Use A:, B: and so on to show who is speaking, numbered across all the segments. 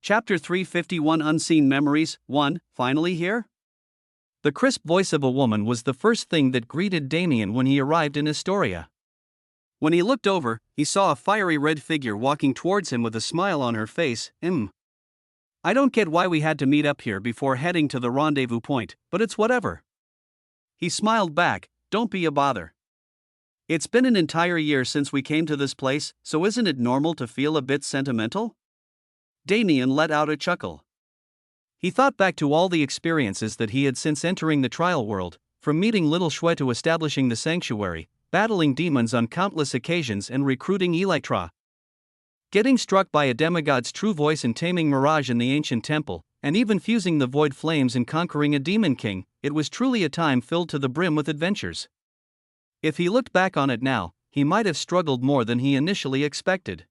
A: Chapter 351 Unseen Memories 1, finally here? The crisp voice of a woman was the first thing that greeted Damien when he arrived in Astoria. When he looked over, he saw a fiery red figure walking towards him with a smile on her face. I don't get why we had to meet up here before heading to the rendezvous point, but it's whatever. He smiled back, don't be a bother. It's been an entire year since we came to this place, so isn't it normal to feel a bit sentimental? Damien let out a chuckle. He thought back to all the experiences that he had since entering the trial world, from meeting Little Shue to establishing the sanctuary, battling demons on countless occasions and recruiting Elytra. Getting struck by a demigod's true voice and taming Mirage in the ancient temple, and even fusing the void flames and conquering a demon king, it was truly a time filled to the brim with adventures. If he looked back on it now, he might have struggled more than he initially expected.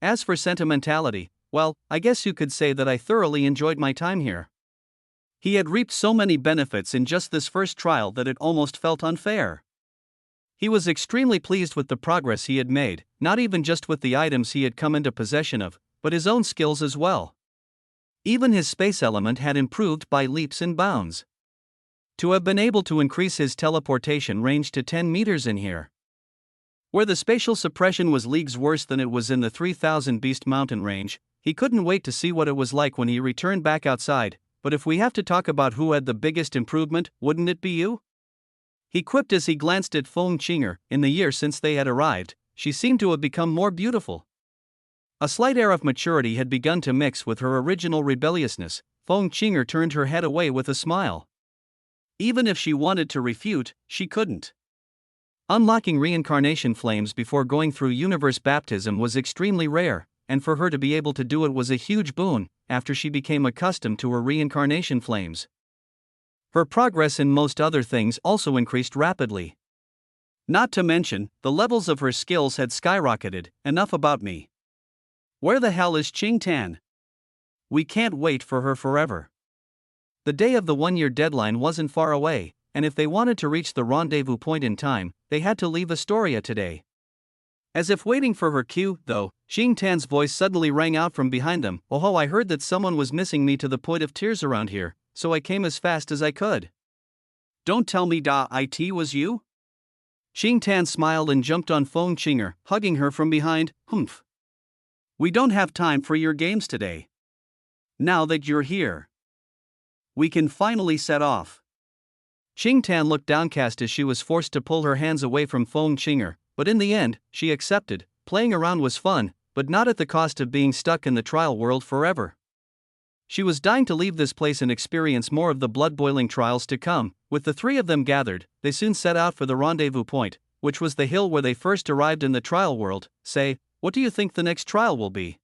A: As for sentimentality, well, I guess you could say that I thoroughly enjoyed my time here. He had reaped so many benefits in just this first trial that it almost felt unfair. He was extremely pleased with the progress he had made, not even just with the items he had come into possession of, but his own skills as well. Even his space element had improved by leaps and bounds. To have been able to increase his teleportation range to 10 meters in here, where the spatial suppression was leagues worse than it was in the 3000 Beast Mountain range, he couldn't wait to see what it was like when he returned back outside. But if we have to talk about who had the biggest improvement, wouldn't it be you? He quipped as he glanced at Feng Qinger. In the year since they had arrived, she seemed to have become more beautiful. A slight air of maturity had begun to mix with her original rebelliousness. Feng Qinger turned her head away with a smile. Even if she wanted to refute, she couldn't. Unlocking reincarnation flames before going through universe baptism was extremely rare, and for her to be able to do it was a huge boon, after she became accustomed to her reincarnation flames. Her progress in most other things also increased rapidly. Not to mention, the levels of her skills had skyrocketed. Enough about me. Where the hell is Qing Tan? We can't wait for her forever. The day of the one-year deadline wasn't far away, and if they wanted to reach the rendezvous point in time, they had to leave Astoria today. As if waiting for her cue, though, Qing Tan's voice suddenly rang out from behind them. Oh, I heard that someone was missing me to the point of tears around here, so I came as fast as I could. Don't tell me it was you? Qing Tan smiled and jumped on Feng Qinger, hugging her from behind. Humph. We don't have time for your games today. Now that you're here, we can finally set off. Qing Tan looked downcast as she was forced to pull her hands away from Feng Qinger, but in the end, she accepted. Playing around was fun, but not at the cost of being stuck in the trial world forever. She was dying to leave this place and experience more of the blood-boiling trials to come. With the three of them gathered, they soon set out for the rendezvous point, which was the hill where they first arrived in the trial world. Say, what do you think the next trial will be?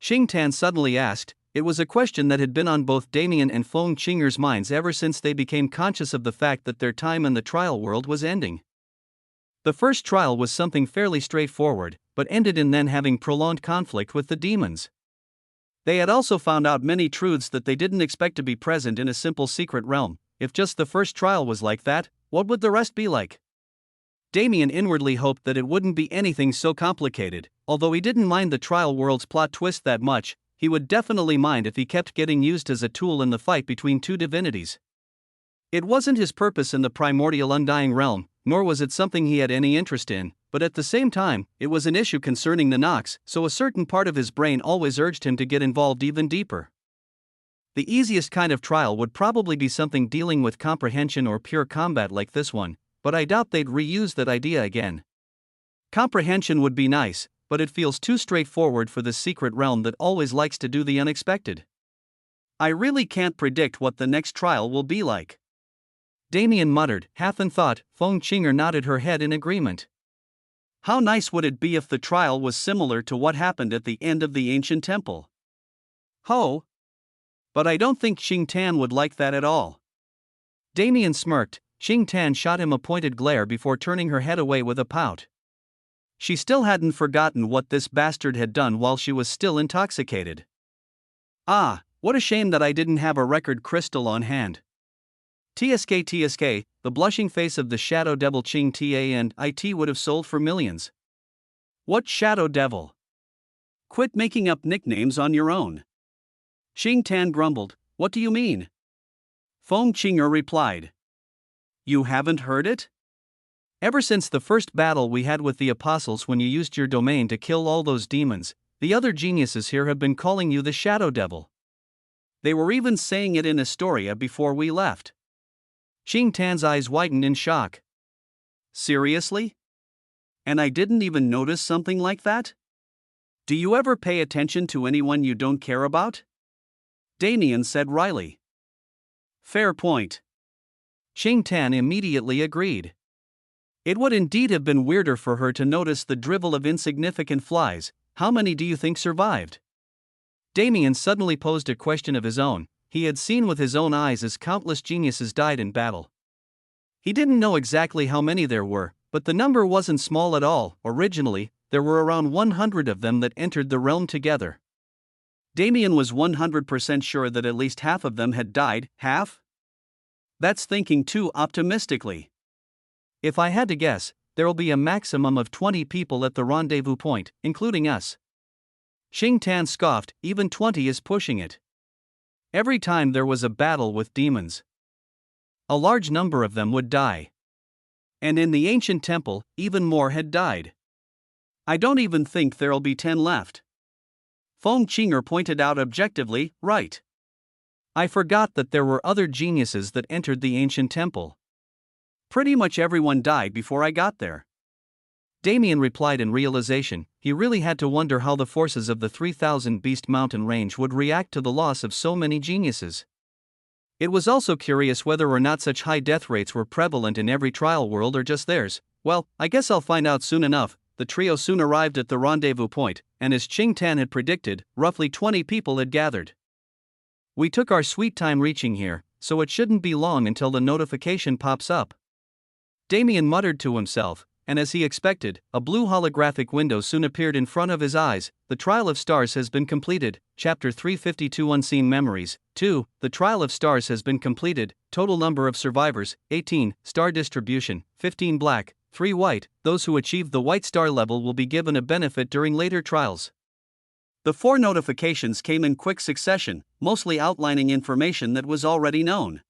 A: Qing Tan suddenly asked. It was a question that had been on both Damien and Feng Qinger's minds ever since they became conscious of the fact that their time in the trial world was ending. The first trial was something fairly straightforward, but ended in then having prolonged conflict with the demons. They had also found out many truths that they didn't expect to be present in a simple secret realm. If just the first trial was like that, what would the rest be like? Damien inwardly hoped that it wouldn't be anything so complicated. Although he didn't mind the trial world's plot twist that much, he would definitely mind if he kept getting used as a tool in the fight between two divinities. It wasn't his purpose in the primordial undying realm, nor was it something he had any interest in, but at the same time, it was an issue concerning the Nox, so a certain part of his brain always urged him to get involved even deeper. The easiest kind of trial would probably be something dealing with comprehension or pure combat like this one, but I doubt they'd reuse that idea again. Comprehension would be nice, but it feels too straightforward for the secret realm that always likes to do the unexpected. I really can't predict what the next trial will be like. Damien muttered, half in thought. Feng Qinger nodded her head in agreement. How nice would it be if the trial was similar to what happened at the end of the ancient temple? Ho! But I don't think Qing Tan would like that at all. Damien smirked. Qing Tan shot him a pointed glare before turning her head away with a pout. She still hadn't forgotten what this bastard had done while she was still intoxicated. Ah, what a shame that I didn't have a record crystal on hand. TSK, the blushing face of the shadow devil Qing Ta and It would have sold for millions. What shadow devil? Quit making up nicknames on your own. Xing Tan grumbled, what do you mean? Feng Qinger replied. You haven't heard it? Ever since the first battle we had with the apostles when you used your domain to kill all those demons, the other geniuses here have been calling you the Shadow Devil. They were even saying it in Astoria before we left. Xing Tan's eyes widened in shock. Seriously? And I didn't even notice something like that? Do you ever pay attention to anyone you don't care about? Damien said wryly. Fair point. Xing Tan immediately agreed. It would indeed have been weirder for her to notice the drivel of insignificant flies. How many do you think survived? Damien suddenly posed a question of his own. He had seen with his own eyes as countless geniuses died in battle. He didn't know exactly how many there were, but the number wasn't small at all. Originally, there were around 100 of them that entered the realm together. Damien was 100% sure that at least half of them had died. Half? That's thinking too optimistically. If I had to guess, there'll be a maximum of 20 people at the rendezvous point, including us. Xing Tan scoffed, even 20 is pushing it. Every time there was a battle with demons, a large number of them would die. And in the ancient temple, even more had died. I don't even think there'll be 10 left. Feng Qinger pointed out objectively, right. I forgot that there were other geniuses that entered the ancient temple. Pretty much everyone died before I got there. Damien replied in realization. He really had to wonder how the forces of the 3000 Beast Mountain range would react to the loss of so many geniuses. It was also curious whether or not such high death rates were prevalent in every trial world or just theirs. Well, I guess I'll find out soon enough. The trio soon arrived at the rendezvous point, and as Xing Tan had predicted, roughly 20 people had gathered. We took our sweet time reaching here, so it shouldn't be long until the notification pops up. Damien muttered to himself, and as he expected, a blue holographic window soon appeared in front of his eyes. The Trial of Stars has been completed. Chapter 352 Unseen Memories. 2. The Trial of Stars has been completed. Total number of survivors, 18. Star distribution, 15 black, 3 white. Those who achieve the white star level will be given a benefit during later trials. The 4 notifications came in quick succession, mostly outlining information that was already known.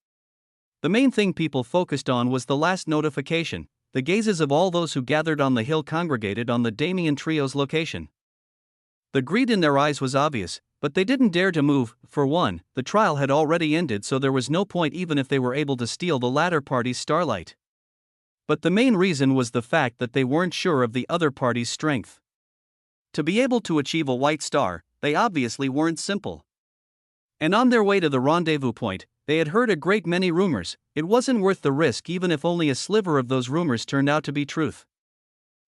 A: The main thing people focused on was the last notification. The gazes of all those who gathered on the hill congregated on the Damien trio's location. The greed in their eyes was obvious, but they didn't dare to move. For one, the trial had already ended, so there was no point even if they were able to steal the latter party's starlight. But the main reason was the fact that they weren't sure of the other party's strength. To be able to achieve a white star, they obviously weren't simple. And on their way to the rendezvous point, they had heard a great many rumors. It wasn't worth the risk even if only a sliver of those rumors turned out to be truth.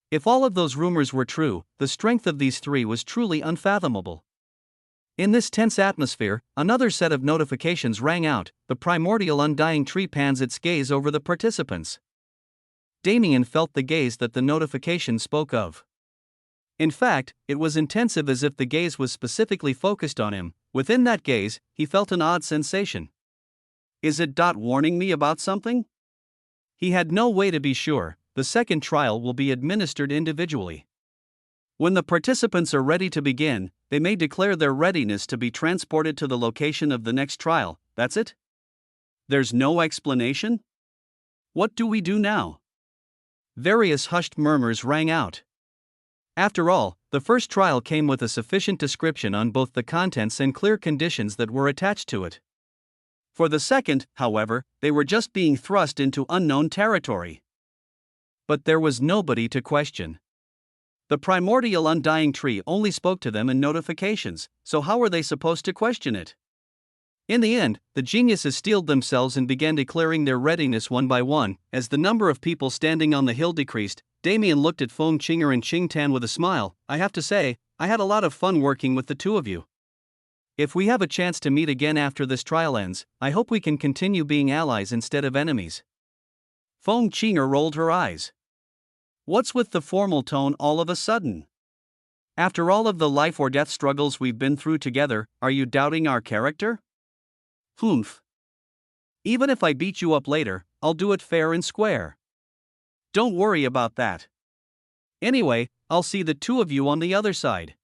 A: If all of those rumors were true, the strength of these 3 was truly unfathomable. In this tense atmosphere, another set of notifications rang out. The primordial undying tree pans its gaze over the participants. Damien felt the gaze that the notification spoke of. In fact, it was intensive, as if the gaze was specifically focused on him. Within that gaze, he felt an odd sensation. Is it warning me about something? He had no way to be sure. The second trial will be administered individually. When the participants are ready to begin, they may declare their readiness to be transported to the location of the next trial. That's it? There's no explanation? What do we do now? Various hushed murmurs rang out. After all, the first trial came with a sufficient description on both the contents and clear conditions that were attached to it. For the second, however, they were just being thrust into unknown territory. But there was nobody to question. The primordial undying tree only spoke to them in notifications, so how were they supposed to question it? In the end, the geniuses steeled themselves and began declaring their readiness one by one. As the number of people standing on the hill decreased, Damien looked at Feng Qinger and Xing Tan with a smile. I have to say, I had a lot of fun working with the two of you. If we have a chance to meet again after this trial ends, I hope we can continue being allies instead of enemies. Feng Qinger rolled her eyes. What's with the formal tone all of a sudden? After all of the life or death struggles we've been through together, are you doubting our character? Humph. Even if I beat you up later, I'll do it fair and square. Don't worry about that. Anyway, I'll see the two of you on the other side.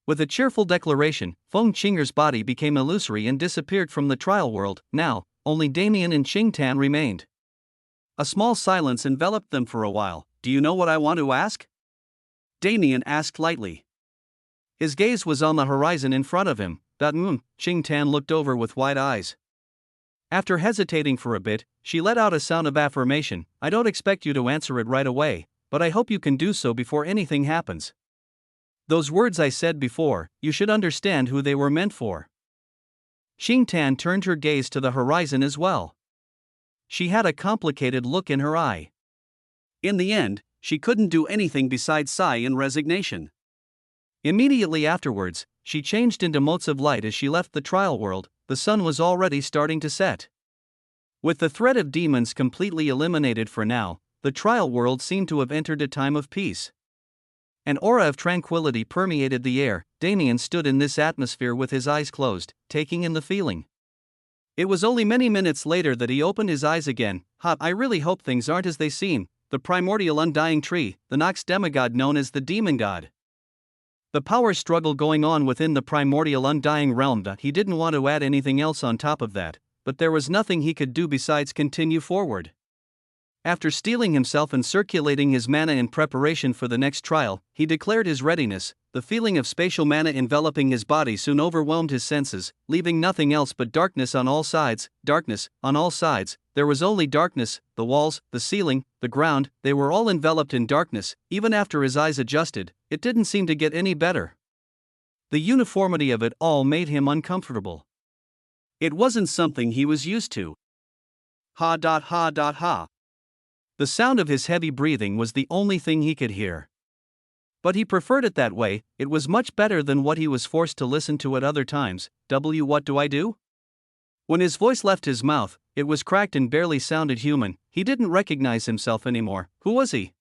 A: With a cheerful declaration, Feng Qinger's body became illusory and disappeared from the trial world. Now, only Damien and Qingtan remained. A small silence enveloped them for a while. "Do you know what I want to ask?" Damien asked lightly. His gaze was on the horizon in front of him. Qingtan looked over with wide eyes. After hesitating for a bit, she let out a sound of affirmation. "I don't expect you to answer it right away, but I hope you can do so before anything happens. Those words I said before, you should understand who they were meant for." Qingtan turned her gaze to the horizon as well. She had a complicated look in her eye. In the end, she couldn't do anything besides sigh in resignation. Immediately afterwards, she changed into motes of light as she left the trial world. The sun was already starting to set. With the threat of demons completely eliminated for now, the trial world seemed to have entered a time of peace. An aura of tranquility permeated the air. Damien stood in this atmosphere with his eyes closed, taking in the feeling. It was only many minutes later that he opened his eyes again. I really hope things aren't as they seem. The primordial undying tree, the Nox demigod known as the demon god. The power struggle going on within the primordial undying realm. He didn't want to add anything else on top of that, but there was nothing he could do besides continue forward. After steeling himself and circulating his mana in preparation for the next trial, he declared his readiness. The feeling of spatial mana enveloping his body soon overwhelmed his senses, leaving nothing else but darkness on all sides. Darkness, on all sides. There was only darkness. The walls, the ceiling, the ground, they were all enveloped in darkness. Even after his eyes adjusted, it didn't seem to get any better. The uniformity of it all made him uncomfortable. It wasn't something he was used to. Ha. The sound of his heavy breathing was the only thing he could hear. But he preferred it that way. It was much better than what he was forced to listen to at other times. What do I do? When his voice left his mouth, it was cracked and barely sounded human. He didn't recognize himself anymore. Who was he?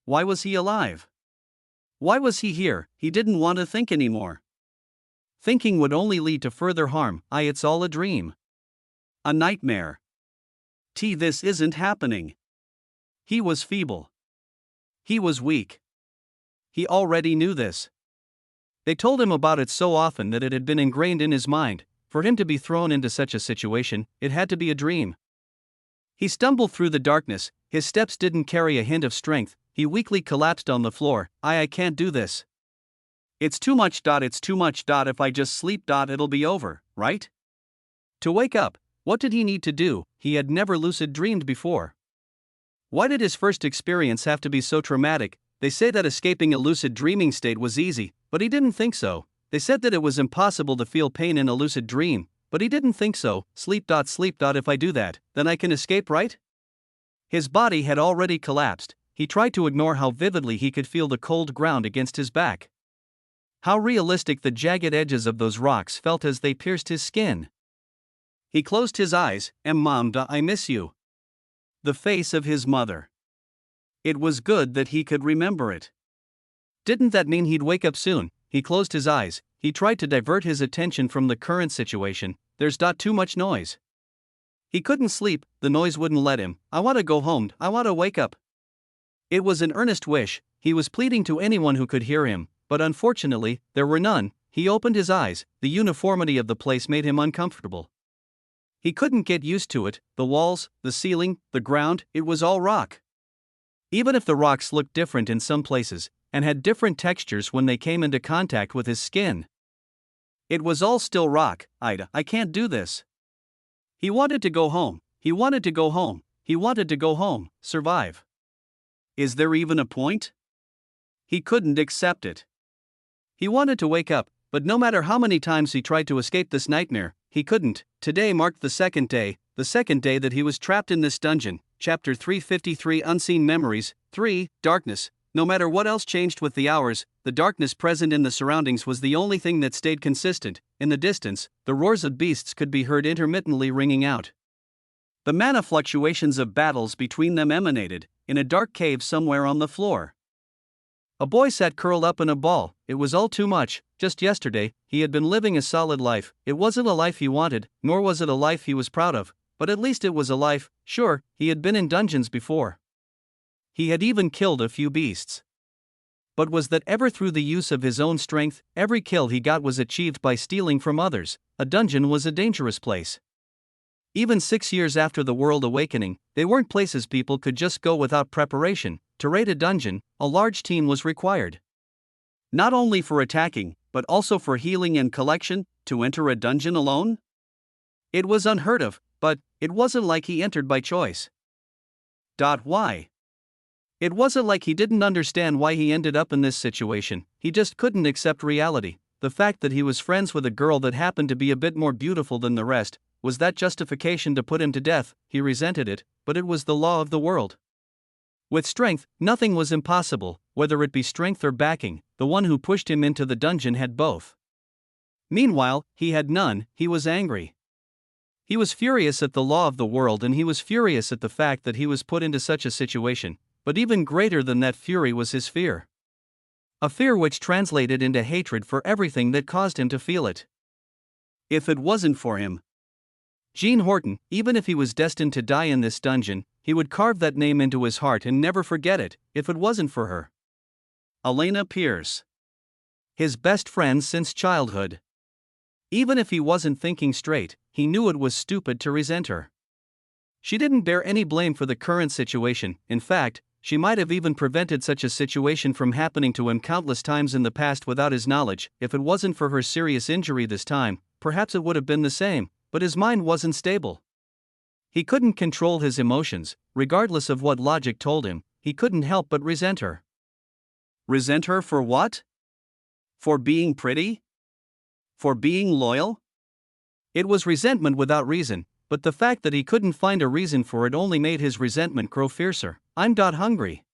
A: Why was he alive? Why was he here? He didn't want to think anymore. Thinking would only lead to further harm. It's all a dream. A nightmare. This isn't happening. He was feeble. He was weak. He already knew this. They told him about it so often that it had been ingrained in his mind. For him to be thrown into such a situation, it had to be a dream. He stumbled through the darkness. His steps didn't carry a hint of strength. He weakly collapsed on the floor. I can't do this. It's too much. It's too much. If I just sleep. It'll be over, right? To wake up, what did he need to do? He had never lucid dreamed before. Why did his first experience have to be so traumatic? They say that escaping a lucid dreaming state was easy, but he didn't think so. They said that it was impossible to feel pain in a lucid dream, but he didn't think so. Sleep. If I do that, then I can escape, right? His body had already collapsed. He tried to ignore how vividly he could feel the cold ground against his back. How realistic the jagged edges of those rocks felt as they pierced his skin. He closed his eyes. Mom, I miss you. The face of his mother. It was good that he could remember it. Didn't that mean he'd wake up soon? He closed his eyes. He tried to divert his attention from the current situation. There's too much noise. He couldn't sleep, the noise wouldn't let him. I want to go home, I want to wake up. It was an earnest wish. He was pleading to anyone who could hear him, but unfortunately, there were none. He opened his eyes. The uniformity of the place made him uncomfortable. He couldn't get used to it. The walls, the ceiling, the ground, it was all rock. Even if the rocks looked different in some places, and had different textures when they came into contact with his skin, it was all still rock. I can't do this. He wanted to go home. He wanted to go home. He wanted to go home, survive. Is there even a point? He couldn't accept it. He wanted to wake up, but no matter how many times he tried to escape this nightmare, he couldn't. Today marked the second day that he was trapped in this dungeon. Chapter 353 Unseen Memories. 3. Darkness. No matter what else changed with the hours, the darkness present in the surroundings was the only thing that stayed consistent. In the distance, the roars of beasts could be heard intermittently ringing out. The mana fluctuations of battles between them emanated, in a dark cave somewhere on the floor. A boy sat curled up in a ball. It was all too much. Just yesterday, he had been living a solid life. It wasn't a life he wanted, nor was it a life he was proud of, but at least it was a life. Sure, he had been in dungeons before. He had even killed a few beasts. but was that ever through the use of his own strength, every kill he got was achieved by stealing from others. A dungeon was a dangerous place. Even 6 years after the World Awakening, they weren't places people could just go without preparation. To raid a dungeon, a large team was required. Not only for attacking, but also for healing and collection. To enter a dungeon alone? It was unheard of, but it wasn't like he entered by choice. Why? It wasn't like he didn't understand why he ended up in this situation, he just couldn't accept reality. The fact that he was friends with a girl that happened to be a bit more beautiful than the rest, was that justification to put him to death? He resented it, but it was the law of the world. With strength, nothing was impossible, whether it be strength or backing. The one who pushed him into the dungeon had both. Meanwhile, he had none. He was angry. He was furious at the law of the world, and he was furious at the fact that he was put into such a situation, but even greater than that fury was his fear. A fear which translated into hatred for everything that caused him to feel it. If it wasn't for him, Jean Horton, even if he was destined to die in this dungeon, he would carve that name into his heart and never forget it. If it wasn't for her. Elena Pierce. His best friend since childhood. Even if he wasn't thinking straight, he knew it was stupid to resent her. She didn't bear any blame for the current situation. In fact, she might have even prevented such a situation from happening to him countless times in the past without his knowledge. If it wasn't for her serious injury this time, perhaps it would have been the same, but his mind wasn't stable. He couldn't control his emotions, regardless of what logic told him. He couldn't help but resent her. Resent her for what? For being pretty? For being loyal? It was resentment without reason, but the fact that he couldn't find a reason for it only made his resentment grow fiercer. I'm hungry.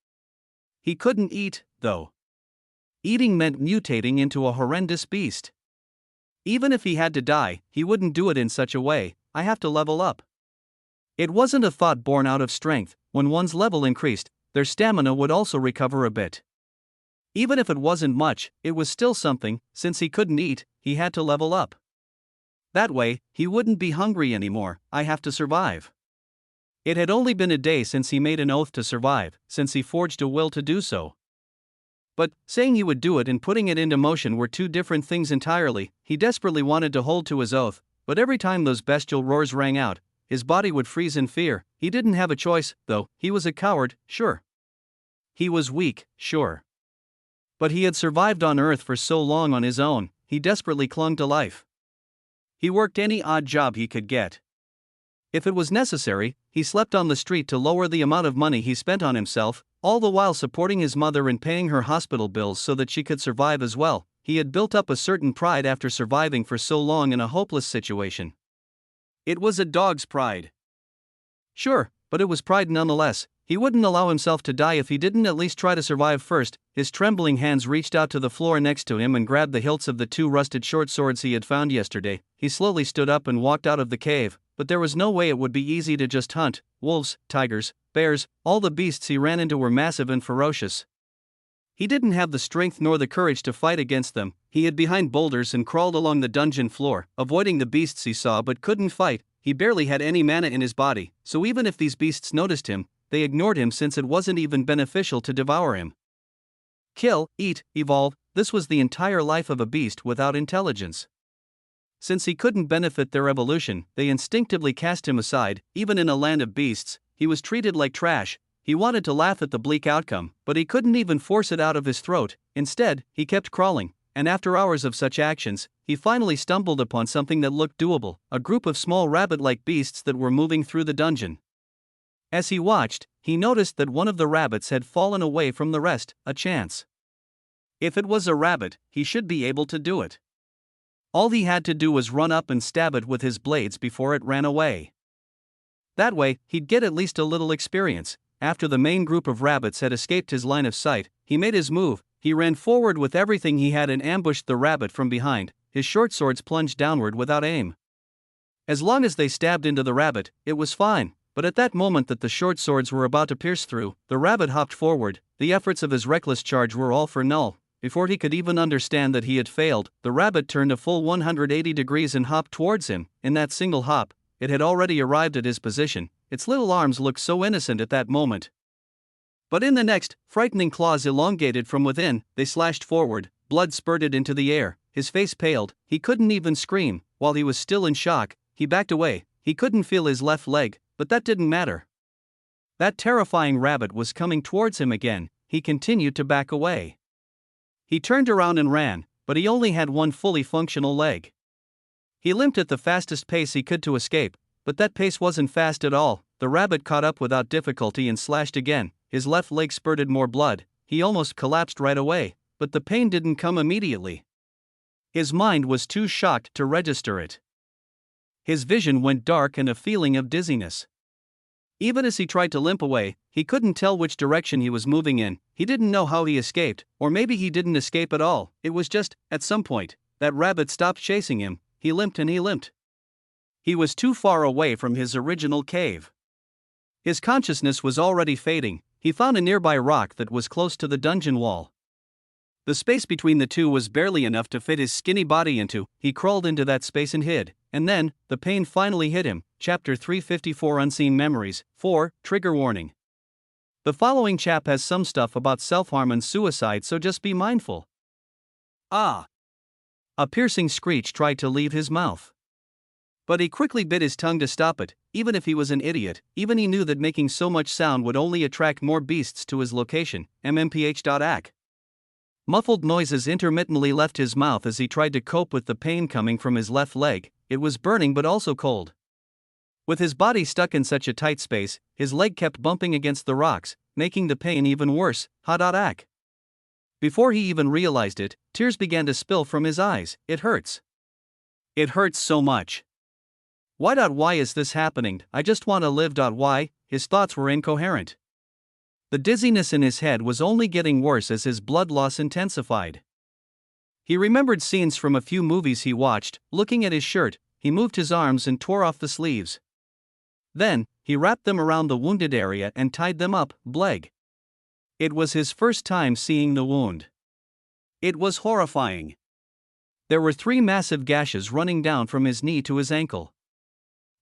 A: He couldn't eat, though. Eating meant mutating into a horrendous beast. Even if he had to die, he wouldn't do it in such a way. I have to level up. It wasn't a thought born out of strength. When one's level increased, their stamina would also recover a bit. Even if it wasn't much, it was still something. Since he couldn't eat, he had to level up. That way, he wouldn't be hungry anymore. I have to survive. It had only been a day since he made an oath to survive, since he forged a will to do so. But saying he would do it and putting it into motion were two different things entirely. He desperately wanted to hold to his oath, but every time those bestial roars rang out, his body would freeze in fear. He didn't have a choice, though. He was a coward, sure. He was weak, sure. But he had survived on Earth for so long on his own, he desperately clung to life. He worked any odd job he could get. If it was necessary, he slept on the street to lower the amount of money he spent on himself, all the while supporting his mother and paying her hospital bills so that she could survive as well. He had built up a certain pride after surviving for so long in a hopeless situation. It was a dog's pride. Sure, but it was pride nonetheless. He wouldn't allow himself to die if he didn't at least try to survive first. His trembling hands reached out to the floor next to him and grabbed the hilts of the two rusted short swords he had found yesterday. He slowly stood up and walked out of the cave, but there was no way it would be easy to just hunt. Wolves, tigers, bears, all the beasts he ran into were massive and ferocious. He didn't have the strength nor the courage to fight against them. He hid behind boulders and crawled along the dungeon floor, avoiding the beasts he saw but couldn't fight. He barely had any mana in his body, so even if these beasts noticed him, they ignored him since it wasn't even beneficial to devour him. Kill, eat, evolve, this was the entire life of a beast without intelligence. Since he couldn't benefit their evolution, they instinctively cast him aside. Even in a land of beasts, he was treated like trash. He wanted to laugh at the bleak outcome, but he couldn't even force it out of his throat. Instead, he kept crawling, and after hours of such actions, he finally stumbled upon something that looked doable, a group of small rabbit-like beasts that were moving through the dungeon. As he watched, he noticed that one of the rabbits had fallen away from the rest. A chance. If it was a rabbit, he should be able to do it. All he had to do was run up and stab it with his blades before it ran away. That way, he'd get at least a little experience. After the main group of rabbits had escaped his line of sight, he made his move. He ran forward with everything he had and ambushed the rabbit from behind. His short swords plunged downward without aim. As long as they stabbed into the rabbit, it was fine. But at that moment that the short swords were about to pierce through, the rabbit hopped forward. The efforts of his reckless charge were all for null. Before he could even understand that he had failed, the rabbit turned a full 180 degrees and hopped towards him. In that single hop, it had already arrived at his position. Its little arms looked so innocent at that moment. But in the next, frightening claws elongated from within, they slashed forward, blood spurted into the air, his face paled, he couldn't even scream. While he was still in shock, he backed away. He couldn't feel his left leg, but that didn't matter. That terrifying rabbit was coming towards him again. He continued to back away. He turned around and ran, but he only had one fully functional leg. He limped at the fastest pace he could to escape, but that pace wasn't fast at all. The rabbit caught up without difficulty and slashed again. His left leg spurted more blood. He almost collapsed right away, but the pain didn't come immediately. His mind was too shocked to register it. His vision went dark and a feeling of dizziness. Even as he tried to limp away, he couldn't tell which direction he was moving in. He didn't know how he escaped, or maybe he didn't escape at all. It was just, at some point, that rabbit stopped chasing him. He limped and he limped. He was too far away from his original cave. His consciousness was already fading. He found a nearby rock that was close to the dungeon wall. The space between the two was barely enough to fit his skinny body into. He crawled into that space and hid, and then, the pain finally hit him. Chapter 354 Unseen Memories. 4. Trigger warning. The following chap has some stuff about self-harm and suicide, so just be mindful. Ah! A piercing screech tried to leave his mouth. But he quickly bit his tongue to stop it. Even if he was an idiot, even he knew that making so much sound would only attract more beasts to his location. MMPH.ac. Muffled noises intermittently left his mouth as he tried to cope with the pain coming from his left leg. It was burning but also cold. With his body stuck in such a tight space, his leg kept bumping against the rocks, making the pain even worse. Ac. Before he even realized it, tears began to spill from his eyes. It hurts. It hurts so much. Why is this happening? I just want to live. Why? His thoughts were incoherent. The dizziness in his head was only getting worse as his blood loss intensified. He remembered scenes from a few movies he watched. Looking at his shirt, he moved his arms and tore off the sleeves. Then, he wrapped them around the wounded area and tied them up. Bleg. It was his first time seeing the wound. It was horrifying. There were 3 massive gashes running down from his knee to his ankle.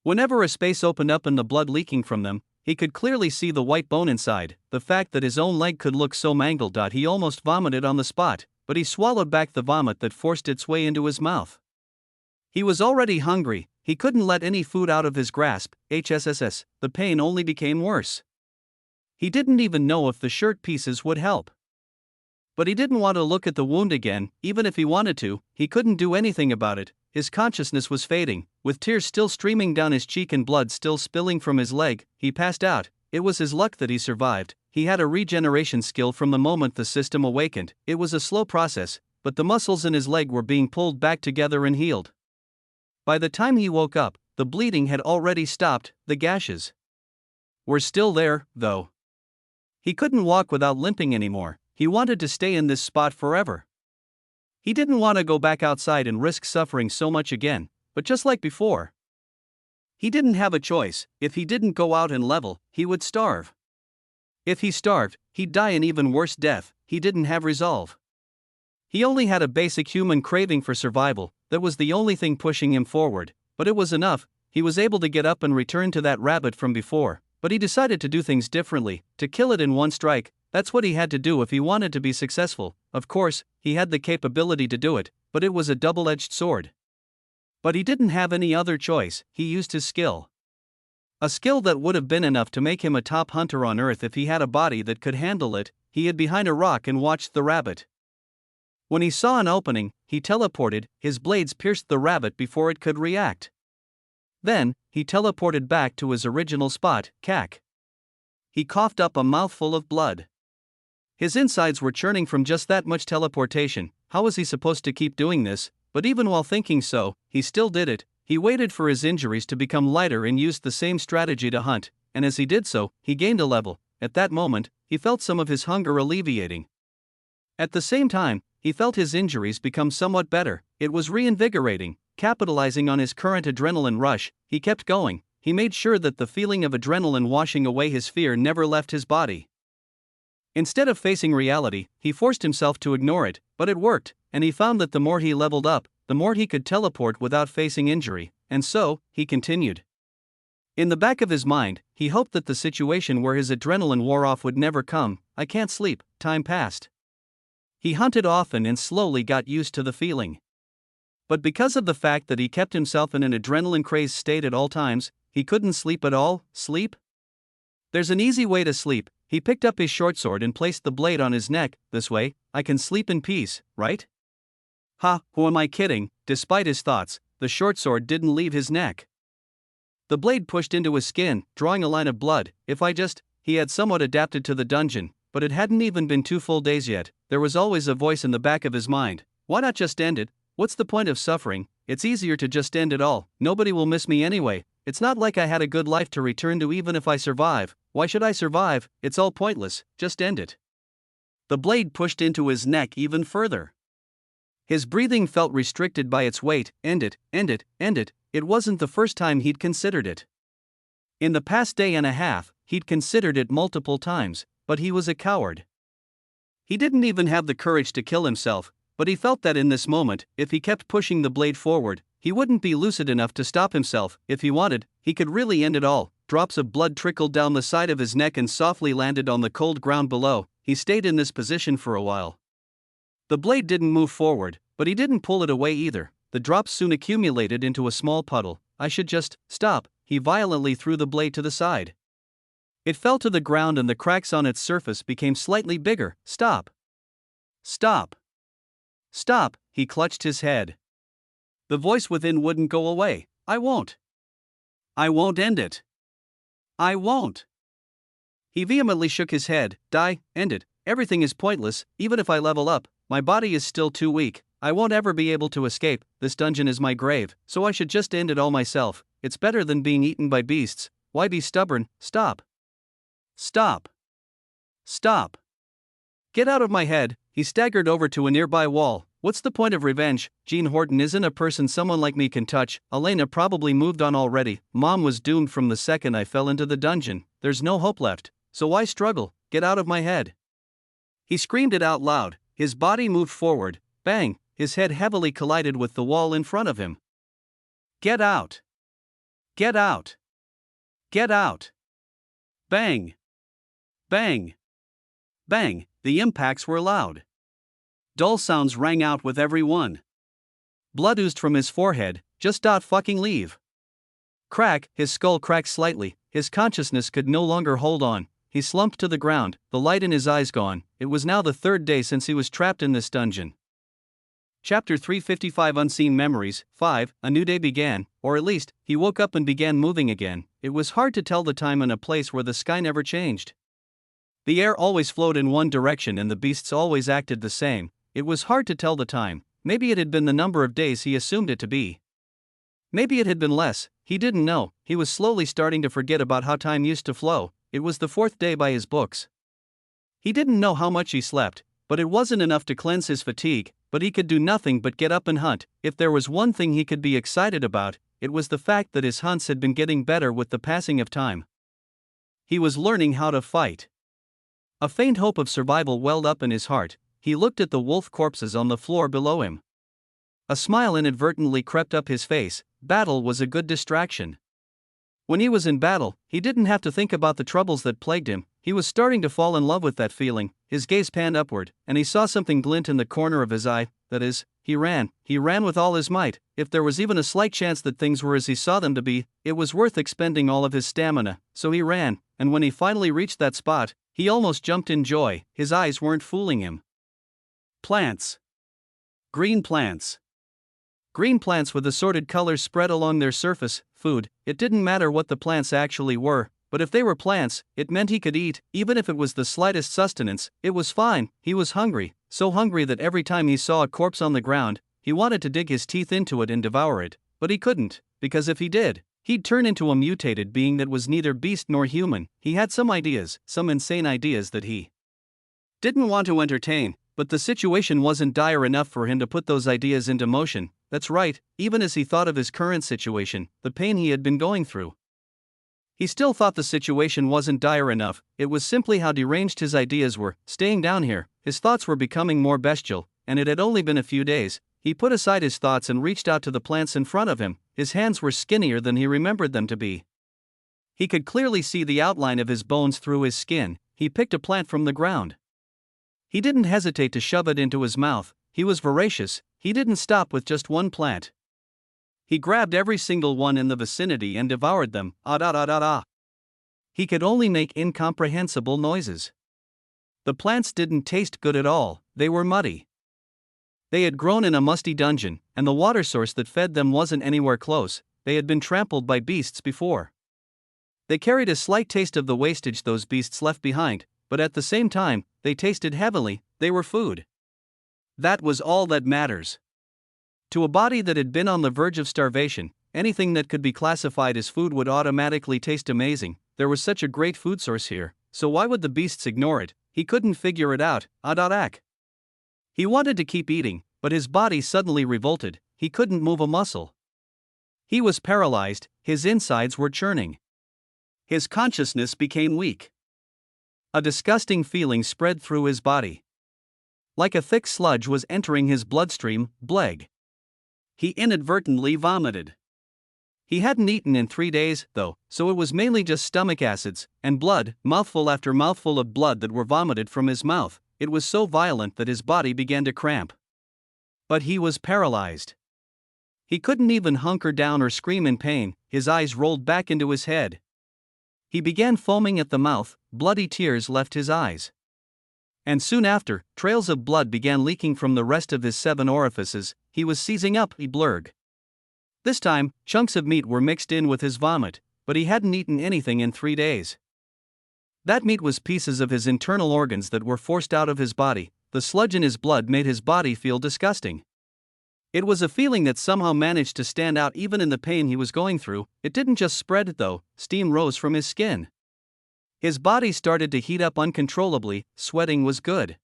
A: Whenever a space opened up and the blood leaking from them, he could clearly see the white bone inside. The fact that his own leg could look so mangled. He almost vomited on the spot, but he swallowed back the vomit that forced its way into his mouth. He was already hungry. He couldn't let any food out of his grasp. HSSS. The pain only became worse. He didn't even know if the shirt pieces would help. But he didn't want to look at the wound again. Even if he wanted to, he couldn't do anything about it. His consciousness was fading. With tears still streaming down his cheek and blood still spilling from his leg, he passed out. It was his luck that he survived. He had a regeneration skill from the moment the system awakened. It was a slow process, but the muscles in his leg were being pulled back together and healed. By the time he woke up, the bleeding had already stopped. The gashes were still there, though. He couldn't walk without limping anymore. He wanted to stay in this spot forever. He didn't want to go back outside and risk suffering so much again, but just like before. He didn't have a choice. If he didn't go out and level, he would starve. If he starved, he'd die an even worse death. He didn't have resolve. He only had a basic human craving for survival. That was the only thing pushing him forward, but it was enough. He was able to get up and return to that rabbit from before, but he decided to do things differently, to kill it in one strike. That's what he had to do if he wanted to be successful. Of course, he had the capability to do it, but it was a double-edged sword. But he didn't have any other choice. He used his skill. A skill that would have been enough to make him a top hunter on Earth if he had a body that could handle it. He hid behind a rock and watched the rabbit. When he saw an opening, he teleported. His blades pierced the rabbit before it could react. Then, he teleported back to his original spot. Cack. He coughed up a mouthful of blood. His insides were churning from just that much teleportation. How was he supposed to keep doing this? But even while thinking so, he still did it. He waited for his injuries to become lighter and used the same strategy to hunt, and as he did so, he gained a level. At that moment, he felt some of his hunger alleviating. At the same time, he felt his injuries become somewhat better. It was reinvigorating. Capitalizing on his current adrenaline rush, he kept going. He made sure that the feeling of adrenaline washing away his fear never left his body. Instead of facing reality, he forced himself to ignore it, but it worked, and he found that the more he leveled up, the more he could teleport without facing injury, and so, he continued. In the back of his mind, he hoped that the situation where his adrenaline wore off would never come. I can't sleep. Time passed. He hunted often and slowly got used to the feeling. But because of the fact that he kept himself in an adrenaline-crazed state at all times, he couldn't sleep at all. Sleep? There's an easy way to sleep. He picked up his short sword and placed the blade on his neck. This way, I can sleep in peace, right? Ha, who am I kidding? Despite his thoughts, the short sword didn't leave his neck. The blade pushed into his skin, drawing a line of blood. He had somewhat adapted to the dungeon, but it hadn't even been 2 full days yet. There was always a voice in the back of his mind. Why not just end it? What's the point of suffering? It's easier to just end it all. Nobody will miss me anyway. It's not like I had a good life to return to even if I survive. Why should I survive? It's all pointless. Just end it. The blade pushed into his neck even further. His breathing felt restricted by its weight. End it, end it, end it. It wasn't the first time he'd considered it. In the past day and a half, he'd considered it multiple times, but he was a coward. He didn't even have the courage to kill himself, but he felt that in this moment, if he kept pushing the blade forward, he wouldn't be lucid enough to stop himself. If he wanted, he could really end it all. Drops of blood trickled down the side of his neck and softly landed on the cold ground below. He stayed in this position for a while. The blade didn't move forward, but he didn't pull it away either. The drops soon accumulated into a small puddle. I should just stop. He violently threw the blade to the side. It fell to the ground and the cracks on its surface became slightly bigger. Stop. Stop. Stop, he clutched his head. The voice within wouldn't go away. I won't. I won't end it. I won't. He vehemently shook his head. End it. Everything is pointless. Even if I level up, my body is still too weak. I won't ever be able to escape. This dungeon is my grave, so I should just end it all myself. It's better than being eaten by beasts. Why be stubborn? Stop. Stop. Stop. Get out of my head. He staggered over to a nearby wall. What's the point of revenge? Jean Horton isn't a person someone like me can touch. Elena probably moved on already. Mom was doomed from the second I fell into the dungeon. There's no hope left. So why struggle? Get out of my head. He screamed it out loud. His body moved forward. Bang! His head heavily collided with the wall in front of him. Get out! Get out! Get out! Bang! Bang! Bang! The impacts were loud. Dull sounds rang out with every one. Blood oozed from his forehead. Just fucking leave. Crack! His skull cracked slightly. His consciousness could no longer hold on. He slumped to the ground, the light in his eyes gone. It was now the 3rd day since he was trapped in this dungeon. Chapter 355 Unseen Memories 5 A new day began, or at least, he woke up and began moving again. It was hard to tell the time in a place where the sky never changed. The air always flowed in one direction and the beasts always acted the same. It was hard to tell the time. Maybe it had been the number of days he assumed it to be. Maybe it had been less. He didn't know. He was slowly starting to forget about how time used to flow. It was the 4th day by his books. He didn't know how much he slept, but it wasn't enough to cleanse his fatigue. But he could do nothing but get up and hunt. If there was one thing he could be excited about, it was the fact that his hunts had been getting better with the passing of time. He was learning how to fight. A faint hope of survival welled up in his heart. He looked at the wolf corpses on the floor below him. A smile inadvertently crept up his face. Battle was a good distraction. When he was in battle, he didn't have to think about the troubles that plagued him. He was starting to fall in love with that feeling. His gaze panned upward, and he saw something glint in the corner of his eye. That is, he ran. He ran with all his might. If there was even a slight chance that things were as he saw them to be, it was worth expending all of his stamina. So he ran, and when he finally reached that spot, he almost jumped in joy. His eyes weren't fooling him. Plants. Green plants. Green plants with assorted colors spread along their surface. Food. It didn't matter what the plants actually were, but if they were plants, it meant he could eat. Even if it was the slightest sustenance, it was fine. He was hungry, so hungry that every time he saw a corpse on the ground, he wanted to dig his teeth into it and devour it. But he couldn't, because if he did, he'd turn into a mutated being that was neither beast nor human. He had some ideas, some insane ideas that he didn't want to entertain, but the situation wasn't dire enough for him to put those ideas into motion. That's right, even as he thought of his current situation, the pain he had been going through. He still thought the situation wasn't dire enough. It was simply how deranged his ideas were. Staying down here, his thoughts were becoming more bestial, and it had only been a few days. He put aside his thoughts and reached out to the plants in front of him. His hands were skinnier than he remembered them to be. He could clearly see the outline of his bones through his skin. He picked a plant from the ground. He didn't hesitate to shove it into his mouth. He was voracious. He didn't stop with just one plant. He grabbed every single one in the vicinity and devoured them. He could only make incomprehensible noises. The plants didn't taste good at all. They were muddy. They had grown in a musty dungeon, and the water source that fed them wasn't anywhere close. They had been trampled by beasts before. They carried a slight taste of the wastage those beasts left behind, but at the same time, they tasted heavily. They were food. That was all that matters. To a body that had been on the verge of starvation, anything that could be classified as food would automatically taste amazing. There was such a great food source here, so why would the beasts ignore it? He couldn't figure it out. He wanted to keep eating, but his body suddenly revolted. He couldn't move a muscle. He was paralyzed. His insides were churning. His consciousness became weak. A disgusting feeling spread through his body. Like a thick sludge was entering his bloodstream. Bleg. He inadvertently vomited. He hadn't eaten in 3 days, though, so it was mainly just stomach acids and blood, mouthful after mouthful of blood that were vomited from his mouth. It was so violent that his body began to cramp. But he was paralyzed. He couldn't even hunker down or scream in pain. His eyes rolled back into his head. He began foaming at the mouth. Bloody tears left his eyes. And soon after, trails of blood began leaking from the rest of his 7 orifices. He was seizing up. He blurred. This time, chunks of meat were mixed in with his vomit, but he hadn't eaten anything in 3 days. That meat was pieces of his internal organs that were forced out of his body. The sludge in his blood made his body feel disgusting. It was a feeling that somehow managed to stand out even in the pain he was going through. It didn't just spread, though. Steam rose from his skin. His body started to heat up uncontrollably. Sweating was good.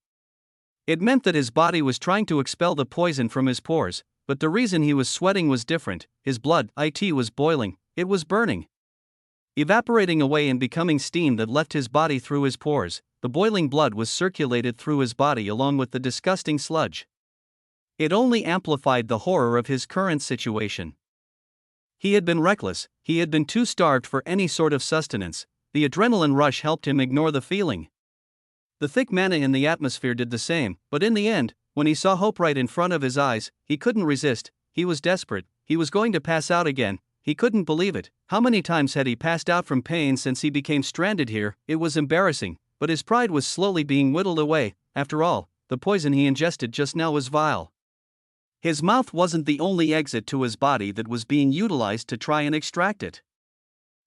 A: It meant that his body was trying to expel the poison from his pores, but the reason he was sweating was different. His blood, was boiling. It was burning. Evaporating away and becoming steam that left his body through his pores. The boiling blood was circulated through his body along with the disgusting sludge. It only amplified the horror of his current situation. He had been reckless. He had been too starved for any sort of sustenance. The adrenaline rush helped him ignore the feeling. The thick mana in the atmosphere did the same, but in the end, when he saw hope right in front of his eyes, he couldn't resist. He was desperate. He was going to pass out again. He couldn't believe it. How many times had he passed out from pain since he became stranded here? It was embarrassing, but his pride was slowly being whittled away. After all, the poison he ingested just now was vile. His mouth wasn't the only exit to his body that was being utilized to try and extract it.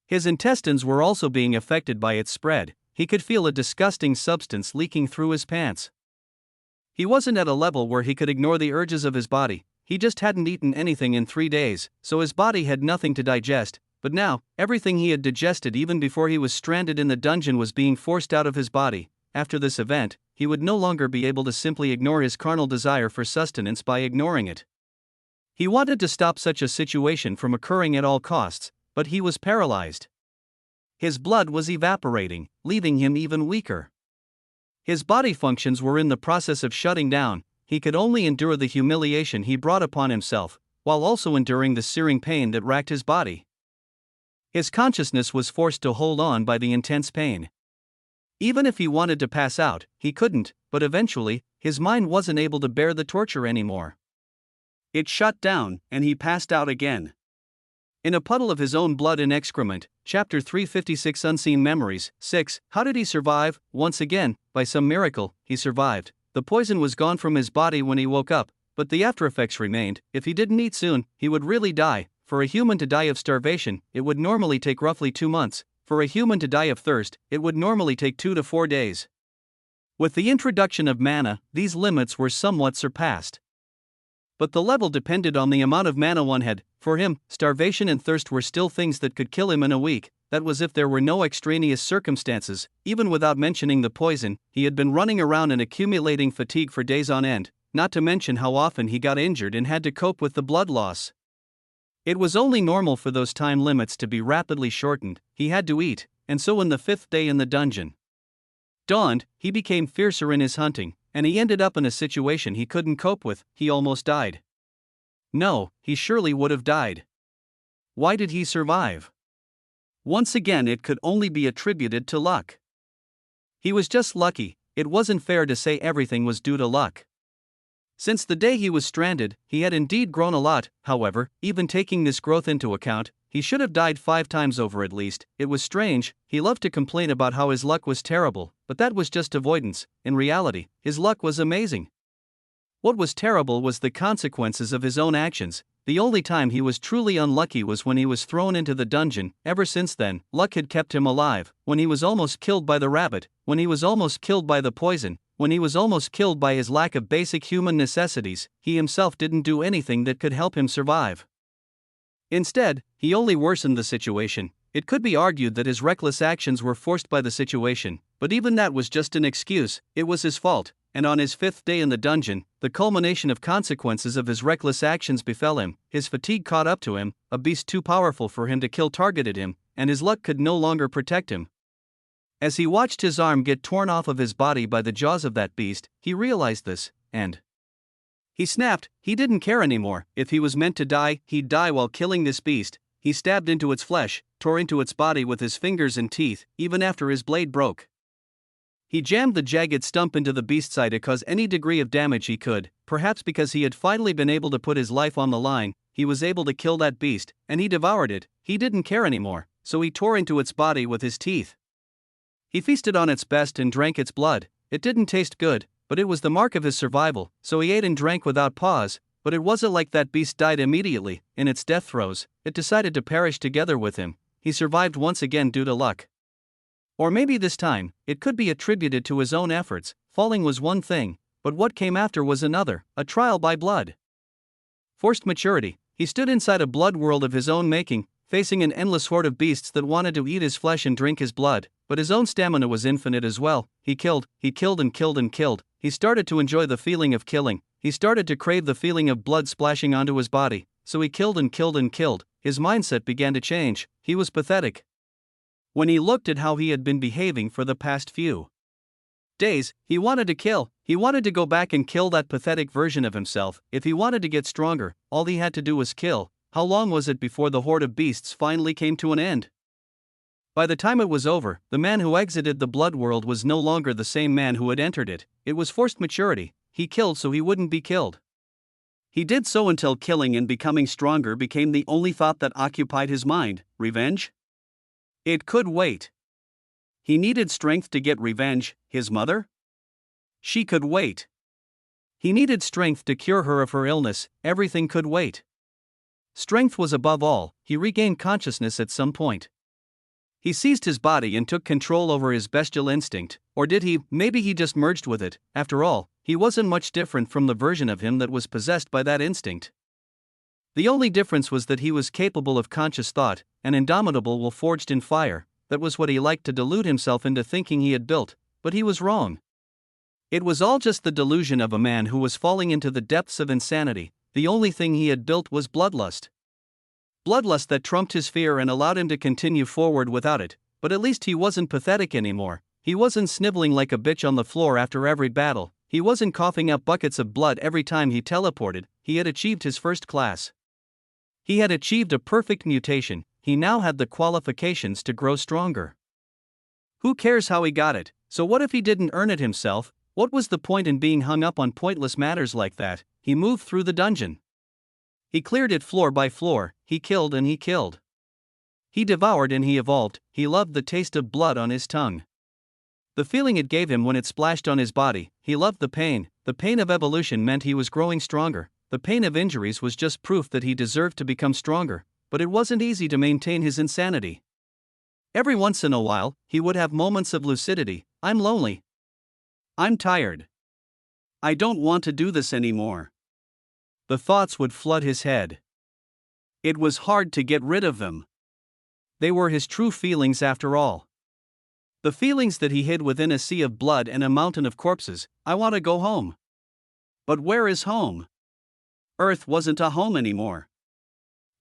A: His intestines were also being affected by its spread. He could feel a disgusting substance leaking through his pants. He wasn't at a level where he could ignore the urges of his body. He just hadn't eaten anything in 3 days, so his body had nothing to digest. But now, everything he had digested even before he was stranded in the dungeon was being forced out of his body. After this event, he would no longer be able to simply ignore his carnal desire for sustenance by ignoring it. He wanted to stop such a situation from occurring at all costs, but he was paralyzed. His blood was evaporating, leaving him even weaker. His body functions were in the process of shutting down. He could only endure the humiliation he brought upon himself, while also enduring the searing pain that racked his body. His consciousness was forced to hold on by the intense pain. Even if he wanted to pass out, he couldn't, but eventually, his mind wasn't able to bear the torture anymore. It shut down, and he passed out again. In a puddle of his own blood and excrement. Chapter 356 Unseen Memories. 6. How did he survive? Once again, by some miracle, he survived. The poison was gone from his body when he woke up, but the aftereffects remained. If he didn't eat soon, he would really die. For a human to die of starvation, it would normally take roughly 2 months. For a human to die of thirst, it would normally take 2 to 4 days. With the introduction of mana, these limits were somewhat surpassed. But the level depended on the amount of mana one had. For him, starvation and thirst were still things that could kill him in a week. That was if there were no extraneous circumstances. Even without mentioning the poison, he had been running around and accumulating fatigue for days on end, not to mention how often he got injured and had to cope with the blood loss. It was only normal for those time limits to be rapidly shortened. He had to eat, and so when the 5th day in the dungeon dawned, he became fiercer in his hunting, and he ended up in a situation he couldn't cope with. He almost died. No, he surely would have died. Why did he survive? Once again, it could only be attributed to luck. He was just lucky. It wasn't fair to say everything was due to luck. Since the day he was stranded, he had indeed grown a lot. However, even taking this growth into account, he should have died 5 times over at least. It was strange. He loved to complain about how his luck was terrible, but that was just avoidance. In reality, his luck was amazing. What was terrible was the consequences of his own actions. The only time he was truly unlucky was when he was thrown into the dungeon. Ever since then, luck had kept him alive. When he was almost killed by the rabbit, when he was almost killed by the poison, when he was almost killed by his lack of basic human necessities, he himself didn't do anything that could help him survive. Instead, he only worsened the situation. It could be argued that his reckless actions were forced by the situation, but even that was just an excuse. It was his fault. And on his 5th day in the dungeon, the culmination of consequences of his reckless actions befell him. His fatigue caught up to him, a beast too powerful for him to kill targeted him, and his luck could no longer protect him. As he watched his arm get torn off of his body by the jaws of that beast, he realized this, and he snapped. He didn't care anymore. If he was meant to die, he'd die while killing this beast. He stabbed into its flesh, tore into its body with his fingers and teeth, even after his blade broke. He jammed the jagged stump into the beast's eye to cause any degree of damage he could. Perhaps because he had finally been able to put his life on the line, he was able to kill that beast, and he devoured it. He didn't care anymore, so he tore into its body with his teeth. He feasted on its best and drank its blood. It didn't taste good, but it was the mark of his survival, so he ate and drank without pause. But it wasn't like that beast died immediately. In its death throes, it decided to perish together with him. He survived once again due to luck. Or maybe this time, it could be attributed to his own efforts. Falling was one thing, but what came after was another, a trial by blood. Forced maturity. He stood inside a blood world of his own making, facing an endless horde of beasts that wanted to eat his flesh and drink his blood, but his own stamina was infinite as well. He killed and killed and killed. He started to enjoy the feeling of killing. He started to crave the feeling of blood splashing onto his body, so he killed and killed and killed. His mindset began to change. He was pathetic. When he looked at how he had been behaving for the past few days, he wanted to kill. He wanted to go back and kill that pathetic version of himself. If he wanted to get stronger, all he had to do was kill. How long was it before the horde of beasts finally came to an end? By the time it was over, the man who exited the blood world was no longer the same man who had entered it. It was forced maturity. He killed so he wouldn't be killed. He did so until killing and becoming stronger became the only thought that occupied his mind. Revenge? It could wait. He needed strength to get revenge. His mother? She could wait. He needed strength to cure her of her illness. Everything could wait. Strength was above all. He regained consciousness at some point. He seized his body and took control over his bestial instinct. Or did he? Maybe he just merged with it. After all, he wasn't much different from the version of him that was possessed by that instinct. The only difference was that he was capable of conscious thought, an indomitable will forged in fire. That was what he liked to delude himself into thinking he had built, but he was wrong. It was all just the delusion of a man who was falling into the depths of insanity. The only thing he had built was bloodlust. Bloodlust that trumped his fear and allowed him to continue forward without it, but at least he wasn't pathetic anymore. He wasn't sniveling like a bitch on the floor after every battle. He wasn't coughing up buckets of blood every time he teleported. He had achieved his first class. He had achieved a perfect mutation. He now had the qualifications to grow stronger. Who cares how he got it? So what if he didn't earn it himself? What was the point in being hung up on pointless matters like that? He moved through the dungeon. He cleared it floor by floor. He killed and he killed. He devoured and he evolved. He loved the taste of blood on his tongue. The feeling it gave him when it splashed on his body. He loved the pain. The pain of evolution meant he was growing stronger. The pain of injuries was just proof that he deserved to become stronger, but it wasn't easy to maintain his insanity. Every once in a while, he would have moments of lucidity. I'm lonely. I'm tired. I don't want to do this anymore. The thoughts would flood his head. It was hard to get rid of them. They were his true feelings after all. The feelings that he hid within a sea of blood and a mountain of corpses. I want to go home. But where is home? Earth wasn't a home anymore.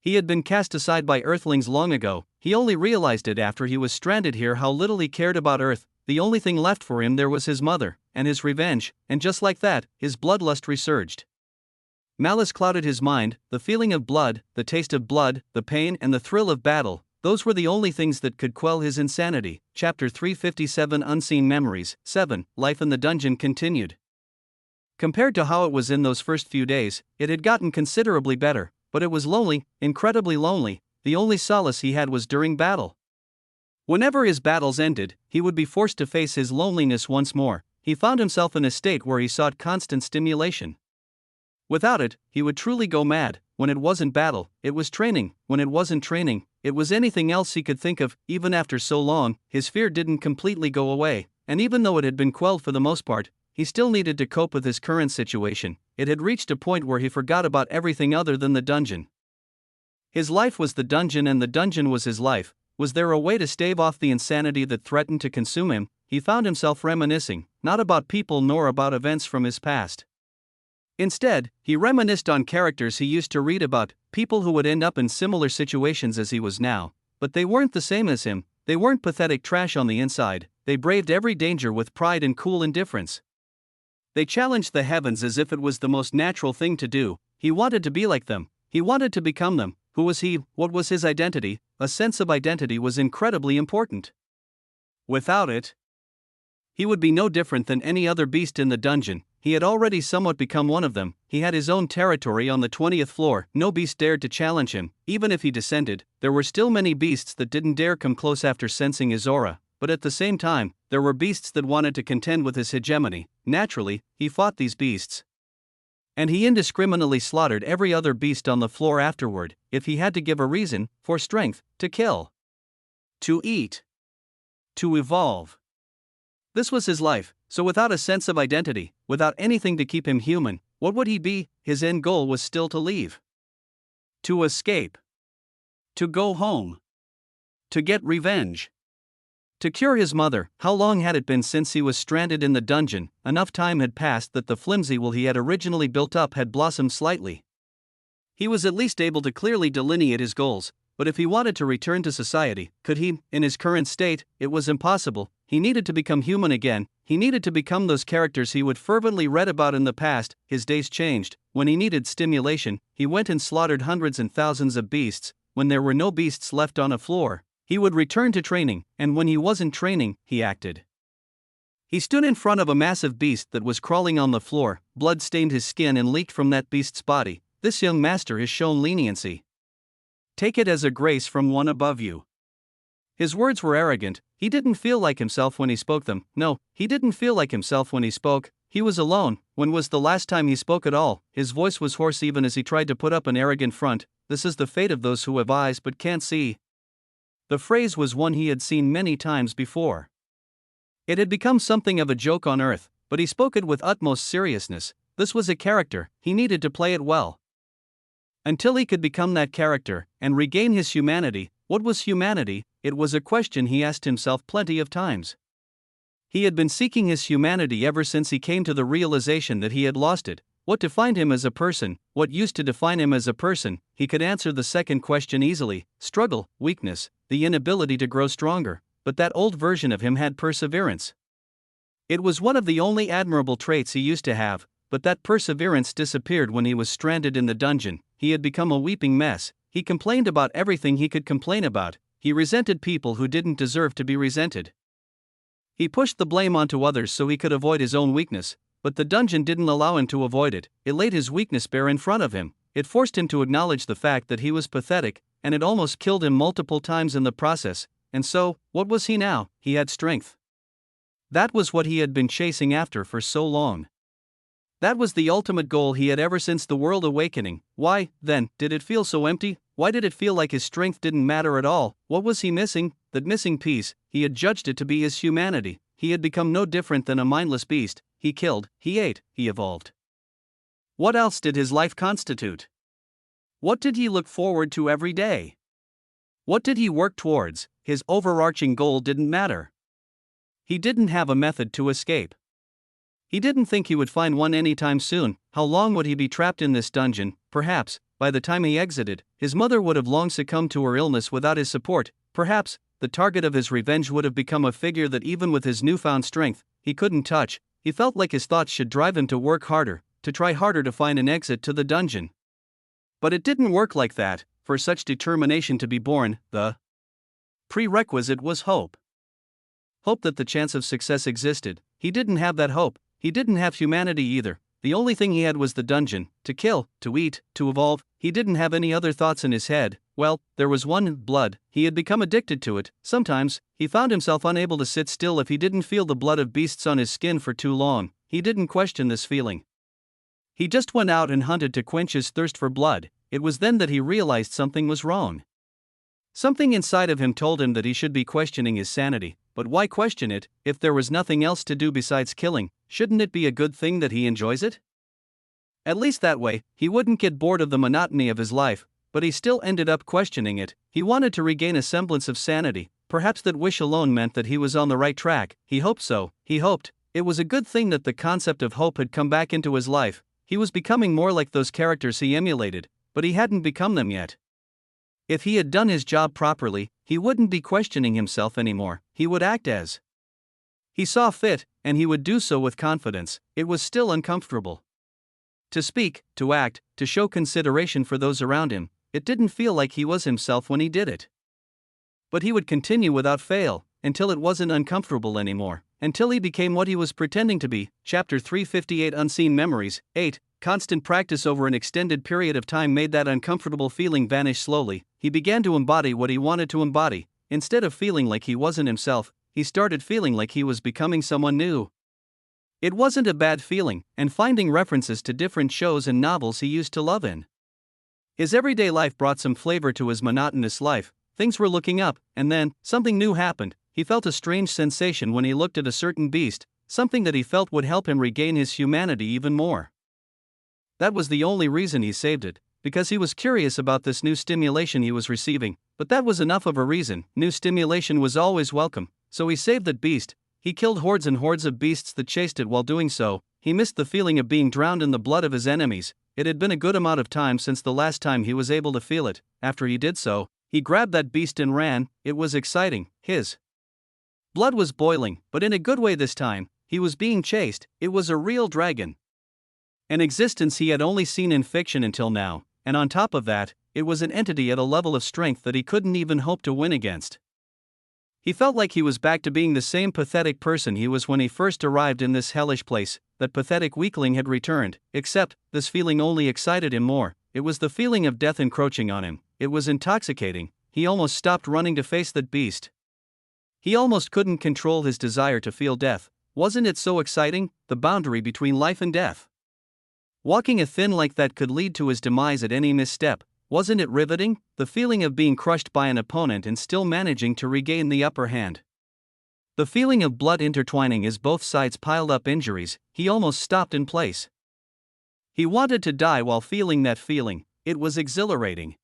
A: He had been cast aside by Earthlings long ago. He only realized it after he was stranded here how little he cared about Earth. The only thing left for him there was his mother, and his revenge, and just like that, his bloodlust resurged. Malice clouded his mind, the feeling of blood, the taste of blood, the pain and the thrill of battle. those were the only things that could quell his insanity. Chapter 357 Unseen Memories. 7. Life in the dungeon continued. Compared to how it was in those first few days, it had gotten considerably better, but it was lonely, incredibly lonely. The only solace he had was during battle. Whenever his battles ended, he would be forced to face his loneliness once more. He found himself in a state where he sought constant stimulation. Without it, he would truly go mad. When it wasn't battle, it was training. When it wasn't training, it was anything else he could think of. Even after so long, his fear didn't completely go away, and even though it had been quelled for the most part, he still needed to cope with his current situation. It had reached a point where he forgot about everything other than the dungeon. His life was the dungeon and the dungeon was his life. Was there a way to stave off the insanity that threatened to consume him? He found himself reminiscing, not about people nor about events from his past. Instead, he reminisced on characters he used to read about, people who would end up in similar situations as he was now, but they weren't the same as him. They weren't pathetic trash on the inside. They braved every danger with pride and cool indifference. They challenged the heavens as if it was the most natural thing to do. He wanted to be like them. He wanted to become them. Who was he? What was his identity? A sense of identity was incredibly important. Without it, he would be no different than any other beast in the dungeon. He had already somewhat become one of them. He had his own territory on the 20th floor. No beast dared to challenge him. Even if he descended, there were still many beasts that didn't dare come close after sensing his aura. But at the same time, there were beasts that wanted to contend with his hegemony. Naturally, he fought these beasts. And he indiscriminately slaughtered every other beast on the floor afterward, if he had to give a reason, for strength, to kill, to eat, to evolve. This was his life, so without a sense of identity, without anything to keep him human, what would he be? His end goal was still to leave. To escape. To go home. To get revenge. To cure his mother. How long had it been since he was stranded in the dungeon? Enough time had passed that the flimsy will he had originally built up had blossomed slightly. He was at least able to clearly delineate his goals, but if he wanted to return to society, could he? In his current state, it was impossible. He needed to become human again. He needed to become those characters he would fervently read about in the past. His days changed. When he needed stimulation, he went and slaughtered hundreds and thousands of beasts. When there were no beasts left on a floor, he would return to training, and when he wasn't training, he acted. He stood in front of a massive beast that was crawling on the floor. Blood stained his skin and leaked from that beast's body. This young master has shown leniency. Take it as a grace from one above you. His words were arrogant. He didn't feel like himself when he spoke them. No, he didn't feel like himself when he spoke. He was alone. When was the last time he spoke at all? His voice was hoarse even as he tried to put up an arrogant front. This is the fate of those who have eyes but can't see. The phrase was one he had seen many times before. It had become something of a joke on earth, but he spoke it with utmost seriousness. This was a character. He needed to play it well. Until he could become that character and regain his humanity. What was humanity? It was a question he asked himself plenty of times. He had been seeking his humanity ever since he came to the realization that he had lost it. What defined him as a person? What used to define him as a person? He could answer the second question easily. Struggle, weakness, the inability to grow stronger. But that old version of him had perseverance. It was one of the only admirable traits he used to have, but that perseverance disappeared when he was stranded in the dungeon. He had become a weeping mess. He complained about everything he could complain about. He resented people who didn't deserve to be resented. He pushed the blame onto others so he could avoid his own weakness, but the dungeon didn't allow him to avoid it. It laid his weakness bare in front of him. It forced him to acknowledge the fact that he was pathetic, and it almost killed him multiple times in the process. And so, what was he now? He had strength. That was what he had been chasing after for so long. That was the ultimate goal he had ever since the world awakening. Why, then, did it feel so empty? Why did it feel like his strength didn't matter at all? What was he missing? That missing piece. He had judged it to be his humanity. He had become no different than a mindless beast. He killed, he ate, he evolved. What else did his life constitute? What did he look forward to every day? What did he work towards? His overarching goal didn't matter. He didn't have a method to escape. He didn't think he would find one anytime soon. How long would he be trapped in this dungeon? Perhaps, by the time he exited, his mother would have long succumbed to her illness without his support. Perhaps, the target of his revenge would have become a figure that even with his newfound strength, he couldn't touch. He felt like his thoughts should drive him to work harder, to try harder to find an exit to the dungeon. But it didn't work like that. For such determination to be born, the prerequisite was hope. Hope that the chance of success existed. He didn't have that hope. He didn't have humanity either. The only thing he had was the dungeon, to kill, to eat, to evolve. He didn't have any other thoughts in his head. Well, there was one: blood. He had become addicted to it. Sometimes, he found himself unable to sit still if he didn't feel the blood of beasts on his skin for too long. He didn't question this feeling. He just went out and hunted to quench his thirst for blood. It was then that he realized something was wrong. Something inside of him told him that he should be questioning his sanity. But why question it? If there was nothing else to do besides killing, shouldn't it be a good thing that he enjoys it? At least that way, he wouldn't get bored of the monotony of his life, but he still ended up questioning it. He wanted to regain a semblance of sanity. Perhaps that wish alone meant that he was on the right track. He hoped so. He hoped. It was a good thing that the concept of hope had come back into his life. He was becoming more like those characters he emulated, but he hadn't become them yet. If he had done his job properly, he wouldn't be questioning himself anymore. He would act as he saw fit, and he would do so with confidence. It was still uncomfortable to speak, to act, to show consideration for those around him. It didn't feel like he was himself when he did it. But he would continue without fail, until it wasn't uncomfortable anymore, until he became what he was pretending to be. Chapter 358 Unseen Memories. 8. Constant practice over an extended period of time made that uncomfortable feeling vanish slowly. He began to embody what he wanted to embody. Instead of feeling like he wasn't himself, he started feeling like he was becoming someone new. It wasn't a bad feeling, and finding references to different shows and novels he used to love in his everyday life brought some flavor to his monotonous life. Things were looking up, and then, something new happened. He felt a strange sensation when he looked at a certain beast, something that he felt would help him regain his humanity even more. That was the only reason he saved it, because he was curious about this new stimulation he was receiving. But that was enough of a reason. New stimulation was always welcome, so he saved that beast. He killed hordes and hordes of beasts that chased it. While doing so, he missed the feeling of being drowned in the blood of his enemies. It had been a good amount of time since the last time he was able to feel it. After he did so, he grabbed that beast and ran. It was exciting. His blood was boiling, but in a good way this time. He was being chased. It was a real dragon, an existence he had only seen in fiction until now, and on top of that, it was an entity at a level of strength that he couldn't even hope to win against. He felt like he was back to being the same pathetic person he was when he first arrived in this hellish place. That pathetic weakling had returned, except, this feeling only excited him more. It was the feeling of death encroaching on him. It was intoxicating. He almost stopped running to face that beast. He almost couldn't control his desire to feel death. Wasn't it so exciting, the boundary between life and death? Walking a thin like that could lead to his demise at any misstep. Wasn't it riveting, the feeling of being crushed by an opponent and still managing to regain the upper hand? The feeling of blood intertwining as both sides piled up injuries. He almost stopped in place. He wanted to die while feeling that feeling. It was exhilarating.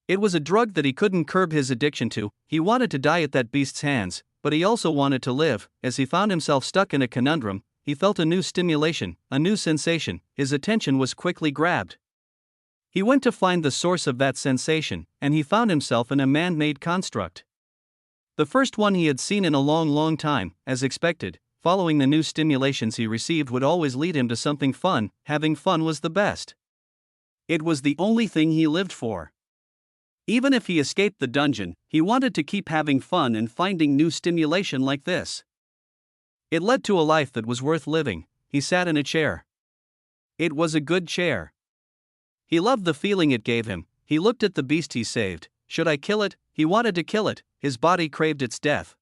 A: It was a drug that he couldn't curb his addiction to. He wanted to die at that beast's hands, but he also wanted to live. As he found himself stuck in a conundrum, he felt a new stimulation, a new sensation. His attention was quickly grabbed. He went to find the source of that sensation, and he found himself in a man-made construct. The first one he had seen in a long time. As expected, following the new stimulations he received would always lead him to something fun. Having fun was the best. It was the only thing he lived for. Even if he escaped the dungeon, he wanted to keep having fun and finding new stimulation like this. It led to a life that was worth living. He sat in a chair. It was a good chair. He loved the feeling it gave him. He looked at the beast he saved. Should I kill it? He wanted to kill it. His body craved its death.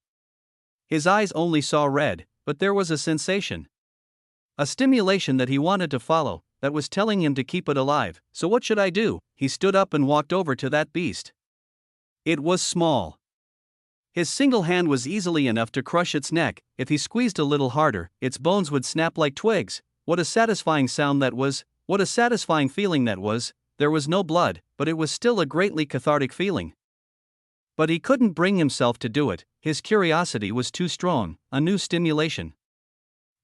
A: His eyes only saw red, but there was a sensation. A stimulation that he wanted to follow, that was telling him to keep it alive. So what should I do? He stood up and walked over to that beast. It was small. His single hand was easily enough to crush its neck. If he squeezed a little harder, its bones would snap like twigs. What a satisfying sound that was. What a satisfying feeling that was. There was no blood, but it was still a greatly cathartic feeling. But he couldn't bring himself to do it. His curiosity was too strong. A new stimulation.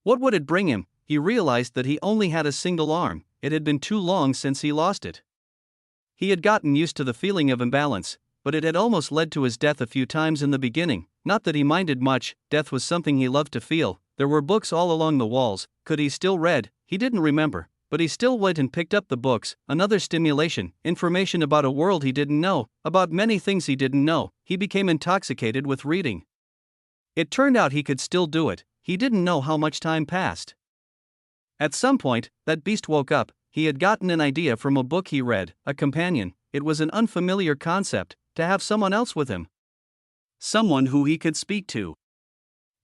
A: What would it bring him? He realized that he only had a single arm. It had been too long since he lost it. He had gotten used to the feeling of imbalance, but it had almost led to his death a few times in the beginning. Not that he minded much. Death was something he loved to feel. There were books all along the walls. Could he still read? He didn't remember. but he still went and picked up the books, another stimulation, information about a world he didn't know, about many things he didn't know. He became intoxicated with reading. It turned out he could still do it, he didn't know how much time passed. At some point, that beast woke up. He had gotten an idea from a book he read, a companion. It was an unfamiliar concept, to have someone else with him. Someone who he could speak to.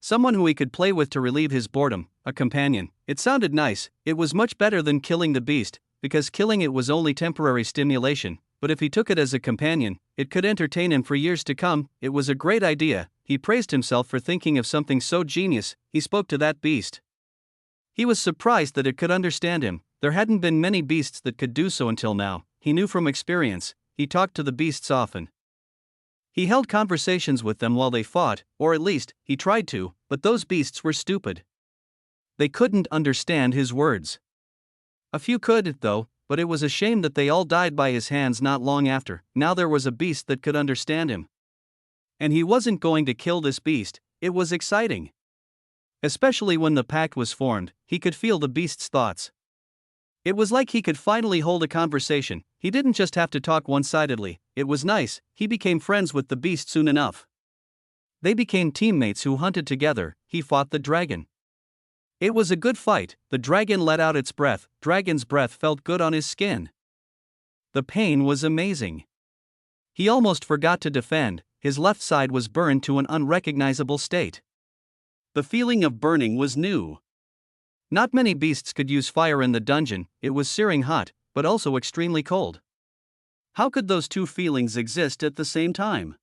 A: Someone who he could play with to relieve his boredom, a companion. It sounded nice. It was much better than killing the beast, because killing it was only temporary stimulation, but if he took it as a companion, it could entertain him for years to come. It was a great idea. He praised himself for thinking of something so genius. He spoke to that beast. He was surprised that it could understand him. There hadn't been many beasts that could do so until now. He knew from experience. He talked to the beasts often. He held conversations with them while they fought, or at least, he tried to, but those beasts were stupid. They couldn't understand his words. A few could, though, but it was a shame that they all died by his hands not long after. Now there was a beast that could understand him. And he wasn't going to kill this beast. It was exciting. Especially when the pact was formed, he could feel the beast's thoughts. It was like he could finally hold a conversation. He didn't just have to talk one-sidedly. It was nice. He became friends with the beast soon enough. They became teammates who hunted together. He fought the dragon. It was a good fight. The dragon let out its breath. Dragon's breath felt good on his skin. The pain was amazing. He almost forgot to defend. His left side was burned to an unrecognizable state. The feeling of burning was new. Not many beasts could use fire in the dungeon. It was searing hot, but also extremely cold. How could those two feelings exist at the same time?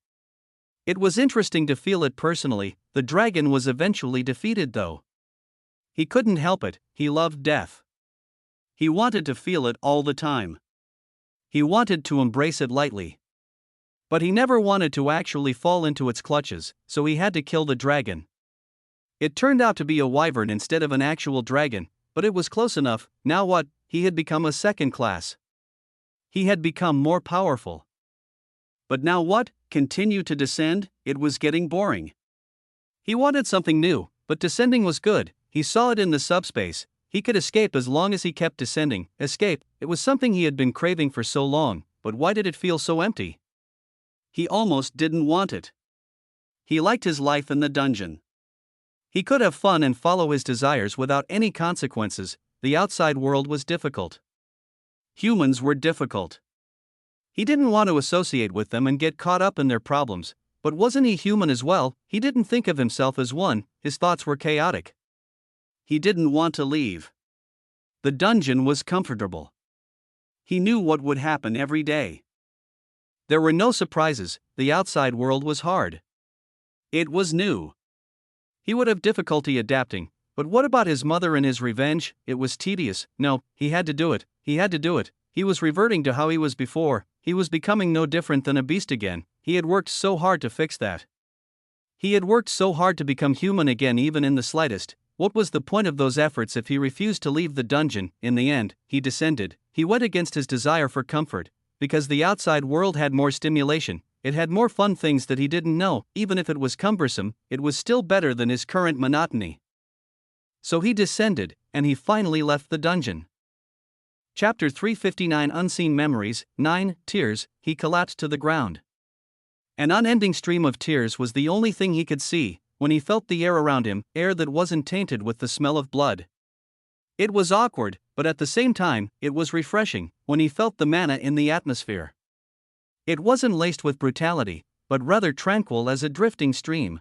A: It was interesting to feel it personally. The dragon was eventually defeated, though. He couldn't help it. He loved death. He wanted to feel it all the time. He wanted to embrace it lightly. But he never wanted to actually fall into its clutches, so he had to kill the dragon. It turned out to be a wyvern instead of an actual dragon, but it was close enough. Now what? He had become a second class. He had become more powerful. But now what? Continue to descend? It was getting boring. He wanted something new, but descending was good. He saw it in the subspace. He could escape as long as he kept descending. Escape, it was something he had been craving for so long, but why did it feel so empty? He almost didn't want it. He liked his life in the dungeon. He could have fun and follow his desires without any consequences. The outside world was difficult. Humans were difficult. He didn't want to associate with them and get caught up in their problems, but wasn't he human as well? He didn't think of himself as one. His thoughts were chaotic. He didn't want to leave. The dungeon was comfortable. He knew what would happen every day. There were no surprises. The outside world was hard. It was new. He would have difficulty adapting, but what about his mother and his revenge? It was tedious. No, he had to do it. He had to do it. He was reverting to how he was before. He was becoming no different than a beast again. He had worked so hard to fix that. He had worked so hard to become human again, even in the slightest. What was the point of those efforts if he refused to leave the dungeon? In the end, he descended. He went against his desire for comfort, because the outside world had more stimulation. It had more fun things that he didn't know. Even if it was cumbersome, it was still better than his current monotony. So he descended, and he finally left the dungeon. Chapter 359 Unseen Memories. 9. Tears. He collapsed to the ground. An unending stream of tears was the only thing he could see, when he felt the air around him, air that wasn't tainted with the smell of blood. It was awkward, but at the same time, it was refreshing, when he felt the mana in the atmosphere. It wasn't laced with brutality, but rather tranquil as a drifting stream.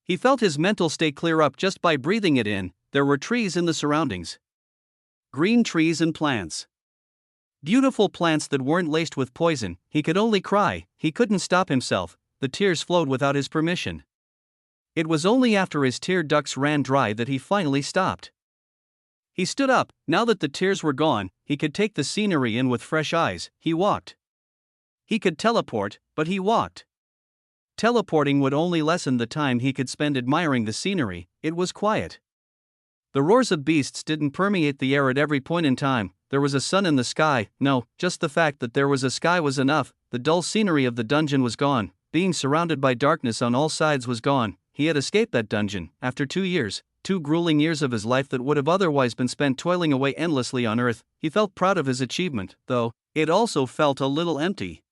A: He felt his mental state clear up just by breathing it in. There were trees in the surroundings. Green trees and plants. Beautiful plants that weren't laced with poison. He could only cry. He couldn't stop himself. The tears flowed without his permission. It was only after his tear ducts ran dry that he finally stopped. He stood up. Now that the tears were gone, he could take the scenery in with fresh eyes. He walked. He could teleport, but he walked. Teleporting would only lessen the time he could spend admiring the scenery. It was quiet. The roars of beasts didn't permeate the air at every point in time. There was a sun in the sky. No, just the fact that there was a sky was enough. The dull scenery of the dungeon was gone. Being surrounded by darkness on all sides was gone. He had escaped that dungeon. After 2 years, 2 grueling years of his life that would have otherwise been spent toiling away endlessly on Earth. He felt proud of his achievement, though it also felt a little empty.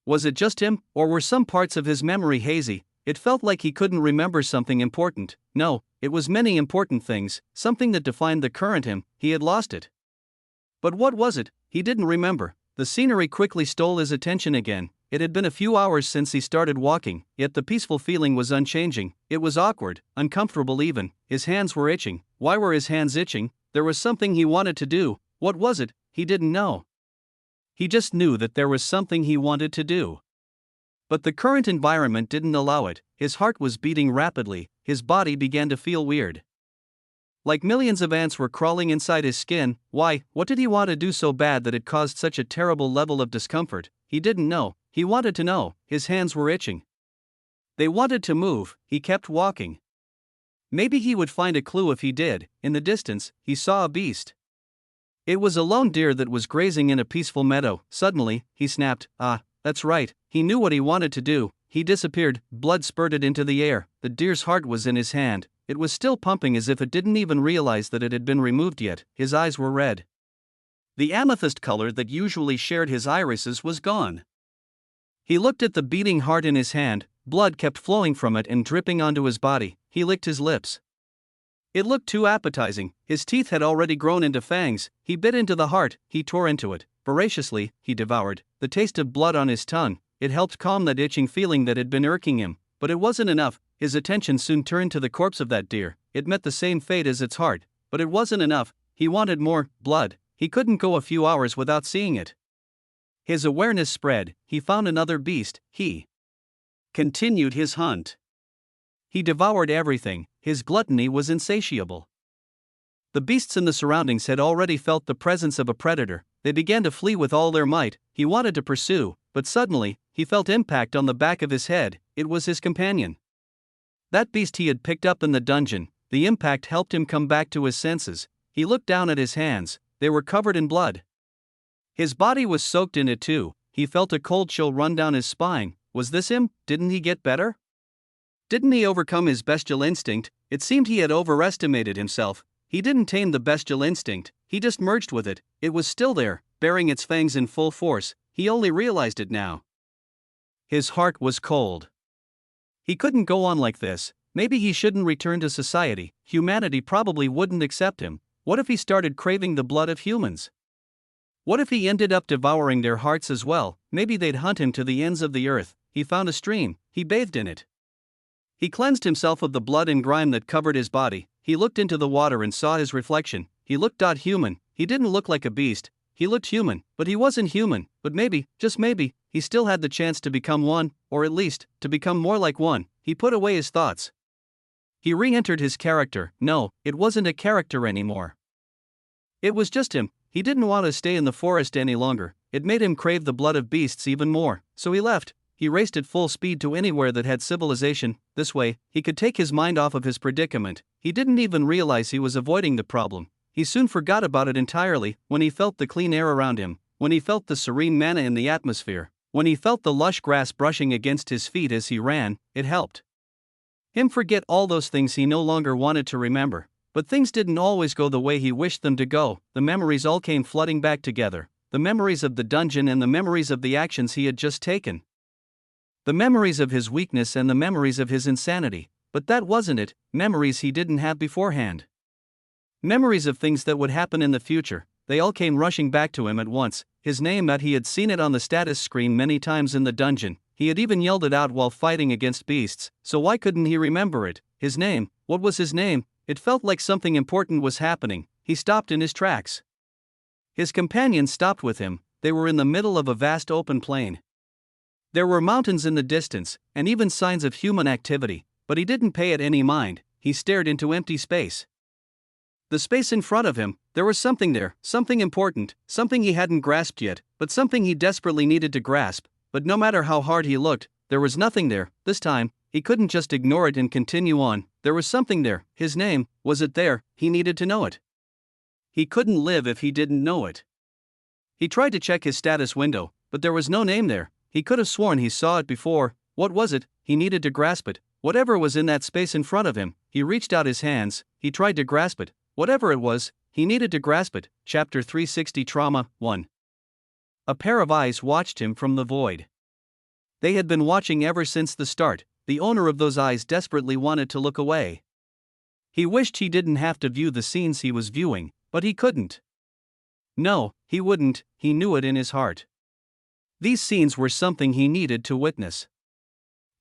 A: Was it just him, or were some parts of his memory hazy? It felt like he couldn't remember something important. No, it was many important things, something that defined the current him. He had lost it. But what was it? He didn't remember. The scenery quickly stole his attention again. It had been a few hours since he started walking, yet the peaceful feeling was unchanging. It was awkward, uncomfortable even. His hands were itching. Why were his hands itching? There was something he wanted to do. What was it? He didn't know. He just knew that there was something he wanted to do. But the current environment didn't allow it. His heart was beating rapidly. His body began to feel weird. Like millions of ants were crawling inside his skin. Why? What did he want to do so bad that it caused such a terrible level of discomfort? He didn't know. He wanted to know. His hands were itching. They wanted to move. He kept walking. Maybe he would find a clue if he did. In the distance, he saw a beast. It was a lone deer that was grazing in a peaceful meadow. Suddenly, he snapped, "Ah, that's right." He knew what he wanted to do. He disappeared. Blood spurted into the air. The deer's heart was in his hand. It was still pumping as if it didn't even realize that it had been removed yet. His eyes were red. The amethyst color that usually shared his irises was gone. He looked at the beating heart in his hand. Blood kept flowing from it and dripping onto his body. He licked his lips. It looked too appetizing. His teeth had already grown into fangs. He bit into the heart. He tore into it. Voraciously, he devoured. The taste of blood on his tongue. It helped calm that itching feeling that had been irking him. But it wasn't enough. His attention soon turned to the corpse of that deer. It met the same fate as its heart. But it wasn't enough. He wanted more blood. He couldn't go a few hours without seeing it. His awareness spread. He found another beast. He continued his hunt. He devoured everything. His gluttony was insatiable. The beasts in the surroundings had already felt the presence of a predator. They began to flee with all their might. He wanted to pursue, but suddenly, he felt impact on the back of his head. It was his companion. That beast he had picked up in the dungeon. The impact helped him come back to his senses. He looked down at his hands. They were covered in blood. His body was soaked in it too. He felt a cold chill run down his spine. Was this him? Didn't he get better? Didn't he overcome his bestial instinct? It seemed he had overestimated himself. He didn't tame the bestial instinct. He just merged with it. It was still there, baring its fangs in full force. He only realized it now. His heart was cold. He couldn't go on like this. Maybe he shouldn't return to society. Humanity probably wouldn't accept him. What if he started craving the blood of humans? What if he ended up devouring their hearts as well? Maybe they'd hunt him to the ends of the earth. He found a stream. He bathed in it. He cleansed himself of the blood and grime that covered his body. He looked into the water and saw his reflection. He looked human. He didn't look like a beast. He looked human, but he wasn't human. But maybe, just maybe, he still had the chance to become one, or at least, to become more like one. He put away his thoughts. He re-entered his character. No, it wasn't a character anymore. It was just him. He didn't want to stay in the forest any longer. It made him crave the blood of beasts even more. So he left. He raced at full speed to anywhere that had civilization. This way, he could take his mind off of his predicament. He didn't even realize he was avoiding the problem. He soon forgot about it entirely. When he felt the clean air around him, when he felt the serene manna in the atmosphere, when he felt the lush grass brushing against his feet as he ran, it helped him forget all those things he no longer wanted to remember. But things didn't always go the way he wished them to go. The memories all came flooding back together. The memories of the dungeon and the memories of the actions he had just taken. The memories of his weakness and the memories of his insanity. But that wasn't it. Memories he didn't have beforehand. Memories of things that would happen in the future. They all came rushing back to him at once. His name, that he had seen it on the status screen many times in the dungeon. He had even yelled it out while fighting against beasts. So why couldn't he remember it? His name. What was his name? It felt like something important was happening. He stopped in his tracks. His companions stopped with him. They were in the middle of a vast open plain. There were mountains in the distance, and even signs of human activity, but he didn't pay it any mind. He stared into empty space. The space in front of him, there was something there, something important, something he hadn't grasped yet, but something he desperately needed to grasp. But no matter how hard he looked, there was nothing there. This time, he couldn't just ignore it and continue on. There was something there. His name, was it there? He needed to know it. He couldn't live if he didn't know it. He tried to check his status window, but there was no name there. He could have sworn he saw it before. What was it? He needed to grasp it. Whatever was in that space in front of him, he reached out his hands, he tried to grasp it, whatever it was, he needed to grasp it. Chapter 360 Trauma 1. A pair of eyes watched him from the void. They had been watching ever since the start. The owner of those eyes desperately wanted to look away. He wished he didn't have to view the scenes he was viewing, but he couldn't. No, he wouldn't, he knew it in his heart. These scenes were something he needed to witness.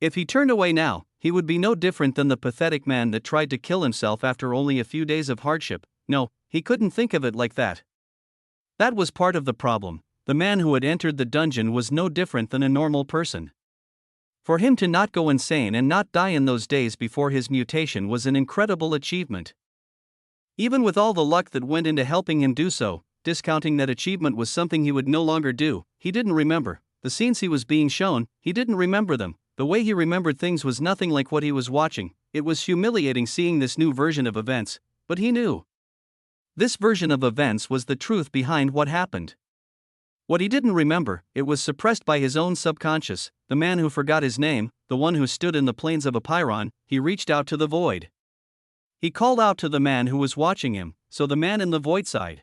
A: If he turned away now, he would be no different than the pathetic man that tried to kill himself after only a few days of hardship. No, he couldn't think of it like that. That was part of the problem. The man who had entered the dungeon was no different than a normal person. For him to not go insane and not die in those days before his mutation was an incredible achievement. Even with all the luck that went into helping him do so, discounting that achievement was something he would no longer do, he didn't remember. The scenes he was being shown, he didn't remember them. The way he remembered things was nothing like what he was watching. It was humiliating seeing this new version of events, but he knew. This version of events was the truth behind what happened. What he didn't remember, it was suppressed by his own subconscious. The man who forgot his name, the one who stood in the plains of Apiron, he reached out to the void. He called out to the man who was watching him, so the man in the void sighed.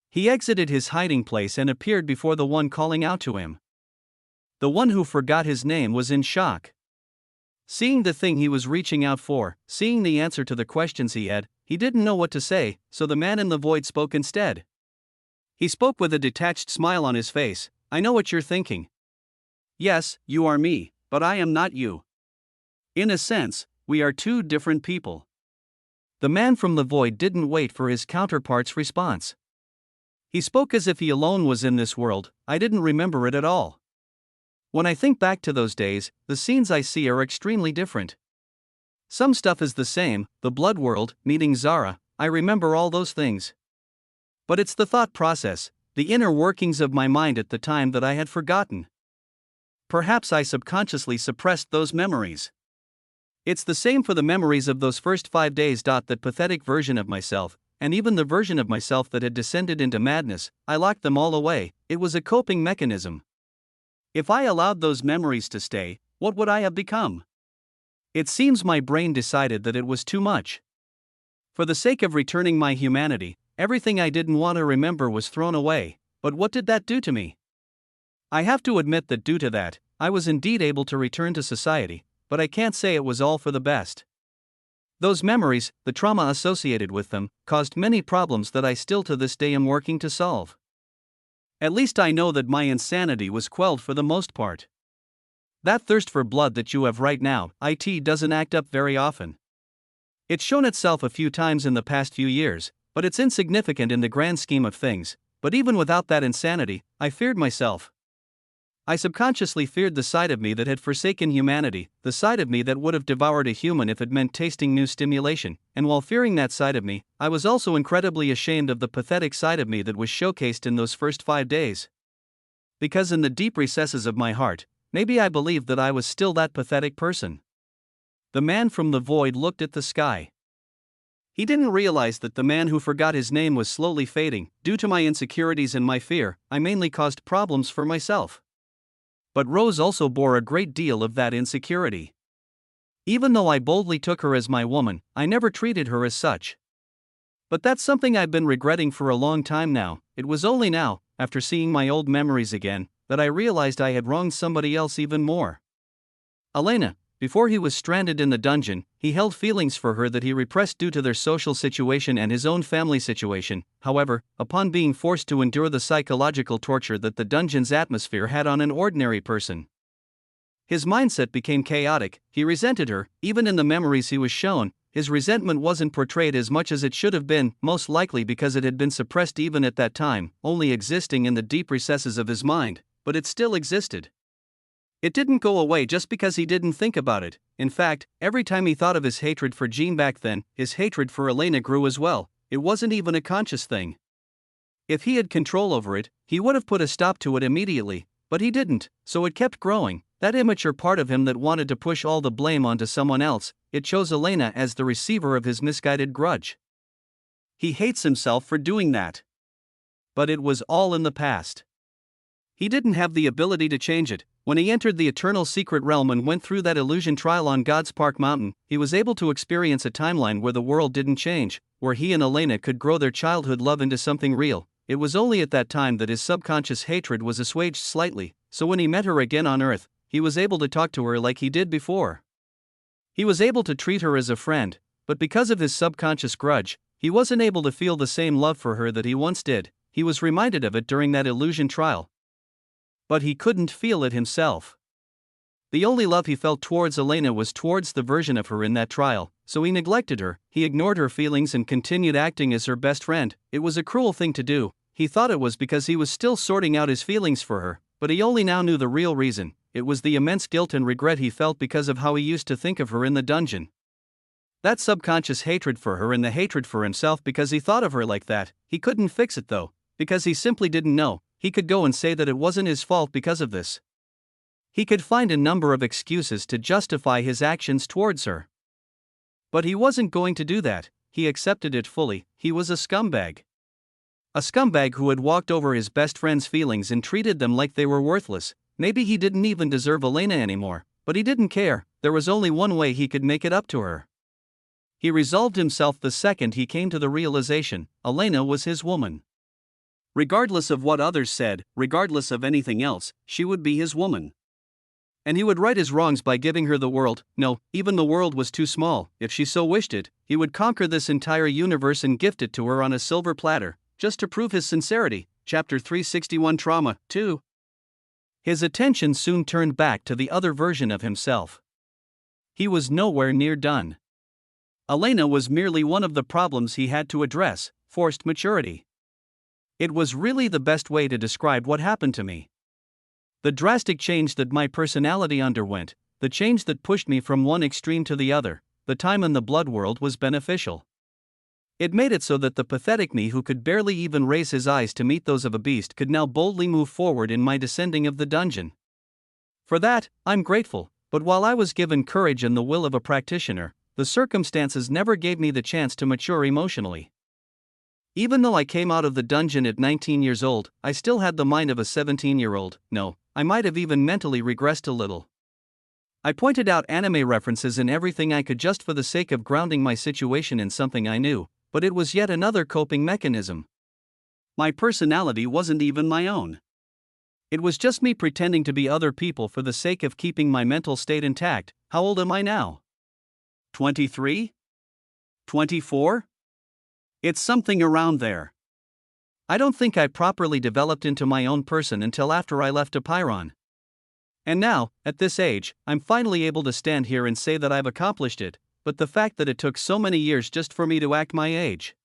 A: He exited his hiding place and appeared before the one calling out to him. The one who forgot his name was in shock. Seeing the thing he was reaching out for, seeing the answer to the questions he had, he didn't know what to say, so the man in the void spoke instead. He spoke with a detached smile on his face. I know what you're thinking. Yes, you are me, but I am not you. In a sense, we are two different people. The man from the void didn't wait for his counterpart's response. He spoke as if he alone was in this world. I didn't remember it at all. When I think back to those days, the scenes I see are extremely different. Some stuff is the same, the blood world, meeting Zara, I remember all those things. But it's the thought process, the inner workings of my mind at the time that I had forgotten. Perhaps I subconsciously suppressed those memories. It's the same for the memories of those first 5 days. That pathetic version of myself, and even the version of myself that had descended into madness, I locked them all away. It was a coping mechanism. If I allowed those memories to stay, what would I have become? It seems my brain decided that it was too much. For the sake of returning my humanity, everything I didn't want to remember was thrown away. But what did that do to me? I have to admit that due to that, I was indeed able to return to society, but I can't say it was all for the best. Those memories, the trauma associated with them, caused many problems that I still to this day am working to solve. At least I know that my insanity was quelled for the most part. That thirst for blood that you have right now, it doesn't act up very often. It's shown itself a few times in the past few years, but it's insignificant in the grand scheme of things. But even without that insanity, I feared myself. I subconsciously feared the side of me that had forsaken humanity, the side of me that would have devoured a human if it meant tasting new stimulation, and while fearing that side of me, I was also incredibly ashamed of the pathetic side of me that was showcased in those first 5 days. Because in the deep recesses of my heart, maybe I believed that I was still that pathetic person. The man from the void looked at the sky. He didn't realize that the man who forgot his name was slowly fading. Due to my insecurities and my fear, I mainly caused problems for myself. But Rose also bore a great deal of that insecurity. Even though I boldly took her as my woman, I never treated her as such. But that's something I've been regretting for a long time now. It was only now, after seeing my old memories again, that I realized I had wronged somebody else even more. Elena. Before he was stranded in the dungeon, he held feelings for her that he repressed due to their social situation and his own family situation. However, upon being forced to endure the psychological torture that the dungeon's atmosphere had on an ordinary person, his mindset became chaotic. He resented her. Even in the memories he was shown, his resentment wasn't portrayed as much as it should have been, most likely because it had been suppressed even at that time, only existing in the deep recesses of his mind, but it still existed. It didn't go away just because he didn't think about it. In fact, every time he thought of his hatred for Jean back then, his hatred for Elena grew as well. It wasn't even a conscious thing. If he had control over it, he would have put a stop to it immediately, but he didn't, so it kept growing. That immature part of him that wanted to push all the blame onto someone else, it chose Elena as the receiver of his misguided grudge. He hates himself for doing that. But it was all in the past. He didn't have the ability to change it. When he entered the eternal secret realm and went through that illusion trial on God's Park Mountain, he was able to experience a timeline where the world didn't change, where he and Elena could grow their childhood love into something real. It was only at that time that his subconscious hatred was assuaged slightly, so when he met her again on Earth, he was able to talk to her like he did before. He was able to treat her as a friend, but because of his subconscious grudge, he wasn't able to feel the same love for her that he once did. He was reminded of it during that illusion trial, but he couldn't feel it himself. The only love he felt towards Elena was towards the version of her in that trial, so he neglected her, he ignored her feelings and continued acting as her best friend. It was a cruel thing to do. He thought it was because he was still sorting out his feelings for her, but he only now knew the real reason. It was the immense guilt and regret he felt because of how he used to think of her in the dungeon. That subconscious hatred for her and the hatred for himself because he thought of her like that. He couldn't fix it though, because he simply didn't know. He could go and say that it wasn't his fault because of this. He could find a number of excuses to justify his actions towards her. But he wasn't going to do that. He accepted it fully. He was a scumbag. A scumbag who had walked over his best friend's feelings and treated them like they were worthless. Maybe he didn't even deserve Elena anymore, but he didn't care. There was only one way he could make it up to her. He resolved himself the second he came to the realization Elena was his woman. Regardless of what others said, regardless of anything else, she would be his woman. And he would right his wrongs by giving her the world. No, even the world was too small. If she so wished it, he would conquer this entire universe and gift it to her on a silver platter, just to prove his sincerity. Chapter 361 Trauma 2. His attention soon turned back to the other version of himself. He was nowhere near done. Elena was merely one of the problems he had to address, forced maturity. It was really the best way to describe what happened to me. The drastic change that my personality underwent, the change that pushed me from one extreme to the other, the time in the blood world was beneficial. It made it so that the pathetic me who could barely even raise his eyes to meet those of a beast could now boldly move forward in my descending of the dungeon. For that, I'm grateful, but while I was given courage and the will of a practitioner, the circumstances never gave me the chance to mature emotionally. Even though I came out of the dungeon at 19 years old, I still had the mind of a 17-year-old. No, I might have even mentally regressed a little. I pointed out anime references in everything I could just for the sake of grounding my situation in something I knew, but it was yet another coping mechanism. My personality wasn't even my own. It was just me pretending to be other people for the sake of keeping my mental state intact. How old am I now? 23? 24? It's something around there. I don't think I properly developed into my own person until after I left Pyron. And now, at this age, I'm finally able to stand here and say that I've accomplished it, but the fact that it took so many years just for me to act my age.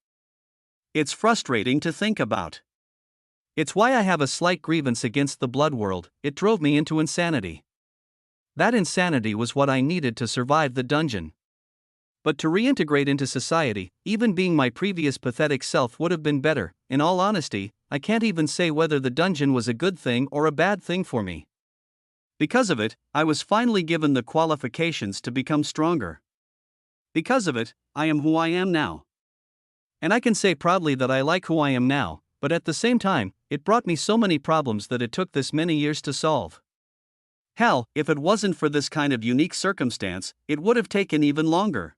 A: It's frustrating to think about. It's why I have a slight grievance against the blood world. It drove me into insanity. That insanity was what I needed to survive the dungeon. But to reintegrate into society, even being my previous pathetic self would have been better. In all honesty, I can't even say whether the dungeon was a good thing or a bad thing for me. Because of it, I was finally given the qualifications to become stronger. Because of it, I am who I am now. And I can say proudly that I like who I am now, but at the same time, it brought me so many problems that it took this many years to solve. Hell, if it wasn't for this kind of unique circumstance, it would have taken even longer.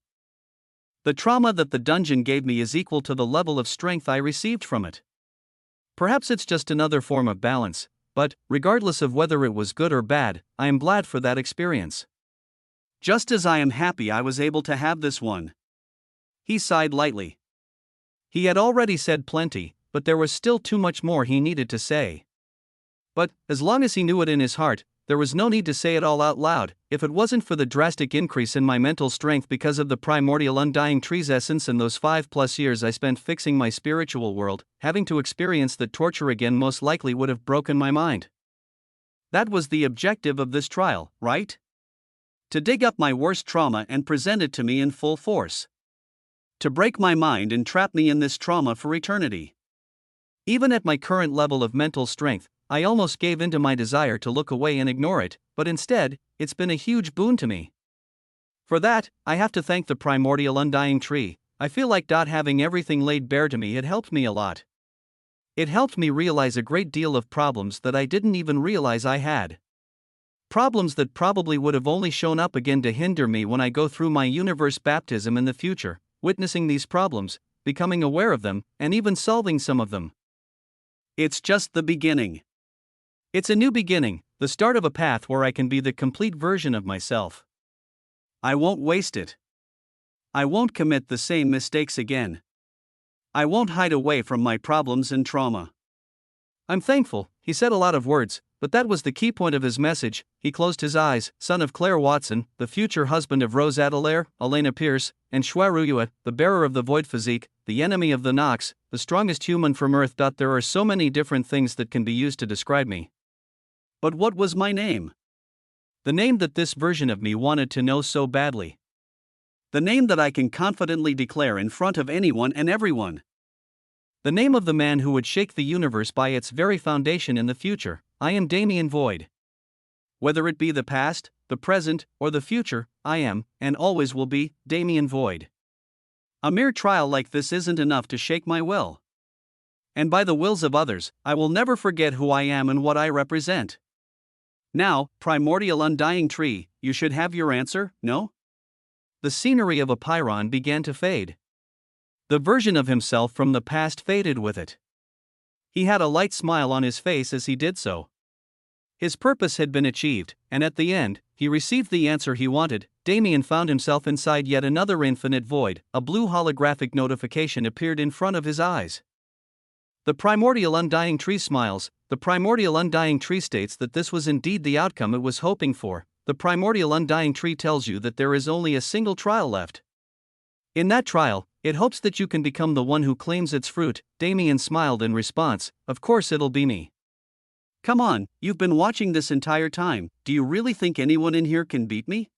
A: The trauma that the dungeon gave me is equal to the level of strength I received from it. Perhaps it's just another form of balance, but, regardless of whether it was good or bad, I am glad for that experience. Just as I am happy I was able to have this one. He sighed lightly. He had already said plenty, but there was still too much more he needed to say. But, as long as he knew it in his heart, there was no need to say it all out loud. If it wasn't for the drastic increase in my mental strength because of the primordial undying tree's essence and those 5+ years I spent fixing my spiritual world, having to experience the torture again most likely would have broken my mind. That was the objective of this trial, right? To dig up my worst trauma and present it to me in full force. To break my mind and trap me in this trauma for eternity. Even at my current level of mental strength, I almost gave in to my desire to look away and ignore it, but instead, it's been a huge boon to me. For that, I have to thank the primordial undying tree. I feel like having everything laid bare to me had helped me a lot. It helped me realize a great deal of problems that I didn't even realize I had. Problems that probably would have only shown up again to hinder me when I go through my universe baptism in the future, witnessing these problems, becoming aware of them, and even solving some of them. It's just the beginning. It's a new beginning, the start of a path where I can be the complete version of myself. I won't waste it. I won't commit the same mistakes again. I won't hide away from my problems and trauma. I'm thankful. He said a lot of words, but that was the key point of his message. He closed his eyes, son of Claire Watson, the future husband of Rose Adelaire, Elena Pierce, and Shwaruyua, the bearer of the void physique, the enemy of the Nox, the strongest human from Earth. There are so many different things that can be used to describe me. But what was my name? The name that this version of me wanted to know so badly. The name that I can confidently declare in front of anyone and everyone. The name of the man who would shake the universe by its very foundation in the future. I am Damien Void. Whether it be the past, the present, or the future, I am, and always will be, Damien Void. A mere trial like this isn't enough to shake my will. And by the wills of others, I will never forget who I am and what I represent. Now, primordial undying tree, you should have your answer, no? The scenery of a Pyron began to fade. The version of himself from the past faded with it. He had a light smile on his face as he did so. His purpose had been achieved, and at the end, he received the answer he wanted. Damien found himself inside yet another infinite void. A blue holographic notification appeared in front of his eyes. The primordial undying tree smiles. The primordial undying tree states that this was indeed the outcome it was hoping for. The primordial undying tree tells you that there is only a single trial left. In that trial, it hopes that you can become the one who claims its fruit. Damien smiled in response. Of course it'll be me. Come on, you've been watching this entire time. Do you really think anyone in here can beat me?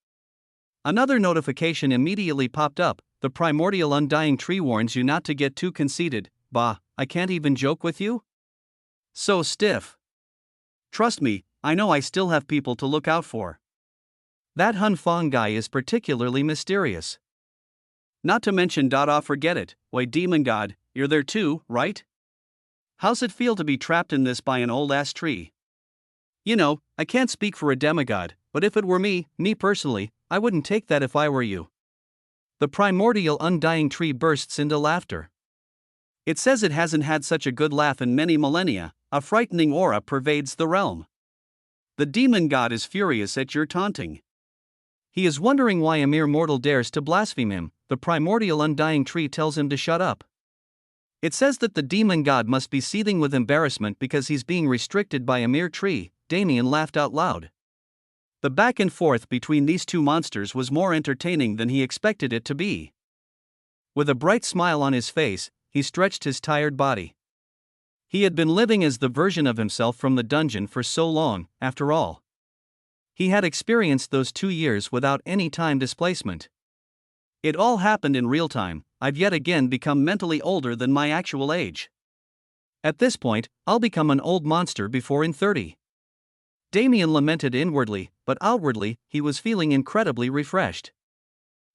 A: Another notification immediately popped up. The primordial undying tree warns you not to get too conceited. Bah, I can't even joke with you? So stiff. Trust me, I know I still have people to look out for. That Hun Fong guy is particularly mysterious. Not to mention forget it, why demon god, you're there too, right? How's it feel to be trapped in this by an old-ass tree? You know, I can't speak for a demigod, but if it were me personally, I wouldn't take that if I were you. The primordial undying tree bursts into laughter. It says it hasn't had such a good laugh in many millennia. A frightening aura pervades the realm. The demon god is furious at your taunting. He is wondering why a mere mortal dares to blaspheme him. The primordial undying tree tells him to shut up. It says that the demon god must be seething with embarrassment because he's being restricted by a mere tree. Damien laughed out loud. The back and forth between these two monsters was more entertaining than he expected it to be. With a bright smile on his face, he stretched his tired body. He had been living as the version of himself from the dungeon for so long, after all. He had experienced those 2 years without any time displacement. It all happened in real time. I've yet again become mentally older than my actual age. At this point, I'll become an old monster before in 30. Damien lamented inwardly, but outwardly, he was feeling incredibly refreshed.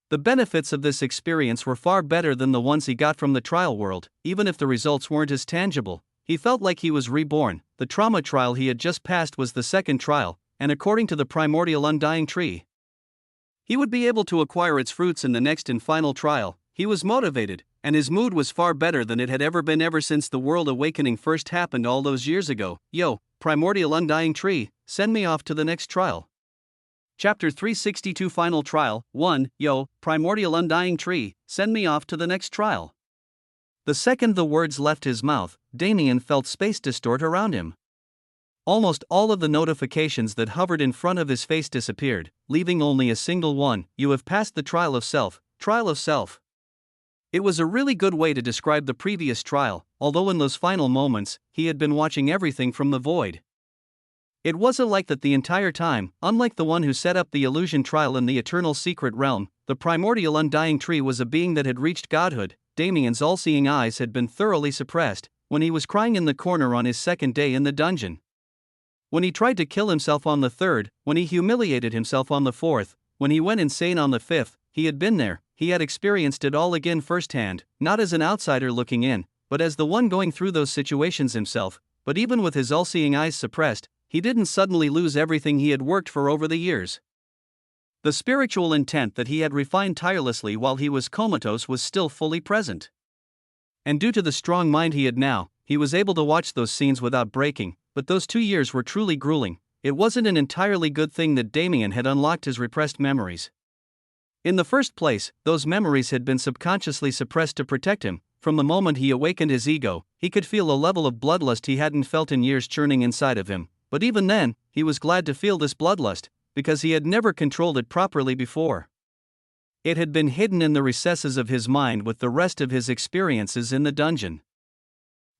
A: The benefits of this experience were far better than the ones he got from the trial world, even if the results weren't as tangible. He felt like he was reborn. The trauma trial he had just passed was the second trial, and according to the primordial undying tree, he would be able to acquire its fruits in the next and final trial. He was motivated, and his mood was far better than it had ever been ever since the world awakening first happened all those years ago. Yo, primordial undying tree, send me off to the next trial. Chapter 362 Final Trial 1. Yo, primordial undying tree, send me off to the next trial. The second the words left his mouth, Damien felt space distort around him. Almost all of the notifications that hovered in front of his face disappeared, leaving only a single one. You have passed the trial of self. Trial of self. It was a really good way to describe the previous trial, although in those final moments, he had been watching everything from the void. It wasn't like that the entire time. Unlike the one who set up the illusion trial in the eternal secret realm, the primordial undying tree was a being that had reached godhood. Damien's all-seeing eyes had been thoroughly suppressed when he was crying in the corner on his second day in the dungeon. When he tried to kill himself on the third, when he humiliated himself on the fourth, when he went insane on the fifth, he had been there. He had experienced it all again firsthand, not as an outsider looking in, but as the one going through those situations himself. But even with his all-seeing eyes suppressed, he didn't suddenly lose everything he had worked for over the years. The spiritual intent that he had refined tirelessly while he was comatose was still fully present. And due to the strong mind he had now, he was able to watch those scenes without breaking. But those 2 years were truly grueling. It wasn't an entirely good thing that Damien had unlocked his repressed memories. In the first place, those memories had been subconsciously suppressed to protect him. From the moment he awakened his ego, he could feel a level of bloodlust he hadn't felt in years churning inside of him. But even then, he was glad to feel this bloodlust, because he had never controlled it properly before. It had been hidden in the recesses of his mind with the rest of his experiences in the dungeon.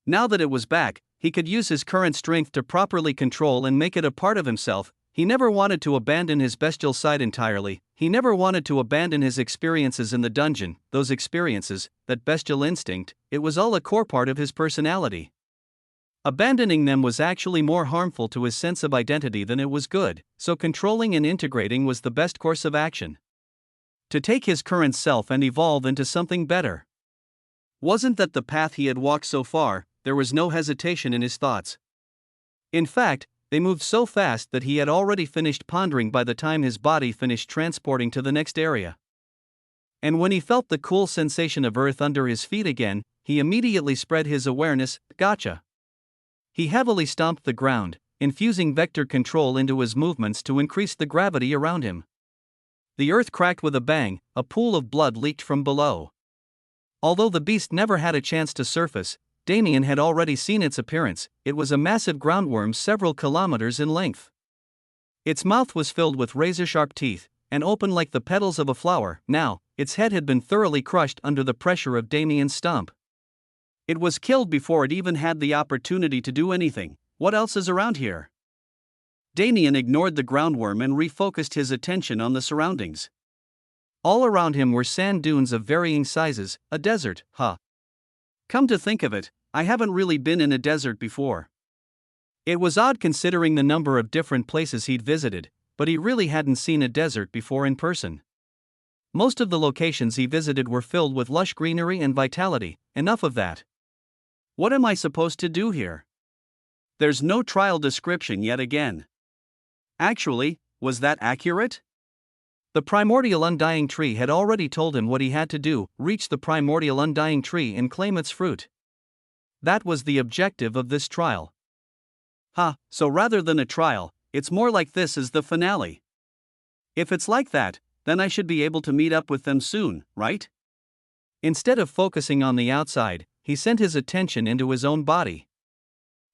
A: Now that it was back, he could use his current strength to properly control and make it a part of himself. He never wanted to abandon his bestial side entirely. He never wanted to abandon his experiences in the dungeon, those experiences, that bestial instinct. It was all a core part of his personality. Abandoning them was actually more harmful to his sense of identity than it was good, so controlling and integrating was the best course of action. To take his current self and evolve into something better. Wasn't that the path he had walked so far? There was no hesitation in his thoughts. In fact, they moved so fast that he had already finished pondering by the time his body finished transporting to the next area. And when he felt the cool sensation of earth under his feet again, he immediately spread his awareness. Gotcha. He heavily stomped the ground, infusing vector control into his movements to increase the gravity around him. The earth cracked with a bang, a pool of blood leaked from below. Although the beast never had a chance to surface, Damien had already seen its appearance. It was a massive groundworm several kilometers in length. Its mouth was filled with razor-sharp teeth, and open like the petals of a flower. Now, its head had been thoroughly crushed under the pressure of Damien's stomp. It was killed before it even had the opportunity to do anything. What else is around here? Damien ignored the groundworm and refocused his attention on the surroundings. All around him were sand dunes of varying sizes, a desert, huh? Come to think of it, I haven't really been in a desert before. It was odd considering the number of different places he'd visited, but he really hadn't seen a desert before in person. Most of the locations he visited were filled with lush greenery and vitality. Enough of that. What am I supposed to do here? There's no trial description yet again. Actually, was that accurate? The primordial undying tree had already told him what he had to do: reach the primordial undying tree and claim its fruit. That was the objective of this trial. So rather than a trial, it's more like this is the finale. If it's like that, then I should be able to meet up with them soon, right? Instead of focusing on the outside, he sent his attention into his own body.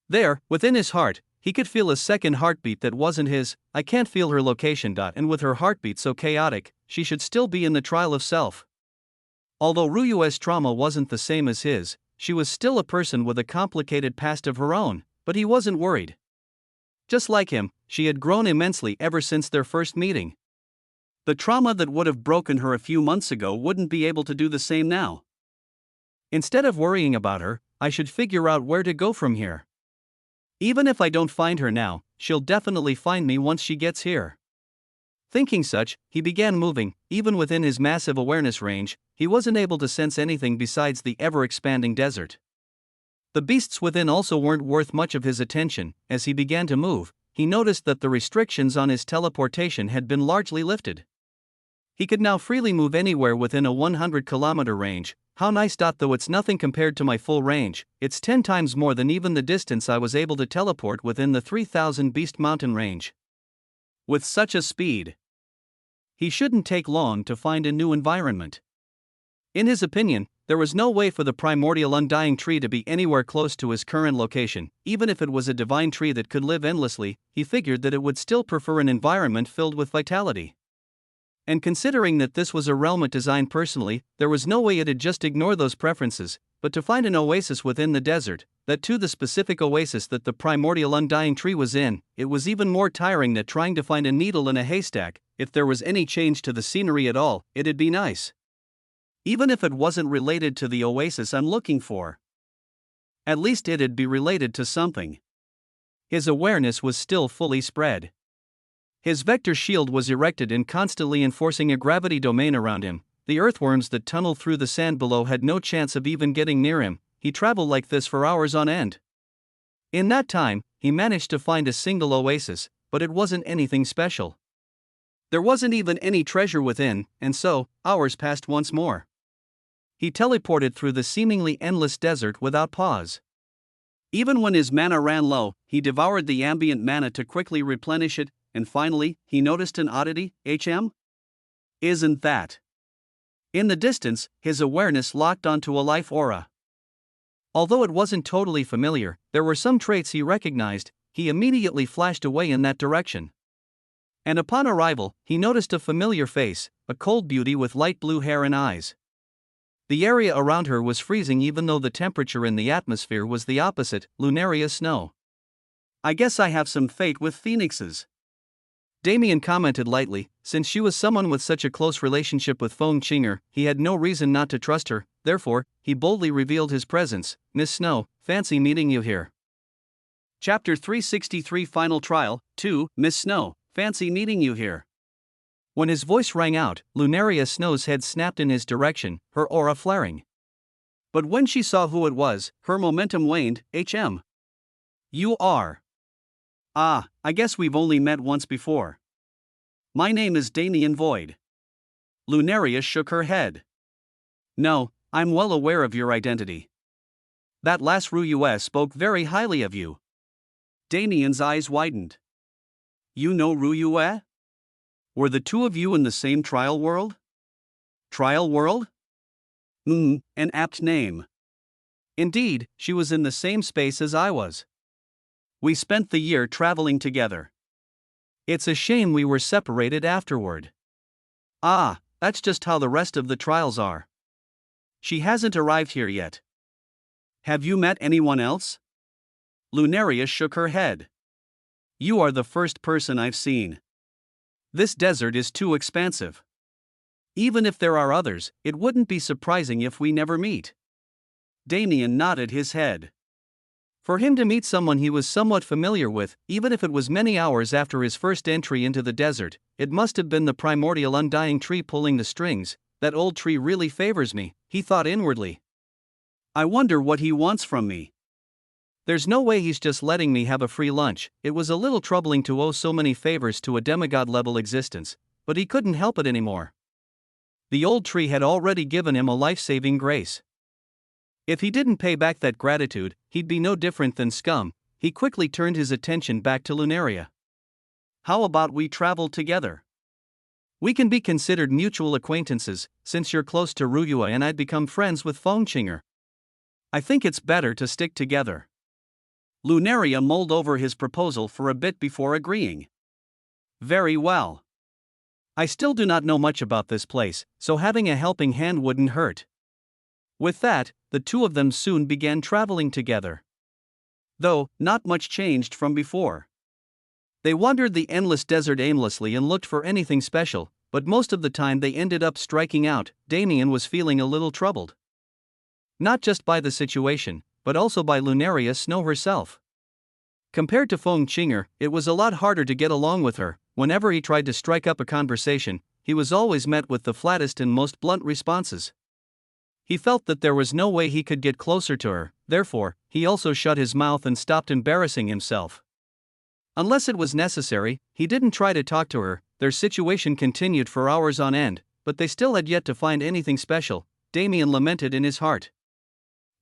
A: There, within his heart, he could feel a second heartbeat that wasn't his. I can't feel her location. And with her heartbeat so chaotic, she should still be in the trial of self. Although Ryu's trauma wasn't the same as his, she was still a person with a complicated past of her own, but he wasn't worried. Just like him, she had grown immensely ever since their first meeting. The trauma that would have broken her a few months ago wouldn't be able to do the same now. Instead of worrying about her, I should figure out where to go from here. Even if I don't find her now, she'll definitely find me once she gets here. Thinking such, he began moving. Even within his massive awareness range, he wasn't able to sense anything besides the ever-expanding desert. The beasts within also weren't worth much of his attention. As he began to move, he noticed that the restrictions on his teleportation had been largely lifted. He could now freely move anywhere within a 100-kilometer range. How nice. Though it's nothing compared to my full range, it's 10 times more than even the distance I was able to teleport within the 3,000 Beast Mountain range. With such a speed, he shouldn't take long to find a new environment. In his opinion, there was no way for the primordial undying tree to be anywhere close to his current location. Even if it was a divine tree that could live endlessly, he figured that it would still prefer an environment filled with vitality. And considering that this was a realm it designed personally, there was no way it'd just ignore those preferences. But to find an oasis within the desert, that too the specific oasis that the primordial undying tree was in, it was even more tiring than trying to find a needle in a haystack. If there was any change to the scenery at all, it'd be nice. Even if it wasn't related to the oasis I'm looking for. At least it'd be related to something. His awareness was still fully spread. His vector shield was erected and constantly enforcing a gravity domain around him. The earthworms that tunneled through the sand below had no chance of even getting near him. he traveled like this for hours on end. In that time, he managed to find a single oasis, but it wasn't anything special. There wasn't even any treasure within, and so, hours passed once more. He teleported through the seemingly endless desert without pause. Even when his mana ran low, he devoured the ambient mana to quickly replenish it, and finally, he noticed an oddity. Isn't that? In the distance, his awareness locked onto a life aura. Although it wasn't totally familiar, there were some traits he recognized. He immediately flashed away in that direction. And upon arrival, he noticed a familiar face, a cold beauty with light blue hair and eyes. The area around her was freezing even though the temperature in the atmosphere was the opposite, lunaria snow. I guess I have some fate with phoenixes. Damien commented lightly. Since she was someone with such a close relationship with Feng Qinger, he had no reason not to trust her. Therefore, he boldly revealed his presence. Miss Snow, fancy meeting you here. Chapter 363 Final Trial, 2, Miss Snow, fancy meeting you here. When his voice rang out, Lunaria Snow's head snapped in his direction, her aura flaring. But when she saw who it was, her momentum waned. You are. Ah, I guess we've only met once before. My name is Damien Void. Lunaria shook her head. No, I'm well aware of your identity. That last Ruyue spoke very highly of you. Damien's eyes widened. You know Ruyue? Were the two of you in the same trial world? Trial world? An apt name. Indeed, she was in the same space as I was. We spent the year traveling together. It's a shame we were separated afterward. Ah, that's just how the rest of the trials are. She hasn't arrived here yet. Have you met anyone else? Lunaria shook her head. You are the first person I've seen. This desert is too expansive. Even if there are others, it wouldn't be surprising if we never meet. Damien nodded his head. For him to meet someone he was somewhat familiar with, even if it was many hours after his first entry into the desert, it must have been the primordial undying tree pulling the strings. That old tree really favors me, he thought inwardly. I wonder what he wants from me. There's no way he's just letting me have a free lunch. It was a little troubling to owe so many favors to a demigod-level existence, but he couldn't help it anymore. The old tree had already given him a life-saving grace. If he didn't pay back that gratitude, he'd be no different than scum. He quickly turned his attention back to Lunaria. How about we travel together? We can be considered mutual acquaintances, since you're close to Ruyue and I'd become friends with Feng Qinger. I think it's better to stick together. Lunaria mulled over his proposal for a bit before agreeing. Very well. I still do not know much about this place, so having a helping hand wouldn't hurt. With that, the two of them soon began traveling together. Though, not much changed from before. They wandered the endless desert aimlessly and looked for anything special, but most of the time they ended up striking out. Damien was feeling a little troubled. Not just by the situation, but also by Lunaria Snow herself. Compared to Feng Qinger, it was a lot harder to get along with her. Whenever he tried to strike up a conversation, he was always met with the flattest and most blunt responses. He felt that there was no way he could get closer to her, therefore, he also shut his mouth and stopped embarrassing himself. Unless it was necessary, he didn't try to talk to her. Their situation continued for hours on end, but they still had yet to find anything special. Damien lamented in his heart.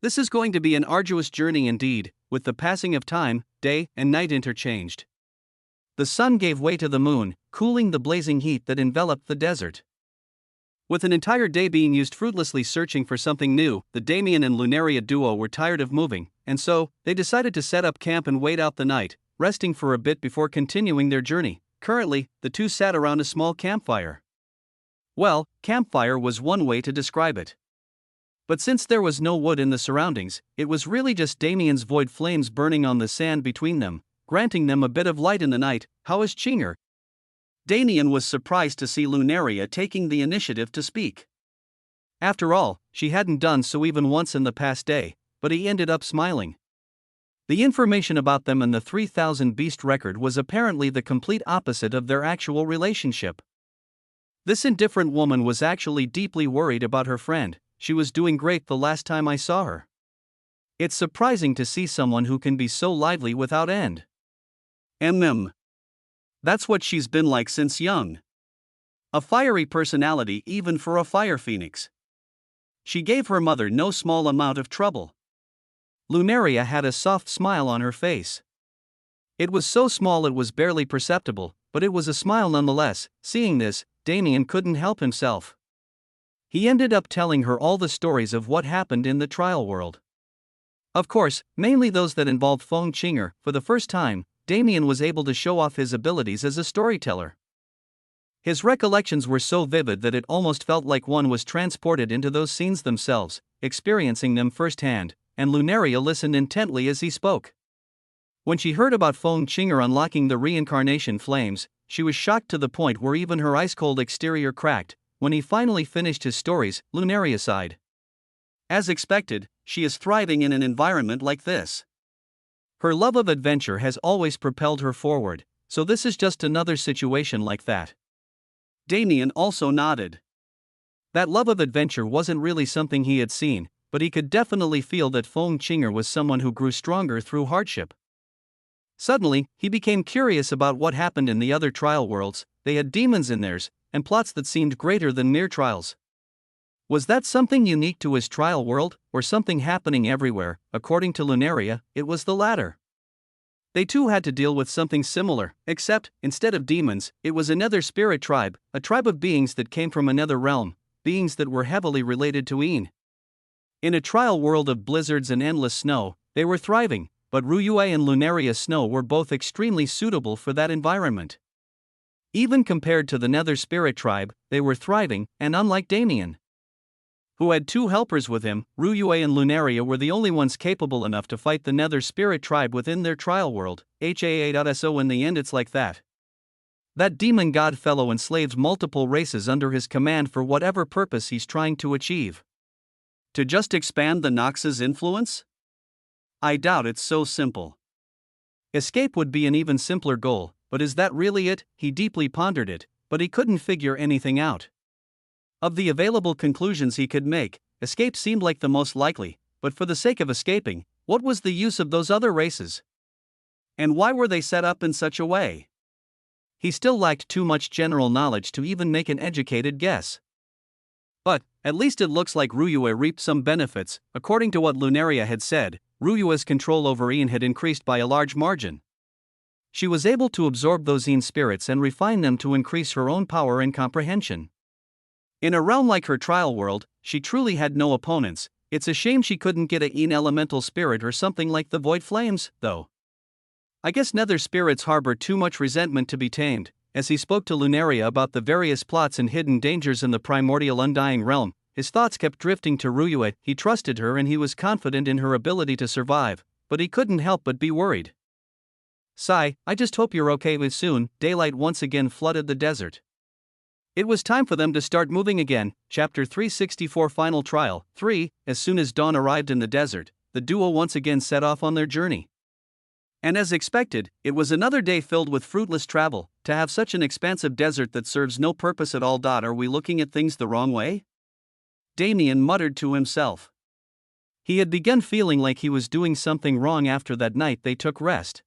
A: This is going to be an arduous journey indeed. With the passing of time, day and night interchanged. The sun gave way to the moon, cooling the blazing heat that enveloped the desert. With an entire day being used fruitlessly searching for something new, the Damien and Lunaria duo were tired of moving, and so, they decided to set up camp and wait out the night, resting for a bit before continuing their journey. Currently, the two sat around a small campfire. Well, campfire was one way to describe it. But since there was no wood in the surroundings, it was really just Damien's void flames burning on the sand between them, granting them a bit of light in the night. How is Qinger? Damien was surprised to see Lunaria taking the initiative to speak. After all, she hadn't done so even once in the past day, but he ended up smiling. The information about them in the 3000 Beast record was apparently the complete opposite of their actual relationship. This indifferent woman was actually deeply worried about her friend. She was doing great the last time I saw her. It's surprising to see someone who can be so lively without end. That's what she's been like since young. A fiery personality even for a fire phoenix. She gave her mother no small amount of trouble. Lunaria had a soft smile on her face. It was so small it was barely perceptible, but it was a smile nonetheless. Seeing this, Damien couldn't help himself. He ended up telling her all the stories of what happened in the trial world. Of course, mainly those that involved Feng Qinger. For the first time, Damien was able to show off his abilities as a storyteller. His recollections were so vivid that it almost felt like one was transported into those scenes themselves, experiencing them firsthand, and Lunaria listened intently as he spoke. When she heard about Feng Qinger unlocking the reincarnation flames, she was shocked to the point where even her ice-cold exterior cracked. When he finally finished his stories, Lunaria sighed. As expected, she is thriving in an environment like this. Her love of adventure has always propelled her forward, so this is just another situation like that. Damien also nodded. That love of adventure wasn't really something he had seen, but he could definitely feel that Feng Qinger was someone who grew stronger through hardship. Suddenly, he became curious about what happened in the other trial worlds. They had demons in theirs, and plots that seemed greater than mere trials. Was that something unique to his trial world, or something happening everywhere? According to Lunaria, it was the latter. They too had to deal with something similar, except, instead of demons, it was another spirit tribe, a tribe of beings that came from another realm, beings that were heavily related to Een. In a trial world of blizzards and endless snow, they were thriving, but Ruyue and Lunaria snow were both extremely suitable for that environment. Even compared to the Nether Spirit tribe, they were thriving, and unlike Damien, who had two helpers with him, Ruyue and Lunaria were the only ones capable enough to fight the Nether Spirit tribe within their trial world. So in the end it's like that. That demon god fellow enslaves multiple races under his command for whatever purpose he's trying to achieve. To just expand the Nox's influence? I doubt it's so simple. Escape would be an even simpler goal, but is that really it? He deeply pondered it, but he couldn't figure anything out. Of the available conclusions he could make, escape seemed like the most likely, but for the sake of escaping, what was the use of those other races? And why were they set up in such a way? He still lacked too much general knowledge to even make an educated guess. But, at least it looks like Ruyue reaped some benefits. According to what Lunaria had said, Ruyue's control over Een had increased by a large margin. She was able to absorb those Een spirits and refine them to increase her own power and comprehension. In a realm like her trial world, she truly had no opponents. It's a shame she couldn't get a Een elemental spirit or something like the Void Flames, though. I guess Nether spirits harbor too much resentment to be tamed. As he spoke to Lunaria about the various plots and hidden dangers in the primordial undying realm, his thoughts kept drifting to Ruyue. He trusted her and he was confident in her ability to survive, but he couldn't help but be worried. Sigh, I just hope you're okay with soon. Daylight once again flooded the desert. It was time for them to start moving again. Chapter 364 Final Trial 3. As soon as dawn arrived in the desert, the duo once again set off on their journey. And as expected, it was another day filled with fruitless travel. To have such an expansive desert that serves no purpose at all. Are we looking at things the wrong way? Damien muttered to himself. He had begun feeling like he was doing something wrong after that night they took rest.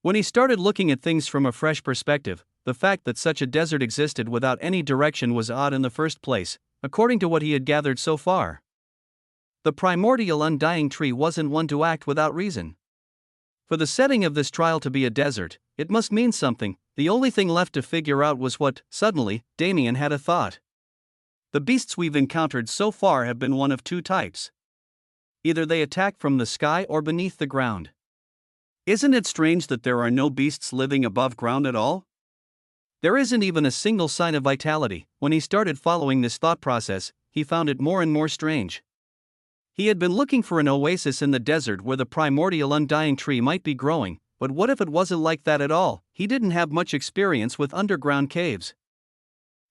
A: When he started looking at things from a fresh perspective, the fact that such a desert existed without any direction was odd in the first place, according to what he had gathered so far. The primordial undying tree wasn't one to act without reason. For the setting of this trial to be a desert, it must mean something. The only thing left to figure out was what. Suddenly, Damien had a thought. The beasts we've encountered so far have been one of two types. Either they attack from the sky or beneath the ground. Isn't it strange that there are no beasts living above ground at all? There isn't even a single sign of vitality. When he started following this thought process, he found it more and more strange. He had been looking for an oasis in the desert where the primordial undying tree might be growing, but what if it wasn't like that at all? He didn't have much experience with underground caves.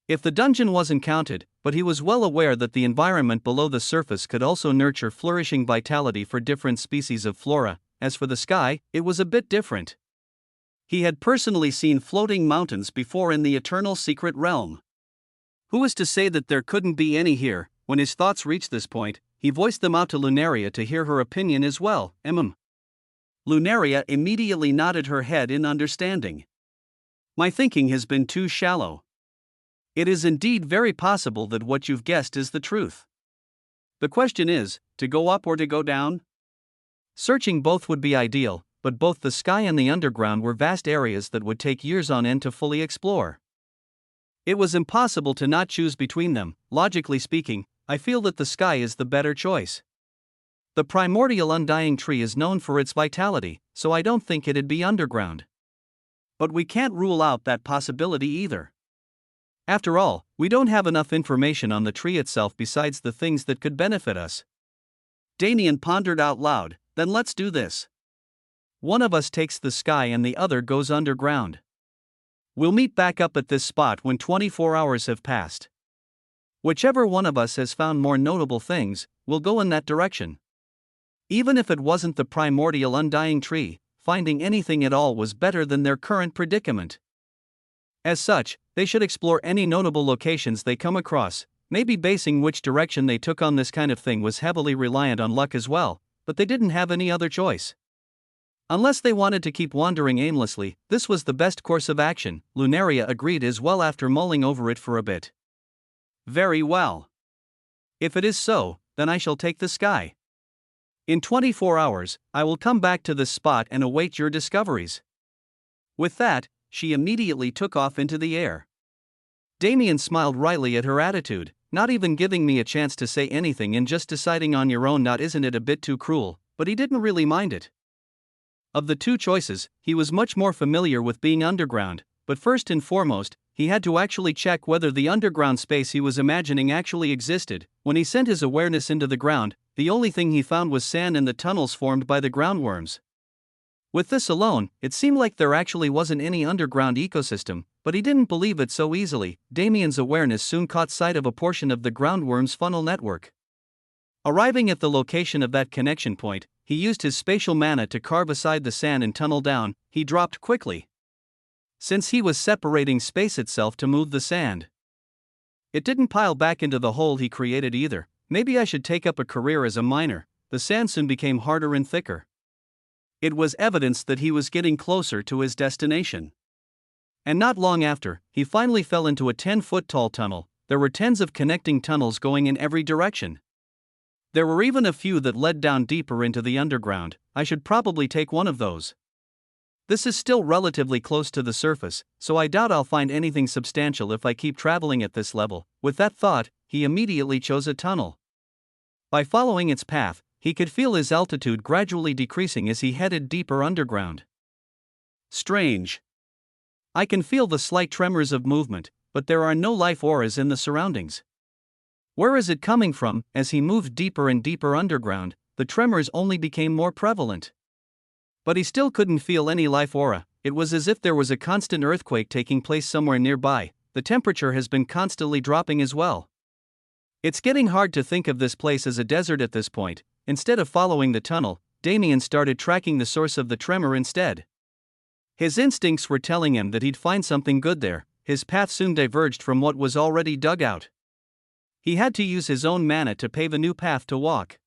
A: If the dungeon wasn't counted, but he was well aware that the environment below the surface could also nurture flourishing vitality for different species of flora. As for the sky, it was a bit different. He had personally seen floating mountains before in the eternal secret realm. Who is to say that there couldn't be any here? When his thoughts reached this point, he voiced them out to Lunaria to hear her opinion as well. Lunaria immediately nodded her head in understanding. My thinking has been too shallow. It is indeed very possible that what you've guessed is the truth. The question is, to go up or to go down? Searching both would be ideal, but both the sky and the underground were vast areas that would take years on end to fully explore. It was impossible to not choose between them. Logically speaking, I feel that the sky is the better choice. The primordial undying tree is known for its vitality, so I don't think it'd be underground. But we can't rule out that possibility either. After all, we don't have enough information on the tree itself besides the things that could benefit us. Damien pondered out loud, then let's do this. One of us takes the sky and the other goes underground. We'll meet back up at this spot when 24 hours have passed. Whichever one of us has found more notable things, we'll go in that direction. Even if it wasn't the primordial undying tree, finding anything at all was better than their current predicament. As such, they should explore any notable locations they come across. Maybe basing which direction they took on this kind of thing was heavily reliant on luck as well, but they didn't have any other choice. Unless they wanted to keep wandering aimlessly, this was the best course of action, Lunaria agreed as well after mulling over it for a bit. Very well. If it is so, then I shall take the sky. In 24 hours, I will come back to this spot and await your discoveries. With that, she immediately took off into the air. Damien smiled wryly at her attitude, not even giving me a chance to say anything and just deciding on your own. Not isn't it a bit too cruel, but he didn't really mind it. Of the two choices, he was much more familiar with being underground, but first and foremost, he had to actually check whether the underground space he was imagining actually existed. When he sent his awareness into the ground, the only thing he found was sand and the tunnels formed by the groundworms. With this alone, it seemed like there actually wasn't any underground ecosystem, but he didn't believe it so easily. Damien's awareness soon caught sight of a portion of the groundworm's funnel network. Arriving at the location of that connection point, he used his spatial mana to carve aside the sand and tunnel down. He dropped quickly, since he was separating space itself to move the sand. It didn't pile back into the hole he created either. Maybe I should take up a career as a miner. The sand soon became harder and thicker. It was evidence that he was getting closer to his destination. And not long after, he finally fell into a 10-foot tall tunnel. There were tens of connecting tunnels going in every direction. There were even a few that led down deeper into the underground. I should probably take one of those. This is still relatively close to the surface, so I doubt I'll find anything substantial if I keep traveling at this level. With that thought, he immediately chose a tunnel. By following its path, he could feel his altitude gradually decreasing as he headed deeper underground. Strange. I can feel the slight tremors of movement, but there are no life auras in the surroundings. Where is it coming from? As he moved deeper and deeper underground, the tremors only became more prevalent. But he still couldn't feel any life aura. It was as if there was a constant earthquake taking place somewhere nearby. The temperature has been constantly dropping as well. It's getting hard to think of this place as a desert at this point. Instead of following the tunnel, Damien started tracking the source of the tremor instead. His instincts were telling him that he'd find something good there. His path soon diverged from what was already dug out. He had to use his own mana to pave a new path to walk.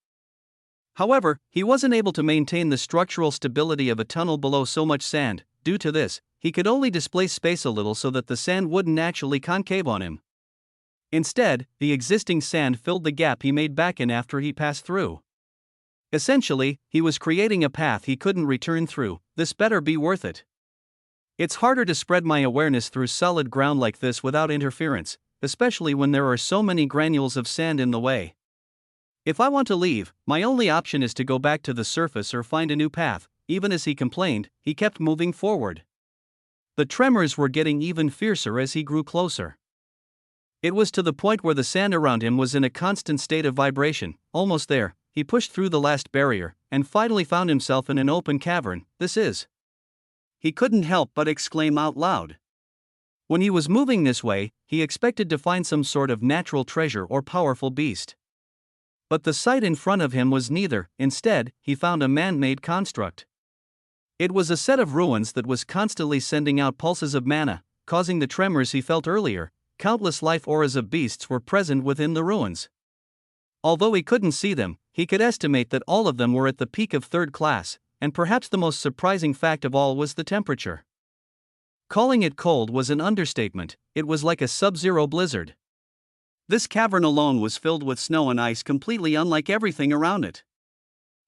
A: However, he wasn't able to maintain the structural stability of a tunnel below so much sand. Due to this, he could only displace space a little so that the sand wouldn't actually concave on him. Instead, the existing sand filled the gap he made back in after he passed through. Essentially, he was creating a path he couldn't return through. This better be worth it. It's harder to spread my awareness through solid ground like this without interference, especially when there are so many granules of sand in the way. If I want to leave, my only option is to go back to the surface or find a new path. Even as he complained, he kept moving forward. The tremors were getting even fiercer as he grew closer. It was to the point where the sand around him was in a constant state of vibration. Almost there, he pushed through the last barrier, and finally found himself in an open cavern. This is... He couldn't help but exclaim out loud. When he was moving this way, he expected to find some sort of natural treasure or powerful beast. But the sight in front of him was neither. Instead, he found a man-made construct. It was a set of ruins that was constantly sending out pulses of mana, causing the tremors he felt earlier. Countless life auras of beasts were present within the ruins. Although he couldn't see them, he could estimate that all of them were at the peak of third class, and perhaps the most surprising fact of all was the temperature. Calling it cold was an understatement, it was like a sub-zero blizzard. This cavern alone was filled with snow and ice completely unlike everything around it.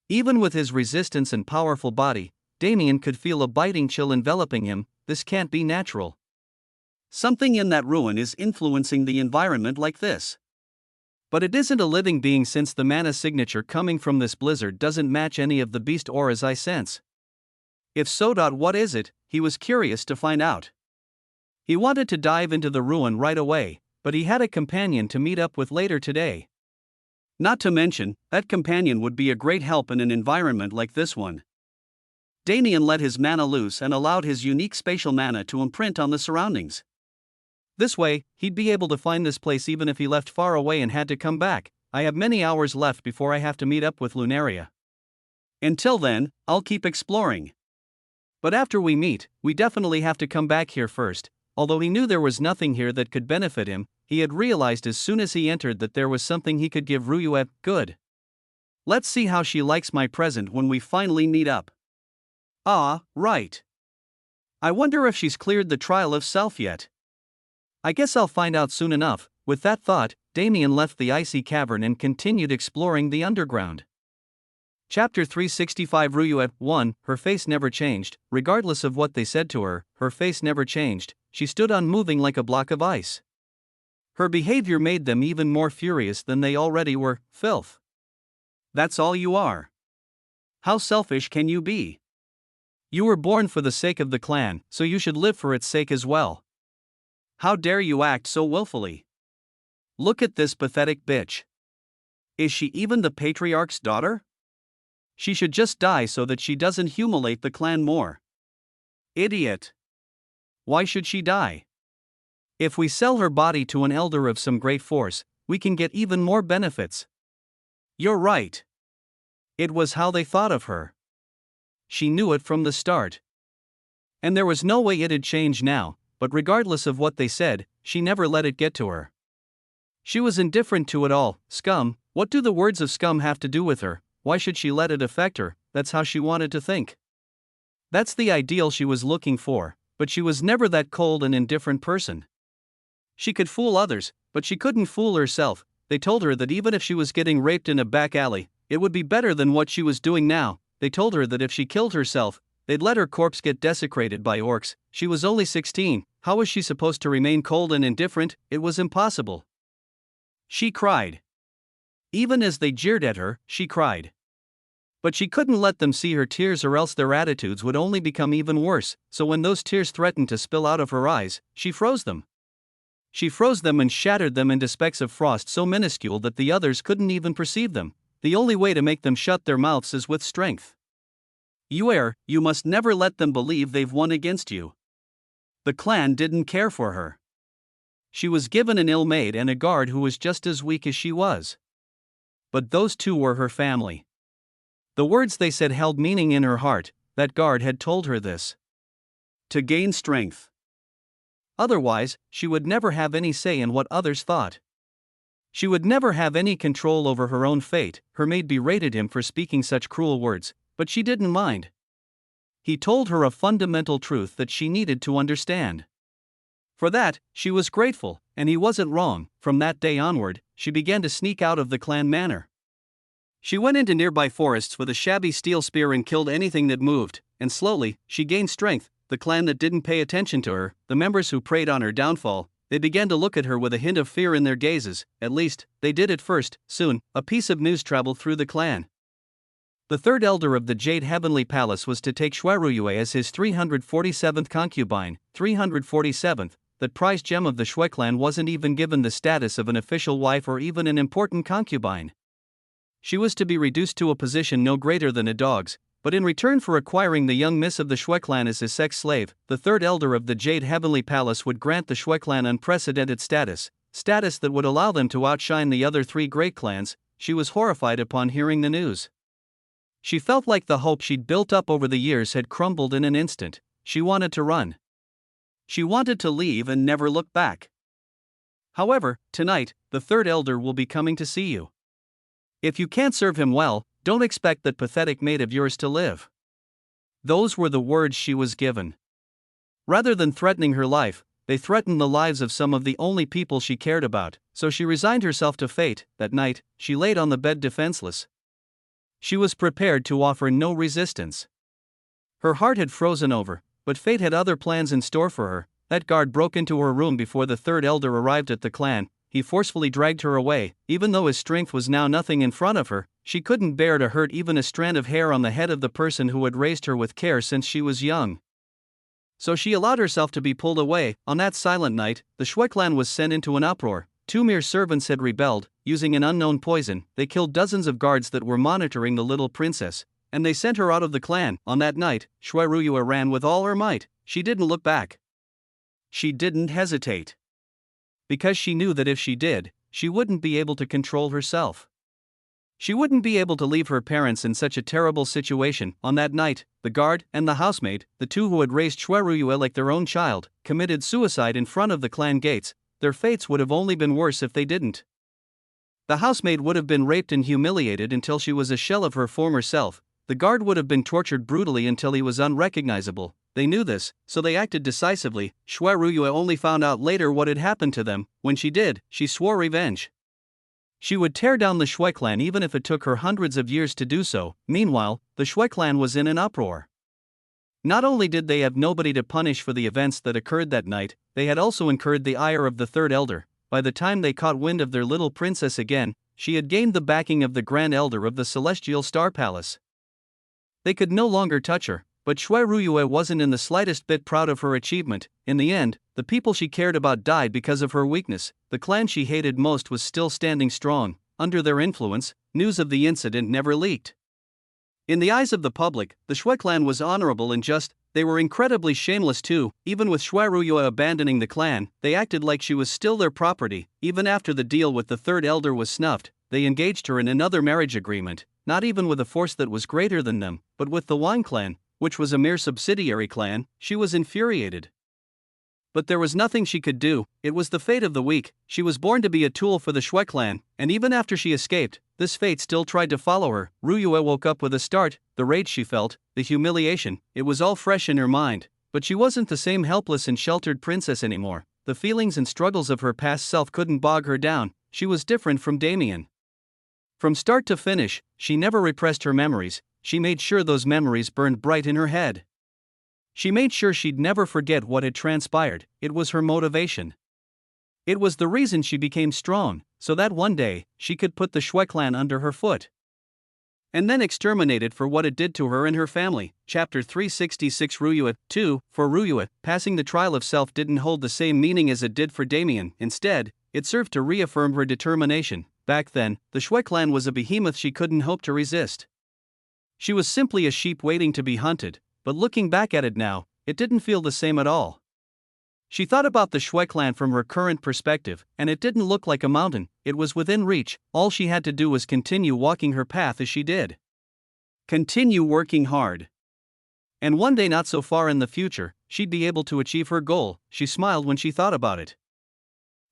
A: Even with his resistance and powerful body, Damien could feel a biting chill enveloping him. This can't be natural. Something in that ruin is influencing the environment like this. But it isn't a living being, since the mana signature coming from this blizzard doesn't match any of the beast auras I sense. If so, what is it? He was curious to find out. He wanted to dive into the ruin right away, but he had a companion to meet up with later today. Not to mention, that companion would be a great help in an environment like this one. Damien let his mana loose and allowed his unique spatial mana to imprint on the surroundings. This way, he'd be able to find this place even if he left far away and had to come back. I have many hours left before I have to meet up with Lunaria. Until then, I'll keep exploring. But after we meet, we definitely have to come back here first. Although he knew there was nothing here that could benefit him, he had realized as soon as he entered that there was something he could give Ryue. Good. Let's see how she likes my present when we finally meet up. Ah, right. I wonder if she's cleared the trial of self yet. I guess I'll find out soon enough. With that thought, Damien left the icy cavern and continued exploring the underground. Chapter 365 Ryue 1. Her face never changed, regardless of what they said to her, her face never changed. She stood unmoving like a block of ice. Her behavior made them even more furious than they already were. Filth. That's all you are. How selfish can you be? You were born for the sake of the clan, so you should live for its sake as well. How dare you act so willfully? Look at this pathetic bitch. Is she even the patriarch's daughter? She should just die so that she doesn't humiliate the clan more. Idiot. Why should she die? If we sell her body to an elder of some great force, we can get even more benefits. You're right. It was how they thought of her. She knew it from the start. And there was no way it'd change now, but regardless of what they said, she never let it get to her. She was indifferent to it all. Scum, what do the words of scum have to do with her? Why should she let it affect her? That's how she wanted to think. That's the ideal she was looking for, but she was never that cold and indifferent person. She could fool others, but she couldn't fool herself. They told her that even if she was getting raped in a back alley, it would be better than what she was doing now. They told her that if she killed herself, they'd let her corpse get desecrated by orcs. She was only 16, how was she supposed to remain cold and indifferent? It was impossible. She cried. Even as they jeered at her, she cried. But she couldn't let them see her tears, or else their attitudes would only become even worse, so when those tears threatened to spill out of her eyes, she froze them. She froze them and shattered them into specks of frost so minuscule that the others couldn't even perceive them. The only way to make them shut their mouths is with strength. You must never let them believe they've won against you. The clan didn't care for her. She was given an ill maid and a guard who was just as weak as she was. But those two were her family. The words they said held meaning in her heart. That guard had told her this to gain strength. Otherwise, she would never have any say in what others thought. She would never have any control over her own fate. Her maid berated him for speaking such cruel words, but she didn't mind. He told her a fundamental truth that she needed to understand. For that, she was grateful, and he wasn't wrong. From that day onward, she began to sneak out of the clan manor. She went into nearby forests with a shabby steel spear and killed anything that moved, and slowly, she gained strength. The clan that didn't pay attention to her, the members who preyed on her downfall, they began to look at her with a hint of fear in their gazes. At least, they did at first. Soon, a piece of news traveled through the clan. The third elder of the Jade Heavenly Palace was to take Ryue as his 347th concubine. 347th, that prized gem of the Shui clan wasn't even given the status of an official wife or even an important concubine. She was to be reduced to a position no greater than a dog's, but in return for acquiring the young miss of the Shui clan as his sex slave, the third elder of the Jade Heavenly Palace would grant the Shui clan unprecedented status that would allow them to outshine the other three great clans. She was horrified upon hearing the news. She felt like the hope she'd built up over the years had crumbled in an instant. She wanted to run. She wanted to leave and never look back. However, tonight, the third elder will be coming to see you. If you can't serve him well, don't expect that pathetic mate of yours to live. Those were the words she was given. Rather than threatening her life, they threatened the lives of some of the only people she cared about, so she resigned herself to fate. That night, she laid on the bed defenseless. She was prepared to offer no resistance. Her heart had frozen over, but fate had other plans in store for her. That guard broke into her room before the third elder arrived at the clan. He forcefully dragged her away. Even though his strength was now nothing in front of her, she couldn't bear to hurt even a strand of hair on the head of the person who had raised her with care since she was young. So she allowed herself to be pulled away. On that silent night, the Shui clan was sent into an uproar. 2 mere servants had rebelled, using an unknown poison. They killed dozens of guards that were monitoring the little princess, and they sent her out of the clan. On that night, Shui Ruyue ran with all her might. She didn't look back. She didn't hesitate. Because she knew that if she did, she wouldn't be able to control herself. She wouldn't be able to leave her parents in such a terrible situation. On that night, the guard and the housemaid, the two who had raised Shui Ruyue like their own child, committed suicide in front of the clan gates. Their fates would have only been worse if they didn't. The housemaid would have been raped and humiliated until she was a shell of her former self. The guard would have been tortured brutally until he was unrecognizable. They knew this, so they acted decisively. Shui Ruyue only found out later what had happened to them. When she did, she swore revenge. She would tear down the Shui clan even if it took her hundreds of years to do so. Meanwhile, the Shui clan was in an uproar. Not only did they have nobody to punish for the events that occurred that night, they had also incurred the ire of the third elder. By the time they caught wind of their little princess again, she had gained the backing of the Grand Elder of the Celestial Star Palace. They could no longer touch her, but Shui Ruyue wasn't in the slightest bit proud of her achievement. In the end, the people she cared about died because of her weakness. The clan she hated most was still standing strong. Under their influence, news of the incident never leaked. In the eyes of the public, the Shui clan was honorable and just. They were incredibly shameless too. Even with Shui Ruyue abandoning the clan, they acted like she was still their property. Even after the deal with the third elder was snuffed, they engaged her in another marriage agreement, not even with a force that was greater than them, but with the Wang clan, which was a mere subsidiary clan. She was infuriated. But there was nothing she could do. It was the fate of the weak. She was born to be a tool for the Shui clan, and even after she escaped, this fate still tried to follow her. Ruyue woke up with a start. The rage she felt, the humiliation, it was all fresh in her mind. But she wasn't the same helpless and sheltered princess anymore. The feelings and struggles of her past self couldn't bog her down. She was different from Damien. From start to finish, she never repressed her memories. She made sure those memories burned bright in her head. She made sure she'd never forget what had transpired. It was her motivation. It was the reason she became strong, so that one day, she could put the Shui clan under her foot. And then exterminate it for what it did to her and her family. Chapter 366 Ruyue 2. For Ruyue, passing the trial of self didn't hold the same meaning as it did for Damien. Instead, it served to reaffirm her determination. Back then, the Shui clan was a behemoth she couldn't hope to resist. She was simply a sheep waiting to be hunted. But looking back at it now, it didn't feel the same at all. She thought about the Shui clan from her current perspective, and it didn't look like a mountain. It was within reach. All she had to do was continue walking her path as she did. Continue working hard. And one day not so far in the future, she'd be able to achieve her goal. She smiled when she thought about it.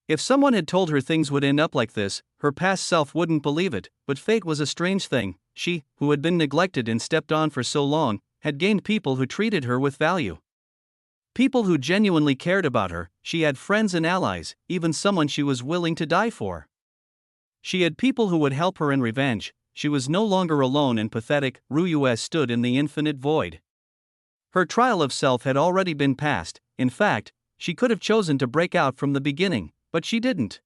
A: If someone had told her things would end up like this, her past self wouldn't believe it. But fate was a strange thing. She, who had been neglected and stepped on for so long, had gained people who treated her with value. People who genuinely cared about her. She had friends and allies, even someone she was willing to die for. She had people who would help her in revenge. She was no longer alone and pathetic. Ruyue stood in the infinite void. Her trial of self had already been passed. In fact, she could have chosen to break out from the beginning, but she didn't.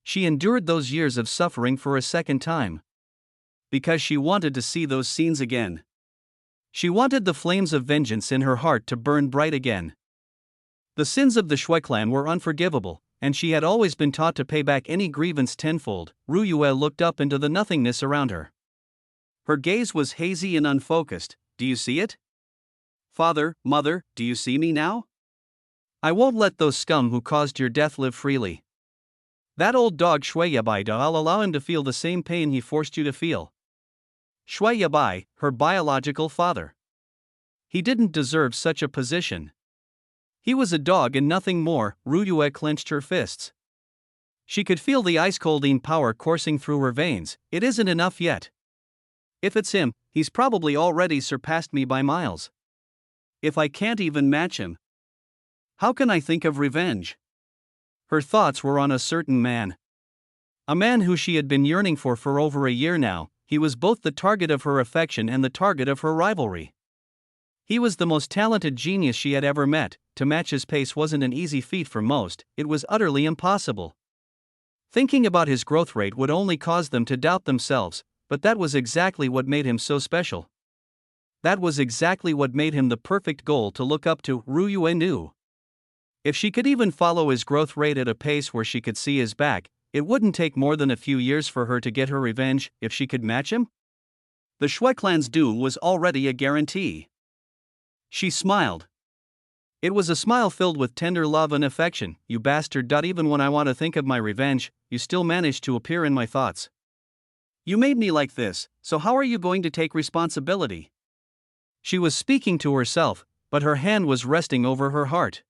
A: She endured those years of suffering for a second time. Because she wanted to see those scenes again. She wanted the flames of vengeance in her heart to burn bright again. The sins of the Shui clan were unforgivable, and she had always been taught to pay back any grievance tenfold. Ruyue looked up into the nothingness around her. Her gaze was hazy and unfocused. Do you see it? Father, mother, do you see me now? I won't let those scum who caused your death live freely. That old dog Shui Yabai, I'll allow him to feel the same pain he forced you to feel. Shui Yabai, her biological father. He didn't deserve such a position. He was a dog and nothing more. Ruyue clenched her fists. She could feel the ice-colding power coursing through her veins. It isn't enough yet. If it's him, he's probably already surpassed me by miles. If I can't even match him, how can I think of revenge? Her thoughts were on a certain man. A man who she had been yearning for over a year now. He was both the target of her affection and the target of her rivalry. He was the most talented genius she had ever met. To match his pace wasn't an easy feat for most, it was utterly impossible. Thinking about his growth rate would only cause them to doubt themselves, but that was exactly what made him so special. That was exactly what made him the perfect goal to look up to. Ryue knew. If she could even follow his growth rate at a pace where she could see his back, it wouldn't take more than a few years for her to get her revenge if she could match him. The Shui clan's doom was already a guarantee. She smiled. It was a smile filled with tender love and affection. You bastard! Even when I want to think of my revenge, you still manage to appear in my thoughts. You made me like this, so how are you going to take responsibility? She was speaking to herself, but her hand was resting over her heart.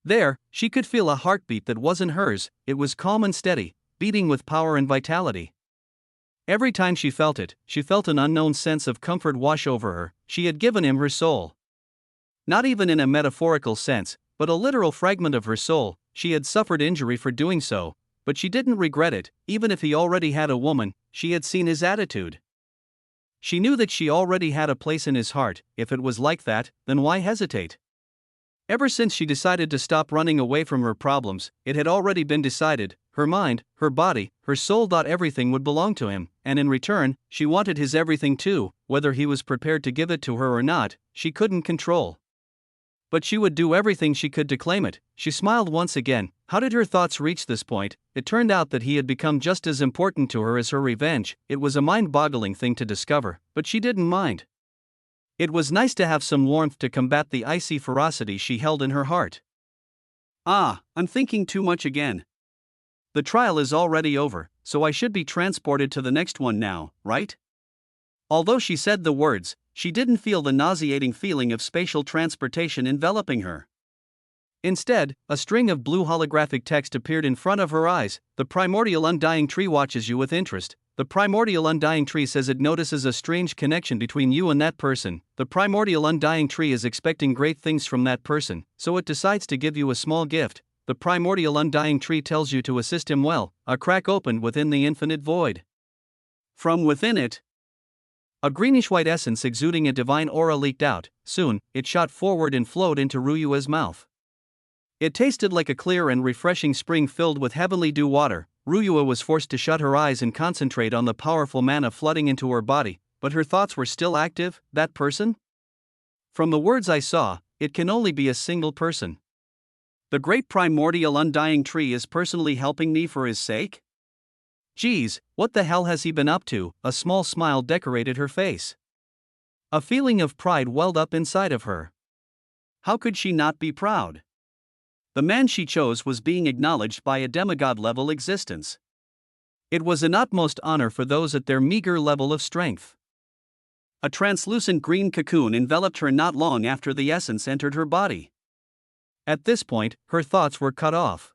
A: There, she could feel a heartbeat that wasn't hers. It was calm and steady, beating with power and vitality. Every time she felt it, she felt an unknown sense of comfort wash over her. She had given him her soul. Not even in a metaphorical sense, but a literal fragment of her soul. She had suffered injury for doing so, but she didn't regret it. Even if he already had a woman, she had seen his attitude. She knew that she already had a place in his heart. If it was like that, then why hesitate? Ever since she decided to stop running away from her problems, it had already been decided. Her mind, her body, her soul thought everything would belong to him, and in return, she wanted his everything too. Whether he was prepared to give it to her or not, she couldn't control. But she would do everything she could to claim it. She smiled once again. How did her thoughts reach this point? It turned out that he had become just as important to her as her revenge. It was a mind-boggling thing to discover, but she didn't mind. It was nice to have some warmth to combat the icy ferocity she held in her heart. I'm thinking too much again. The trial is already over, so I should be transported to the next one now, right? Although she said the words, she didn't feel the nauseating feeling of spatial transportation enveloping her. Instead, a string of blue holographic text appeared in front of her eyes. The primordial undying tree watches you with interest. The primordial undying tree says it notices a strange connection between you and that person. The primordial undying tree is expecting great things from that person, so it decides to give you a small gift. The primordial undying tree tells you to assist him well. A crack opened within the infinite void. From within it, a greenish-white essence exuding a divine aura leaked out. Soon, it shot forward and flowed into Ryue's mouth. It tasted like a clear and refreshing spring filled with heavenly dew water. Ryue was forced to shut her eyes and concentrate on the powerful mana flooding into her body, but her thoughts were still active. That person? From the words I saw, it can only be a single person. The great primordial undying tree is personally helping me for his sake? Geez, what the hell has he been up to? A small smile decorated her face. A feeling of pride welled up inside of her. How could she not be proud? The man she chose was being acknowledged by a demigod-level existence. It was an utmost honor for those at their meager level of strength. A translucent green cocoon enveloped her not long after the essence entered her body. At this point, her thoughts were cut off.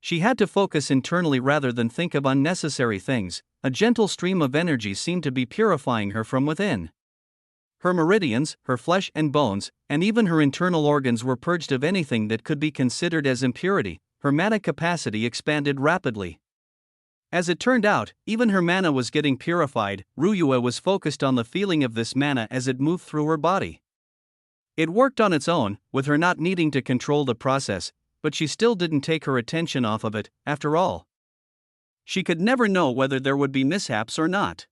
A: She had to focus internally rather than think of unnecessary things. A gentle stream of energy seemed to be purifying her from within. Her meridians, her flesh and bones, and even her internal organs were purged of anything that could be considered as impurity. Her mana capacity expanded rapidly. As it turned out, even her mana was getting purified. Ryue was focused on the feeling of this mana as it moved through her body. It worked on its own, with her not needing to control the process, but she still didn't take her attention off of it. After all, she could never know whether there would be mishaps or not.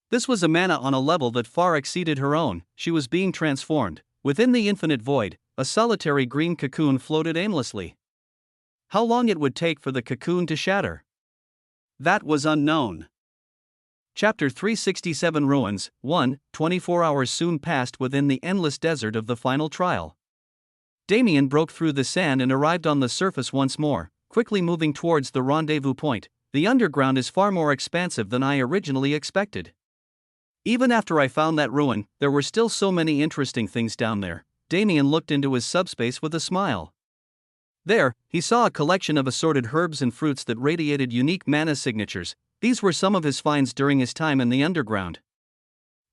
A: This was a mana on a level that far exceeded her own. She was being transformed. Within the infinite void, a solitary green cocoon floated aimlessly. How long it would take for the cocoon to shatter? That was unknown. Chapter 367 Ruins 1. 24 hours soon passed within the endless desert of the final trial. Damien broke through the sand and arrived on the surface once more, quickly moving towards the rendezvous point. The underground is far more expansive than I originally expected. Even after I found that ruin, there were still so many interesting things down there. Damien looked into his subspace with a smile. There, he saw a collection of assorted herbs and fruits that radiated unique mana signatures. These were some of his finds during his time in the underground.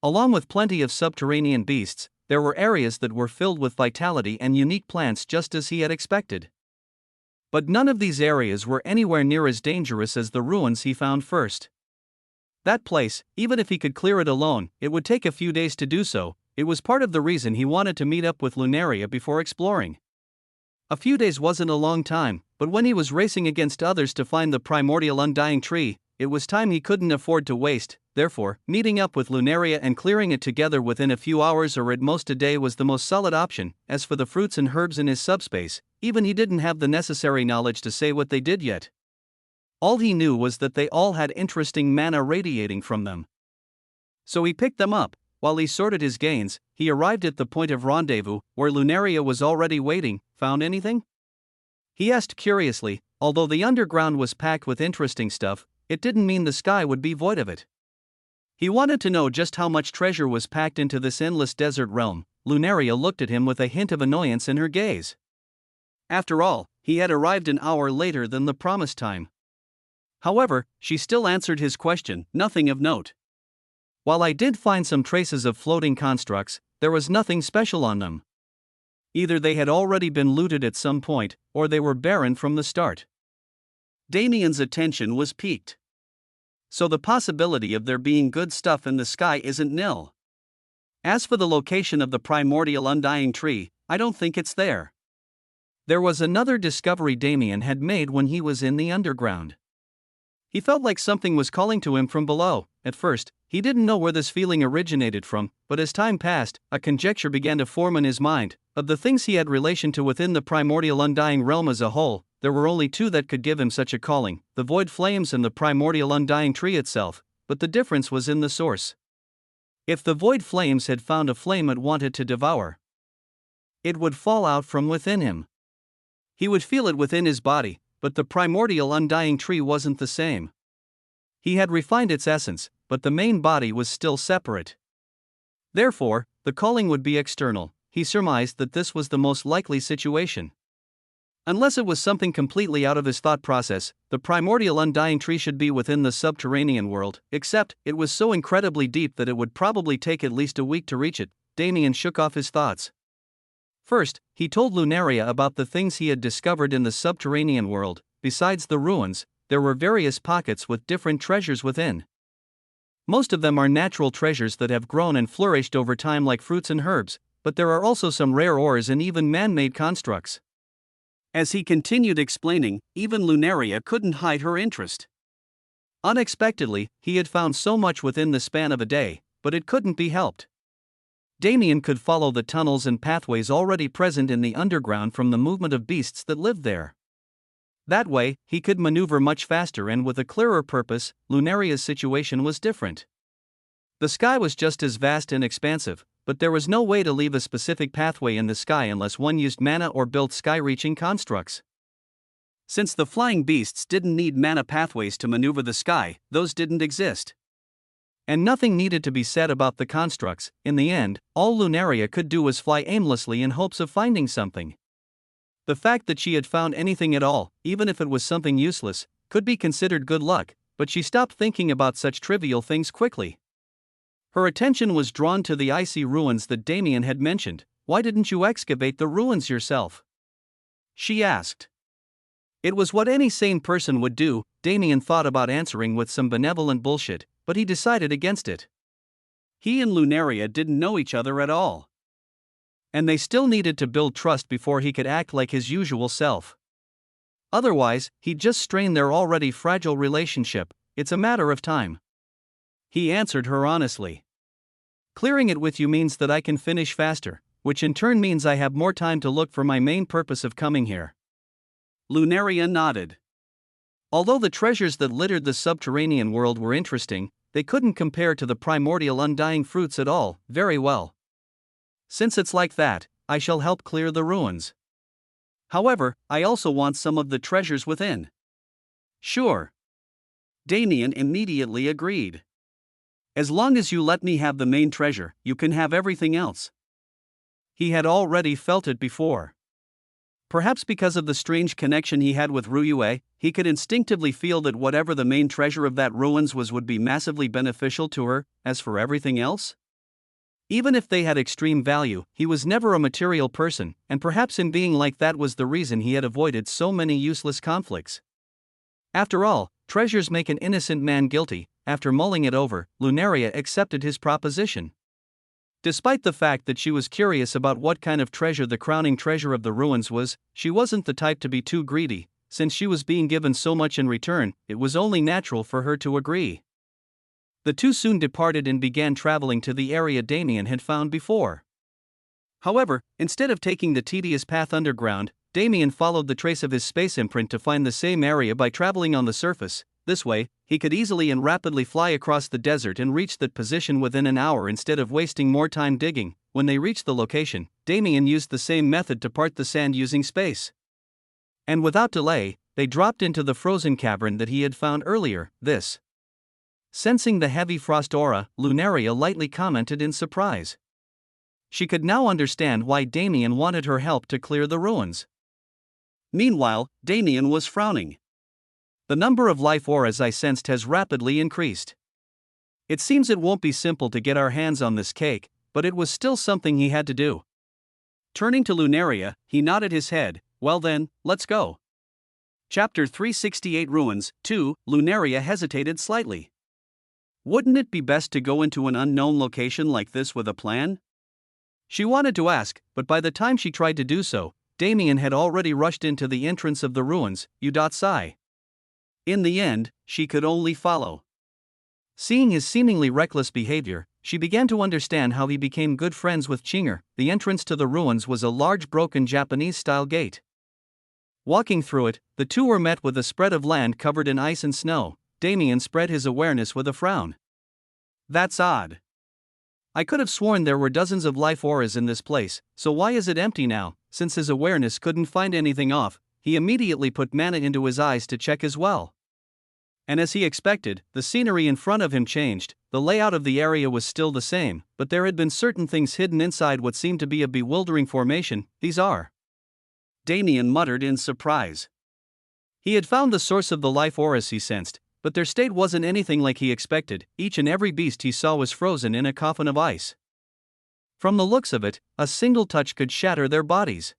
A: Along with plenty of subterranean beasts, there were areas that were filled with vitality and unique plants just as he had expected. But none of these areas were anywhere near as dangerous as the ruins he found first. That place, even if he could clear it alone, it would take a few days to do so. It was part of the reason he wanted to meet up with Lunaria before exploring. A few days wasn't a long time, but when he was racing against others to find the primordial undying tree, it was time he couldn't afford to waste. Therefore, meeting up with Lunaria and clearing it together within a few hours or at most a day was the most solid option. As for the fruits and herbs in his subspace, even he didn't have the necessary knowledge to say what they did yet. All he knew was that they all had interesting mana radiating from them. So he picked them up. While he sorted his gains, he arrived at the point of rendezvous, where Lunaria was already waiting. Found anything? He asked curiously. Although the underground was packed with interesting stuff, it didn't mean the sky would be void of it. He wanted to know just how much treasure was packed into this endless desert realm. Lunaria looked at him with a hint of annoyance in her gaze. After all, he had arrived an hour later than the promised time. However, she still answered his question, nothing of note. While I did find some traces of floating constructs, there was nothing special on them. Either they had already been looted at some point, or they were barren from the start. Damien's attention was piqued. So the possibility of there being good stuff in the sky isn't nil. As for the location of the primordial undying tree, I don't think it's there. There was another discovery Damien had made when he was in the underground. He felt like something was calling to him from below. At first, he didn't know where this feeling originated from, but as time passed, a conjecture began to form in his mind. Of the things he had relation to within the primordial undying realm as a whole, there were only two that could give him such a calling, the void flames and the primordial undying tree itself, but the difference was in the source. If the void flames had found a flame it wanted to devour, it would fall out from within him. He would feel it within his body, but the primordial undying tree wasn't the same. He had refined its essence, but the main body was still separate. Therefore, the calling would be external. He surmised that this was the most likely situation. Unless it was something completely out of his thought process, the primordial undying tree should be within the subterranean world, except it was so incredibly deep that it would probably take at least a week to reach it. Damien shook off his thoughts. First, he told Lunaria about the things he had discovered in the subterranean world. Besides the ruins, there were various pockets with different treasures within. Most of them are natural treasures that have grown and flourished over time like fruits and herbs, but there are also some rare ores and even man-made constructs. As he continued explaining, even Lunaria couldn't hide her interest. Unexpectedly, he had found so much within the span of a day, but it couldn't be helped. Damien could follow the tunnels and pathways already present in the underground from the movement of beasts that lived there. That way, he could maneuver much faster and with a clearer purpose. Lunaria's situation was different. The sky was just as vast and expansive, but there was no way to leave a specific pathway in the sky unless one used mana or built sky-reaching constructs. Since the flying beasts didn't need mana pathways to maneuver the sky, those didn't exist. And nothing needed to be said about the constructs. In the end, all Lunaria could do was fly aimlessly in hopes of finding something. The fact that she had found anything at all, even if it was something useless, could be considered good luck, but she stopped thinking about such trivial things quickly. Her attention was drawn to the icy ruins that Damien had mentioned. Why didn't you excavate the ruins yourself? She asked. It was what any sane person would do. Damien thought about answering with some benevolent bullshit, but he decided against it. He and Lunaria didn't know each other at all. And they still needed to build trust before he could act like his usual self. Otherwise, he'd just strain their already fragile relationship. It's a matter of time. He answered her honestly. Clearing it with you means that I can finish faster, which in turn means I have more time to look for my main purpose of coming here. Lunaria nodded. Although the treasures that littered the subterranean world were interesting, they couldn't compare to the primordial undying fruits at all. Very well. Since it's like that, I shall help clear the ruins. However, I also want some of the treasures within. Sure. Damien immediately agreed. As long as you let me have the main treasure, you can have everything else. He had already felt it before. Perhaps because of the strange connection he had with Ryue, he could instinctively feel that whatever the main treasure of that ruins was would be massively beneficial to her. As for everything else, even if they had extreme value, he was never a material person, and perhaps in being like that was the reason he had avoided so many useless conflicts. After all, treasures make an innocent man guilty. After mulling it over, Lunaria accepted his proposition. Despite the fact that she was curious about what kind of treasure the crowning treasure of the ruins was, she wasn't the type to be too greedy. Since she was being given so much in return, it was only natural for her to agree. The two soon departed and began traveling to the area Damien had found before. However, instead of taking the tedious path underground, Damien followed the trace of his space imprint to find the same area by traveling on the surface. This way, he could easily and rapidly fly across the desert and reach that position within an hour instead of wasting more time digging. When they reached the location, Damien used the same method to part the sand using space. And without delay, they dropped into the frozen cavern that he had found earlier. Sensing the heavy frost aura, Lunaria lightly commented in surprise. She could now understand why Damien wanted her help to clear the ruins. Meanwhile, Damien was frowning. The number of life auras I sensed has rapidly increased. It seems it won't be simple to get our hands on this cake, but it was still something he had to do. Turning to Lunaria, he nodded his head. Well then, let's go. Chapter 368 Ruins 2. Lunaria hesitated slightly. Wouldn't it be best to go into an unknown location like this with a plan? She wanted to ask, but by the time she tried to do so, Damien had already rushed into the entrance of the ruins. Sigh. In the end, she could only follow. Seeing his seemingly reckless behavior, she began to understand how he became good friends with Chinger. The entrance to the ruins was a large broken Japanese-style gate. Walking through it, the two were met with a spread of land covered in ice and snow. Damien spread his awareness with a frown. That's odd. I could have sworn there were dozens of life auras in this place, so why is it empty now? Since his awareness couldn't find anything off, he immediately put mana into his eyes to check as well. And as he expected, the scenery in front of him changed. The layout of the area was still the same, but there had been certain things hidden inside what seemed to be a bewildering formation. These are. Damien muttered in surprise. He had found the source of the life auras he sensed, but their state wasn't anything like he expected. Each and every beast he saw was frozen in a coffin of ice. From the looks of it, a single touch could shatter their bodies.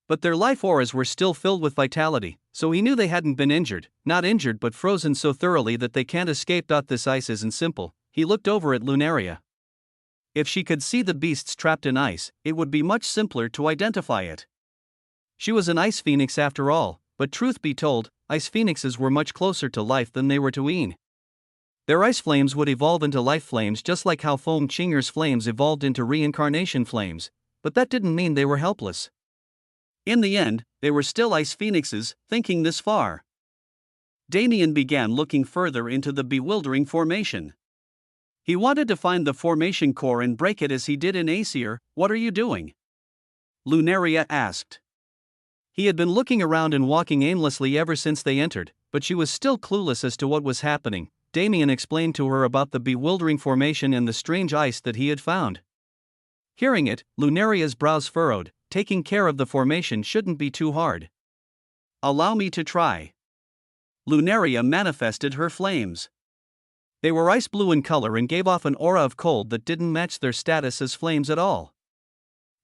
A: But their life auras were still filled with vitality, so he knew they hadn't been injured, not injured but frozen so thoroughly that they can't escape. This ice isn't simple. He looked over at Lunaria. If she could see the beasts trapped in ice, it would be much simpler to identify it. She was an ice phoenix after all, but truth be told, ice phoenixes were much closer to life than they were to Een. Their ice flames would evolve into life flames just like how Foam Chinger's flames evolved into reincarnation flames, but that didn't mean they were helpless. In the end, they were still ice phoenixes. Thinking this far, Damien began looking further into the bewildering formation. He wanted to find the formation core and break it as he did in Aesir. What are you doing? Lunaria asked. He had been looking around and walking aimlessly ever since they entered, but she was still clueless as to what was happening. Damien explained to her about the bewildering formation and the strange ice that he had found. Hearing it, Lunaria's brows furrowed. Taking care of the formation shouldn't be too hard. Allow me to try. Lunaria manifested her flames. They were ice blue in color and gave off an aura of cold that didn't match their status as flames at all.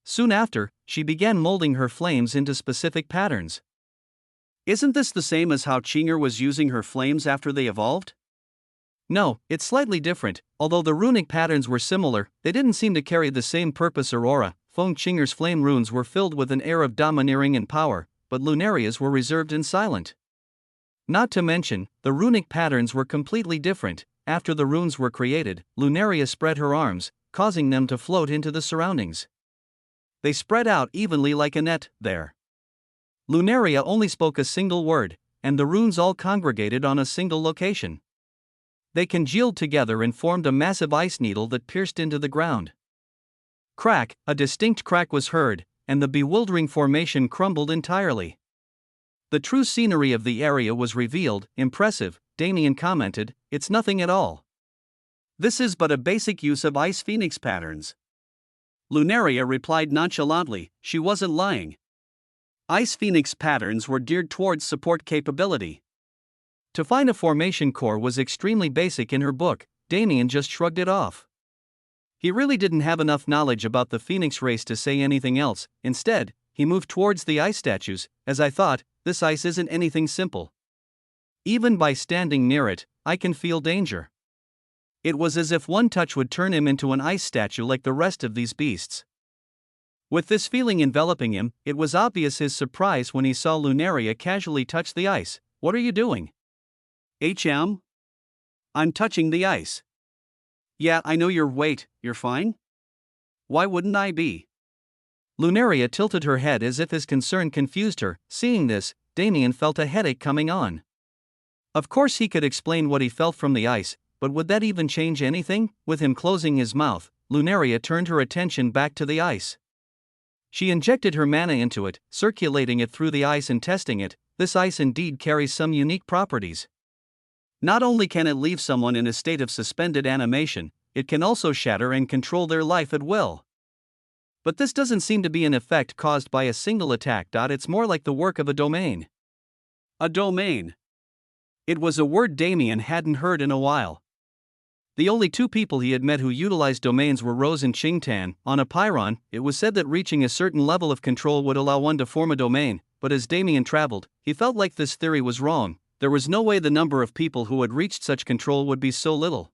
A: Soon after, she began molding her flames into specific patterns. Isn't this the same as how Chinger was using her flames after they evolved? No, it's slightly different. Although the runic patterns were similar, they didn't seem to carry the same purpose or aura. Foam Chinger's flame runes were filled with an air of domineering and power, but Lunaria's were reserved and silent. Not to mention, the runic patterns were completely different. After the runes were created, Lunaria spread her arms, causing them to float into the surroundings. They spread out evenly like a net. There. Lunaria only spoke a single word, and the runes all congregated on a single location. They congealed together and formed a massive ice needle that pierced into the ground. Crack, a distinct crack was heard, and the bewildering formation crumbled entirely. The true scenery of the area was revealed. Impressive, Damien commented. It's nothing at all. This is but a basic use of ice phoenix patterns. Lunaria replied nonchalantly. She wasn't lying. Ice phoenix patterns were geared towards support capability. To find a formation core was extremely basic in her book. Damien just shrugged it off. He really didn't have enough knowledge about the phoenix race to say anything else. Instead, he moved towards the ice statues. As I thought, this ice isn't anything simple. Even by standing near it, I can feel danger. It was as if one touch would turn him into an ice statue like the rest of these beasts. With this feeling enveloping him, it was obvious his surprise when he saw Lunaria casually touch the ice. What are you doing? I'm touching the ice. Yeah, I know you're fine? Why wouldn't I be? Lunaria tilted her head as if his concern confused her. Seeing this, Damien felt a headache coming on. Of course he could explain what he felt from the ice, but would that even change anything? With him closing his mouth, Lunaria turned her attention back to the ice. She injected her mana into it, circulating it through the ice and testing it. This ice indeed carries some unique properties. Not only can it leave someone in a state of suspended animation, it can also shatter and control their life at will. But this doesn't seem to be an effect caused by a single attack. It's more like the work of a domain. A domain. It was a word Damien hadn't heard in a while. The only two people he had met who utilized domains were Rose and Qingtan. On a Pyron, it was said that reaching a certain level of control would allow one to form a domain, but as Damien traveled, he felt like this theory was wrong. There was no way the number of people who had reached such control would be so little.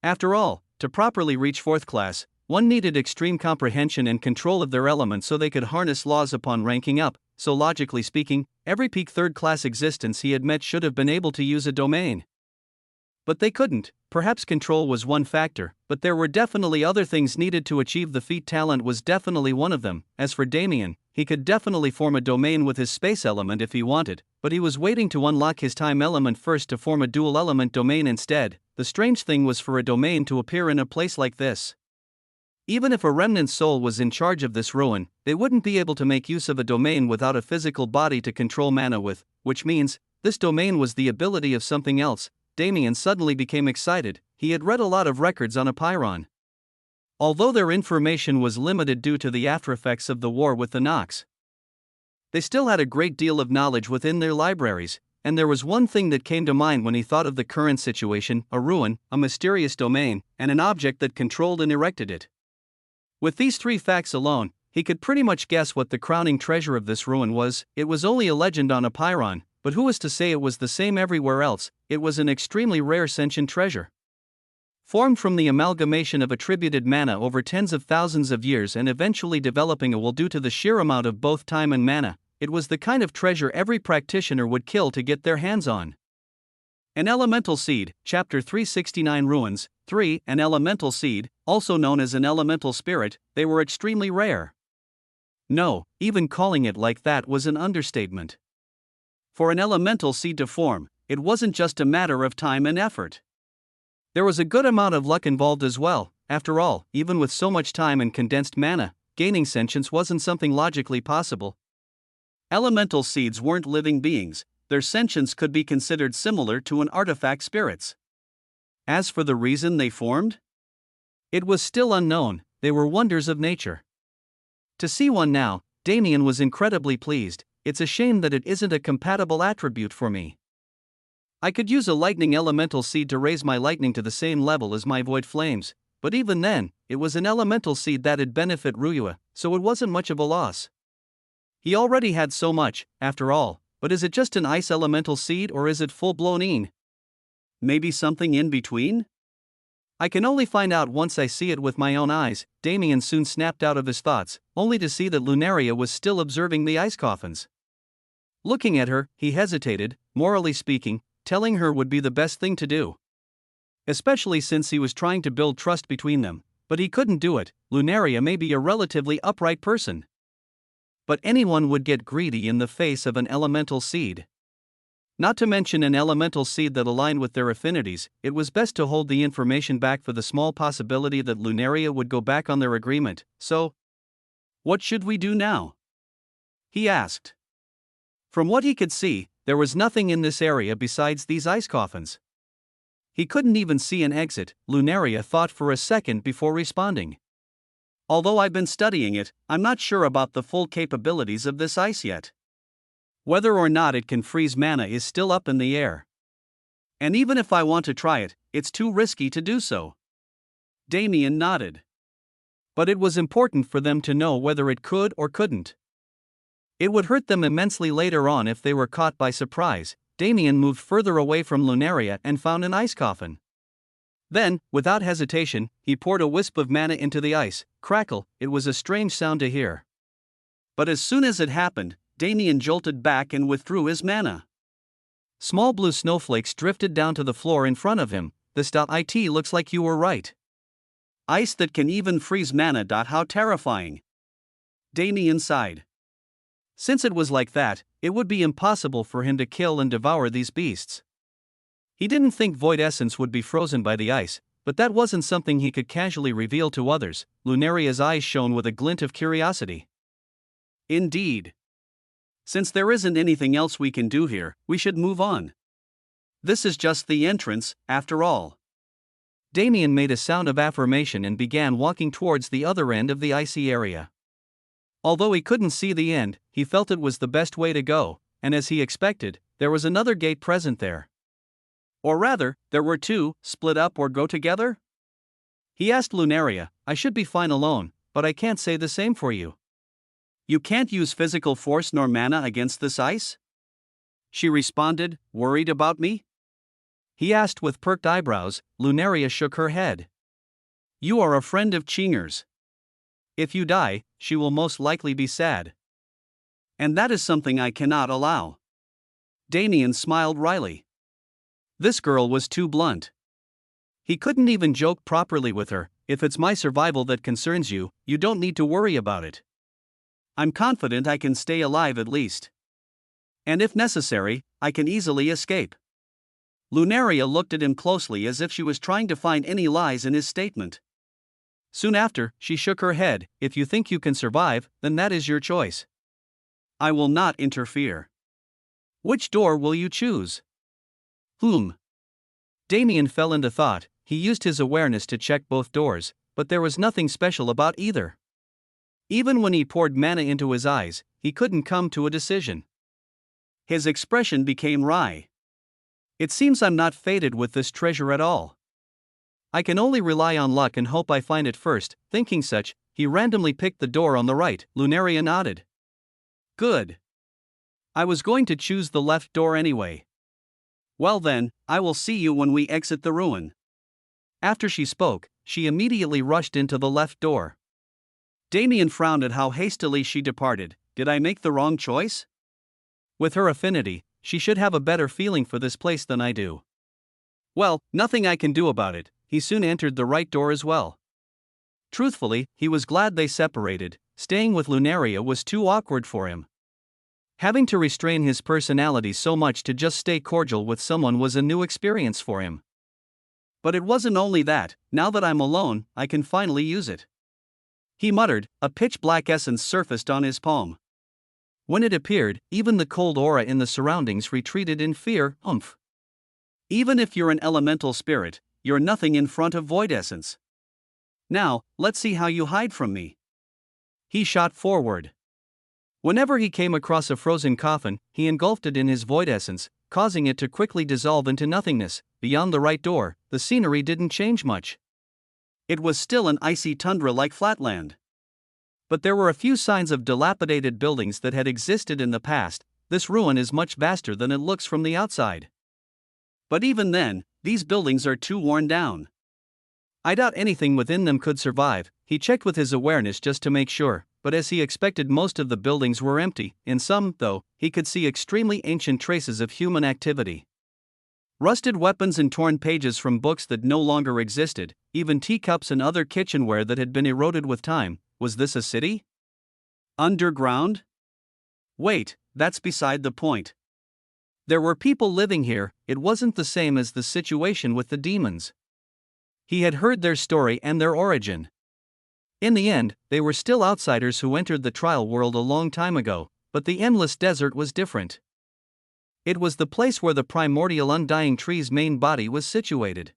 A: After all, to properly reach 4th class, one needed extreme comprehension and control of their element so they could harness laws upon ranking up. So logically speaking, every peak 3rd class existence he had met should have been able to use a domain. But they couldn't. Perhaps control was one factor, but there were definitely other things needed to achieve the feat. Talent was definitely one of them. As for Damien, he could definitely form a domain with his space element if he wanted, but he was waiting to unlock his time element first to form a dual element domain instead. The strange thing was for a domain to appear in a place like this. Even if a remnant soul was in charge of this ruin, they wouldn't be able to make use of a domain without a physical body to control mana with, which means, this domain was the ability of something else. Damien suddenly became excited. He had read a lot of records on a Pyron. Although their information was limited due to the aftereffects of the war with the Nox, they still had a great deal of knowledge within their libraries, and there was one thing that came to mind when he thought of the current situation: a ruin, a mysterious domain, and an object that controlled and erected it. With these three facts alone, he could pretty much guess what the crowning treasure of this ruin was. It was only a legend on a Pyron, but who was to say it was the same everywhere else? It was an extremely rare sentient treasure. Formed from the amalgamation of attributed mana over tens of thousands of years and eventually developing a will due to the sheer amount of both time and mana, it was the kind of treasure every practitioner would kill to get their hands on. An elemental seed, Chapter 369 Ruins. 3. An elemental seed, also known as an elemental spirit, they were extremely rare. No, even calling it like that was an understatement. For an elemental seed to form, it wasn't just a matter of time and effort. There was a good amount of luck involved as well. After all, even with so much time and condensed mana, gaining sentience wasn't something logically possible. Elemental seeds weren't living beings. Their sentience could be considered similar to an artifact spirit's. As for the reason they formed, it was still unknown. They were wonders of nature. To see one now, Damien was incredibly pleased. It's a shame that it isn't a compatible attribute for me. I could use a lightning elemental seed to raise my lightning to the same level as my void flames, but even then, it was an elemental seed that'd benefit Ryua, so it wasn't much of a loss. He already had so much, after all, but is it just an ice elemental seed or is it full-blown een? Maybe something in between? I can only find out once I see it with my own eyes. Damien soon snapped out of his thoughts, only to see that Lunaria was still observing the ice coffins. Looking at her, he hesitated. Morally speaking, telling her would be the best thing to do, especially since he was trying to build trust between them, but he couldn't do it. Lunaria may be a relatively upright person, but anyone would get greedy in the face of an elemental seed. Not to mention an elemental seed that aligned with their affinities. It was best to hold the information back for the small possibility that Lunaria would go back on their agreement. So, what should we do now? He asked. From what he could see, there was nothing in this area besides these ice coffins. He couldn't even see an exit. Lunaria thought for a second before responding. Although I've been studying it, I'm not sure about the full capabilities of this ice yet. Whether or not it can freeze mana is still up in the air. And even if I want to try it, it's too risky to do so." Damien nodded. But it was important for them to know whether it could or couldn't. It would hurt them immensely later on if they were caught by surprise. Damien moved further away from Lunaria and found an ice coffin. Then, without hesitation, he poured a wisp of mana into the ice. Crackle, it was a strange sound to hear. But as soon as it happened, Damien jolted back and withdrew his mana. Small blue snowflakes drifted down to the floor in front of him. This.it looks like you were right. Ice that can even freeze mana. How terrifying. Damien sighed. Since it was like that, it would be impossible for him to kill and devour these beasts. He didn't think void essence would be frozen by the ice, but that wasn't something he could casually reveal to others. Lunaria's eyes shone with a glint of curiosity. Indeed. Since there isn't anything else we can do here, we should move on. This is just the entrance, after all. Damien made a sound of affirmation and began walking towards the other end of the icy area. Although he couldn't see the end, he felt it was the best way to go, and as he expected, there was another gate present there. Or rather, there were two. Split up or go together? He asked Lunaria. I should be fine alone, but I can't say the same for you. You can't use physical force nor mana against this ice? She responded, worried about me? He asked with perked eyebrows. Lunaria shook her head. You are a friend of Chinger's. If you die, she will most likely be sad. And that is something I cannot allow. Damien smiled wryly. This girl was too blunt. He couldn't even joke properly with her. If it's my survival that concerns you, you don't need to worry about it. I'm confident I can stay alive at least. And if necessary, I can easily escape. Lunaria looked at him closely as if she was trying to find any lies in his statement. Soon after, she shook her head. If you think you can survive, then that is your choice. I will not interfere. Which door will you choose? Damien fell into thought. He used his awareness to check both doors, but there was nothing special about either. Even when he poured mana into his eyes, he couldn't come to a decision. His expression became wry. It seems I'm not fated with this treasure at all. I can only rely on luck and hope I find it first. Thinking such, he randomly picked the door on the right. Lunaria nodded. Good. I was going to choose the left door anyway. Well then, I will see you when we exit the ruin. After she spoke, she immediately rushed into the left door. Damien frowned at how hastily she departed. Did I make the wrong choice? With her affinity, she should have a better feeling for this place than I do. Well, nothing I can do about it. He soon entered the right door as well. Truthfully, he was glad they separated. Staying with Lunaria was too awkward for him. Having to restrain his personality so much to just stay cordial with someone was a new experience for him. But it wasn't only that. Now that I'm alone, I can finally use it. He muttered. A pitch-black essence surfaced on his palm. When it appeared, even the cold aura in the surroundings retreated in fear. Even if you're an elemental spirit, you're nothing in front of void essence. Now, let's see how you hide from me. He shot forward. Whenever he came across a frozen coffin, he engulfed it in his void essence, causing it to quickly dissolve into nothingness. Beyond the right door, the scenery didn't change much. It was still an icy tundra-like flatland. But there were a few signs of dilapidated buildings that had existed in the past. This ruin is much vaster than it looks from the outside. But even then, these buildings are too worn down. I doubt anything within them could survive. He checked with his awareness just to make sure, but as he expected, most of the buildings were empty. In some, though, he could see extremely ancient traces of human activity. Rusted weapons and torn pages from books that no longer existed, even teacups and other kitchenware that had been eroded with time. Was this a city? Underground? Wait, that's beside the point. There were people living here. It wasn't the same as the situation with the demons. He had heard their story and their origin. In the end, they were still outsiders who entered the trial world a long time ago, but the endless desert was different. It was the place where the primordial undying tree's main body was situated.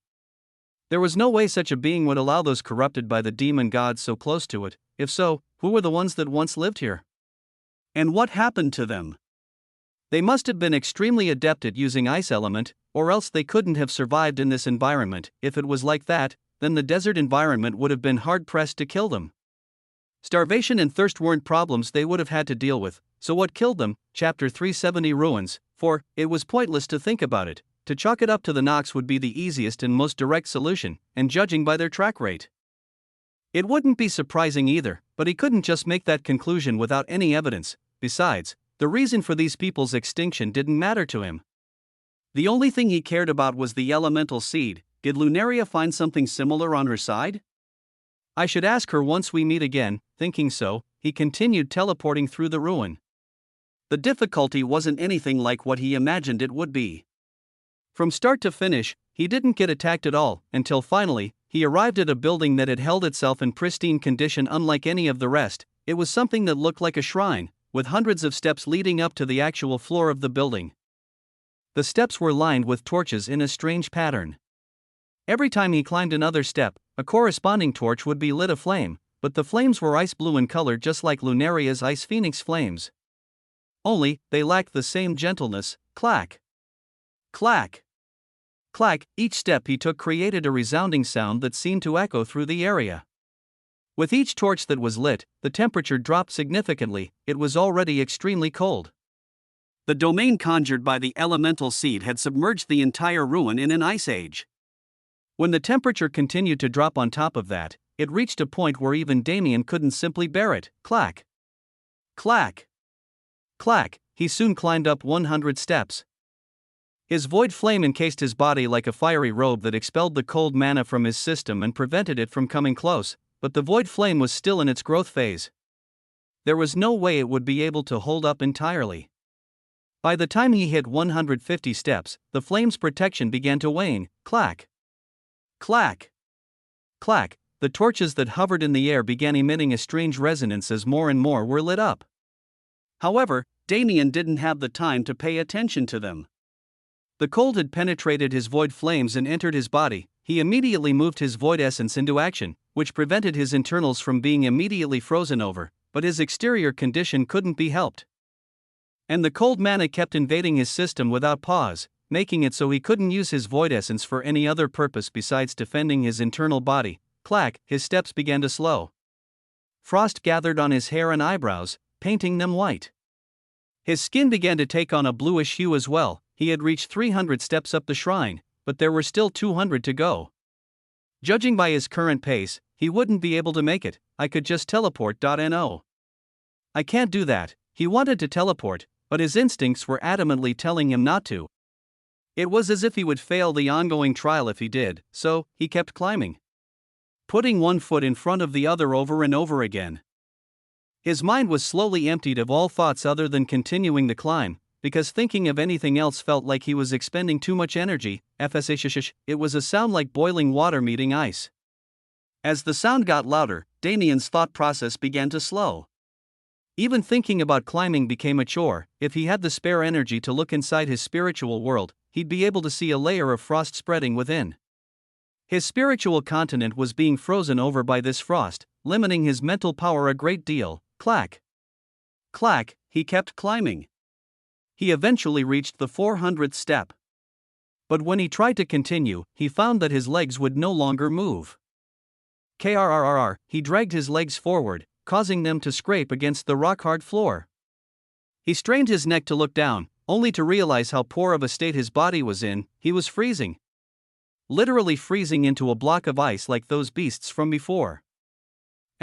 A: There was no way such a being would allow those corrupted by the demon gods so close to it. If so, who were the ones that once lived here? And what happened to them? They must have been extremely adept at using ice element, or else they couldn't have survived in this environment. If it was like that, then the desert environment would have been hard-pressed to kill them. Starvation and thirst weren't problems they would have had to deal with, so what killed them? Chapter 370 Ruins. For, it was pointless to think about it. To chalk it up to the Nox would be the easiest and most direct solution, and judging by their track rate, it wouldn't be surprising either, but he couldn't just make that conclusion without any evidence. Besides, the reason for these people's extinction didn't matter to him. The only thing he cared about was the elemental seed. Did Lunaria find something similar on her side? I should ask her once we meet again. Thinking so, he continued teleporting through the ruin. The difficulty wasn't anything like what he imagined it would be. From start to finish, he didn't get attacked at all, until finally, he arrived at a building that had held itself in pristine condition unlike any of the rest. It was something that looked like a shrine, with hundreds of steps leading up to the actual floor of the building. The steps were lined with torches in a strange pattern. Every time he climbed another step, a corresponding torch would be lit aflame, but the flames were ice blue in color just like Lunaria's ice phoenix flames. Only, they lacked the same gentleness. Clack! Clack! Clack! Each step he took created a resounding sound that seemed to echo through the area. With each torch that was lit, the temperature dropped significantly. It was already extremely cold. The domain conjured by the elemental seed had submerged the entire ruin in an ice age. When the temperature continued to drop on top of that, it reached a point where even Damien couldn't simply bear it. Clack! Clack! Clack! He soon climbed up 100 steps. His void flame encased his body like a fiery robe that expelled the cold mana from his system and prevented it from coming close, but the void flame was still in its growth phase. There was no way it would be able to hold up entirely. By the time he hit 150 steps, the flame's protection began to wane. Clack! Clack! Clack! The torches that hovered in the air began emitting a strange resonance as more and more were lit up. However, Damien didn't have the time to pay attention to them. The cold had penetrated his void flames and entered his body. He immediately moved his void essence into action, which prevented his internals from being immediately frozen over, but his exterior condition couldn't be helped. And the cold mana kept invading his system without pause, making it so he couldn't use his void essence for any other purpose besides defending his internal body. Clack! His steps began to slow. Frost gathered on his hair and eyebrows, painting them white. His skin began to take on a bluish hue as well. He had reached 300 steps up the shrine, but there were still 200 to go. Judging by his current pace, he wouldn't be able to make it. I could just teleport. No. I can't do that. He wanted to teleport, but his instincts were adamantly telling him not to. It was as if he would fail the ongoing trial if he did, so he kept climbing, putting one foot in front of the other over and over again. His mind was slowly emptied of all thoughts other than continuing the climb, because thinking of anything else felt like he was expending too much energy. It was a sound like boiling water meeting ice. As the sound got louder, Damien's thought process began to slow. Even thinking about climbing became a chore. If he had the spare energy to look inside his spiritual world, he'd be able to see a layer of frost spreading within. His spiritual continent was being frozen over by this frost, limiting his mental power a great deal. Clack! Clack! He kept climbing. He eventually reached the 400th step. But when he tried to continue, he found that his legs would no longer move. Krrrr, he dragged his legs forward, causing them to scrape against the rock-hard floor. He strained his neck to look down, only to realize how poor of a state his body was in. He was freezing. Literally freezing into a block of ice like those beasts from before.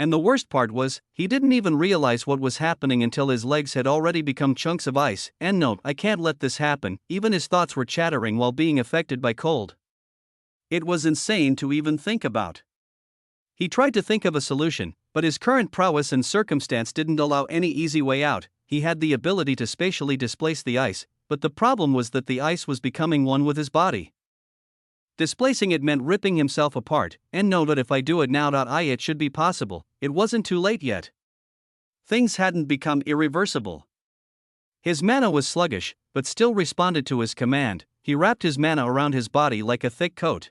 A: And the worst part was, he didn't even realize what was happening until his legs had already become chunks of ice. And no, I can't let this happen. Even his thoughts were chattering while being affected by cold. It was insane to even think about. He tried to think of a solution, but his current prowess and circumstance didn't allow any easy way out. He had the ability to spatially displace the ice, but the problem was that the ice was becoming one with his body. Displacing it meant ripping himself apart, and know that if I do it now, it should be possible. It wasn't too late yet. Things hadn't become irreversible. His mana was sluggish, but still responded to his command. He wrapped his mana around his body like a thick coat.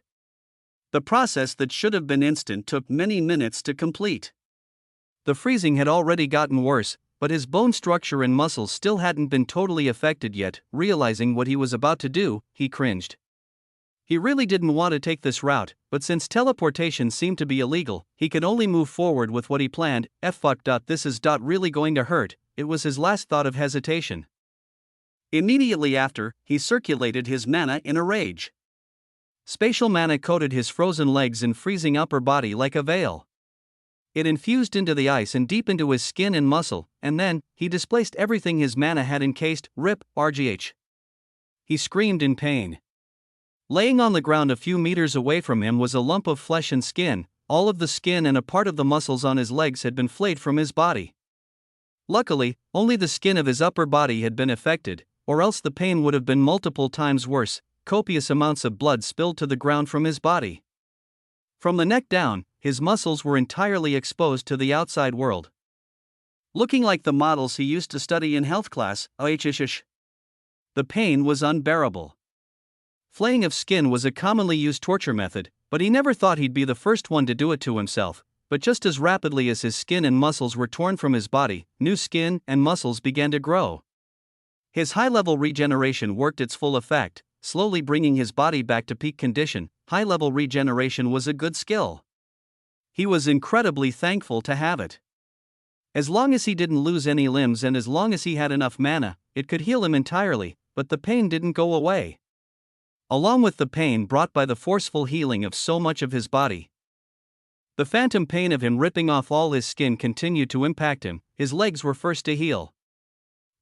A: The process that should have been instant took many minutes to complete. The freezing had already gotten worse, but his bone structure and muscles still hadn't been totally affected yet. Realizing what he was about to do, he cringed. He really didn't want to take this route, but since teleportation seemed to be illegal, he could only move forward with what he planned. This is really going to hurt. It was his last thought of hesitation. Immediately after, he circulated his mana in a rage. Spatial mana coated his frozen legs and freezing upper body like a veil. It infused into the ice and deep into his skin and muscle, and then, he displaced everything his mana had encased. RIP, RGH. He screamed in pain. Laying on the ground a few meters away from him was a lump of flesh and skin. All of the skin and a part of the muscles on his legs had been flayed from his body. Luckily, only the skin of his upper body had been affected, or else the pain would have been multiple times worse. Copious amounts of blood spilled to the ground from his body. From the neck down, his muscles were entirely exposed to the outside world. Looking like the models he used to study in health class. The pain was unbearable. Flaying of skin was a commonly used torture method, but he never thought he'd be the first one to do it to himself. But just as rapidly as his skin and muscles were torn from his body, new skin and muscles began to grow. His high-level regeneration worked its full effect, slowly bringing his body back to peak condition. High-level regeneration was a good skill. He was incredibly thankful to have it. As long as he didn't lose any limbs and as long as he had enough mana, it could heal him entirely, but the pain didn't go away. Along with the pain brought by the forceful healing of so much of his body, the phantom pain of him ripping off all his skin continued to impact him. His legs were first to heal.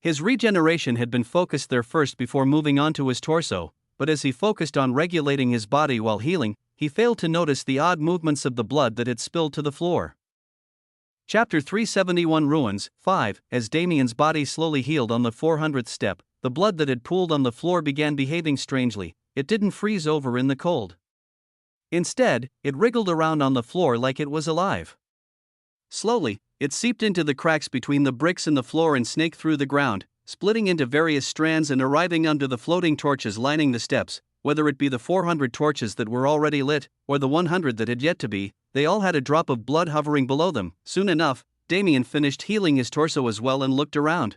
A: His regeneration had been focused there first before moving on to his torso, but as he focused on regulating his body while healing, he failed to notice the odd movements of the blood that had spilled to the floor. Chapter 371 Ruins 5. As Damien's body slowly healed on the 400th step, the blood that had pooled on the floor began behaving strangely. It didn't freeze over in the cold. Instead, it wriggled around on the floor like it was alive. Slowly, it seeped into the cracks between the bricks in the floor and snaked through the ground, splitting into various strands and arriving under the floating torches lining the steps. Whether it be the 400 torches that were already lit, or the 100 that had yet to be, they all had a drop of blood hovering below them. Soon enough, Damien finished healing his torso as well and looked around.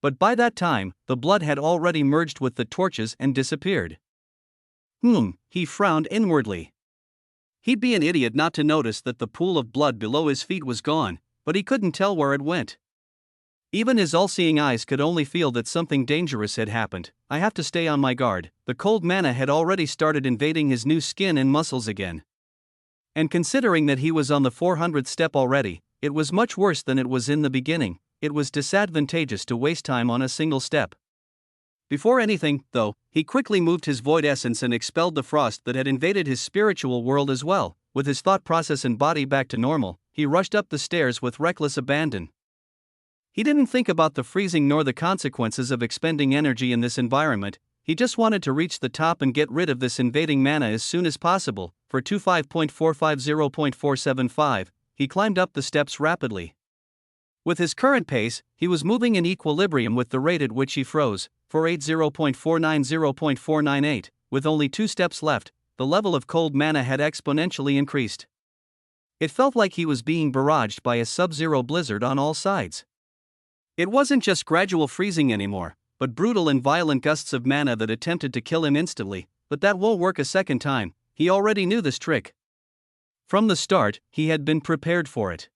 A: But by that time, the blood had already merged with the torches and disappeared. He frowned inwardly. He'd be an idiot not to notice that the pool of blood below his feet was gone, but he couldn't tell where it went. Even his all-seeing eyes could only feel that something dangerous had happened. I have to stay on my guard. The cold mana had already started invading his new skin and muscles again. And considering that he was on the 400th step already, it was much worse than it was in the beginning. It was disadvantageous to waste time on a single step. Before anything, though, he quickly moved his void essence and expelled the frost that had invaded his spiritual world as well. With his thought process and body back to normal, he rushed up the stairs with reckless abandon. He didn't think about the freezing nor the consequences of expending energy in this environment. He just wanted to reach the top and get rid of this invading mana as soon as possible. For 25.450.475, he climbed up the steps rapidly. With his current pace, he was moving in equilibrium with the rate at which he froze. 480.490.498, with only 2 steps left, the level of cold mana had exponentially increased. It felt like he was being barraged by a sub-zero blizzard on all sides. It wasn't just gradual freezing anymore, but brutal and violent gusts of mana that attempted to kill him instantly. But that won't work a second time. He already knew this trick. From the start, he had been prepared for it.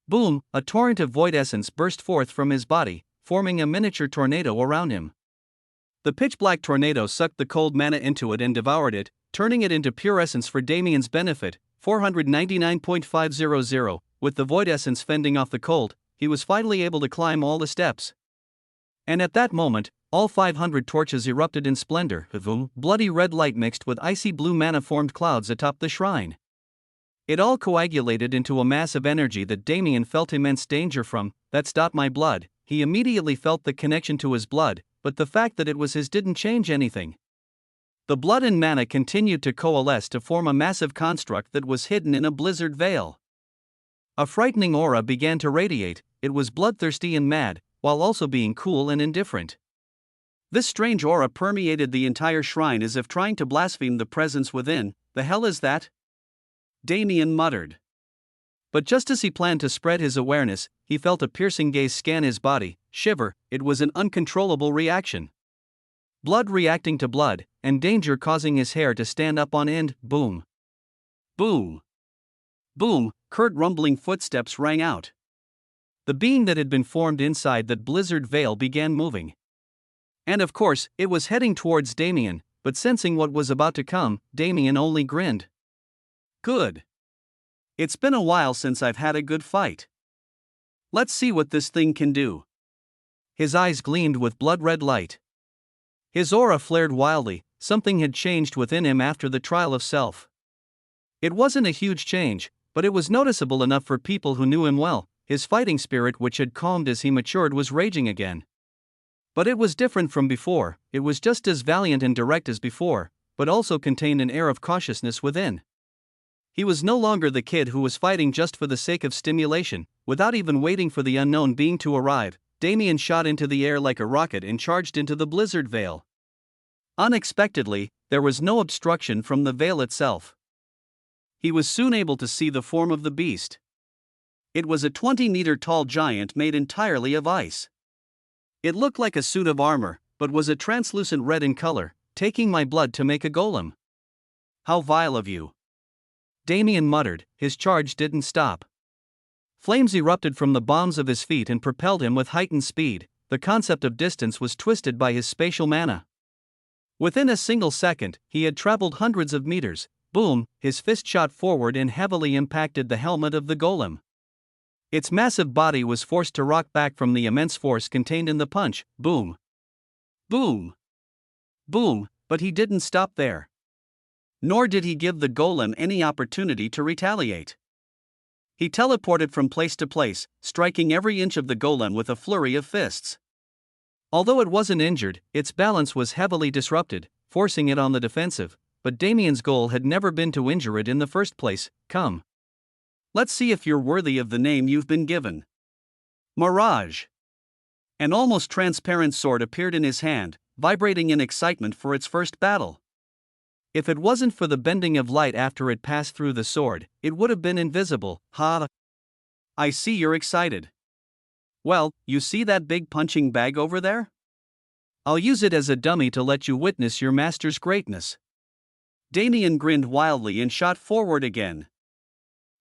A: Boom! A torrent of void essence burst forth from his body, forming a miniature tornado around him. The pitch-black tornado sucked the cold mana into it and devoured it, turning it into pure essence for Damien's benefit. 499.500. With the void essence fending off the cold, he was finally able to climb all the steps. And at that moment, all 500 torches erupted in splendor. Bloody red light mixed with icy blue mana formed clouds atop the shrine. It all coagulated into a mass of energy that Damien felt immense danger from. That's my blood. He immediately felt the connection to his blood, but the fact that it was his didn't change anything. The blood and mana continued to coalesce to form a massive construct that was hidden in a blizzard veil. A frightening aura began to radiate. It was bloodthirsty and mad, while also being cool and indifferent. This strange aura permeated the entire shrine as if trying to blaspheme the presence within. The hell is that? Damien muttered. But just as he planned to spread his awareness, he felt a piercing gaze scan his body. Shiver, it was an uncontrollable reaction. Blood reacting to blood, and danger causing his hair to stand up on end. Boom. Boom. Boom, curt rumbling footsteps rang out. The being that had been formed inside that blizzard veil began moving. And of course, it was heading towards Damien, but sensing what was about to come, Damien only grinned. Good. It's been a while since I've had a good fight. Let's see what this thing can do. His eyes gleamed with blood-red light. His aura flared wildly. Something had changed within him after the trial of self. It wasn't a huge change, but it was noticeable enough for people who knew him well. His fighting spirit, which had calmed as he matured, was raging again. But it was different from before. It was just as valiant and direct as before, but also contained an air of cautiousness within. He was no longer the kid who was fighting just for the sake of stimulation. Without even waiting for the unknown being to arrive, Damien shot into the air like a rocket and charged into the blizzard veil. Unexpectedly, there was no obstruction from the veil itself. He was soon able to see the form of the beast. It was a 20-meter-tall giant made entirely of ice. It looked like a suit of armor, but was a translucent red in color, taking my blood to make a golem. How vile of you. Damien muttered. His charge didn't stop. Flames erupted from the palms of his feet and propelled him with heightened speed. The concept of distance was twisted by his spatial mana. Within a single second, he had traveled hundreds of meters. Boom, his fist shot forward and heavily impacted the helmet of the golem. Its massive body was forced to rock back from the immense force contained in the punch. Boom. Boom. Boom, but he didn't stop there. Nor did he give the golem any opportunity to retaliate. He teleported from place to place, striking every inch of the golem with a flurry of fists. Although it wasn't injured, its balance was heavily disrupted, forcing it on the defensive, but Damien's goal had never been to injure it in the first place. Come. Let's see if you're worthy of the name you've been given. Mirage. An almost transparent sword appeared in his hand, vibrating in excitement for its first battle. If it wasn't for the bending of light after it passed through the sword, it would have been invisible. Ha! I see you're excited. Well, you see that big punching bag over there? I'll use it as a dummy to let you witness your master's greatness. Damien grinned wildly and shot forward again.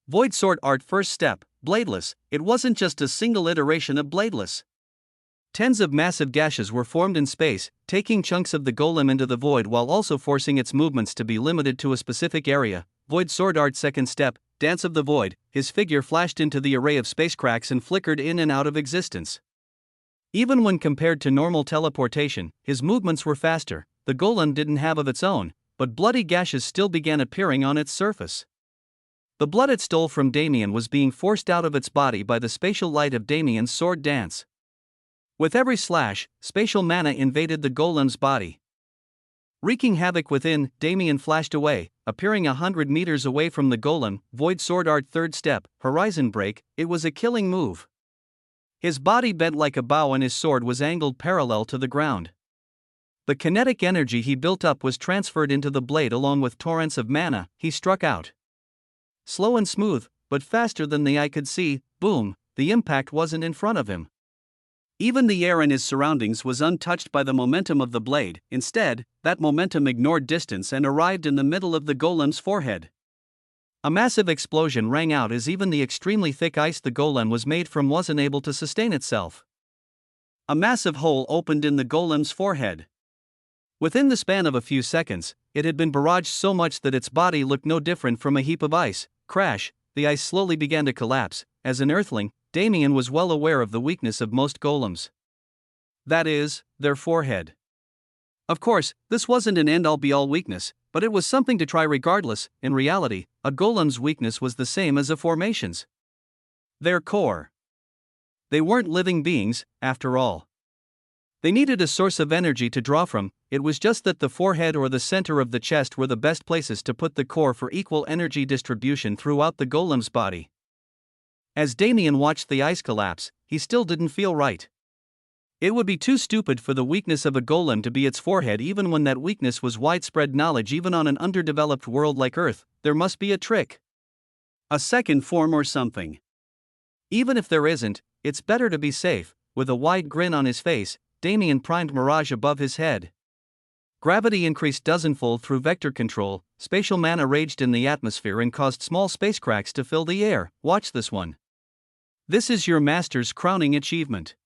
A: Void Sword Art first step, bladeless. It wasn't just a single iteration of bladeless. Tens of massive gashes were formed in space, taking chunks of the golem into the void while also forcing its movements to be limited to a specific area. Void Sword Art second step, Dance of the Void. His figure flashed into the array of space cracks and flickered in and out of existence. Even when compared to normal teleportation, his movements were faster. The golem didn't have of its own, but bloody gashes still began appearing on its surface. The blood it stole from Damien was being forced out of its body by the spatial light of Damien's sword dance. With every slash, spatial mana invaded the golem's body. Wreaking havoc within, Damien flashed away, appearing 100 meters away from the golem. Void Sword Art third step, Horizon Break. It was a killing move. His body bent like a bow and his sword was angled parallel to the ground. The kinetic energy he built up was transferred into the blade along with torrents of mana. He struck out. Slow and smooth, but faster than the eye could see. Boom, the impact wasn't in front of him. Even the air in his surroundings was untouched by the momentum of the blade. Instead, that momentum ignored distance and arrived in the middle of the golem's forehead. A massive explosion rang out as even the extremely thick ice the golem was made from wasn't able to sustain itself. A massive hole opened in the golem's forehead. Within the span of a few seconds, it had been barraged so much that its body looked no different from a heap of ice. Crash, the ice slowly began to collapse. As an earthling, Damien was well aware of the weakness of most golems. That is, their forehead. Of course, this wasn't an end-all be-all weakness, but it was something to try regardless. In reality, a golem's weakness was the same as a formation's. Their core. They weren't living beings, after all. They needed a source of energy to draw from. It was just that the forehead or the center of the chest were the best places to put the core for equal energy distribution throughout the golem's body. As Damien watched the ice collapse, he still didn't feel right. It would be too stupid for the weakness of a golem to be its forehead even when that weakness was widespread knowledge even on an underdeveloped world like Earth. There must be a trick. A second form or something. Even if there isn't, it's better to be safe. With a wide grin on his face, Damien primed Mirage above his head. Gravity increased dozenfold through vector control, spatial mana raged in the atmosphere and caused small space cracks to fill the air. Watch this one. This is your master's crowning achievement,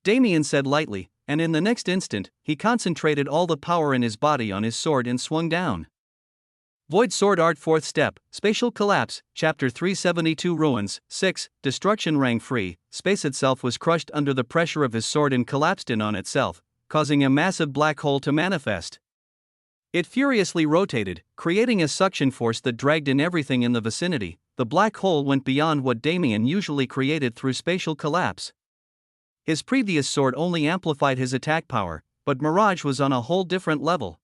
A: Damien said lightly, and in the next instant, he concentrated all the power in his body on his sword and swung down. Void Sword Art 4th Step, Spatial Collapse, Chapter 372 Ruins, 6, Destruction rang free. Space itself was crushed under the pressure of his sword and collapsed in on itself, causing a massive black hole to manifest. It furiously rotated, creating a suction force that dragged in everything in the vicinity. The black hole went beyond what Damien usually created through spatial collapse. His previous sword only amplified his attack power, but Mirage was on a whole different level.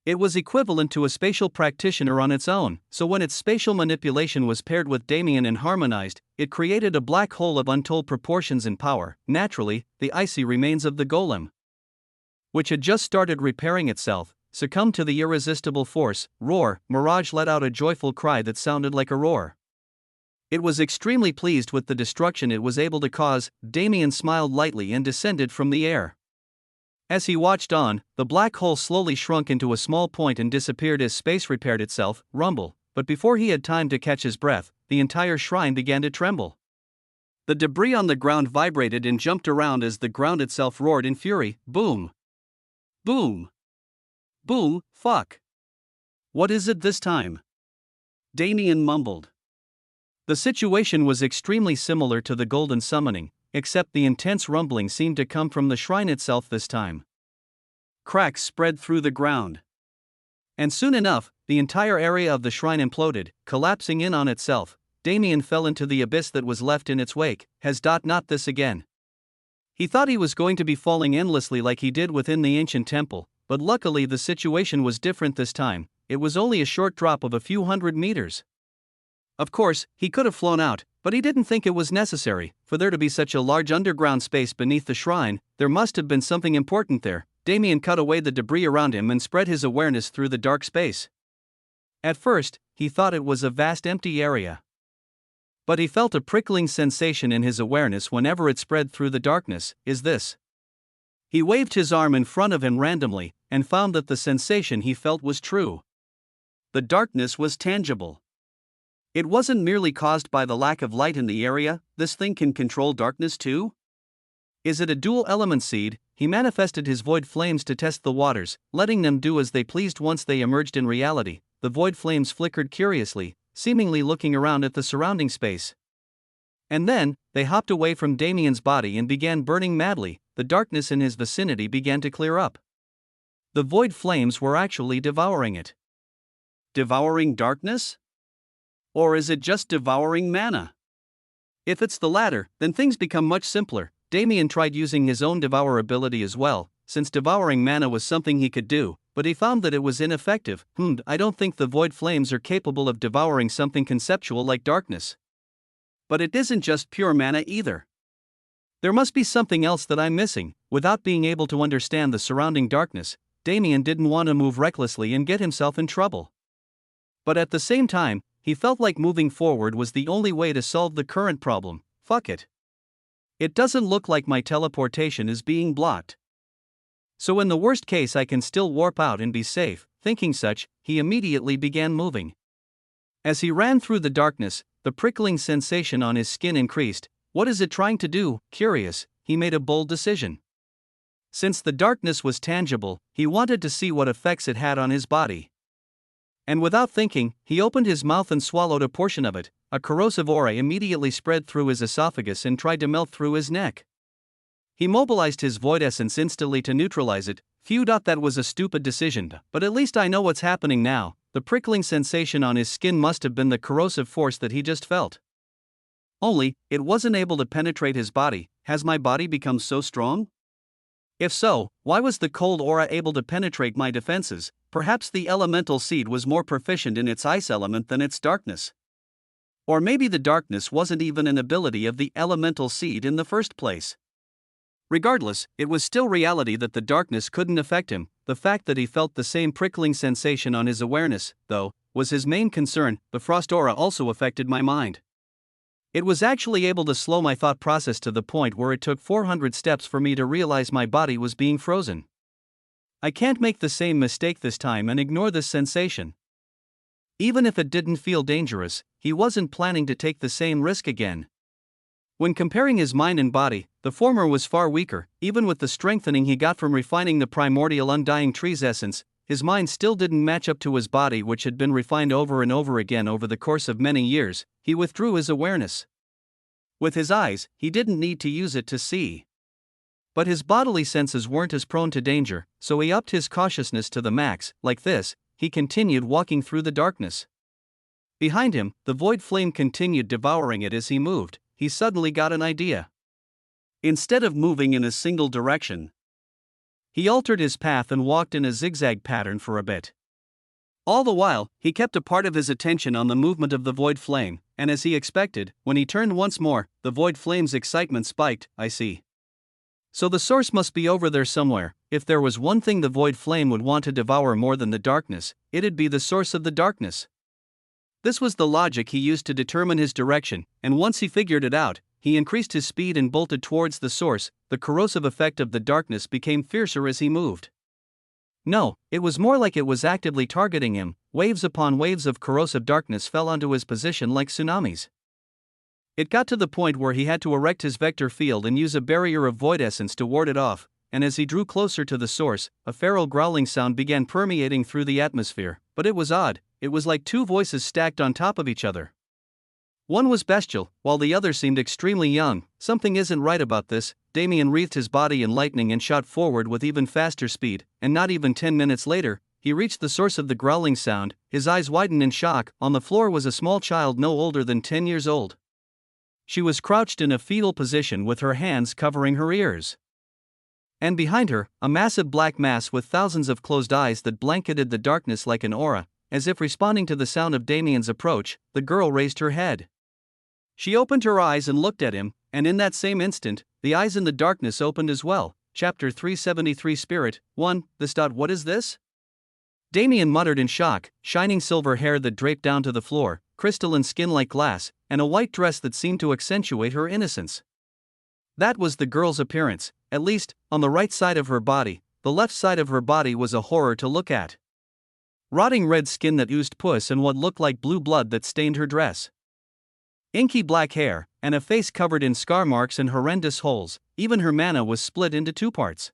A: It was equivalent to a spatial practitioner on its own, so when its spatial manipulation was paired with Damien and harmonized, it created a black hole of untold proportions and power. Naturally, the icy remains of the golem, which had just started repairing itself, succumbed to the irresistible force. Roar! Mirage let out a joyful cry that sounded like a roar. It was extremely pleased with the destruction it was able to cause. Damien smiled lightly and descended from the air. As he watched on, the black hole slowly shrunk into a small point and disappeared as space repaired itself. Rumble! But before he had time to catch his breath, the entire shrine began to tremble. The debris on the ground vibrated and jumped around as the ground itself roared in fury. Boom! Boom! Boom! Fuck! What is it this time? Damien mumbled. The situation was extremely similar to the golden summoning, except the intense rumbling seemed to come from the shrine itself this time. Cracks spread through the ground. And soon enough, the entire area of the shrine imploded, collapsing in on itself. Damien fell into the abyss that was left in its wake. Not this again. He thought he was going to be falling endlessly like he did within the ancient temple, but luckily the situation was different this time. It was only a short drop of a few hundred meters. Of course, he could have flown out, but he didn't think it was necessary. For there to be such a large underground space beneath the shrine, there must have been something important there. Damien cut away the debris around him and spread his awareness through the dark space. At first, he thought it was a vast empty area. But he felt a prickling sensation in his awareness whenever it spread through the darkness. Is this? He waved his arm in front of him randomly, and found that the sensation he felt was true. The darkness was tangible. It wasn't merely caused by the lack of light in the area. This thing can control darkness too? Is it a dual element seed? He manifested his void flames to test the waters, letting them do as they pleased. Once they emerged in reality, the void flames flickered curiously, seemingly looking around at the surrounding space. And then, they hopped away from Damien's body and began burning madly. The darkness in his vicinity began to clear up. The void flames were actually devouring it. Devouring darkness? Or is it just devouring mana? If it's the latter, then things become much simpler. Damien tried using his own devour ability as well, since devouring mana was something he could do, but he found that it was ineffective. I don't think the void flames are capable of devouring something conceptual like darkness. But it isn't just pure mana either. There must be something else that I'm missing. Without being able to understand the surrounding darkness, Damien didn't want to move recklessly and get himself in trouble. But at the same time, he felt like moving forward was the only way to solve the current problem. Fuck it. It doesn't look like my teleportation is being blocked. So in the worst case I can still warp out and be safe. Thinking such, he immediately began moving. As he ran through the darkness, the prickling sensation on his skin increased. What is it trying to do? Curious, he made a bold decision. Since the darkness was tangible, he wanted to see what effects it had on his body. And without thinking, he opened his mouth and swallowed a portion of it. A corrosive aura immediately spread through his esophagus and tried to melt through his neck. He mobilized his void essence instantly to neutralize it. That was a stupid decision, but at least I know what's happening now. The prickling sensation on his skin must have been the corrosive force that he just felt. Only, it wasn't able to penetrate his body. Has my body become so strong? If so, why was the cold aura able to penetrate my defenses? Perhaps the elemental seed was more proficient in its ice element than its darkness. Or maybe the darkness wasn't even an ability of the elemental seed in the first place. Regardless, it was still reality that the darkness couldn't affect him. The fact that he felt the same prickling sensation on his awareness, though, was his main concern. The frost aura also affected my mind. It was actually able to slow my thought process to the point where it took 400 steps for me to realize my body was being frozen. I can't make the same mistake this time and ignore this sensation. Even if it didn't feel dangerous, he wasn't planning to take the same risk again. When comparing his mind and body, the former was far weaker. Even with the strengthening he got from refining the primordial undying tree's essence, his mind still didn't match up to his body, which had been refined over and over again over the course of many years. He withdrew his awareness. With his eyes, he didn't need to use it to see. But his bodily senses weren't as prone to danger, so he upped his cautiousness to the max. Like this, he continued walking through the darkness. Behind him, the void flame continued devouring it as he moved. He suddenly got an idea. Instead of moving in a single direction, he altered his path and walked in a zigzag pattern for a bit. All the while, he kept a part of his attention on the movement of the void flame, and as he expected, when he turned once more, the void flame's excitement spiked. I see. So the source must be over there somewhere. If there was one thing the void flame would want to devour more than the darkness, it'd be the source of the darkness. This was the logic he used to determine his direction, and once he figured it out, he increased his speed and bolted towards the source. The corrosive effect of the darkness became fiercer as he moved. No, it was more like it was actively targeting him. Waves upon waves of corrosive darkness fell onto his position like tsunamis. It got to the point where he had to erect his vector field and use a barrier of void essence to ward it off, and as he drew closer to the source, a feral growling sound began permeating through the atmosphere. But it was odd. It was like two voices stacked on top of each other. One was bestial, while the other seemed extremely young. Something isn't right about this. Damien wreathed his body in lightning and shot forward with even faster speed, and not even 10 minutes later, he reached the source of the growling sound. His eyes widened in shock. On the floor was a small child no older than 10 years old. She was crouched in a fetal position with her hands covering her ears. And behind her, a massive black mass with thousands of closed eyes that blanketed the darkness like an aura. As if responding to the sound of Damien's approach, the girl raised her head. She opened her eyes and looked at him, and in that same instant, the eyes in the darkness opened as well. Chapter 373 Spirit 1. What is this? Damien muttered in shock. Shining silver hair that draped down to the floor, crystalline skin like glass, and a white dress that seemed to accentuate her innocence. That was the girl's appearance, at least, on the right side of her body. The left side of her body was a horror to look at. Rotting red skin that oozed pus and what looked like blue blood that stained her dress. Inky black hair, and a face covered in scar marks and horrendous holes. Even her mana was split into two parts.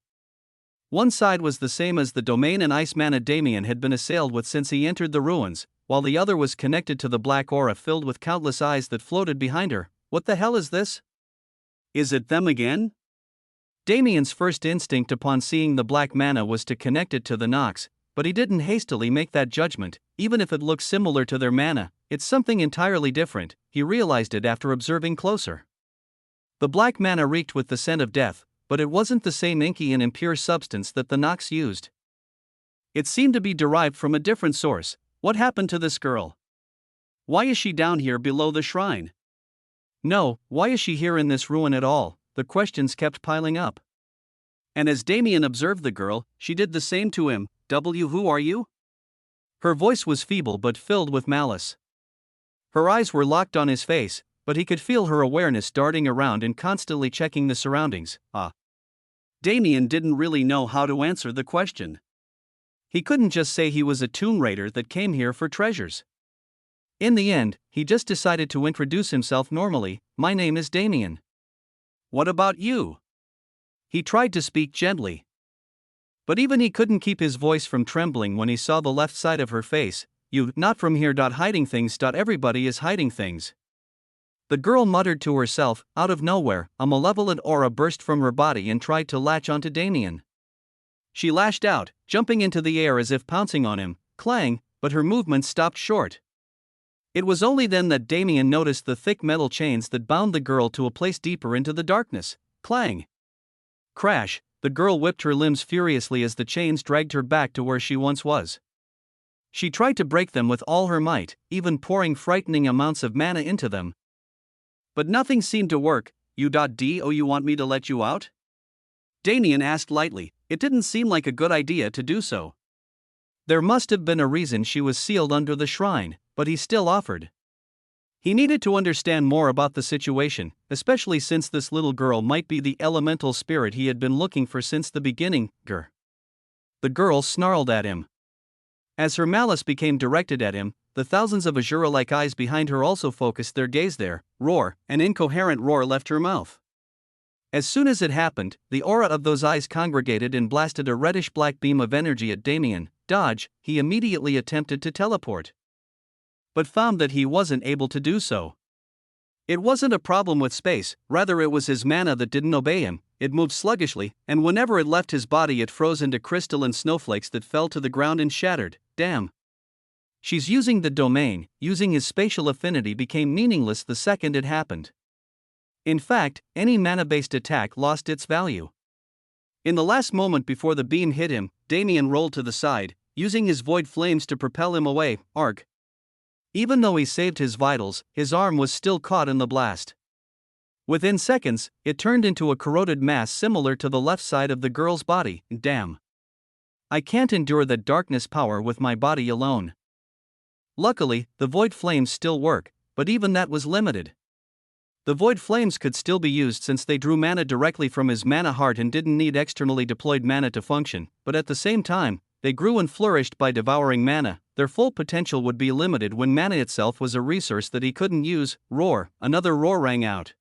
A: One side was the same as the domain and ice mana Damien had been assailed with since he entered the ruins, while the other was connected to the black aura filled with countless eyes that floated behind her. What the hell is this? Is it them again? Damien's first instinct upon seeing the black mana was to connect it to the Nox. But he didn't hastily make that judgment. Even if it looks similar to their mana, it's something entirely different. He realized it after observing closer. The black mana reeked with the scent of death, but it wasn't the same inky and impure substance that the Nox used. It seemed to be derived from a different source. What happened to this girl? Why is she down here below the shrine? No, why is she here in this ruin at all? The questions kept piling up. And as Damien observed the girl, she did the same to him. Who are you? Her voice was feeble but filled with malice. Her eyes were locked on his face, but he could feel her awareness darting around and constantly checking the surroundings. Damien didn't really know how to answer the question. He couldn't just say he was a tomb raider that came here for treasures. In the end, he just decided to introduce himself normally. My name is Damien. What about you? He tried to speak gently. But even he couldn't keep his voice from trembling when he saw the left side of her face. You, not from here. Hiding things. Everybody is hiding things. The girl muttered to herself. Out of nowhere, a malevolent aura burst from her body and tried to latch onto Damien. She lashed out, jumping into the air as if pouncing on him. Clang, but her movements stopped short. It was only then that Damien noticed the thick metal chains that bound the girl to a place deeper into the darkness. Clang. Crash. The girl whipped her limbs furiously as the chains dragged her back to where she once was. She tried to break them with all her might, even pouring frightening amounts of mana into them. But nothing seemed to work. You want me to let you out? Damien asked lightly. It didn't seem like a good idea to do so. There must have been a reason she was sealed under the shrine, but he still offered. He needed to understand more about the situation, especially since this little girl might be the elemental spirit he had been looking for since the beginning. Grr. The girl snarled at him. As her malice became directed at him, the thousands of azure-like eyes behind her also focused their gaze there. Roar, an incoherent roar left her mouth. As soon as it happened, the aura of those eyes congregated and blasted a reddish-black beam of energy at Damien. Dodge, he immediately attempted to teleport, but found that he wasn't able to do so. It wasn't a problem with space, rather it was his mana that didn't obey him. It moved sluggishly, and whenever it left his body it froze into crystalline snowflakes that fell to the ground and shattered. Damn. She's using the domain. Using his spatial affinity became meaningless the second it happened. In fact, any mana-based attack lost its value. In the last moment before the beam hit him, Damien rolled to the side, using his void flames to propel him away. Arg. Even though he saved his vitals, his arm was still caught in the blast. Within seconds, it turned into a corroded mass similar to the left side of the girl's body. Damn. I can't endure that darkness power with my body alone. Luckily, the void flames still work, but even that was limited. The void flames could still be used since they drew mana directly from his mana heart and didn't need externally deployed mana to function, but at the same time, they grew and flourished by devouring mana. Their full potential would be limited when mana itself was a resource that he couldn't use. Roar, another roar rang out.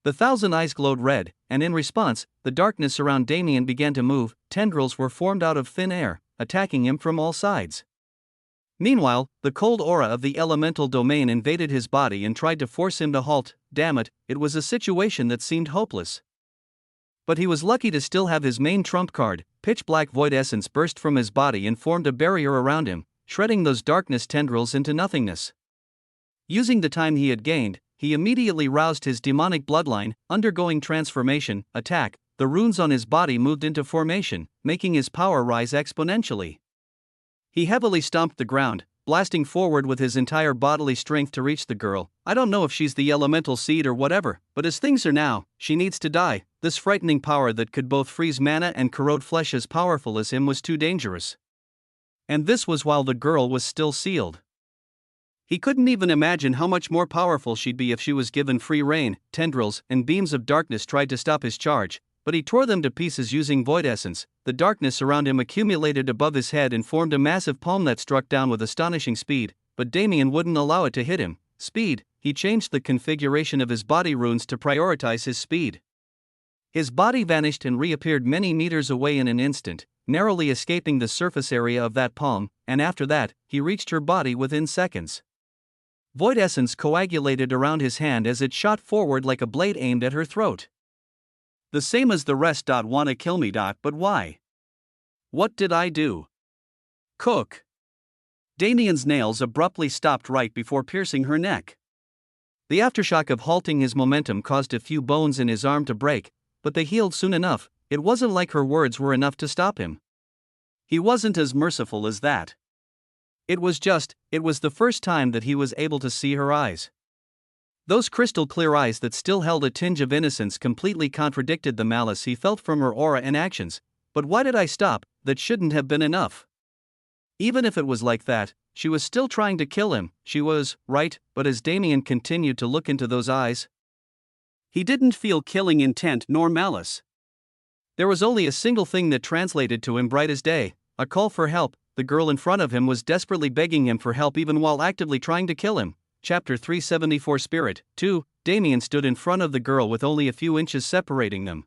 A: The thousand eyes glowed red, and in response, the darkness around Damien began to move. Tendrils were formed out of thin air, attacking him from all sides. Meanwhile, the cold aura of the elemental domain invaded his body and tried to force him to halt. Damn it, it was a situation that seemed hopeless. But he was lucky to still have his main trump card. Pitch-black void essence burst from his body and formed a barrier around him, shredding those darkness tendrils into nothingness. Using the time he had gained, he immediately roused his demonic bloodline. Undergoing transformation, attack, the runes on his body moved into formation, making his power rise exponentially. He heavily stomped the ground, blasting forward with his entire bodily strength to reach the girl. I don't know if she's the elemental seed or whatever, but as things are now, she needs to die. This frightening power that could both freeze mana and corrode flesh as powerful as him was too dangerous. And this was while the girl was still sealed. He couldn't even imagine how much more powerful she'd be if she was given free rein. Tendrils and beams of darkness tried to stop his charge, but he tore them to pieces using void essence. The darkness around him accumulated above his head and formed a massive palm that struck down with astonishing speed, but Damien wouldn't allow it to hit him. Speed. He changed the configuration of his body runes to prioritize his speed. His body vanished and reappeared many meters away in an instant, narrowly escaping the surface area of that palm, and after that, he reached her body within seconds. Void essence coagulated around his hand as it shot forward like a blade aimed at her throat. The same as the rest. Wanna kill me. But why? What did I do? Cook. Damien's nails abruptly stopped right before piercing her neck. The aftershock of halting his momentum caused a few bones in his arm to break, but they healed soon enough. It wasn't like her words were enough to stop him. He wasn't as merciful as that. It was the first time that he was able to see her eyes. Those crystal clear eyes that still held a tinge of innocence completely contradicted the malice he felt from her aura and actions. But why did I stop? That shouldn't have been enough. Even if it was like that, she was still trying to kill him. She was, right? But as Damien continued to look into those eyes, he didn't feel killing intent nor malice. There was only a single thing that translated to him bright as day, a call for help. The girl in front of him was desperately begging him for help even while actively trying to kill him. Chapter 374 Spirit 2. Damien stood in front of the girl with only a few inches separating them.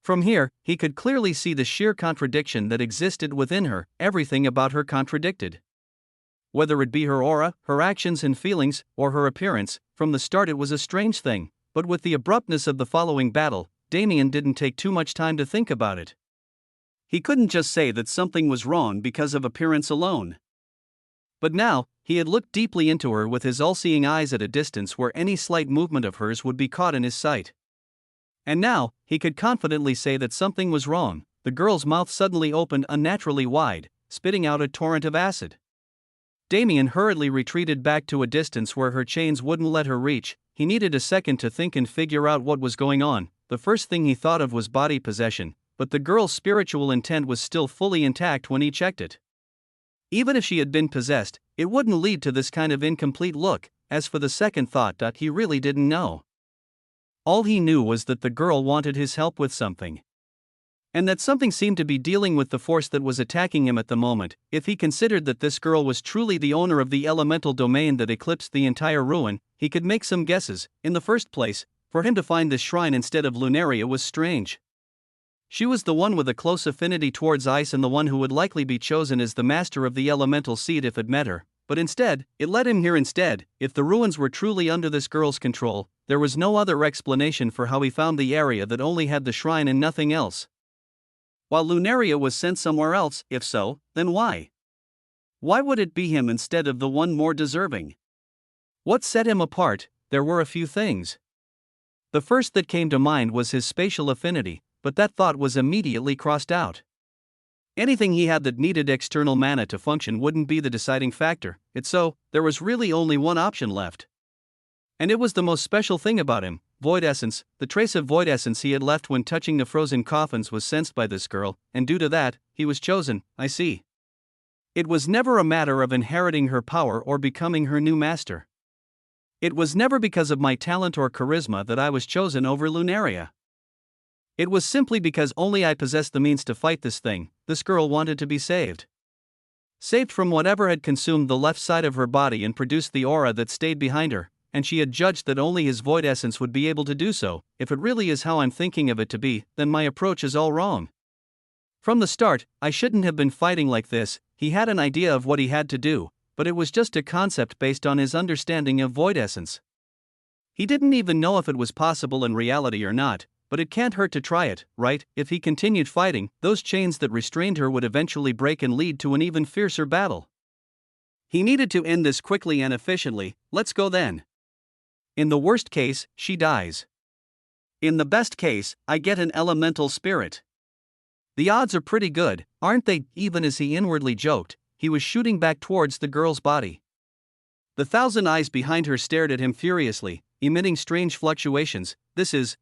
A: From here, he could clearly see the sheer contradiction that existed within her. Everything about her contradicted. Whether it be her aura, her actions and feelings, or her appearance, from the start it was a strange thing, but with the abruptness of the following battle, Damien didn't take too much time to think about it. He couldn't just say that something was wrong because of appearance alone. But now, he had looked deeply into her with his all-seeing eyes at a distance where any slight movement of hers would be caught in his sight. And now, he could confidently say that something was wrong. The girl's mouth suddenly opened unnaturally wide, spitting out a torrent of acid. Damien hurriedly retreated back to a distance where her chains wouldn't let her reach. He needed a second to think and figure out what was going on. The first thing he thought of was body possession, but the girl's spiritual intent was still fully intact when he checked it. Even if she had been possessed, it wouldn't lead to this kind of incomplete look. As for the second thought, he really didn't know. All he knew was that the girl wanted his help with something. And that something seemed to be dealing with the force that was attacking him at the moment. If he considered that this girl was truly the owner of the elemental domain that eclipsed the entire ruin, he could make some guesses. In the first place, for him to find this shrine instead of Lunaria was strange. She was the one with a close affinity towards ice and the one who would likely be chosen as the master of the elemental seed if it met her. But instead, it led him here instead. If the ruins were truly under this girl's control, there was no other explanation for how he found the area that only had the shrine and nothing else. While Lunaria was sent somewhere else, if so, then why? Why would it be him instead of the one more deserving? What set him apart? There were a few things. The first that came to mind was his spatial affinity, but that thought was immediately crossed out. Anything he had that needed external mana to function wouldn't be the deciding factor. So, there was really only one option left. And it was the most special thing about him. Void essence. The trace of void essence he had left when touching the frozen coffins was sensed by this girl, and due to that, he was chosen. I see. It was never a matter of inheriting her power or becoming her new master. It was never because of my talent or charisma that I was chosen over Lunaria. It was simply because only I possessed the means to fight this thing. This girl wanted to be saved. Saved from whatever had consumed the left side of her body and produced the aura that stayed behind her. And she had judged that only his void essence would be able to do so. If it really is how I'm thinking of it to be, then my approach is all wrong. From the start, I shouldn't have been fighting like this. He had an idea of what he had to do, but it was just a concept based on his understanding of void essence. He didn't even know if it was possible in reality or not, but it can't hurt to try it, right? If he continued fighting, those chains that restrained her would eventually break and lead to an even fiercer battle. He needed to end this quickly and efficiently. Let's go then. In the worst case, she dies. In the best case, I get an elemental spirit. The odds are pretty good, aren't they? Even as he inwardly joked, he was shooting back towards the girl's body. The thousand eyes behind her stared at him furiously, emitting strange fluctuations.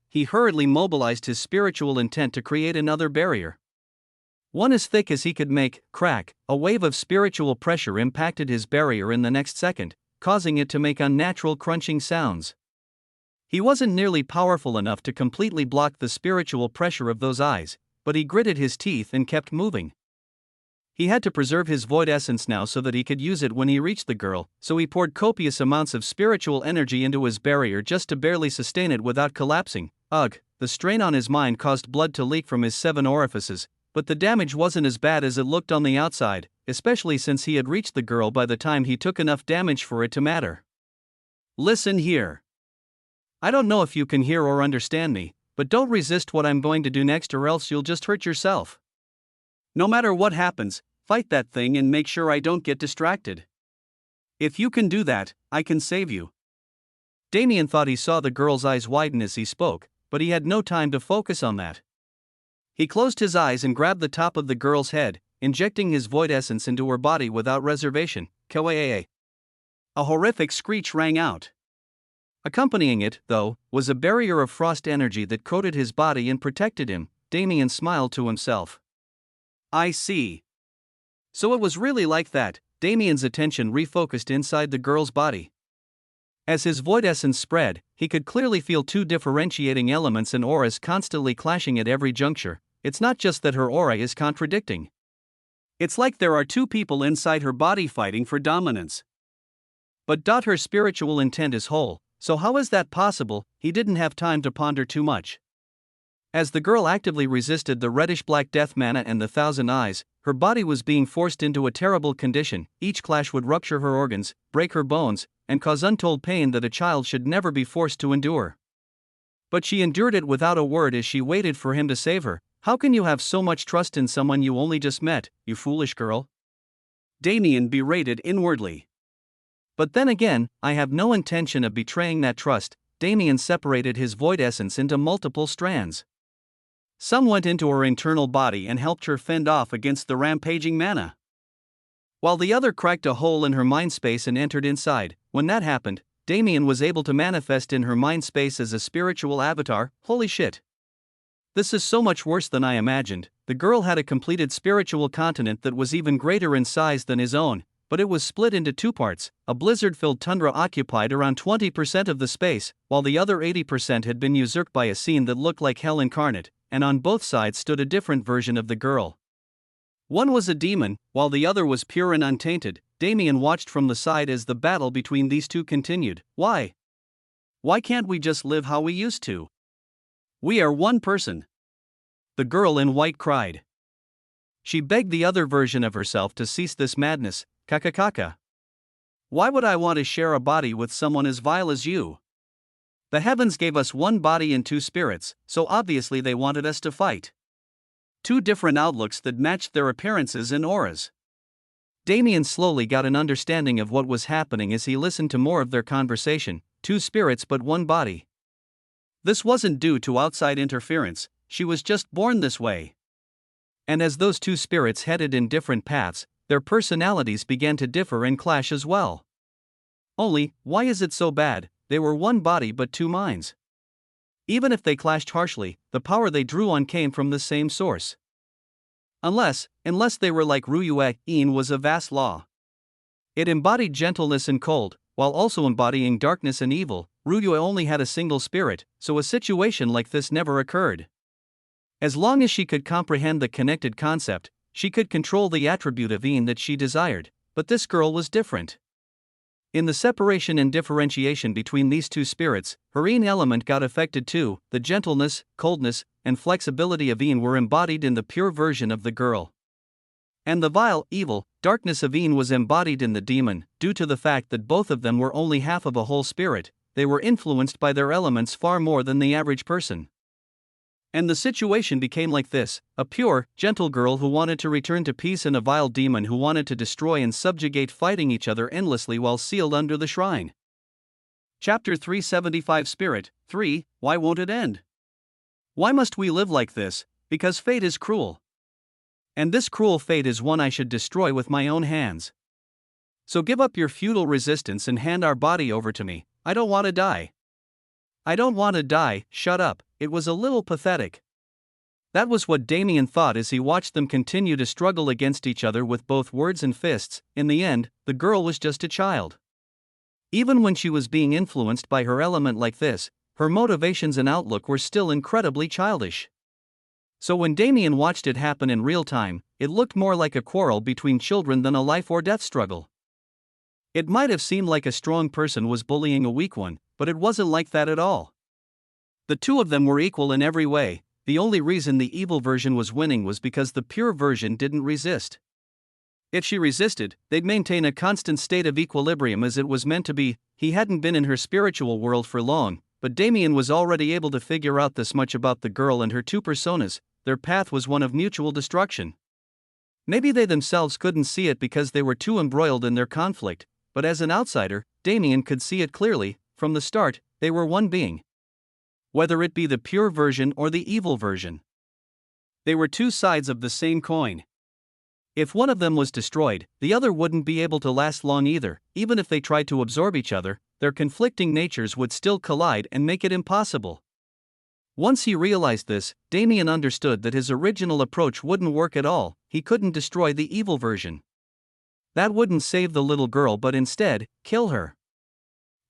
A: He hurriedly mobilized his spiritual intent to create another barrier. One as thick as he could make. Crack, a wave of spiritual pressure impacted his barrier in the next second, causing it to make unnatural crunching sounds. He wasn't nearly powerful enough to completely block the spiritual pressure of those eyes, but he gritted his teeth and kept moving. He had to preserve his void essence now so that he could use it when he reached the girl, so he poured copious amounts of spiritual energy into his barrier just to barely sustain it without collapsing. Ugh, the strain on his mind caused blood to leak from his 7 orifices, but the damage wasn't as bad as it looked on the outside, especially since he had reached the girl by the time he took enough damage for it to matter. Listen here. I don't know if you can hear or understand me, but don't resist what I'm going to do next or else you'll just hurt yourself. No matter what happens, fight that thing and make sure I don't get distracted. If you can do that, I can save you. Damien thought he saw the girl's eyes widen as he spoke, but he had no time to focus on that. He closed his eyes and grabbed the top of the girl's head, injecting his void essence into her body without reservation. Kawaii. A horrific screech rang out. Accompanying it, though, was a barrier of frost energy that coated his body and protected him. Damien smiled to himself. I see. So it was really like that. Damien's attention refocused inside the girl's body. As his void essence spread, he could clearly feel 2 differentiating elements and auras constantly clashing at every juncture. It's not just that her aura is contradicting. It's like there are 2 people inside her body fighting for dominance. But her spiritual intent is whole, so how is that possible? He didn't have time to ponder too much. As the girl actively resisted the reddish-black death mana and the 1,000 eyes, her body was being forced into a terrible condition. Each clash would rupture her organs, break her bones, and cause untold pain that a child should never be forced to endure. But she endured it without a word as she waited for him to save her. How can you have so much trust in someone you only just met, you foolish girl? Damien berated inwardly. But then again, I have no intention of betraying that trust. Damien separated his void essence into multiple strands. Some went into her internal body and helped her fend off against the rampaging mana, while the other cracked a hole in her mind space and entered inside. When that happened, Damien was able to manifest in her mind space as a spiritual avatar. Holy shit. This is so much worse than I imagined. The girl had a completed spiritual continent that was even greater in size than his own, but it was split into two parts. A blizzard-filled tundra occupied around 20% of the space, while the other 80% had been usurped by a scene that looked like hell incarnate, and on both sides stood a different version of the girl. One was a demon, while the other was pure and untainted. Damien watched from the side as the battle between these two continued. Why? Why can't we just live how we used to? We are one person. The girl in white cried. She begged the other version of herself to cease this madness. Kakakaka. Why would I want to share a body with someone as vile as you? The heavens gave us one body and two spirits, so obviously they wanted us to fight. Two different outlooks that matched their appearances and auras. Damien slowly got an understanding of what was happening as he listened to more of their conversation. Two spirits but one body. This wasn't due to outside interference, she was just born this way. And as those two spirits headed in different paths, their personalities began to differ and clash as well. Only, why is it so bad? They were one body but two minds. Even if they clashed harshly, the power they drew on came from the same source. Unless they were like Ryue, Yin was a vast law. It embodied gentleness and cold, while also embodying darkness and evil. Ryue only had a single spirit, so a situation like this never occurred. As long as she could comprehend the connected concept, she could control the attribute of Yin that she desired, but this girl was different. In the separation and differentiation between these two spirits, her Yin element got affected too. The gentleness, coldness, and flexibility of Yin were embodied in the pure version of the girl. And the vile, evil, darkness of Yin was embodied in the demon. Due to the fact that both of them were only half of a whole spirit, they were influenced by their elements far more than the average person. And the situation became like this: a pure, gentle girl who wanted to return to peace and a vile demon who wanted to destroy and subjugate, fighting each other endlessly while sealed under the shrine. Chapter 375 Spirit 3. Why won't it end? Why must we live like this? Because fate is cruel. And this cruel fate is one I should destroy with my own hands. So give up your futile resistance and hand our body over to me. I don't want to die. I don't want to die. Shut up. It was a little pathetic. That was what Damien thought as he watched them continue to struggle against each other with both words and fists. In the end, the girl was just a child. Even when she was being influenced by her element like this, her motivations and outlook were still incredibly childish. So when Damien watched it happen in real time, it looked more like a quarrel between children than a life or death struggle. It might have seemed like a strong person was bullying a weak one, but it wasn't like that at all. The two of them were equal in every way. The only reason the evil version was winning was because the pure version didn't resist. If she resisted, they'd maintain a constant state of equilibrium as it was meant to be. He hadn't been in her spiritual world for long, but Damien was already able to figure out this much about the girl and her two personas: their path was one of mutual destruction. Maybe they themselves couldn't see it because they were too embroiled in their conflict, but as an outsider, Damien could see it clearly. From the start, they were one being. Whether it be the pure version or the evil version, they were two sides of the same coin. If one of them was destroyed, the other wouldn't be able to last long either. Even if they tried to absorb each other, their conflicting natures would still collide and make it impossible. Once he realized this, Damien understood that his original approach wouldn't work at all. He couldn't destroy the evil version. That wouldn't save the little girl but instead, kill her.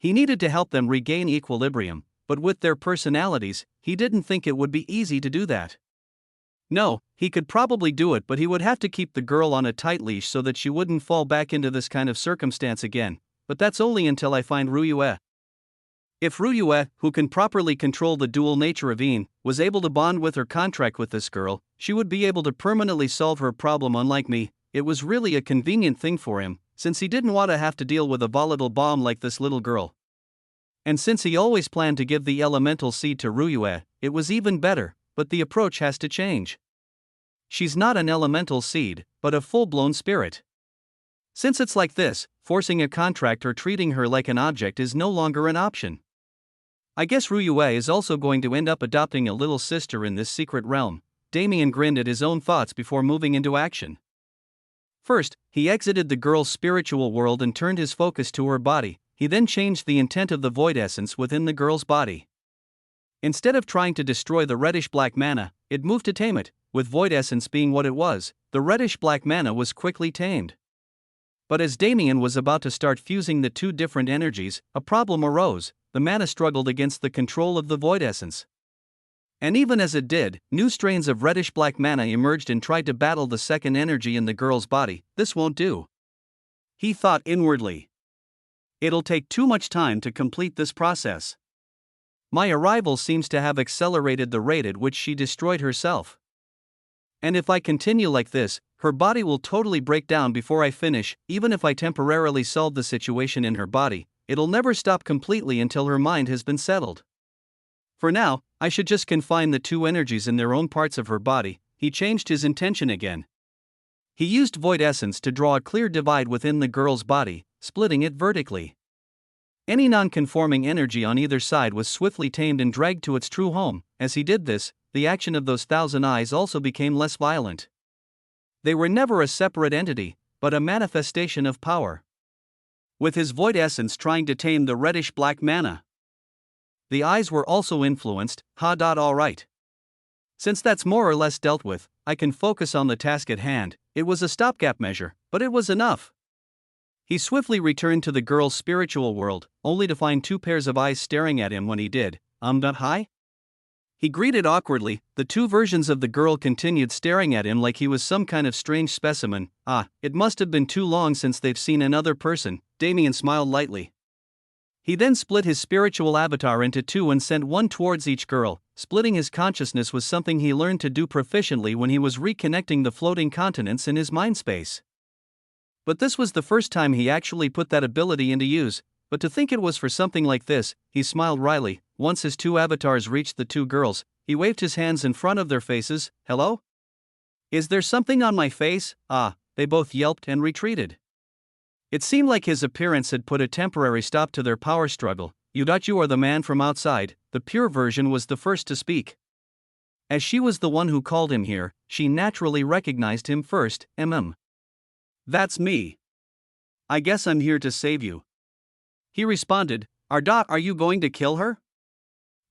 A: He needed to help them regain equilibrium, but with their personalities, he didn't think it would be easy to do that. No, he could probably do it, but he would have to keep the girl on a tight leash so that she wouldn't fall back into this kind of circumstance again. But that's only until I find Ryue. If Ryue, who can properly control the dual nature of Yin, was able to bond with or contract with this girl, she would be able to permanently solve her problem. Unlike me, it was really a convenient thing for him, since he didn't want to have to deal with a volatile bomb like this little girl. And since he always planned to give the elemental seed to Ryue, it was even better, but the approach has to change. She's not an elemental seed, but a full-blown spirit. Since it's like this, forcing a contract or treating her like an object is no longer an option. I guess Ryue is also going to end up adopting a little sister in this secret realm. Damien grinned at his own thoughts before moving into action. First, he exited the girl's spiritual world and turned his focus to her body. He then changed the intent of the void essence within the girl's body. Instead of trying to destroy the reddish-black mana, it moved to tame it. With void essence being what it was, the reddish-black mana was quickly tamed. But as Damien was about to start fusing the two different energies, a problem arose. The mana struggled against the control of the void essence. And even as it did, new strains of reddish-black mana emerged and tried to battle the second energy in the girl's body. This won't do, he thought inwardly. It'll take too much time to complete this process. My arrival seems to have accelerated the rate at which she destroyed herself. And if I continue like this, her body will totally break down before I finish. Even if I temporarily solve the situation in her body, it'll never stop completely until her mind has been settled. For now, I should just confine the two energies in their own parts of her body. He changed his intention again. He used void essence to draw a clear divide within the girl's body, splitting it vertically. Any non-conforming energy on either side was swiftly tamed and dragged to its true home. As he did this, the action of those thousand eyes also became less violent. They were never a separate entity, but a manifestation of power. With his void essence trying to tame the reddish-black mana, the eyes were also influenced. Alright. Since that's more or less dealt with, I can focus on the task at hand. It was a stopgap measure, but it was enough. He swiftly returned to the girl's spiritual world, only to find two pairs of eyes staring at him when he did. Not hi? He greeted awkwardly. The two versions of the girl continued staring at him like he was some kind of strange specimen. It must have been too long since they've seen another person. Damien smiled lightly. He then split his spiritual avatar into two and sent one towards each girl. Splitting his consciousness was something he learned to do proficiently when he was reconnecting the floating continents in his mind space. But this was the first time he actually put that ability into use. But to think it was for something like this, he smiled wryly. Once his two avatars reached the two girls, he waved his hands in front of their faces. Hello? Is there something on my face? They both yelped and retreated. It seemed like his appearance had put a temporary stop to their power struggle. You are the man from outside. The pure version was the first to speak. As she was the one who called him here, she naturally recognized him first. That's me. I guess I'm here to save you. He responded. Are you going to kill her?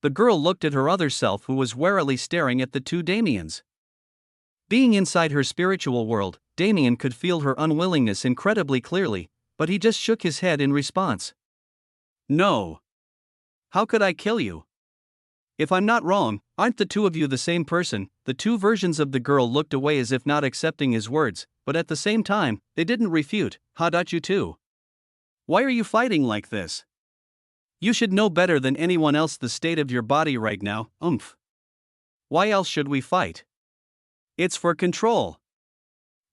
A: The girl looked at her other self, who was warily staring at the two Damiens. Being inside her spiritual world, Damien could feel her unwillingness incredibly clearly, but he just shook his head in response. No. How could I kill you? If I'm not wrong, aren't the two of you the same person? The two versions of the girl looked away as if not accepting his words, but at the same time, they didn't refute. You too? Why are you fighting like this? You should know better than anyone else the state of your body right now. Why else should we fight? It's for control.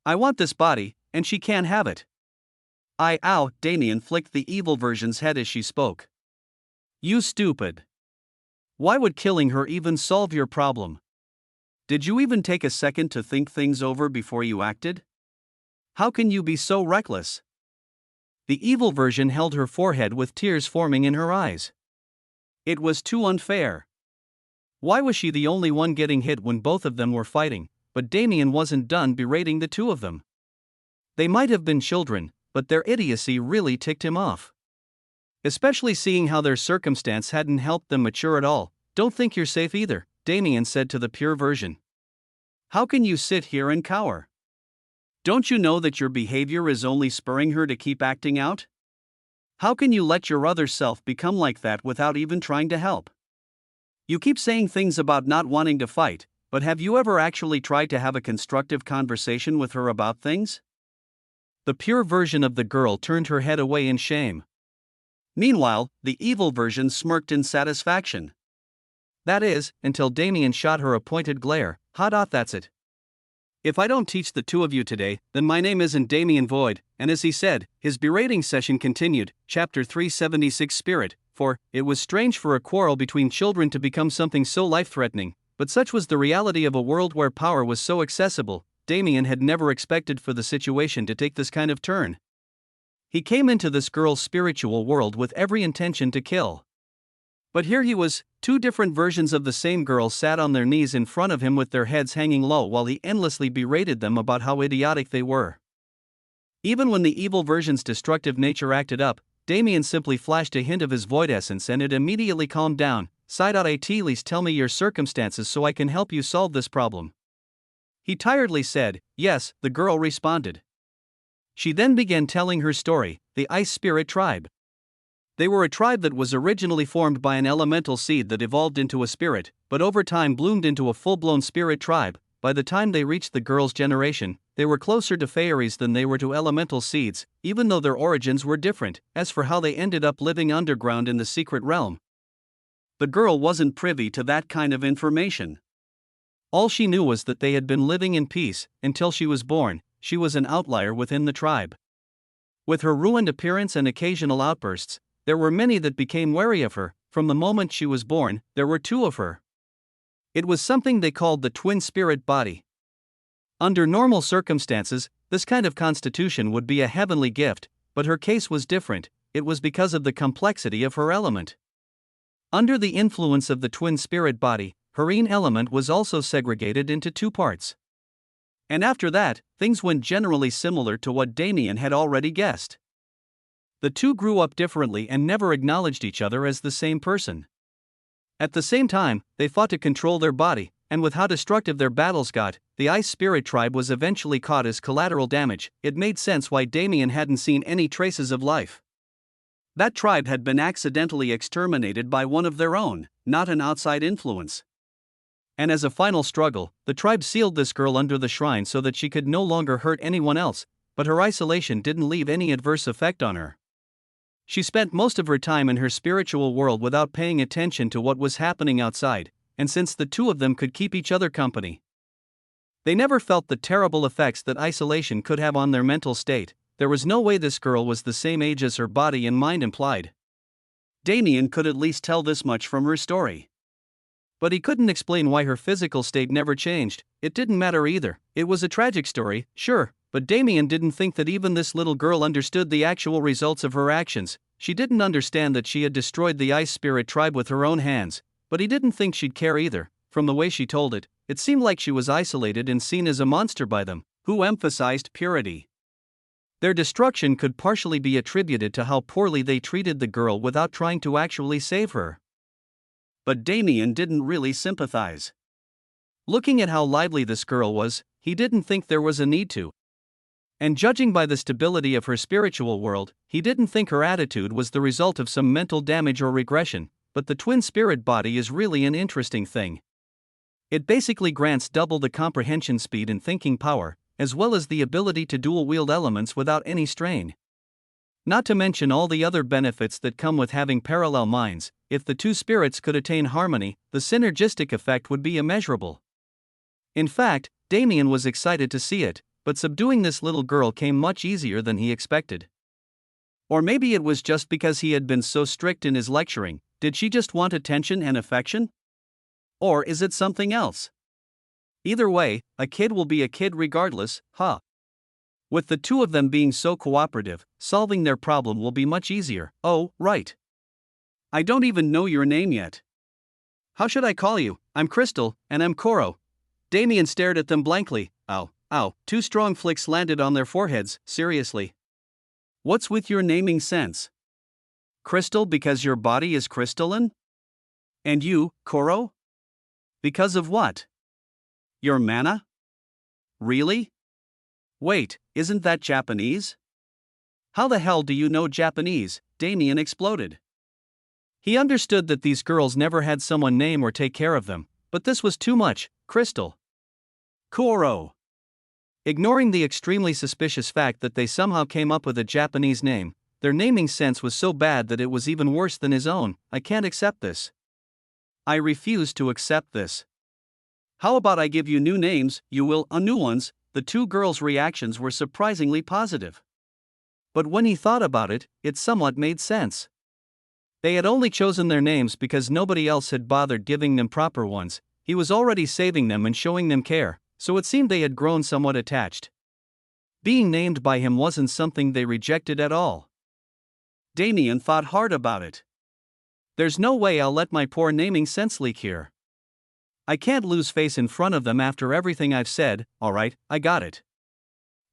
A: I want this body, and she can't have it. Damien flicked the evil version's head as she spoke. You stupid. Why would killing her even solve your problem? Did you even take a second to think things over before you acted? How can you be so reckless? The evil version held her forehead with tears forming in her eyes. It was too unfair. Why was she the only one getting hit when both of them were fighting? But Damien wasn't done berating the two of them. They might have been children, but their idiocy really ticked him off. Especially seeing how their circumstance hadn't helped them mature at all. Don't think you're safe either, Damien said to the pure version. How can you sit here and cower? Don't you know that your behavior is only spurring her to keep acting out? How can you let your other self become like that without even trying to help? You keep saying things about not wanting to fight, but have you ever actually tried to have a constructive conversation with her about things? The pure version of the girl turned her head away in shame. Meanwhile, the evil version smirked in satisfaction. That is, until Damien shot her a pointed glare. That's it. If I don't teach the two of you today, then my name isn't Damien Void. And as he said, his berating session continued. Chapter 376 Spirit. For, it was strange for a quarrel between children to become something so life-threatening, but such was the reality of a world where power was so accessible. Damien had never expected for the situation to take this kind of turn. He came into this girl's spiritual world with every intention to kill. But here he was, two different versions of the same girl sat on their knees in front of him with their heads hanging low while he endlessly berated them about how idiotic they were. Even when the evil version's destructive nature acted up, Damien simply flashed a hint of his void essence and it immediately calmed down. sighed out, at least tell me your circumstances so I can help you solve this problem. He tiredly said, yes, the girl responded. She then began telling her story, the Ice Spirit Tribe. They were a tribe that was originally formed by an elemental seed that evolved into a spirit, but over time bloomed into a full-blown spirit tribe. By the time they reached the girl's generation, they were closer to fairies than they were to elemental seeds, even though their origins were different. As for how they ended up living underground in the secret realm, the girl wasn't privy to that kind of information. All she knew was that they had been living in peace until she was born. She was an outlier within the tribe. With her ruined appearance and occasional outbursts, there were many that became wary of her. From the moment she was born, there were two of her. It was something they called the twin spirit body. Under normal circumstances, this kind of constitution would be a heavenly gift, but her case was different. It was because of the complexity of her element. Under the influence of the twin spirit body, her yin element was also segregated into two parts. And after that, things went generally similar to what Damien had already guessed. The two grew up differently and never acknowledged each other as the same person. At the same time, they fought to control their body, and with how destructive their battles got, the Ice Spirit Tribe was eventually caught as collateral damage. It made sense why Damien hadn't seen any traces of life. That tribe had been accidentally exterminated by one of their own, not an outside influence. And as a final struggle, the tribe sealed this girl under the shrine so that she could no longer hurt anyone else, but her isolation didn't leave any adverse effect on her. She spent most of her time in her spiritual world without paying attention to what was happening outside, and since the two of them could keep each other company, they never felt the terrible effects that isolation could have on their mental state. There was no way this girl was the same age as her body and mind implied. Damien could at least tell this much from her story. But he couldn't explain why her physical state never changed. It didn't matter either. It was a tragic story, sure, but Damien didn't think that even this little girl understood the actual results of her actions. She didn't understand that she had destroyed the Ice Spirit Tribe with her own hands, but he didn't think she'd care either. From the way she told it, it seemed like she was isolated and seen as a monster by them, who emphasized purity. Their destruction could partially be attributed to how poorly they treated the girl without trying to actually save her. But Damien didn't really sympathize. Looking at how lively this girl was, he didn't think there was a need to. And judging by the stability of her spiritual world, he didn't think her attitude was the result of some mental damage or regression. But the twin spirit body is really an interesting thing. It basically grants double the comprehension speed and thinking power, as well as the ability to dual-wield elements without any strain. Not to mention all the other benefits that come with having parallel minds. If the two spirits could attain harmony, the synergistic effect would be immeasurable. In fact, Damien was excited to see it, but subduing this little girl came much easier than he expected. Or maybe it was just because he had been so strict in his lecturing. Did she just want attention and affection? Or is it something else? Either way, a kid will be a kid regardless, huh? With the two of them being so cooperative, solving their problem will be much easier. Oh, right. I don't even know your name yet. How should I call you? I'm Crystal, and I'm Koro. Damien stared at them blankly. Ow, ow, 2 strong flicks landed on their foreheads. Seriously. What's with your naming sense? Crystal because your body is crystalline? And you, Koro? Because of what? Your mana? Really? Wait, isn't that Japanese? How the hell do you know Japanese? Damien exploded. He understood that these girls never had someone name or take care of them, but this was too much. Crystal. Koro. Ignoring the extremely suspicious fact that they somehow came up with a Japanese name, their naming sense was so bad that it was even worse than his own. I can't accept this. I refuse to accept this. How about I give you new names, you will, new ones? The two girls' reactions were surprisingly positive. But when he thought about it, it somewhat made sense. They had only chosen their names because nobody else had bothered giving them proper ones. He was already saving them and showing them care, so it seemed they had grown somewhat attached. Being named by him wasn't something they rejected at all. Damien thought hard about it. There's no way I'll let my poor naming sense leak here. I can't lose face in front of them after everything I've said. Alright, I got it.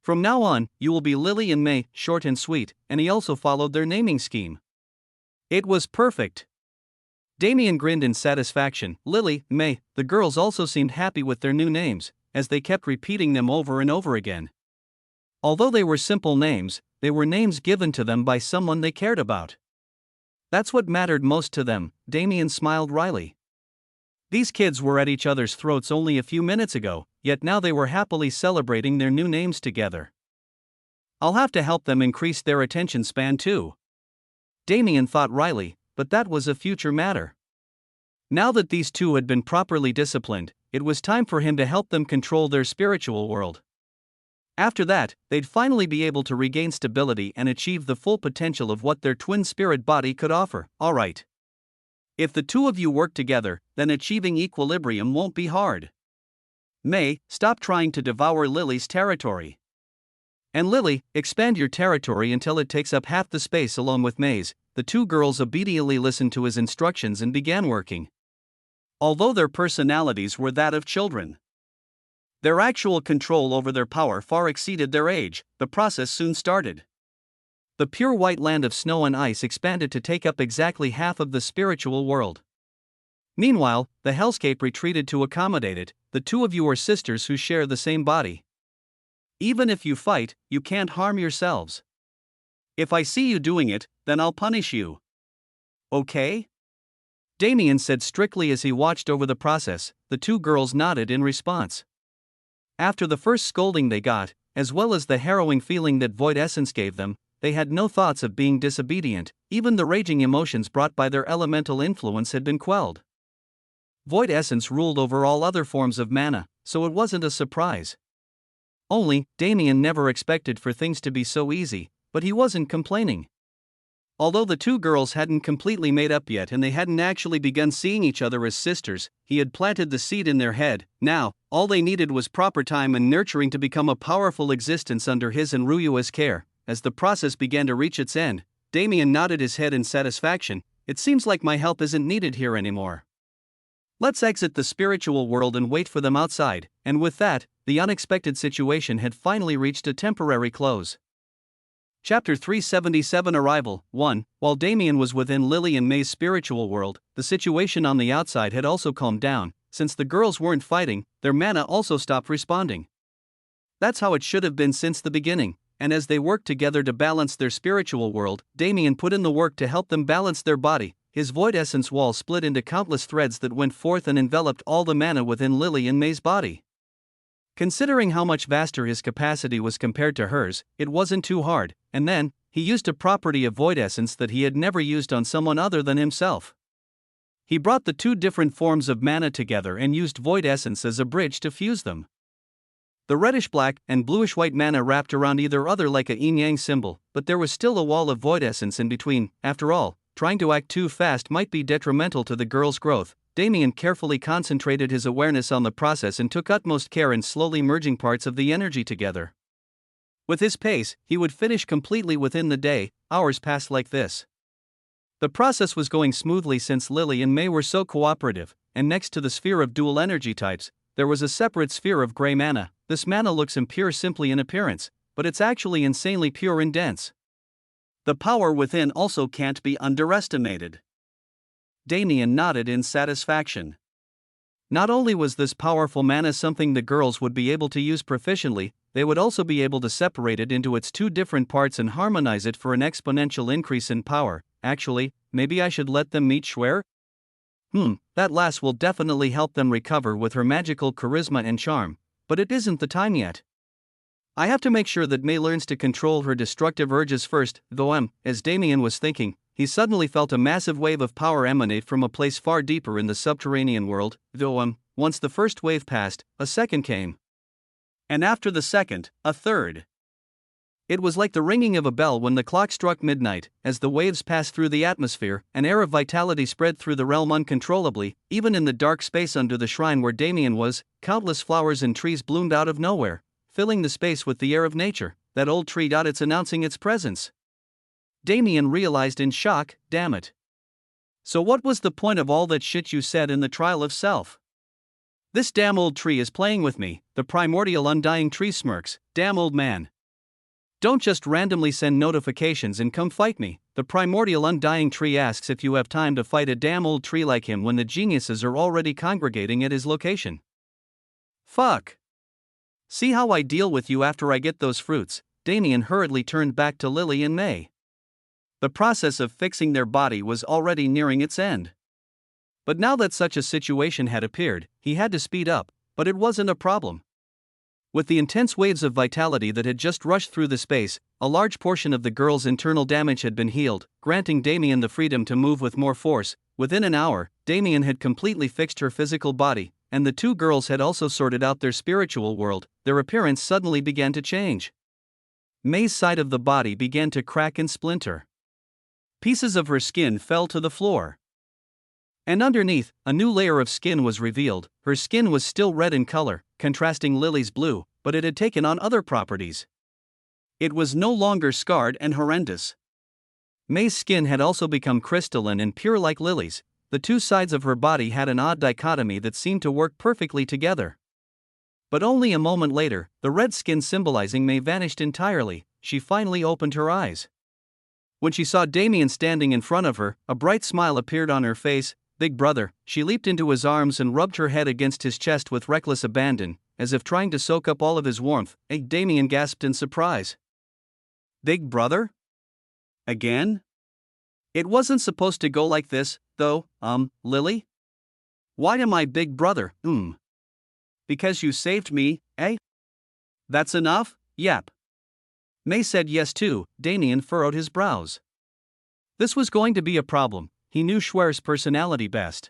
A: From now on, you will be Lily and May, short and sweet, and he also followed their naming scheme. It was perfect. Damien grinned in satisfaction. Lily, May, the girls also seemed happy with their new names, as they kept repeating them over and over again. Although they were simple names, they were names given to them by someone they cared about. That's what mattered most to them. Damien smiled wryly. These kids were at each other's throats only a few minutes ago, yet now they were happily celebrating their new names together. I'll have to help them increase their attention span too. Damien thought wryly, but that was a future matter. Now that these two had been properly disciplined, it was time for him to help them control their spiritual world. After that, they'd finally be able to regain stability and achieve the full potential of what their twin spirit body could offer. Alright. If the two of you work together, then achieving equilibrium won't be hard. May, stop trying to devour Lily's territory. And Lily, expand your territory until it takes up half the space along with May's. The two girls obediently listened to his instructions and began working. Although their personalities were that of children, their actual control over their power far exceeded their age. The process soon started. The pure white land of snow and ice expanded to take up exactly half of the spiritual world. Meanwhile, the hellscape retreated to accommodate it. The two of you are sisters who share the same body. Even if you fight, you can't harm yourselves. If I see you doing it, then I'll punish you. Okay? Damien said strictly as he watched over the process. The two girls nodded in response. After the first scolding they got, as well as the harrowing feeling that void essence gave them, they had no thoughts of being disobedient. Even the raging emotions brought by their elemental influence had been quelled. Void essence ruled over all other forms of mana, so it wasn't a surprise. Only, Damien never expected for things to be so easy, but he wasn't complaining. Although the two girls hadn't completely made up yet and they hadn't actually begun seeing each other as sisters, he had planted the seed in their head. Now, all they needed was proper time and nurturing to become a powerful existence under his and Ryua's care. As the process began to reach its end, Damien nodded his head in satisfaction. It seems like my help isn't needed here anymore. Let's exit the spiritual world and wait for them outside. And with that, the unexpected situation had finally reached a temporary close. Chapter 377 Arrival 1. While Damien was within Lily and May's spiritual world, the situation on the outside had also calmed down. Since the girls weren't fighting, their mana also stopped responding. That's how it should have been since the beginning, and as they worked together to balance their spiritual world, Damien put in the work to help them balance their body. His void essence wall split into countless threads that went forth and enveloped all the mana within Lily and May's body. Considering how much vaster his capacity was compared to hers, it wasn't too hard, and then, he used a property of void essence that he had never used on someone other than himself. He brought the two different forms of mana together and used void essence as a bridge to fuse them. The reddish-black and bluish-white mana wrapped around either other like a yin-yang symbol, but there was still a wall of void essence in between. After all, trying to act too fast might be detrimental to the girl's growth. Damien carefully concentrated his awareness on the process and took utmost care in slowly merging parts of the energy together. With his pace, he would finish completely within the day. Hours passed like this. The process was going smoothly since Lily and May were so cooperative, and next to the sphere of dual energy types, there was a separate sphere of gray mana. This mana looks impure simply in appearance, but it's actually insanely pure and dense. The power within also can't be underestimated. Damien nodded in satisfaction. Not only was this powerful mana something the girls would be able to use proficiently, they would also be able to separate it into its two different parts and harmonize it for an exponential increase in power. Actually, maybe I should let them meet Schwer? That lass will definitely help them recover with her magical charisma and charm, but it isn't the time yet. I have to make sure that May learns to control her destructive urges first, though as Damien was thinking, he suddenly felt a massive wave of power emanate from a place far deeper in the subterranean world. Once the first wave passed, a second came. And after the second, a third. It was like the ringing of a bell when the clock struck midnight. As the waves passed through the atmosphere, an air of vitality spread through the realm uncontrollably. Even in the dark space under the shrine where Damien was, countless flowers and trees bloomed out of nowhere, filling the space with the air of nature. That old tree it's announcing its presence. Damien realized in shock, damn it. So what was the point of all that shit you said in the trial of self? This damn old tree is playing with me. The primordial undying tree smirks. Damn old man. Don't just randomly send notifications and come fight me. The primordial undying tree asks if you have time to fight a damn old tree like him when the geniuses are already congregating at his location. Fuck. See how I deal with you after I get those fruits. Damien hurriedly turned back to Lily and May. The process of fixing their body was already nearing its end. But now that such a situation had appeared, he had to speed up, but it wasn't a problem. With the intense waves of vitality that had just rushed through the space, a large portion of the girl's internal damage had been healed, granting Damien the freedom to move with more force. Within an hour, Damien had completely fixed her physical body, and the two girls had also sorted out their spiritual world. Their appearance suddenly began to change. May's side of the body began to crack and splinter. Pieces of her skin fell to the floor. And underneath, a new layer of skin was revealed. Her skin was still red in color, contrasting Lily's blue, but it had taken on other properties. It was no longer scarred and horrendous. May's skin had also become crystalline and pure like Lily's. The two sides of her body had an odd dichotomy that seemed to work perfectly together. But only a moment later, the red skin symbolizing May vanished entirely. She finally opened her eyes. When she saw Damien standing in front of her, a bright smile appeared on her face. Big brother, she leaped into his arms and rubbed her head against his chest with reckless abandon, as if trying to soak up all of his warmth. Damien gasped in surprise. Big brother? Again? It wasn't supposed to go like this, though, Lily? Why am I big brother? Because you saved me, eh? That's enough? Yep. May said yes too. Damien furrowed his brows. This was going to be a problem. He knew Schwer's personality best.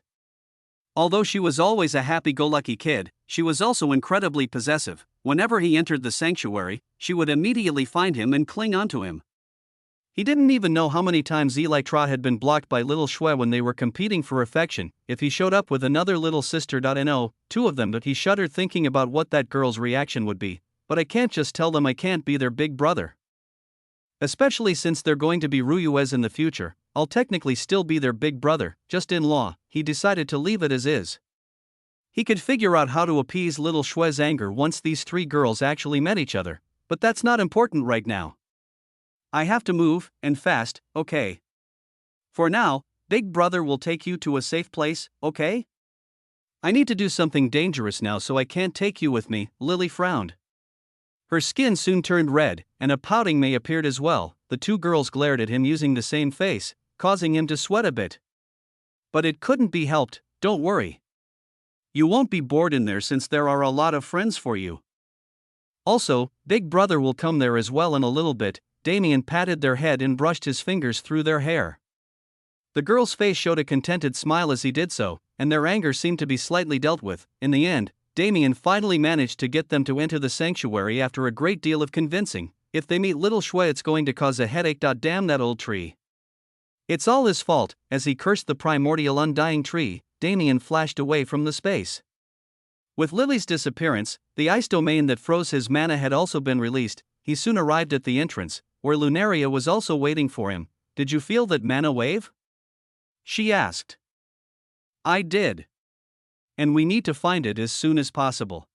A: Although she was always a happy-go-lucky kid, she was also incredibly possessive. Whenever he entered the sanctuary, she would immediately find him and cling onto him. He didn't even know how many times Elytra had been blocked by little Schwer when they were competing for affection. If he showed up with another little sister, two of them, but he shuddered thinking about what that girl's reaction would be. But I can't just tell them I can't be their big brother. Especially since they're going to be Ruyues in the future, I'll technically still be their big brother, just in law. He decided to leave it as is. He could figure out how to appease little Schwer's anger once these three girls actually met each other, but that's not important right now. I have to move, and fast, okay? For now, big brother will take you to a safe place, okay? I need to do something dangerous now, so I can't take you with me. Lily frowned. Her skin soon turned red, and a pouting May appeared as well. The two girls glared at him using the same face, causing him to sweat a bit. But it couldn't be helped, don't worry. You won't be bored in there since there are a lot of friends for you. Also, big brother will come there as well in a little bit. Damien patted their head and brushed his fingers through their hair. The girl's face showed a contented smile as he did so, and their anger seemed to be slightly dealt with. In the end, Damien finally managed to get them to enter the sanctuary after a great deal of convincing. If they meet little Schwer, it's going to cause a headache. Damn that old tree. It's all his fault. As he cursed the primordial undying tree, Damien flashed away from the space. With Lily's disappearance, the ice domain that froze his mana had also been released. He soon arrived at the entrance, where Lunaria was also waiting for him. Did you feel that mana wave? She asked. I did. And we need to find it as soon as possible.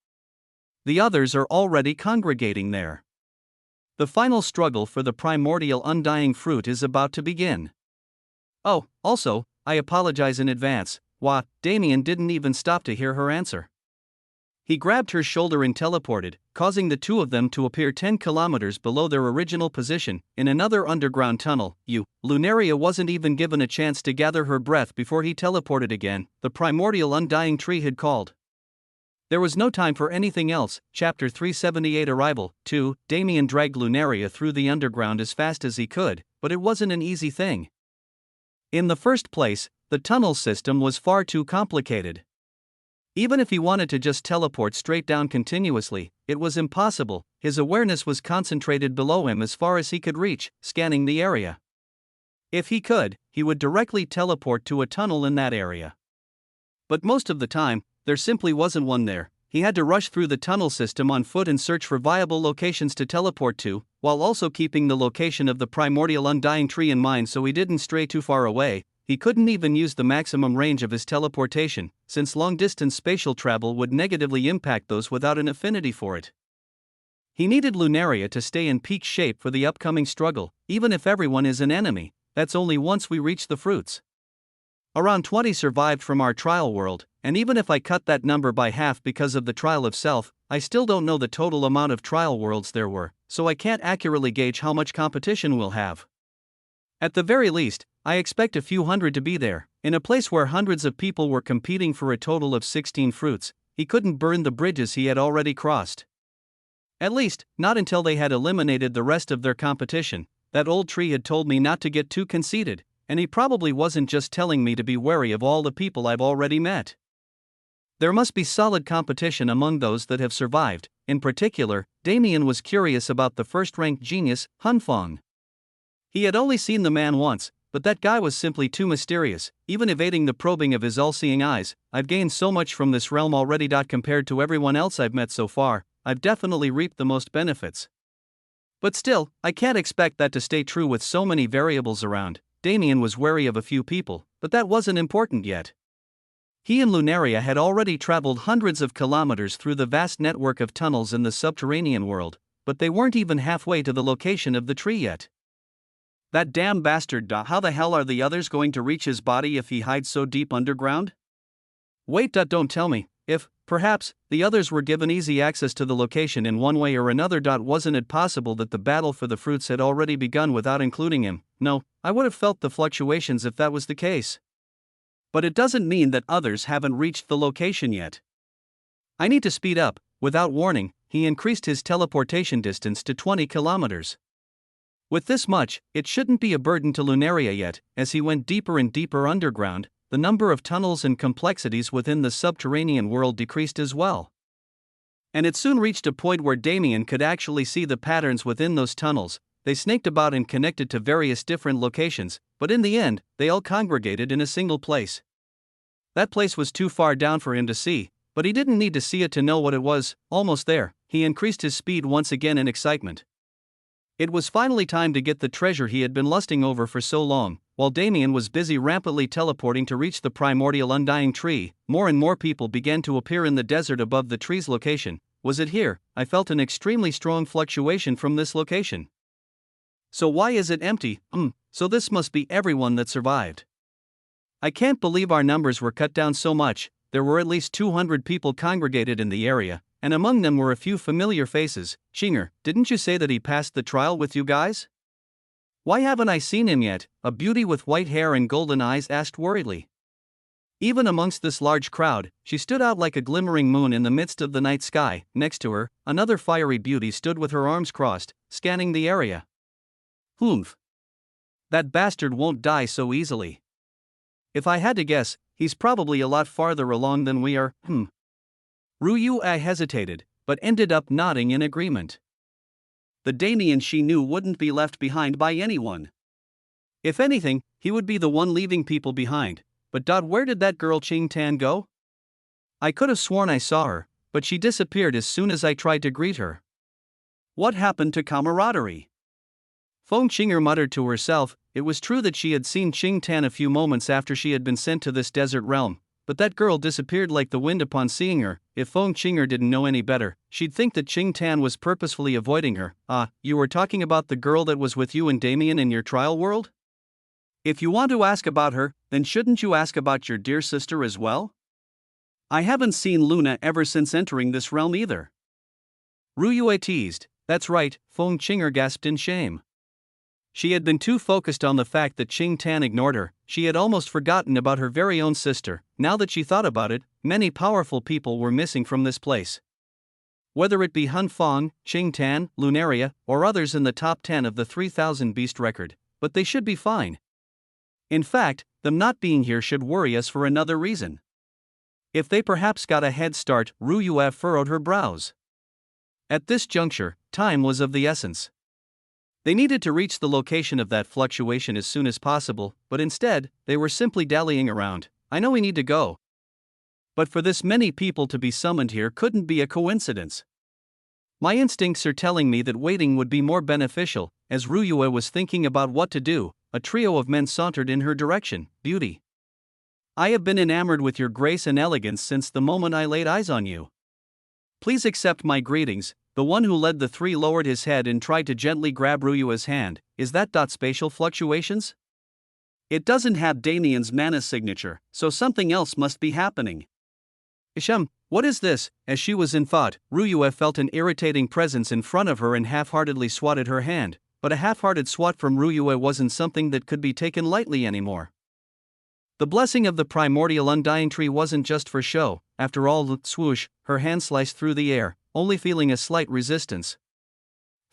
A: The others are already congregating there. The final struggle for the primordial undying fruit is about to begin. Oh, also, I apologize in advance. Wah, Damien didn't even stop to hear her answer. He grabbed her shoulder and teleported, causing the two of them to appear 10 kilometers below their original position, in another underground tunnel. Lunaria wasn't even given a chance to gather her breath before he teleported again. The primordial undying tree had called. There was no time for anything else. Chapter 378 Arrival 2. Damien dragged Lunaria through the underground as fast as he could, but it wasn't an easy thing. In the first place, the tunnel system was far too complicated. Even if he wanted to just teleport straight down continuously, it was impossible. His awareness was concentrated below him as far as he could reach, scanning the area. If he could, he would directly teleport to a tunnel in that area. But most of the time, there simply wasn't one there. He had to rush through the tunnel system on foot and search for viable locations to teleport to, while also keeping the location of the primordial undying tree in mind so he didn't stray too far away. He couldn't even use the maximum range of his teleportation, since long-distance spatial travel would negatively impact those without an affinity for it. He needed Lunaria to stay in peak shape for the upcoming struggle, even if everyone is an enemy. That's only once we reach the fruits. Around 20 survived from our trial world, and even if I cut that number by half because of the trial of self, I still don't know the total amount of trial worlds there were, so I can't accurately gauge how much competition we'll have. At the very least, I expect a few hundred to be there. In a place where hundreds of people were competing for a total of 16 fruits, he couldn't burn the bridges he had already crossed. At least, not until they had eliminated the rest of their competition. That old tree had told me not to get too conceited, and he probably wasn't just telling me to be wary of all the people I've already met. There must be solid competition among those that have survived. In particular, Damien was curious about the first-ranked genius, Hunfong. He had only seen the man once, but that guy was simply too mysterious, even evading the probing of his all-seeing eyes. I've gained so much from this realm already. Compared to everyone else I've met so far, I've definitely reaped the most benefits. But still, I can't expect that to stay true with so many variables around. Damien was wary of a few people, but that wasn't important yet. He and Lunaria had already traveled hundreds of kilometers through the vast network of tunnels in the subterranean world, but they weren't even halfway to the location of the tree yet. That damn bastard. How the hell are the others going to reach his body if he hides so deep underground? Wait. Don't tell me. If, perhaps, the others were given easy access to the location in one way or another. Wasn't it possible that the battle for the fruits had already begun without including him? No, I would have felt the fluctuations if that was the case. But it doesn't mean that others haven't reached the location yet. I need to speed up. Without warning, he increased his teleportation distance to 20 kilometers. With this much, it shouldn't be a burden to Lunaria yet. As he went deeper and deeper underground, the number of tunnels and complexities within the subterranean world decreased as well. And it soon reached a point where Damien could actually see the patterns within those tunnels. They snaked about and connected to various different locations, but in the end, they all congregated in a single place. That place was too far down for him to see, but he didn't need to see it to know what it was. Almost there, he increased his speed once again in excitement. It was finally time to get the treasure he had been lusting over for so long. While Damien was busy rampantly teleporting to reach the primordial undying tree, more and more people began to appear in the desert above the tree's location. Was it here? I felt an extremely strong fluctuation from this location. So why is it empty? So this must be everyone that survived. I can't believe our numbers were cut down so much. There were at least 200 people congregated in the area, and among them were a few familiar faces. Chinger, didn't you say that he passed the trial with you guys? Why haven't I seen him yet? A beauty with white hair and golden eyes asked worriedly. Even amongst this large crowd, she stood out like a glimmering moon in the midst of the night sky. Next to her, another fiery beauty stood with her arms crossed, scanning the area. Humph. That bastard won't die so easily. If I had to guess, he's probably a lot farther along than we are. Ruyue hesitated, but ended up nodding in agreement. The Damien she knew wouldn't be left behind by anyone. If anything, he would be the one leaving people behind. But where did that girl Qing Tan go? I could have sworn I saw her, but she disappeared as soon as I tried to greet her. What happened to camaraderie? Feng Qinger muttered to herself. It was true that she had seen Qing Tan a few moments after she had been sent to this desert realm, but that girl disappeared like the wind upon seeing her. If Feng Qinger didn't know any better, she'd think that Qing Tan was purposefully avoiding her. You were talking about the girl that was with you and Damien in your trial world? If you want to ask about her, then shouldn't you ask about your dear sister as well? I haven't seen Luna ever since entering this realm either. Ruyue teased. That's right, Feng Qinger gasped in shame. She had been too focused on the fact that Qing Tan ignored her. She had almost forgotten about her very own sister. Now that she thought about it, many powerful people were missing from this place. Whether it be Hunfong, Qing Tan, Lunaria, or others in the top 10 of the 3000 beast record, but they should be fine. In fact, them not being here should worry us for another reason. If they perhaps got a head start, Ruyue furrowed her brows. At this juncture, time was of the essence. They needed to reach the location of that fluctuation as soon as possible, but instead, they were simply dallying around. I know we need to go. But for this many people to be summoned here couldn't be a coincidence. My instincts are telling me that waiting would be more beneficial. As Ruyue was thinking about what to do, a trio of men sauntered in her direction. Beauty. I have been enamored with your grace and elegance since the moment I laid eyes on you. Please accept my greetings. The one who led the three lowered his head and tried to gently grab Ryua's hand. Is that spatial fluctuations? It doesn't have Damien's mana signature, so something else must be happening. Ishem, what is this? As she was in thought, Ryua felt an irritating presence in front of her and half-heartedly swatted her hand, but a half-hearted swat from Ryua wasn't something that could be taken lightly anymore. The blessing of the primordial undying tree wasn't just for show. After all, swoosh, her hand sliced through the air, only feeling a slight resistance.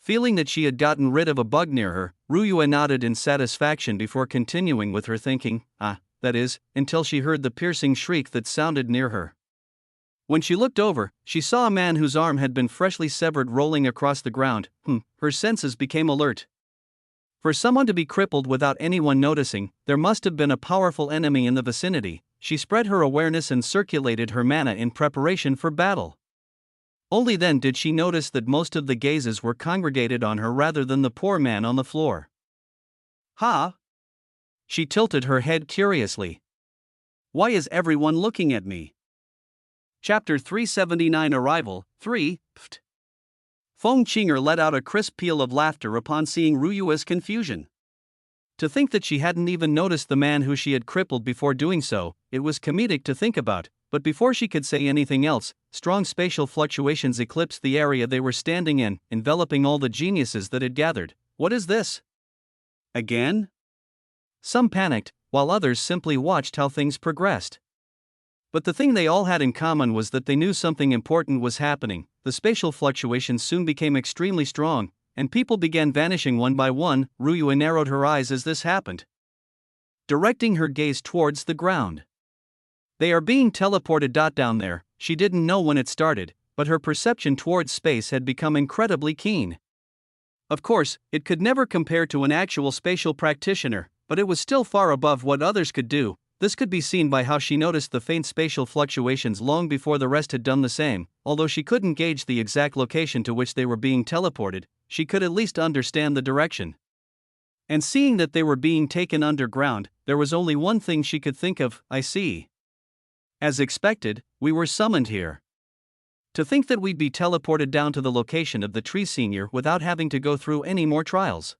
A: Feeling that she had gotten rid of a bug near her, Ryua nodded in satisfaction before continuing with her thinking, that is, until she heard the piercing shriek that sounded near her. When she looked over, she saw a man whose arm had been freshly severed rolling across the ground. Her senses became alert. For someone to be crippled without anyone noticing, there must have been a powerful enemy in the vicinity. She spread her awareness and circulated her mana in preparation for battle. Only then did she notice that most of the gazes were congregated on her rather than the poor man on the floor. Ha! She tilted her head curiously. Why is everyone looking at me? Chapter 379 Arrival, 3, Pft. Feng Qinger let out a crisp peal of laughter upon seeing Ryua's confusion. To think that she hadn't even noticed the man who she had crippled before doing so, it was comedic to think about, but before she could say anything else, strong spatial fluctuations eclipsed the area they were standing in, enveloping all the geniuses that had gathered. What is this? Again? Some panicked, while others simply watched how things progressed. But the thing they all had in common was that they knew something important was happening. The spatial fluctuations soon became extremely strong, and people began vanishing one by one. Ryua narrowed her eyes as this happened, directing her gaze towards the ground. They are being teleported. Down there, she didn't know when it started, but her perception towards space had become incredibly keen. Of course, it could never compare to an actual spatial practitioner, but it was still far above what others could do. This could be seen by how she noticed the faint spatial fluctuations long before the rest had done the same. Although she couldn't gauge the exact location to which they were being teleported, she could at least understand the direction. And seeing that they were being taken underground, there was only one thing she could think of. I see. As expected, we were summoned here. To think that we'd be teleported down to the location of the tree senior without having to go through any more trials.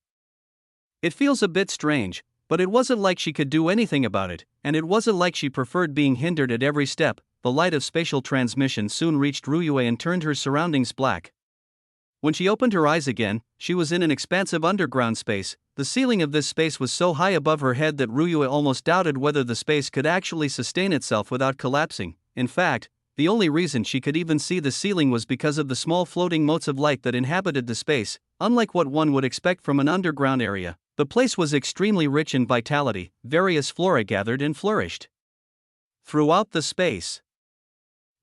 A: It feels a bit strange, but it wasn't like she could do anything about it, and it wasn't like she preferred being hindered at every step. The light of spatial transmission soon reached Ryua and turned her surroundings black. When she opened her eyes again, she was in an expansive underground space. The ceiling of this space was so high above her head that Ryua almost doubted whether the space could actually sustain itself without collapsing. In fact, the only reason she could even see the ceiling was because of the small floating motes of light that inhabited the space. Unlike what one would expect from an underground area, the place was extremely rich in vitality. Various flora gathered and flourished throughout the space,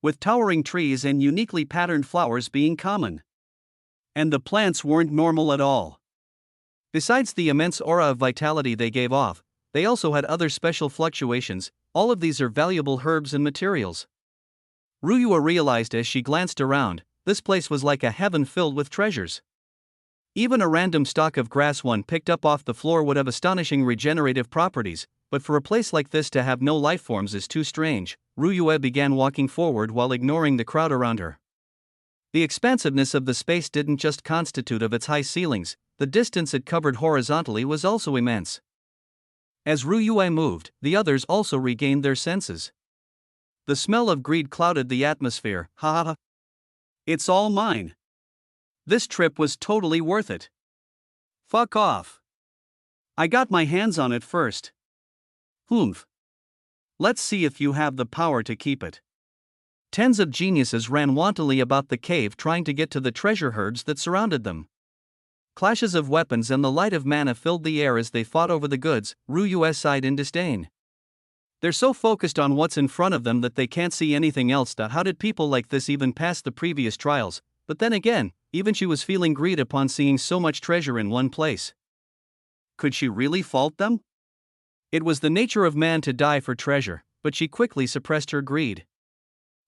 A: with towering trees and uniquely patterned flowers being common. And the plants weren't normal at all. Besides the immense aura of vitality they gave off, they also had other special fluctuations. All of these are valuable herbs and materials. Ryua realized as she glanced around, this place was like a heaven filled with treasures. Even a random stalk of grass one picked up off the floor would have astonishing regenerative properties, but for a place like this to have no life forms is too strange. Ryua began walking forward while ignoring the crowd around her. The expansiveness of the space didn't just constitute of its high ceilings, the distance it covered horizontally was also immense. As Ryua moved, the others also regained their senses. The smell of greed clouded the atmosphere. Ha ha ha. It's all mine. This trip was totally worth it. Fuck off. I got my hands on it first. Humph. Let's see if you have the power to keep it. Tens of geniuses ran wantonly about the cave trying to get to the treasure herbs that surrounded them. Clashes of weapons and the light of mana filled the air as they fought over the goods. Ryua sighed in disdain. They're so focused on what's in front of them that they can't see anything else. How did people like this even pass the previous trials? But then again, even she was feeling greed upon seeing so much treasure in one place. Could she really fault them? It was the nature of man to die for treasure, but she quickly suppressed her greed.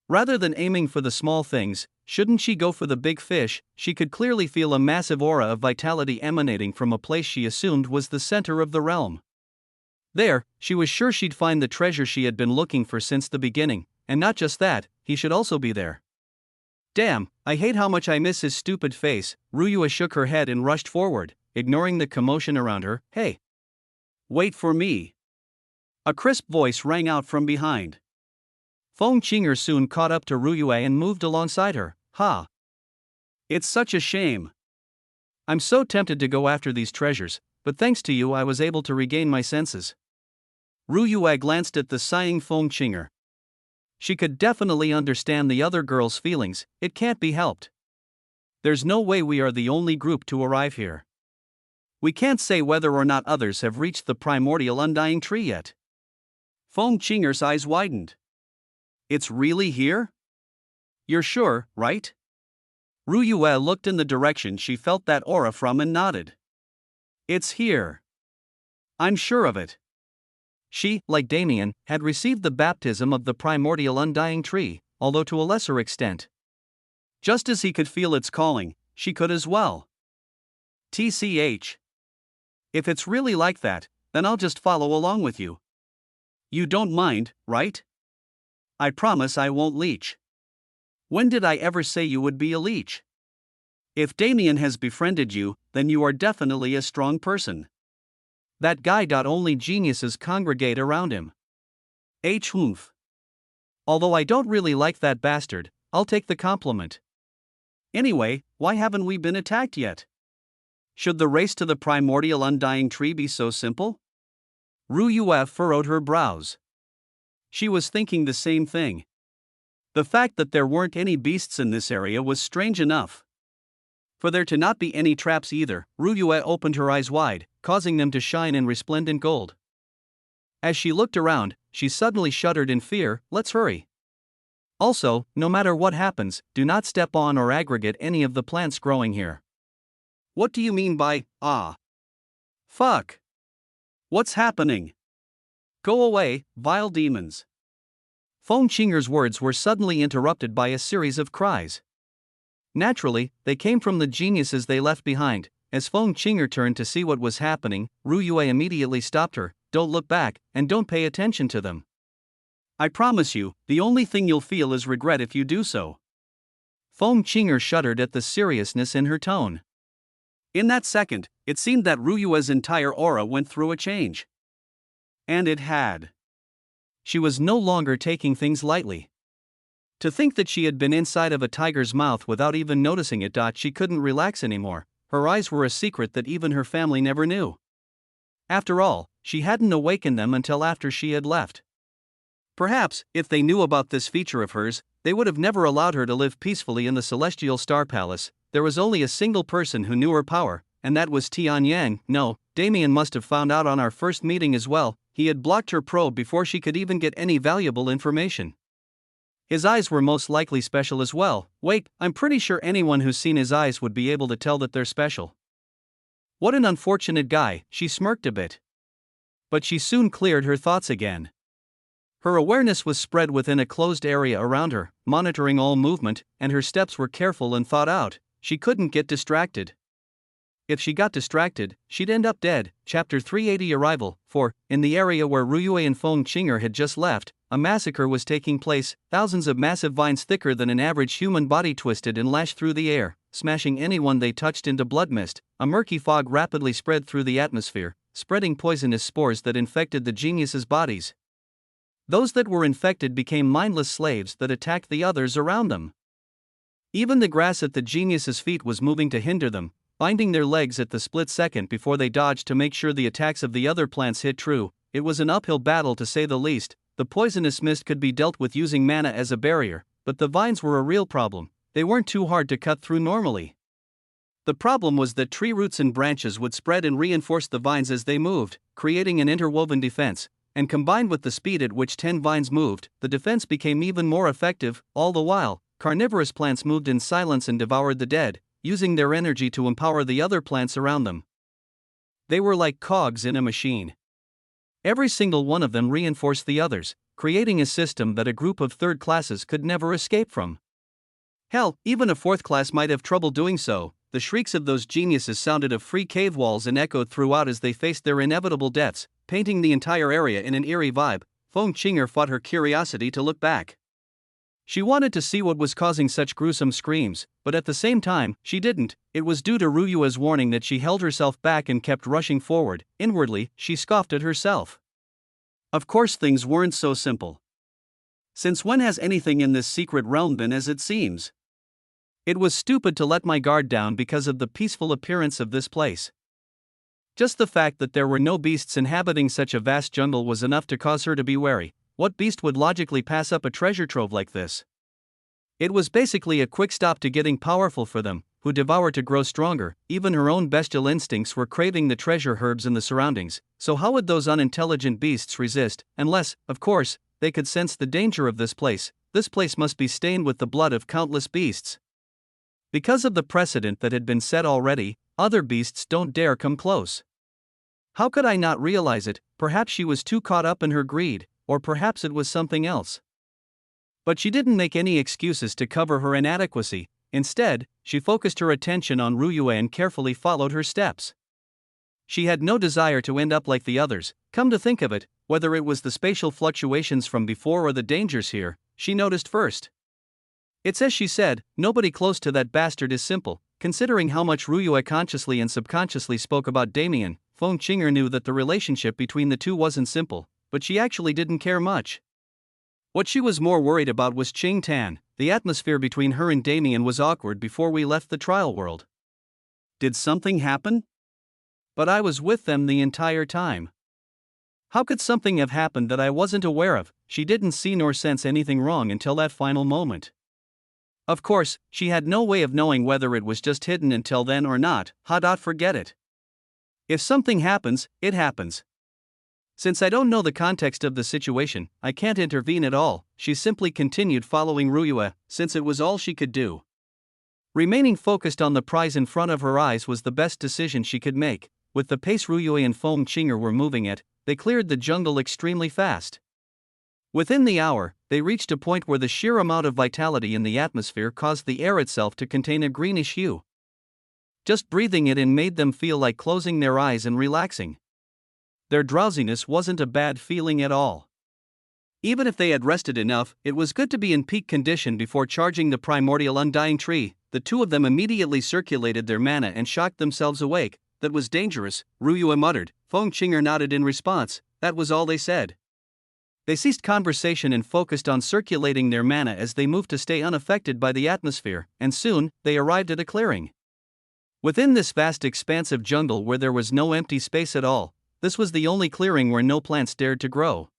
A: Rather than aiming for the small things, shouldn't she go for the big fish? She could clearly feel a massive aura of vitality emanating from a place she assumed was the center of the realm. There, she was sure she'd find the treasure she had been looking for since the beginning, and not just that, he should also be there. Damn, I hate how much I miss his stupid face. Ryua shook her head and rushed forward, ignoring the commotion around her. Hey! Wait for me! A crisp voice rang out from behind. Feng Qinger soon caught up to Ryua and moved alongside her. Ha! It's such a shame. I'm so tempted to go after these treasures, but thanks to you I was able to regain my senses. Ryua glanced at the sighing Feng Qinger. She could definitely understand the other girl's feelings, it can't be helped. There's no way we are the only group to arrive here. We can't say whether or not others have reached the primordial undying tree yet. Feng Qinger's eyes widened. It's really here? You're sure, right? Ryua looked in the direction she felt that aura from and nodded. It's here. I'm sure of it. She, like Damien, had received the baptism of the primordial undying tree, although to a lesser extent. Just as he could feel its calling, she could as well. TCH. If it's really like that, then I'll just follow along with you. You don't mind, right? I promise I won't leech. When did I ever say you would be a leech? If Damien has befriended you, then you are definitely a strong person. That guy. Only geniuses congregate around him. Humph. Although I don't really like that bastard, I'll take the compliment. Anyway, why haven't we been attacked yet? Should the race to the primordial undying tree be so simple? Ryua furrowed her brows. She was thinking the same thing. The fact that there weren't any beasts in this area was strange enough. For there to not be any traps either, Ryua opened her eyes wide, causing them to shine in resplendent gold. As she looked around, she suddenly shuddered in fear. Let's hurry. Also, no matter what happens, do not step on or aggregate any of the plants growing here. What do you mean by, ah? Fuck. What's happening? Go away, vile demons. Feng Qinger's words were suddenly interrupted by a series of cries. Naturally, they came from the geniuses they left behind. As Feng Qinger turned to see what was happening, Ryua immediately stopped her. Don't look back, and don't pay attention to them. I promise you, the only thing you'll feel is regret if you do so. Feng Qinger shuddered at the seriousness in her tone. In that second, it seemed that Ryua's entire aura went through a change. And it had. She was no longer taking things lightly. To think that she had been inside of a tiger's mouth without even noticing it. She couldn't relax anymore. Her eyes were a secret that even her family never knew. After all, she hadn't awakened them until after she had left. Perhaps, if they knew about this feature of hers, they would have never allowed her to live peacefully in the celestial star palace. There was only a single person who knew her power, and that was Tianyang. No, Damien must have found out on our first meeting as well. He had blocked her probe before she could even get any valuable information. His eyes were most likely special as well. Wait, I'm pretty sure anyone who's seen his eyes would be able to tell that they're special. What an unfortunate guy. She smirked a bit. But she soon cleared her thoughts again. Her awareness was spread within a closed area around her, monitoring all movement, and her steps were careful and thought out. She couldn't get distracted. If she got distracted, she'd end up dead. Chapter 380 Arrival. 4. In the area where Ryua and Feng Qinger had just left, a massacre was taking place. Thousands of massive vines thicker than an average human body twisted and lashed through the air, smashing anyone they touched into blood mist. A murky fog rapidly spread through the atmosphere, spreading poisonous spores that infected the geniuses' bodies. Those that were infected became mindless slaves that attacked the others around them. Even the grass at the geniuses' feet was moving to hinder them, binding their legs at the split second before they dodged to make sure the attacks of the other plants hit true. It was an uphill battle to say the least. The poisonous mist could be dealt with using mana as a barrier, but the vines were a real problem. They weren't too hard to cut through normally. The problem was that tree roots and branches would spread and reinforce the vines as they moved, creating an interwoven defense, and combined with the speed at which 10 vines moved, the defense became even more effective. All the while, carnivorous plants moved in silence and devoured the dead, using their energy to empower the other plants around them. They were like cogs in a machine. Every single one of them reinforced the others, creating a system that a group of third classes could never escape from. Hell, even a fourth class might have trouble doing so. The shrieks of those geniuses sounded of free cave walls and echoed throughout as they faced their inevitable deaths, painting the entire area in an eerie vibe. Feng Qinger fought her curiosity to look back. She wanted to see what was causing such gruesome screams, but at the same time, she didn't. It was due to Ryua's warning that she held herself back and kept rushing forward. Inwardly, she scoffed at herself. Of course, things weren't so simple. Since when has anything in this secret realm been as it seems? It was stupid to let my guard down because of the peaceful appearance of this place. Just the fact that there were no beasts inhabiting such a vast jungle was enough to cause her to be wary. What beast would logically pass up a treasure trove like this? It was basically a quick stop to getting powerful for them, who devoured to grow stronger. Even her own bestial instincts were craving the treasure herbs in the surroundings, so how would those unintelligent beasts resist, unless, of course, they could sense the danger of this place? This place must be stained with the blood of countless beasts. Because of the precedent that had been set already, other beasts don't dare come close. How could I not realize it? Perhaps she was too caught up in her greed, or perhaps it was something else. But she didn't make any excuses to cover her inadequacy. Instead, she focused her attention on Ryua and carefully followed her steps. She had no desire to end up like the others. Come to think of it, whether it was the spatial fluctuations from before or the dangers here, she noticed first. It's as she said, nobody close to that bastard is simple. Considering how much Ryua consciously and subconsciously spoke about Damien, Feng Qinger knew that the relationship between the two wasn't simple, but she actually didn't care much. What she was more worried about was Qing Tan. The atmosphere between her and Damien was awkward before we left the trial world. Did something happen? But I was with them the entire time. How could something have happened that I wasn't aware of? She didn't see nor sense anything wrong until that final moment. Of course, she had no way of knowing whether it was just hidden until then or not. Forget it. If something happens, it happens. Since I don't know the context of the situation, I can't intervene at all. She simply continued following Ryua, since it was all she could do. Remaining focused on the prize in front of her eyes was the best decision she could make. With the pace Ryua and Feng Qinger were moving at, they cleared the jungle extremely fast. Within the hour, they reached a point where the sheer amount of vitality in the atmosphere caused the air itself to contain a greenish hue. Just breathing it in made them feel like closing their eyes and relaxing. Their drowsiness wasn't a bad feeling at all. Even if they had rested enough, it was good to be in peak condition before charging the primordial undying tree. The two of them immediately circulated their mana and shocked themselves awake. That was dangerous, Ryua muttered. Feng Qinger nodded in response. That was all they said. They ceased conversation and focused on circulating their mana as they moved to stay unaffected by the atmosphere, and soon, they arrived at a clearing. Within this vast expansive jungle where there was no empty space at all, this was the only clearing where no plants dared to grow.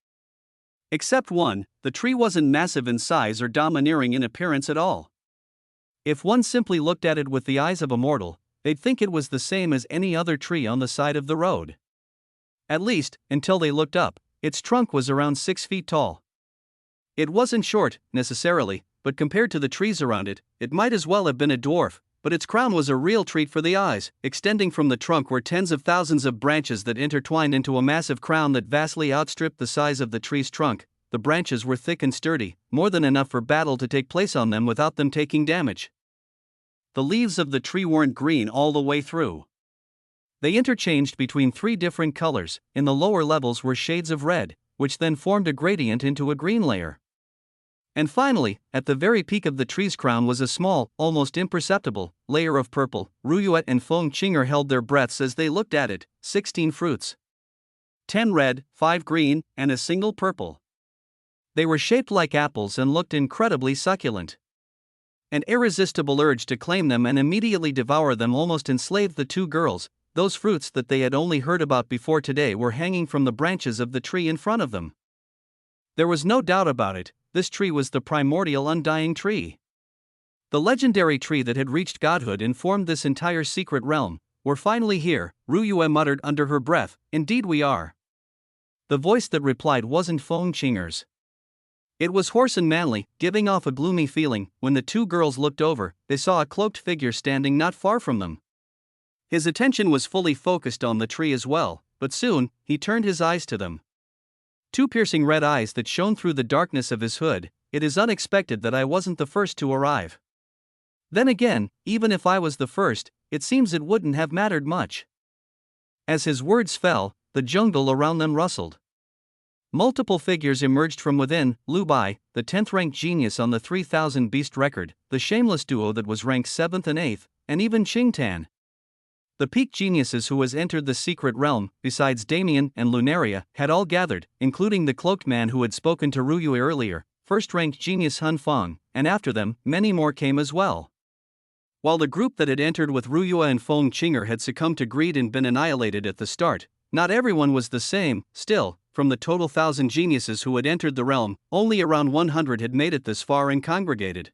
A: Except one, the tree wasn't massive in size or domineering in appearance at all. If one simply looked at it with the eyes of a mortal, they'd think it was the same as any other tree on the side of the road. At least, until they looked up. Its trunk was around 6 feet tall. It wasn't short, necessarily, but compared to the trees around it, it might as well have been a dwarf. But its crown was a real treat for the eyes. Extending from the trunk were tens of thousands of branches that intertwined into a massive crown that vastly outstripped the size of the tree's trunk. The branches were thick and sturdy, more than enough for battle to take place on them without them taking damage. The leaves of the tree weren't green all the way through. They interchanged between 3 different colors. In the lower levels were shades of red, which then formed a gradient into a green layer. And finally, at the very peak of the tree's crown was a small, almost imperceptible, layer of purple. Ryua and Feng Qinger held their breaths as they looked at it. 16 fruits. 10 red, 5 green, and a single purple. They were shaped like apples and looked incredibly succulent. An irresistible urge to claim them and immediately devour them almost enslaved the two girls. Those fruits that they had only heard about before today were hanging from the branches of the tree in front of them. There was no doubt about it. This tree was the primordial undying tree. The legendary tree that had reached godhood and formed this entire secret realm. We're finally here, Ryua muttered under her breath. Indeed we are. The voice that replied wasn't Feng Qinger's. It was hoarse and manly, giving off a gloomy feeling. When the two girls looked over, they saw a cloaked figure standing not far from them. His attention was fully focused on the tree as well, but soon, he turned his eyes to them. 2 piercing red eyes that shone through the darkness of his hood. It is unexpected that I wasn't the first to arrive. Then again, even if I was the first, it seems it wouldn't have mattered much. As his words fell, the jungle around them rustled. Multiple figures emerged from within: Lu Bai, the 10th-ranked genius on the 3000 beast record, the shameless duo that was ranked 7th and 8th, and even Qing Tan. The peak geniuses who has entered the secret realm, besides Damien and Lunaria, had all gathered, including the cloaked man who had spoken to Ruyue earlier, first-ranked genius Han Feng, and after them, many more came as well. While the group that had entered with Ruyue and Feng Qinger had succumbed to greed and been annihilated at the start, not everyone was the same. Still, from the total 1,000 geniuses who had entered the realm, only around 100 had made it this far and congregated.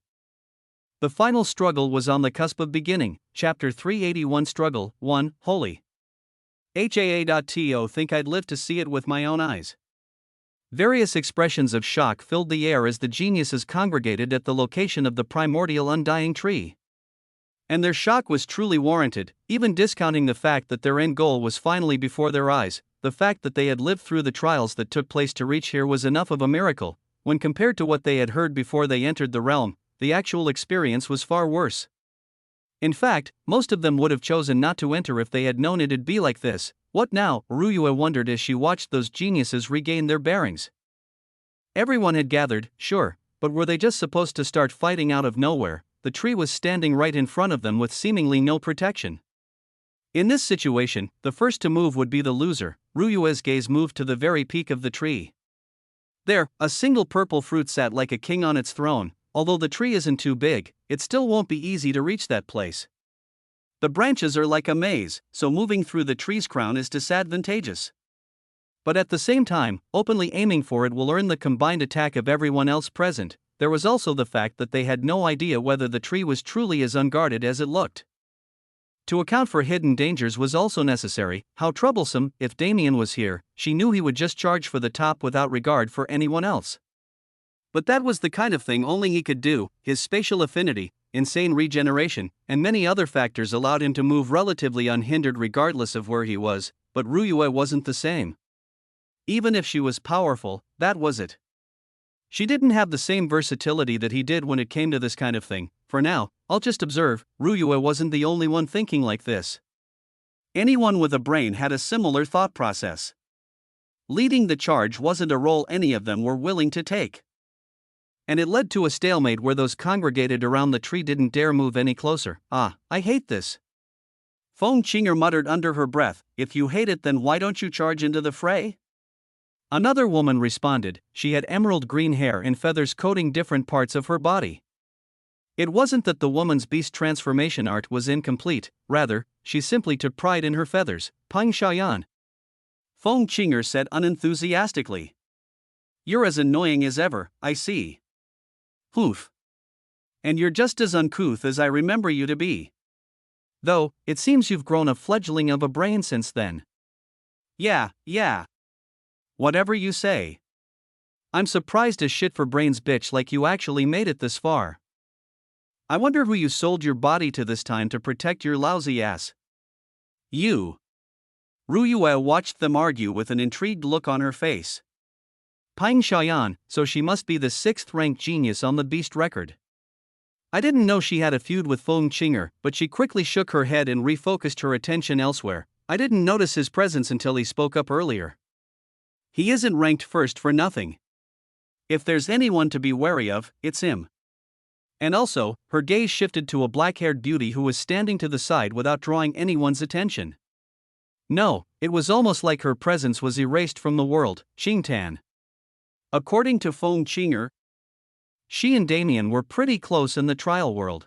A: The final struggle was on the cusp of beginning. Chapter 381 Struggle 1 Holy. HAA.to think I'd live to see it with my own eyes. Various expressions of shock filled the air as the geniuses congregated at the location of the primordial undying tree. And their shock was truly warranted, even discounting the fact that their end goal was finally before their eyes. The fact that they had lived through the trials that took place to reach here was enough of a miracle. When compared to what they had heard before they entered the realm, the actual experience was far worse. In fact, most of them would have chosen not to enter if they had known it'd be like this. What now? Ruyue wondered as she watched those geniuses regain their bearings. Everyone had gathered, sure, but were they just supposed to start fighting out of nowhere? The tree was standing right in front of them with seemingly no protection. In this situation, the first to move would be the loser. Ruyue's gaze moved to the very peak of the tree. There, a single purple fruit sat like a king on its throne. Although the tree isn't too big, it still won't be easy to reach that place. The branches are like a maze, so moving through the tree's crown is disadvantageous. But at the same time, openly aiming for it will earn the combined attack of everyone else present. There was also the fact that they had no idea whether the tree was truly as unguarded as it looked. To account for hidden dangers was also necessary. How troublesome. If Damien was here, she knew he would just charge for the top without regard for anyone else. But that was the kind of thing only he could do. His spatial affinity, insane regeneration, and many other factors allowed him to move relatively unhindered regardless of where he was, but Ruyue wasn't the same. Even if she was powerful, that was it. She didn't have the same versatility that he did when it came to this kind of thing. For now, I'll just observe. Ruyue wasn't the only one thinking like this. Anyone with a brain had a similar thought process. Leading the charge wasn't a role any of them were willing to take. And it led to a stalemate where those congregated around the tree didn't dare move any closer. I hate this. Feng Qinger muttered under her breath, if you hate it then why don't you charge into the fray? Another woman responded. She had emerald green hair and feathers coating different parts of her body. It wasn't that the woman's beast transformation art was incomplete, rather, she simply took pride in her feathers. Pang Xiaoyan. Feng Qinger said unenthusiastically. You're as annoying as ever, I see. Poof. And you're just as uncouth as I remember you to be. Though, it seems you've grown a fledgling of a brain since then. Yeah. Whatever you say. I'm surprised as shit for brains bitch like you actually made it this far. I wonder who you sold your body to this time to protect your lousy ass. You. Ruyue watched them argue with an intrigued look on her face. Pang Xiaoyan, so she must be the 6th-ranked genius on the beast record. I didn't know she had a feud with Feng Qinger, but she quickly shook her head and refocused her attention elsewhere. I didn't notice his presence until he spoke up earlier. He isn't ranked first for nothing. If there's anyone to be wary of, it's him. And also, her gaze shifted to a black-haired beauty who was standing to the side without drawing anyone's attention. No, it was almost like her presence was erased from the world. Qing Tan. According to Feng Qinger, she and Damien were pretty close in the trial world.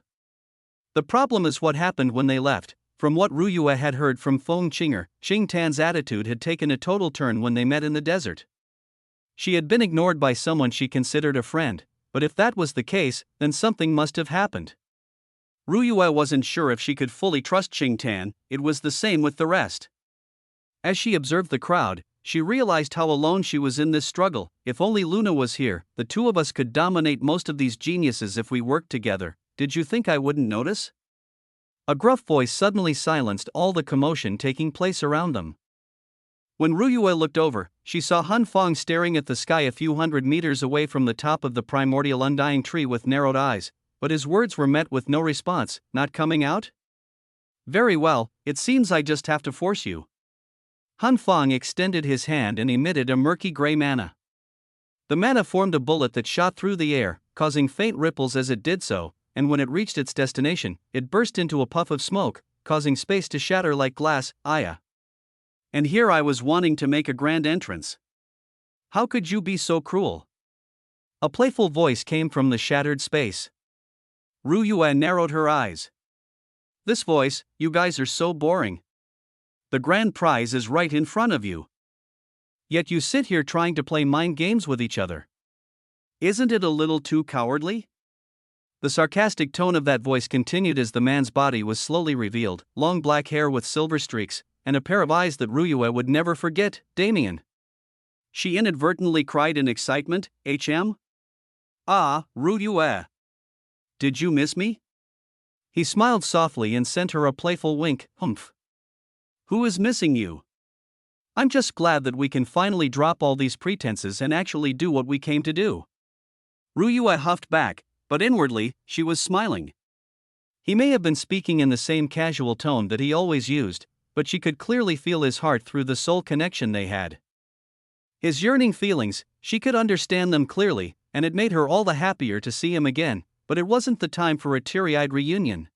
A: The problem is what happened when they left. From what Ruyue had heard from Feng Qinger, Qing Tan's attitude had taken a total turn when they met in the desert. She had been ignored by someone she considered a friend, but if that was the case, then something must have happened. Ruyue wasn't sure if she could fully trust Qing Tan. It was the same with the rest. As she observed the crowd, she realized how alone she was in this struggle. If only Luna was here, the two of us could dominate most of these geniuses if we worked together. Did you think I wouldn't notice? A gruff voice suddenly silenced all the commotion taking place around them. When Ruyue looked over, she saw Han Feng staring at the sky a few hundred meters away from the top of the primordial undying tree with narrowed eyes, but his words were met with no response. Not coming out? Very well, it seems I just have to force you. Han Feng extended his hand and emitted a murky gray mana. The mana formed a bullet that shot through the air, causing faint ripples as it did so, and when it reached its destination, it burst into a puff of smoke, causing space to shatter like glass. Aya. And here I was wanting to make a grand entrance. How could you be so cruel? A playful voice came from the shattered space. Ryuya narrowed her eyes. This voice, you guys are so boring. The grand prize is right in front of you. Yet you sit here trying to play mind games with each other. Isn't it a little too cowardly? The sarcastic tone of that voice continued as the man's body was slowly revealed, long black hair with silver streaks, and a pair of eyes that Ryuya would never forget. Damien. She inadvertently cried in excitement. HM? Ah, Ryuya. Did you miss me? He smiled softly and sent her a playful wink. Humph. Who is missing you? I'm just glad that we can finally drop all these pretenses and actually do what we came to do. Ryuya huffed back, but inwardly, she was smiling. He may have been speaking in the same casual tone that he always used, but she could clearly feel his heart through the soul connection they had. His yearning feelings, she could understand them clearly, and it made her all the happier to see him again, but it wasn't the time for a teary-eyed reunion.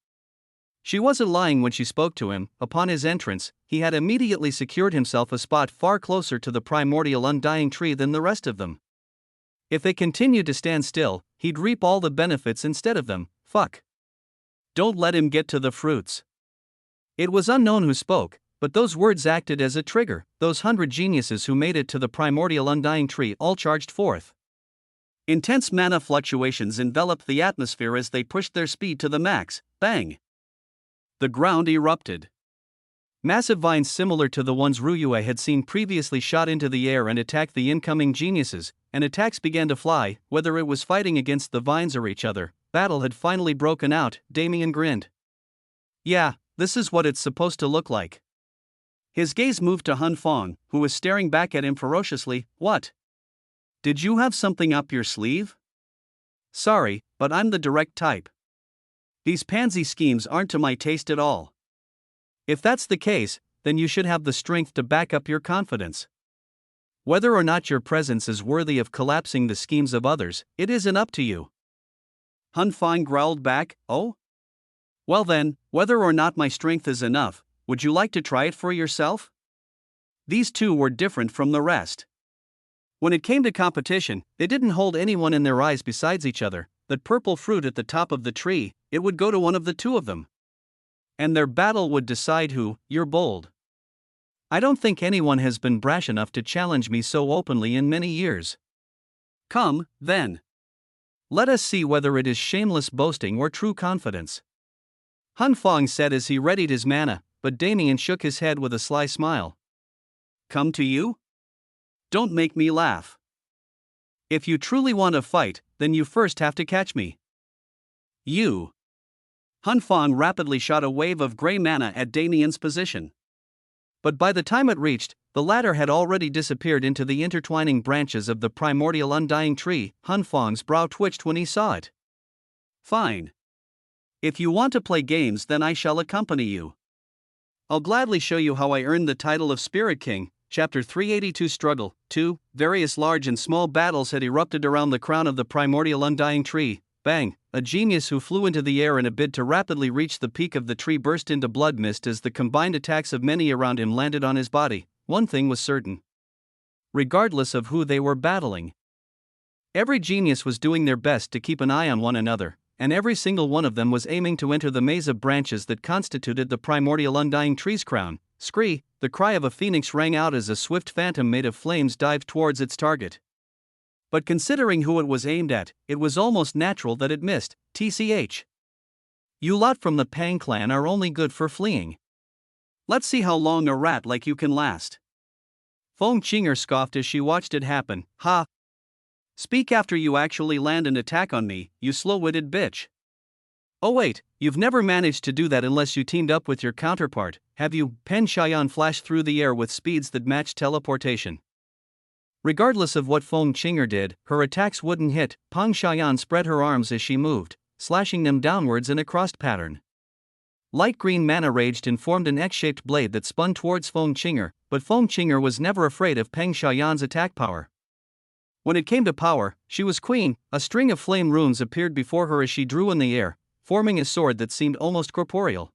A: She wasn't lying when she spoke to him. Upon his entrance, he had immediately secured himself a spot far closer to the primordial undying tree than the rest of them. If they continued to stand still, he'd reap all the benefits instead of them. Fuck. Don't let him get to the fruits. It was unknown who spoke, but those words acted as a trigger. Those 100 geniuses who made it to the primordial undying tree all charged forth. Intense mana fluctuations enveloped the atmosphere as they pushed their speed to the max. Bang! The ground erupted. Massive vines similar to the ones Ryuya had seen previously shot into the air and attacked the incoming geniuses, and attacks began to fly. Whether it was fighting against the vines or each other, battle had finally broken out. Damien grinned. Yeah, this is what it's supposed to look like. His gaze moved to Han Fong, who was staring back at him ferociously. What? Did you have something up your sleeve? Sorry, but I'm the direct type. These pansy schemes aren't to my taste at all. If that's the case, then you should have the strength to back up your confidence. Whether or not your presence is worthy of collapsing the schemes of others, it isn't up to you. Han Fong growled back. Oh? Well then, whether or not my strength is enough, would you like to try it for yourself? These two were different from the rest. When it came to competition, they didn't hold anyone in their eyes besides each other. That purple fruit at the top of the tree, it would go to one of the two of them. And their battle would decide who. You're bold. I don't think anyone has been brash enough to challenge me so openly in many years. Come, then. Let us see whether it is shameless boasting or true confidence. Han Fong said as he readied his mana, but Damien shook his head with a sly smile. Come to you? Don't make me laugh. If you truly want to fight, then you first have to catch me. You. Han Fong rapidly shot a wave of gray mana at Damien's position. But by the time it reached, the latter had already disappeared into the intertwining branches of the primordial undying tree. Han Fong's brow twitched when he saw it. Fine. If you want to play games, then I shall accompany you. I'll gladly show you how I earned the title of Spirit King. Chapter 382 Struggle 2. Various large and small battles had erupted around the crown of the primordial undying tree. Bang! A genius who flew into the air in a bid to rapidly reach the peak of the tree burst into blood mist as the combined attacks of many around him landed on his body. One thing was certain. Regardless of who they were battling, every genius was doing their best to keep an eye on one another, and every single one of them was aiming to enter the maze of branches that constituted the primordial undying tree's crown. Scree! The cry of a phoenix rang out as a swift phantom made of flames dived towards its target. But considering who it was aimed at, it was almost natural that it missed. TCH. You lot from the Pang clan are only good for fleeing. Let's see how long a rat like you can last. Feng Qinger scoffed as she watched it happen. Ha! Speak after you actually land an attack on me, you slow-witted bitch. Oh wait, you've never managed to do that unless you teamed up with your counterpart, have you? Pen Xiaoyan flashed through the air with speeds that matched teleportation. Regardless of what Feng Qinger did, her attacks wouldn't hit. Peng Xiaoyan spread her arms as she moved, slashing them downwards in a crossed pattern. Light green mana raged and formed an X-shaped blade that spun towards Feng Qinger, but Feng Qinger was never afraid of Peng Xiaoyan's attack power. When it came to power, she was queen. A string of flame runes appeared before her as she drew in the air, forming a sword that seemed almost corporeal.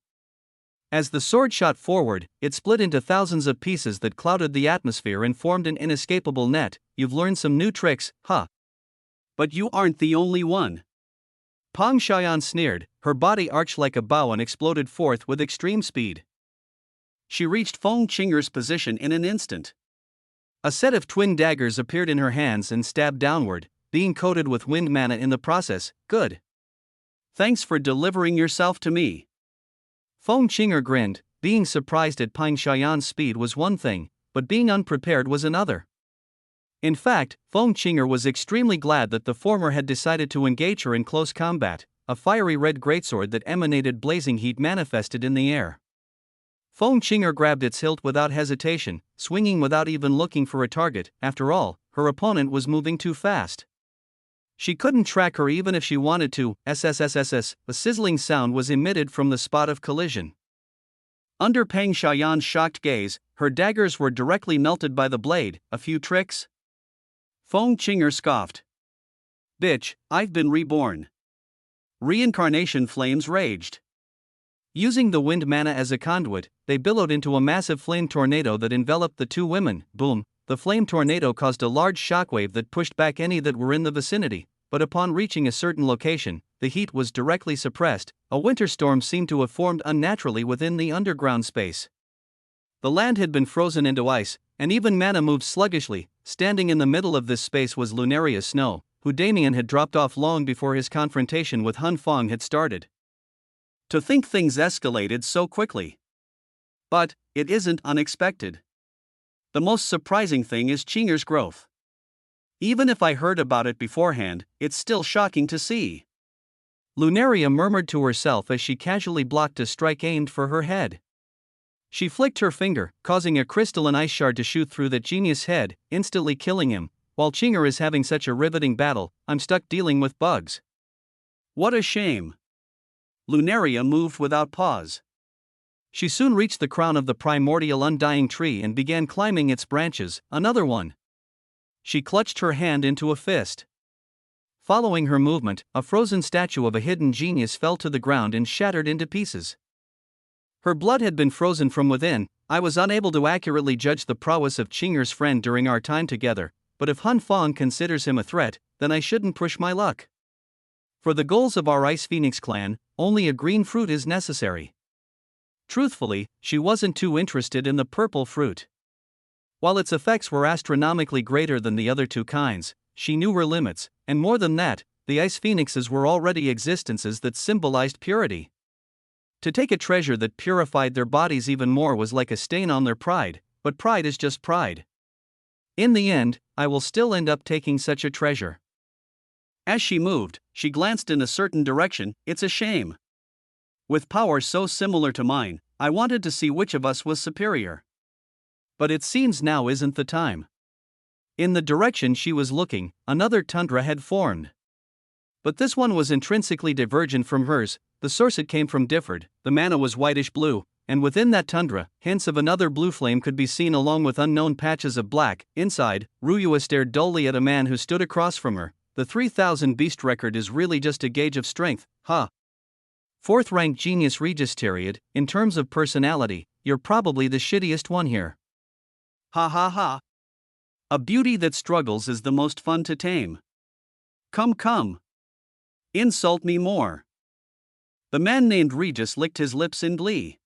A: As the sword shot forward, it split into thousands of pieces that clouded the atmosphere and formed an inescapable net. You've learned some new tricks, huh? But you aren't the only one. Pang Xiaoyan sneered, her body arched like a bow and exploded forth with extreme speed. She reached Feng Qinger's position in an instant. A set of twin daggers appeared in her hands and stabbed downward, being coated with wind mana in the process. Good. Thanks for delivering yourself to me. Feng Qinger grinned. Being surprised at Pang Xiaoyan's speed was one thing, but being unprepared was another. In fact, Feng Qinger was extremely glad that the former had decided to engage her in close combat. A fiery red greatsword that emanated blazing heat manifested in the air. Feng Qinger grabbed its hilt without hesitation, swinging without even looking for a target. After all, her opponent was moving too fast. She couldn't track her even if she wanted to. SSSSS, a sizzling sound was emitted from the spot of collision. Under Pang Xiaoyan's shocked gaze, her daggers were directly melted by the blade. A few tricks? Feng Qinger scoffed. Bitch, I've been reborn. Reincarnation flames raged. Using the wind mana as a conduit, they billowed into a massive flame tornado that enveloped the two women. Boom! The flame tornado caused a large shockwave that pushed back any that were in the vicinity, but upon reaching a certain location, the heat was directly suppressed. A winter storm seemed to have formed unnaturally within the underground space. The land had been frozen into ice, and even mana moved sluggishly. Standing in the middle of this space was Lunaria Snow, who Damien had dropped off long before his confrontation with Hun Feng had started. To think things escalated so quickly. But it isn't unexpected. The most surprising thing is Qinger's growth. Even if I heard about it beforehand, it's still shocking to see. Lunaria murmured to herself as she casually blocked a strike aimed for her head. She flicked her finger, causing a crystalline ice shard to shoot through that genius' head, instantly killing him. While Qinger is having such a riveting battle, I'm stuck dealing with bugs. What a shame. Lunaria moved without pause. She soon reached the crown of the primordial undying tree and began climbing its branches. Another one. She clutched her hand into a fist. Following her movement, a frozen statue of a hidden genius fell to the ground and shattered into pieces. Her blood had been frozen from within. I was unable to accurately judge the prowess of Qinger's friend during our time together, but if Hun Feng considers him a threat, then I shouldn't push my luck. For the goals of our Ice Phoenix clan, only a green fruit is necessary. Truthfully, she wasn't too interested in the purple fruit. While its effects were astronomically greater than the other two kinds, she knew her limits, and more than that, the Ice Phoenixes were already existences that symbolized purity. To take a treasure that purified their bodies even more was like a stain on their pride, but pride is just pride. In the end, I will still end up taking such a treasure. As she moved, she glanced in a certain direction. It's a shame. With power so similar to mine, I wanted to see which of us was superior. But it seems now isn't the time. In the direction she was looking, another tundra had formed. But this one was intrinsically divergent from hers. The source it came from differed. The mana was whitish blue, and within that tundra, hints of another blue flame could be seen along with unknown patches of black. Inside, Ruyua stared dully at a man who stood across from her. The 3000 beast record is really just a gauge of strength, huh? 4th rank genius Registariad, in terms of personality, you're probably the shittiest one here. Ha ha ha. A beauty that struggles is the most fun to tame. Come. Insult me more. The man named Regis licked his lips in glee.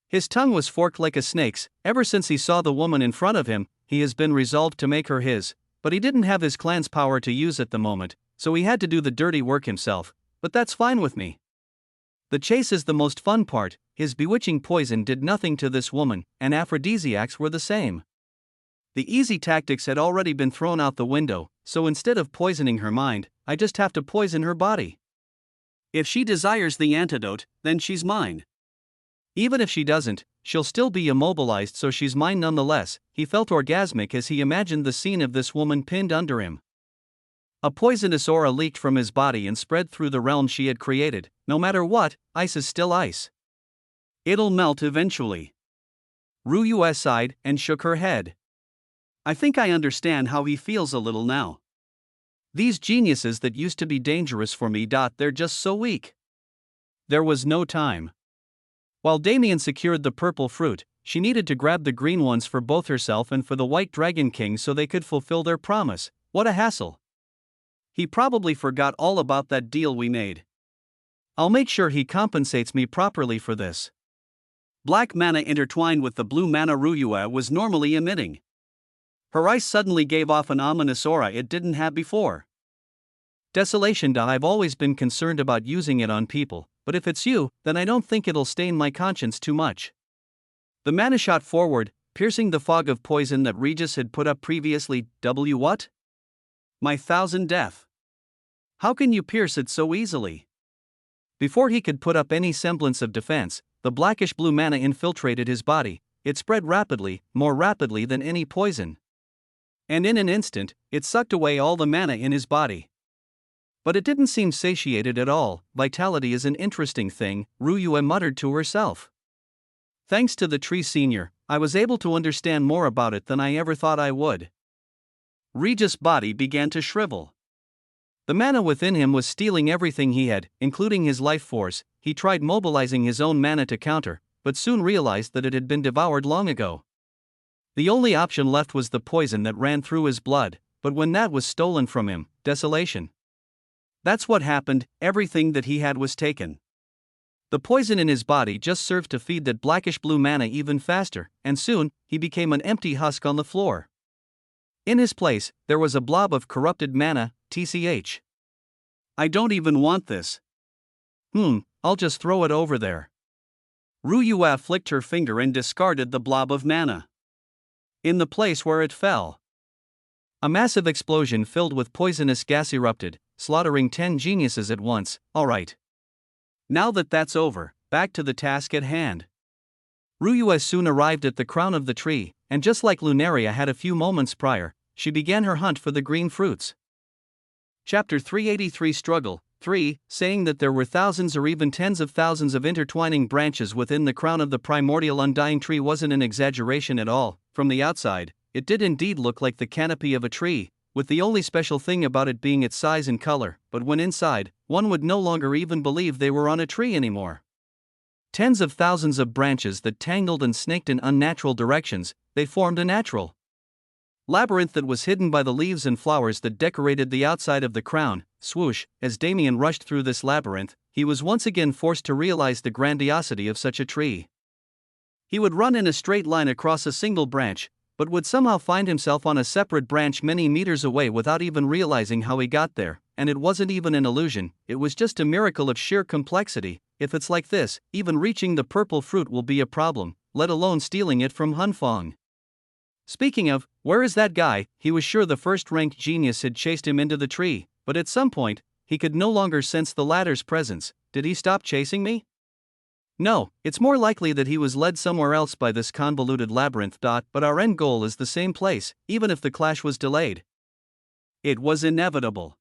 A: His tongue was forked like a snake's. Ever since he saw the woman in front of him, he has been resolved to make her his, but he didn't have his clan's power to use at the moment, so he had to do the dirty work himself, but that's fine with me. The chase is the most fun part. His bewitching poison did nothing to this woman, and aphrodisiacs were the same. The easy tactics had already been thrown out the window, so instead of poisoning her mind, I just have to poison her body. If she desires the antidote, then she's mine. Even if she doesn't, she'll still be immobilized, so she's mine nonetheless. He felt orgasmic as he imagined the scene of this woman pinned under him. A poisonous aura leaked from his body and spread through the realm she had created. No matter what, ice is still ice. It'll melt eventually. Ruyua sighed and shook her head. I think I understand how he feels a little now. These geniuses that used to be dangerous for me. They're just so weak. There was no time. While Damien secured the purple fruit, she needed to grab the green ones for both herself and for the white dragon king so they could fulfill their promise. What a hassle. He probably forgot all about that deal we made. I'll make sure he compensates me properly for this. Black mana intertwined with the blue mana Ruyue was normally emitting. Her eyes suddenly gave off an ominous aura it didn't have before. Desolation. I've always been concerned about using it on people, but if it's you, then I don't think it'll stain my conscience too much. The mana shot forward, piercing the fog of poison that Regis had put up previously. What? My thousand death. How can you pierce it so easily? Before he could put up any semblance of defense, the blackish blue mana infiltrated his body. It spread rapidly, more rapidly than any poison. And in an instant, it sucked away all the mana in his body. But it didn't seem satiated at all. Vitality is an interesting thing, Ruyue muttered to herself. Thanks to the tree senior, I was able to understand more about it than I ever thought I would. Regis' body began to shrivel. The mana within him was stealing everything he had, including his life force. He tried mobilizing his own mana to counter, but soon realized that it had been devoured long ago. The only option left was the poison that ran through his blood, but when that was stolen from him, desolation. That's what happened, everything that he had was taken. The poison in his body just served to feed that blackish blue mana even faster, and soon, he became an empty husk on the floor. In his place, there was a blob of corrupted mana, tch. I don't even want this. I'll just throw it over there. Ruyue flicked her finger and discarded the blob of mana. In the place where it fell, a massive explosion filled with poisonous gas erupted, slaughtering 10 geniuses at once. Alright. Now that that's over, back to the task at hand. Ruyue soon arrived at the crown of the tree, and just like Lunaria had a few moments prior, she began her hunt for the green fruits. Chapter 383 Struggle 3, saying that there were thousands or even tens of thousands of intertwining branches within the crown of the primordial undying tree wasn't an exaggeration at all. From the outside, it did indeed look like the canopy of a tree, with the only special thing about it being its size and color, but when inside, one would no longer even believe they were on a tree anymore. Tens of thousands of branches that tangled and snaked in unnatural directions, they formed a natural labyrinth that was hidden by the leaves and flowers that decorated the outside of the crown. Swoosh, as Damien rushed through this labyrinth, he was once again forced to realize the grandiosity of such a tree. He would run in a straight line across a single branch, but would somehow find himself on a separate branch many meters away without even realizing how he got there, and it wasn't even an illusion, it was just a miracle of sheer complexity. If it's like this, even reaching the purple fruit will be a problem, let alone stealing it from Hunfeng. Speaking of, where is that guy? He was sure the first-ranked genius had chased him into the tree, but at some point, he could no longer sense the latter's presence. Did he stop chasing me? No, it's more likely that he was led somewhere else by this convoluted labyrinth. But our end goal is the same place, even if the clash was delayed. It was inevitable.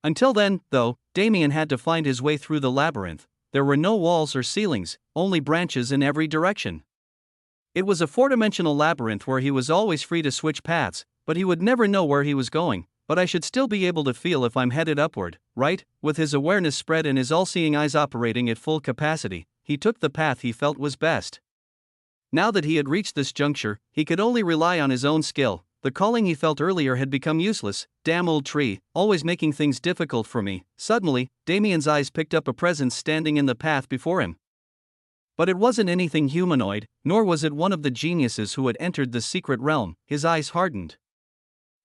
A: Until then, though, Damien had to find his way through the labyrinth. There were no walls or ceilings, only branches in every direction. It was a four-dimensional labyrinth where he was always free to switch paths, but he would never know where he was going. But I should still be able to feel if I'm headed upward, right? With his awareness spread and his all-seeing eyes operating at full capacity, he took the path he felt was best. Now that he had reached this juncture, he could only rely on his own skill. The calling he felt earlier had become useless. Damn old tree, always making things difficult for me. Suddenly, Damien's eyes picked up a presence standing in the path before him. But it wasn't anything humanoid, nor was it one of the geniuses who had entered the secret realm. His eyes hardened.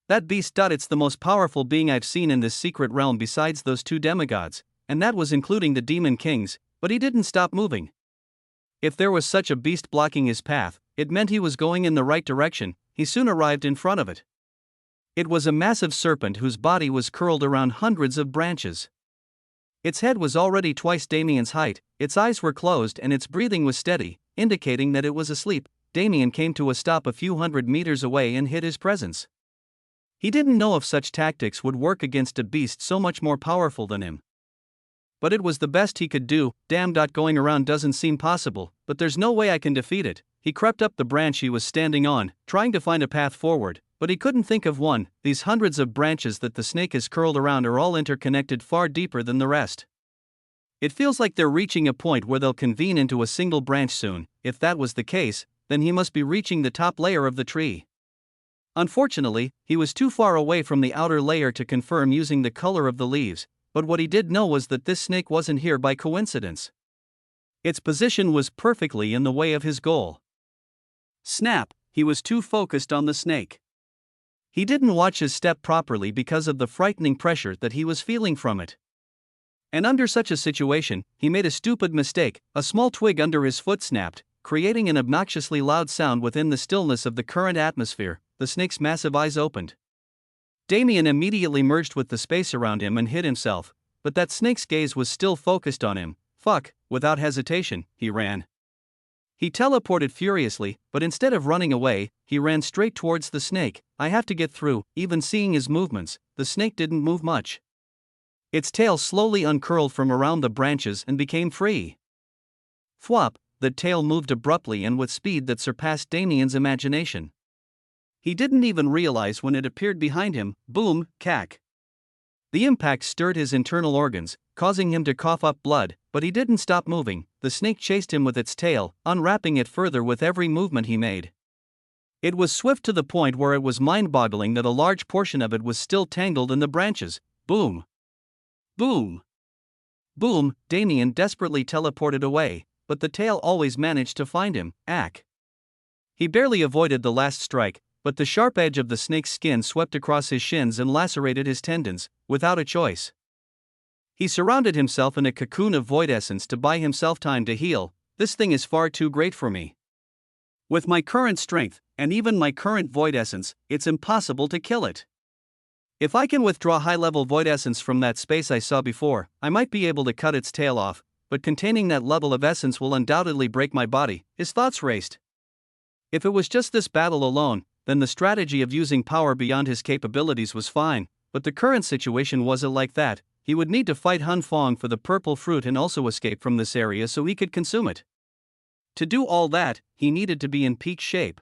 A: That beast. It's the most powerful being I've seen in this secret realm besides those two demigods, and that was including the demon kings, but he didn't stop moving. If there was such a beast blocking his path, it meant he was going in the right direction. He soon arrived in front of it. It was a massive serpent whose body was curled around hundreds of branches. Its head was already twice Damien's height, its eyes were closed and its breathing was steady, indicating that it was asleep. Damien came to a stop a few hundred meters away and hid his presence. He didn't know if such tactics would work against a beast so much more powerful than him. But it was the best he could do. Damn. Going around doesn't seem possible, but there's no way I can defeat it. He crept up the branch he was standing on, trying to find a path forward, but he couldn't think of one. These hundreds of branches that the snake is curled around are all interconnected far deeper than the rest. It feels like they're reaching a point where they'll convene into a single branch soon. If that was the case, then he must be reaching the top layer of the tree. Unfortunately, he was too far away from the outer layer to confirm using the color of the leaves, but what he did know was that this snake wasn't here by coincidence. Its position was perfectly in the way of his goal. Snap, he was too focused on the snake. He didn't watch his step properly because of the frightening pressure that he was feeling from it. And under such a situation, he made a stupid mistake. A small twig under his foot snapped, creating an obnoxiously loud sound within the stillness of the current atmosphere. The snake's massive eyes opened. Damien immediately merged with the space around him and hid himself, but that snake's gaze was still focused on him. Fuck, without hesitation, he ran. He teleported furiously, but instead of running away, he ran straight towards the snake. I have to get through. Even seeing his movements, the snake didn't move much. Its tail slowly uncurled from around the branches and became free. Thwop, the tail moved abruptly and with speed that surpassed Damien's imagination. He didn't even realize when it appeared behind him. Boom, cack. The impact stirred his internal organs, causing him to cough up blood, but he didn't stop moving. The snake chased him with its tail, unwrapping it further with every movement he made. It was swift to the point where it was mind-boggling that a large portion of it was still tangled in the branches. Boom. Boom. Boom, Damien desperately teleported away, but the tail always managed to find him. Ack. He barely avoided the last strike, but the sharp edge of the snake's skin swept across his shins and lacerated his tendons, without a choice. He surrounded himself in a cocoon of void essence to buy himself time to heal. This thing is far too great for me. With my current strength, and even my current void essence, it's impossible to kill it. If I can withdraw high-level void essence from that space I saw before, I might be able to cut its tail off, but containing that level of essence will undoubtedly break my body. His thoughts raced. If it was just this battle alone, then the strategy of using power beyond his capabilities was fine, but the current situation wasn't like that. He would need to fight Hun Fong for the purple fruit and also escape from this area so he could consume it. To do all that, he needed to be in peak shape.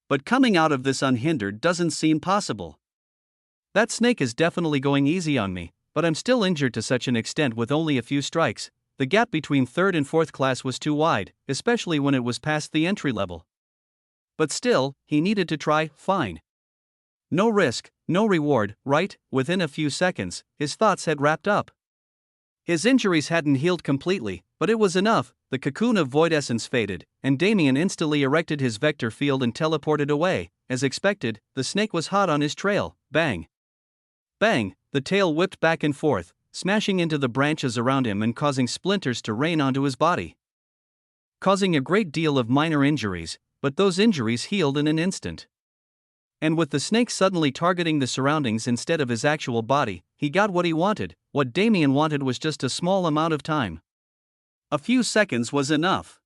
A: But coming out of this unhindered doesn't seem possible. That snake is definitely going easy on me, but I'm still injured to such an extent with only a few strikes. The gap between third and fourth class was too wide, especially when it was past the entry level. But still, he needed to try. Fine. No risk, no reward, right? Within a few seconds, his thoughts had wrapped up. His injuries hadn't healed completely, but it was enough. The cocoon of void essence faded, and Damien instantly erected his vector field and teleported away. As expected, the snake was hot on his trail. Bang. Bang, the tail whipped back and forth, smashing into the branches around him and causing splinters to rain onto his body. Causing a great deal of minor injuries, but those injuries healed in an instant. And with the snake suddenly targeting the surroundings instead of his actual body, he got what he wanted. What Damien wanted was just a small amount of time. A few seconds was enough.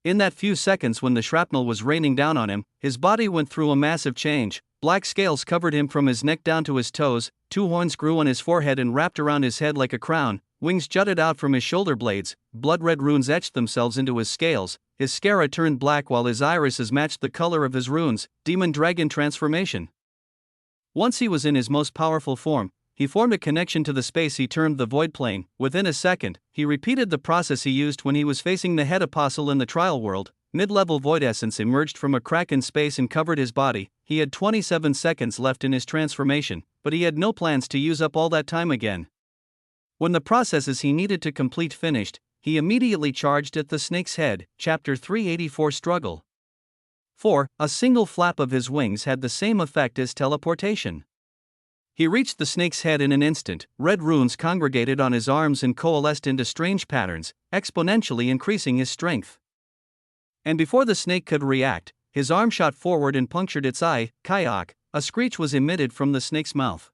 A: In that few seconds when the shrapnel was raining down on him, his body went through a massive change. Black scales covered him from his neck down to his toes, 2 horns grew on his forehead and wrapped around his head like a crown, wings jutted out from his shoulder blades, blood-red runes etched themselves into his scales, his scara turned black while his irises matched the color of his runes. Demon dragon transformation. Once he was in his most powerful form, he formed a connection to the space he termed the void plane. Within a second, he repeated the process he used when he was facing the head apostle in the trial world. Mid-level void essence emerged from a crack in space and covered his body. He had 27 seconds left in his transformation, but he had no plans to use up all that time again. When the processes he needed to complete finished, he immediately charged at the snake's head. Chapter 384 Struggle. 4. A single flap of his wings had the same effect as teleportation. He reached the snake's head in an instant. Red runes congregated on his arms and coalesced into strange patterns, exponentially increasing his strength. And before the snake could react, his arm shot forward and punctured its eye. Kayak, a screech was emitted from the snake's mouth.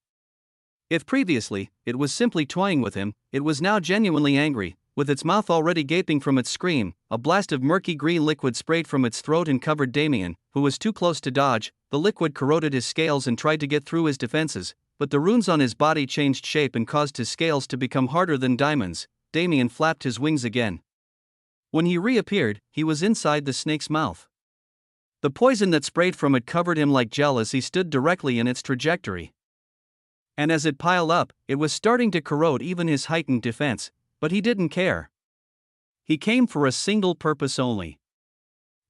A: If previously, it was simply toying with him, it was now genuinely angry. With its mouth already gaping from its scream, a blast of murky green liquid sprayed from its throat and covered Damien, who was too close to dodge. The liquid corroded his scales and tried to get through his defenses, but the runes on his body changed shape and caused his scales to become harder than diamonds. Damien flapped his wings again. When he reappeared, he was inside the snake's mouth. The poison that sprayed from it covered him like gel as he stood directly in its trajectory. And as it piled up, it was starting to corrode even his heightened defense, but he didn't care. He came for a single purpose only.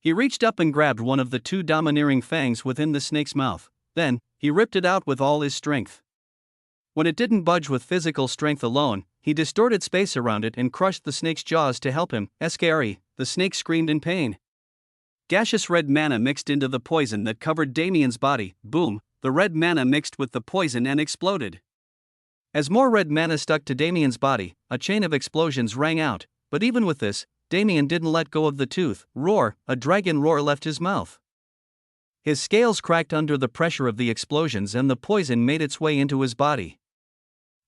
A: He reached up and grabbed one of the two domineering fangs within the snake's mouth. Then, he ripped it out with all his strength. When it didn't budge with physical strength alone, he distorted space around it and crushed the snake's jaws to help him. Scary, the snake screamed in pain. Gaseous red mana mixed into the poison that covered Damien's body. Boom, the red mana mixed with the poison and exploded. As more red mana stuck to Damien's body, a chain of explosions rang out, but even with this, Damien didn't let go of the tooth. Roar, a dragon roar left his mouth. His scales cracked under the pressure of the explosions and the poison made its way into his body.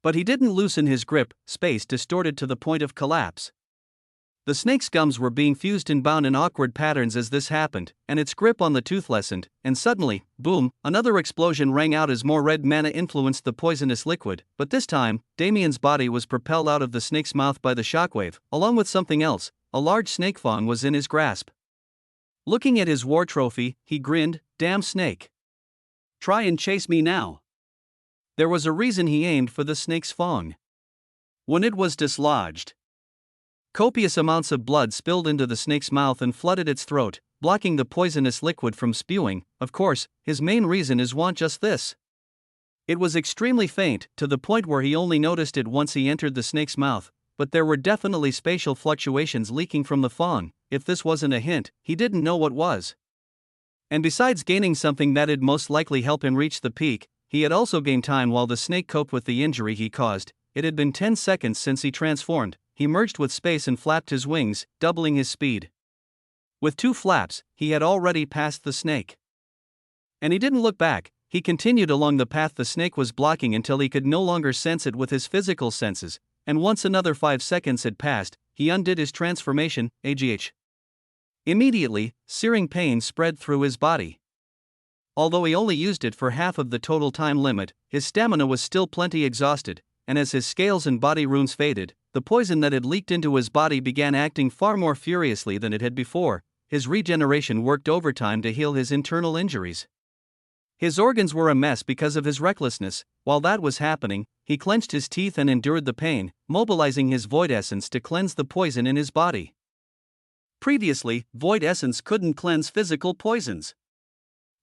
A: But he didn't loosen his grip, space distorted to the point of collapse. The snake's gums were being fused and bound in awkward patterns as this happened, and its grip on the tooth lessened, and suddenly, boom, another explosion rang out as more red mana influenced the poisonous liquid, but this time, Damien's body was propelled out of the snake's mouth by the shockwave, along with something else. A large snake fang was in his grasp. Looking at his war trophy, he grinned, "Damn snake. Try and chase me now." There was a reason he aimed for the snake's fang. When it was dislodged, copious amounts of blood spilled into the snake's mouth and flooded its throat, blocking the poisonous liquid from spewing. Of course, his main reason is want just this. It was extremely faint, to the point where he only noticed it once he entered the snake's mouth, but there were definitely spatial fluctuations leaking from the fang. If this wasn't a hint, he didn't know what was. And besides gaining something that'd most likely help him reach the peak, he had also gained time while the snake coped with the injury he caused. It had been 10 seconds since he transformed. He merged with space and flapped his wings, doubling his speed. With 2 flaps, he had already passed the snake. And he didn't look back. He continued along the path the snake was blocking until he could no longer sense it with his physical senses, and once another 5 seconds had passed, he undid his transformation. Immediately, searing pain spread through his body. Although he only used it for half of the total time limit, his stamina was still plenty exhausted, and as his scales and body runes faded, the poison that had leaked into his body began acting far more furiously than it had before. His regeneration worked overtime to heal his internal injuries. His organs were a mess because of his recklessness. While that was happening, he clenched his teeth and endured the pain, mobilizing his void essence to cleanse the poison in his body. Previously, void essence couldn't cleanse physical poisons.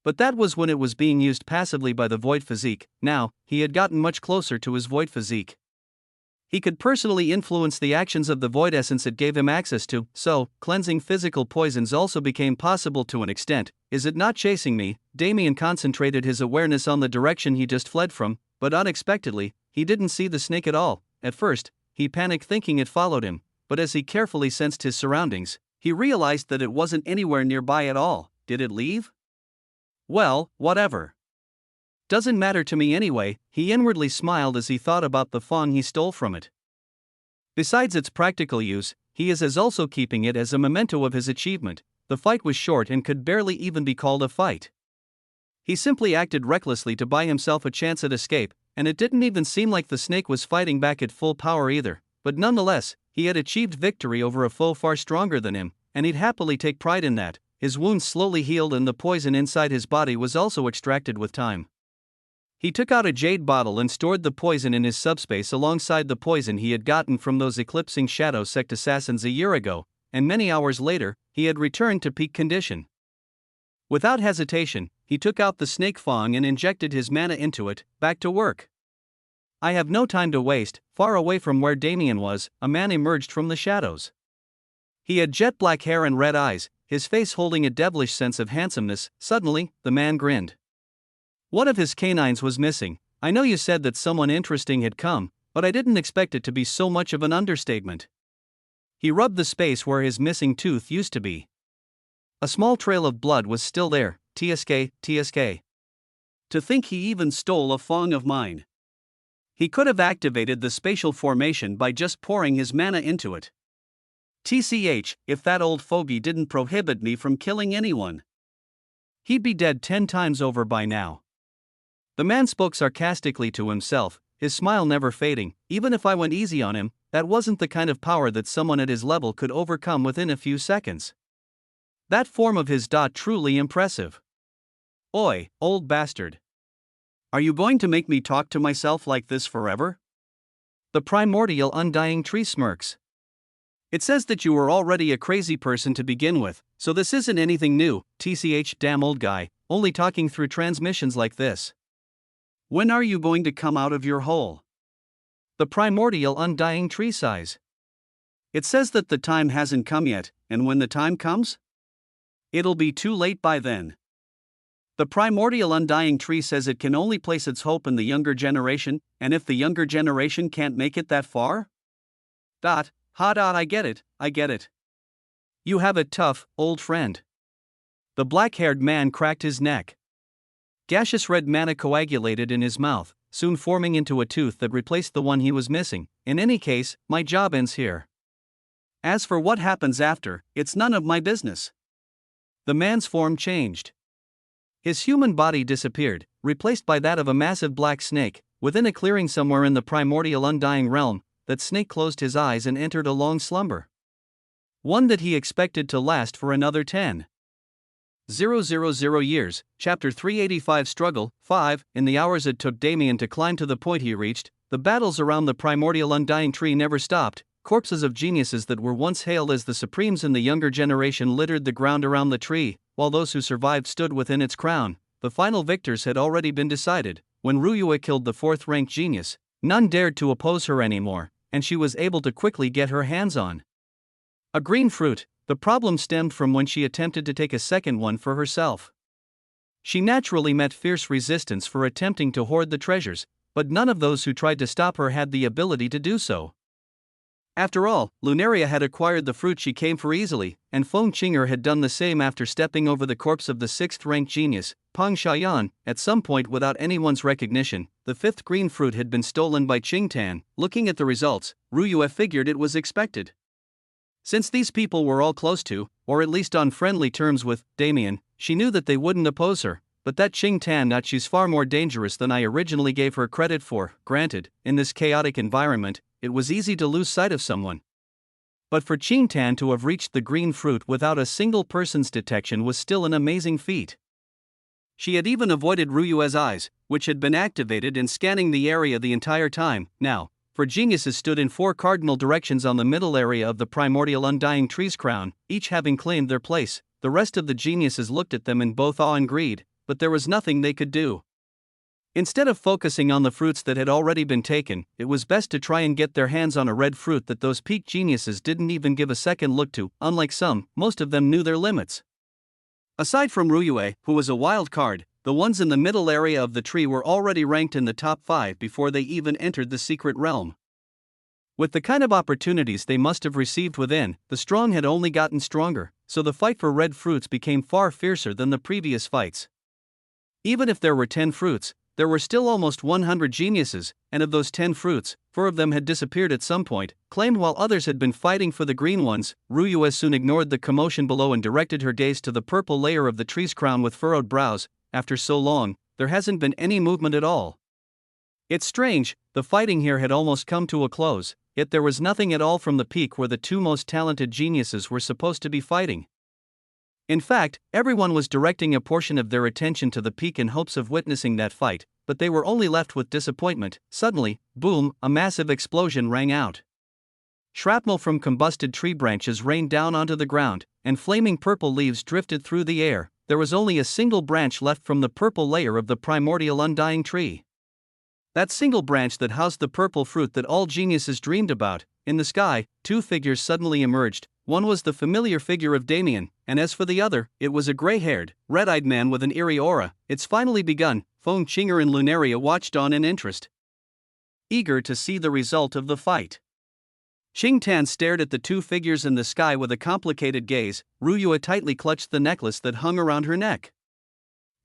A: But that was when it was being used passively by the void physique. Now, he had gotten much closer to his void physique. He could personally influence the actions of the void essence it gave him access to, so, cleansing physical poisons also became possible to an extent. Is it not chasing me? Damien concentrated his awareness on the direction he just fled from, but unexpectedly, he didn't see the snake at all. At first, he panicked thinking it followed him, but as he carefully sensed his surroundings, he realized that it wasn't anywhere nearby at all. Did it leave? Well, whatever. Doesn't matter to me anyway. He inwardly smiled as he thought about the fang he stole from it. Besides its practical use, he is also keeping it as a memento of his achievement. The fight was short and could barely even be called a fight. He simply acted recklessly to buy himself a chance at escape, and it didn't even seem like the snake was fighting back at full power either. But nonetheless, he had achieved victory over a foe far stronger than him, and he'd happily take pride in that. His wounds slowly healed and the poison inside his body was also extracted with time. He took out a jade bottle and stored the poison in his subspace alongside the poison he had gotten from those eclipsing shadow sect assassins a year ago, and many hours later, he had returned to peak condition. Without hesitation, he took out the snake fang and injected his mana into it. Back to work. I have no time to waste. Far away from where Damien was, a man emerged from the shadows. He had jet black hair and red eyes, his face holding a devilish sense of handsomeness. Suddenly, the man grinned. One of his canines was missing. I know you said that someone interesting had come, but I didn't expect it to be so much of an understatement. He rubbed the space where his missing tooth used to be. A small trail of blood was still there. TSK. To think he even stole a fang of mine. He could have activated the spatial formation by just pouring his mana into it. TCH, if that old fogey didn't prohibit me from killing anyone. He'd be dead 10 times over by now. The man spoke sarcastically to himself, his smile never fading. Even if I went easy on him, that wasn't the kind of power that someone at his level could overcome within a few seconds. That form of his truly impressive. Oi, old bastard. Are you going to make me talk to myself like this forever? The primordial undying tree smirks. It says that you were already a crazy person to begin with, so this isn't anything new, tch damn old guy, only talking through transmissions like this. When are you going to come out of your hole? The primordial undying tree sighs. It says that the time hasn't come yet, and when the time comes, it'll be too late by then. The primordial undying tree says it can only place its hope in the younger generation, and if the younger generation can't make it that far? I get it. You have it tough, old friend. The black-haired man cracked his neck. Gaseous red manna coagulated in his mouth, soon forming into a tooth that replaced the one he was missing. In any case, my job ends here. As for what happens after, it's none of my business. The man's form changed. His human body disappeared, replaced by that of a massive black snake. Within a clearing somewhere in the primordial undying realm, that snake closed his eyes and entered a long slumber. One that he expected to last for another 10,000 years. Chapter 385 Struggle 5. In the hours it took Damien to climb to the point he reached, the battles around the primordial undying tree never stopped. Corpses of geniuses that were once hailed as the supremes in the younger generation littered the ground around the tree, while those who survived stood within its crown. The final victors had already been decided. When Ryua killed the fourth-ranked genius, none dared to oppose her anymore, and she was able to quickly get her hands on a green fruit. The problem stemmed from when she attempted to take a second one for herself. She naturally met fierce resistance for attempting to hoard the treasures, but none of those who tried to stop her had the ability to do so. After all, Lunaria had acquired the fruit she came for easily, and Feng Qinger had done the same after stepping over the corpse of the sixth-ranked genius, Peng Xiaoyan. At some point without anyone's recognition, the fifth green fruit had been stolen by Qingtan. Looking at the results, Ryua figured it was expected. Since these people were all close to, or at least on friendly terms with, Damien, she knew that they wouldn't oppose her, but that Qingtan she's far more dangerous than I originally gave her credit for. Granted, in this chaotic environment, it was easy to lose sight of someone. But for Qingtan to have reached the green fruit without a single person's detection was still an amazing feat. She had even avoided Ryua's eyes, which had been activated and scanning the area the entire time. Now, for geniuses stood in 4 cardinal directions on the middle area of the primordial undying tree's crown, each having claimed their place. The rest of the geniuses looked at them in both awe and greed, but there was nothing they could do. Instead of focusing on the fruits that had already been taken, it was best to try and get their hands on a red fruit that those peak geniuses didn't even give a second look to. Unlike some, most of them knew their limits. Aside from Ryue, who was a wild card, the ones in the middle area of the tree were already ranked in the top 5 before they even entered the secret realm. With the kind of opportunities they must have received within, the strong had only gotten stronger, so the fight for red fruits became far fiercer than the previous fights. Even if there were 10 fruits, there were still almost 100 geniuses, and of those 10 fruits, 4 of them had disappeared at some point, claimed while others had been fighting for the green ones. Ryua soon ignored the commotion below and directed her gaze to the purple layer of the tree's crown with furrowed brows. After so long, there hasn't been any movement at all. It's strange, the fighting here had almost come to a close, yet there was nothing at all from the peak where the 2 most talented geniuses were supposed to be fighting. In fact, everyone was directing a portion of their attention to the peak in hopes of witnessing that fight, but they were only left with disappointment. Suddenly, boom, a massive explosion rang out. Shrapnel from combusted tree branches rained down onto the ground, and flaming purple leaves drifted through the air. There was only a single branch left from the purple layer of the primordial undying tree. That single branch that housed the purple fruit that all geniuses dreamed about. In the sky, 2 figures suddenly emerged. One was the familiar figure of Damien, and as for the other, it was a gray-haired, red-eyed man with an eerie aura. It's finally begun. Feng Qinger and Lunaria watched on in interest, eager to see the result of the fight. Qingtan stared at the 2 figures in the sky with a complicated gaze. Ryua tightly clutched the necklace that hung around her neck.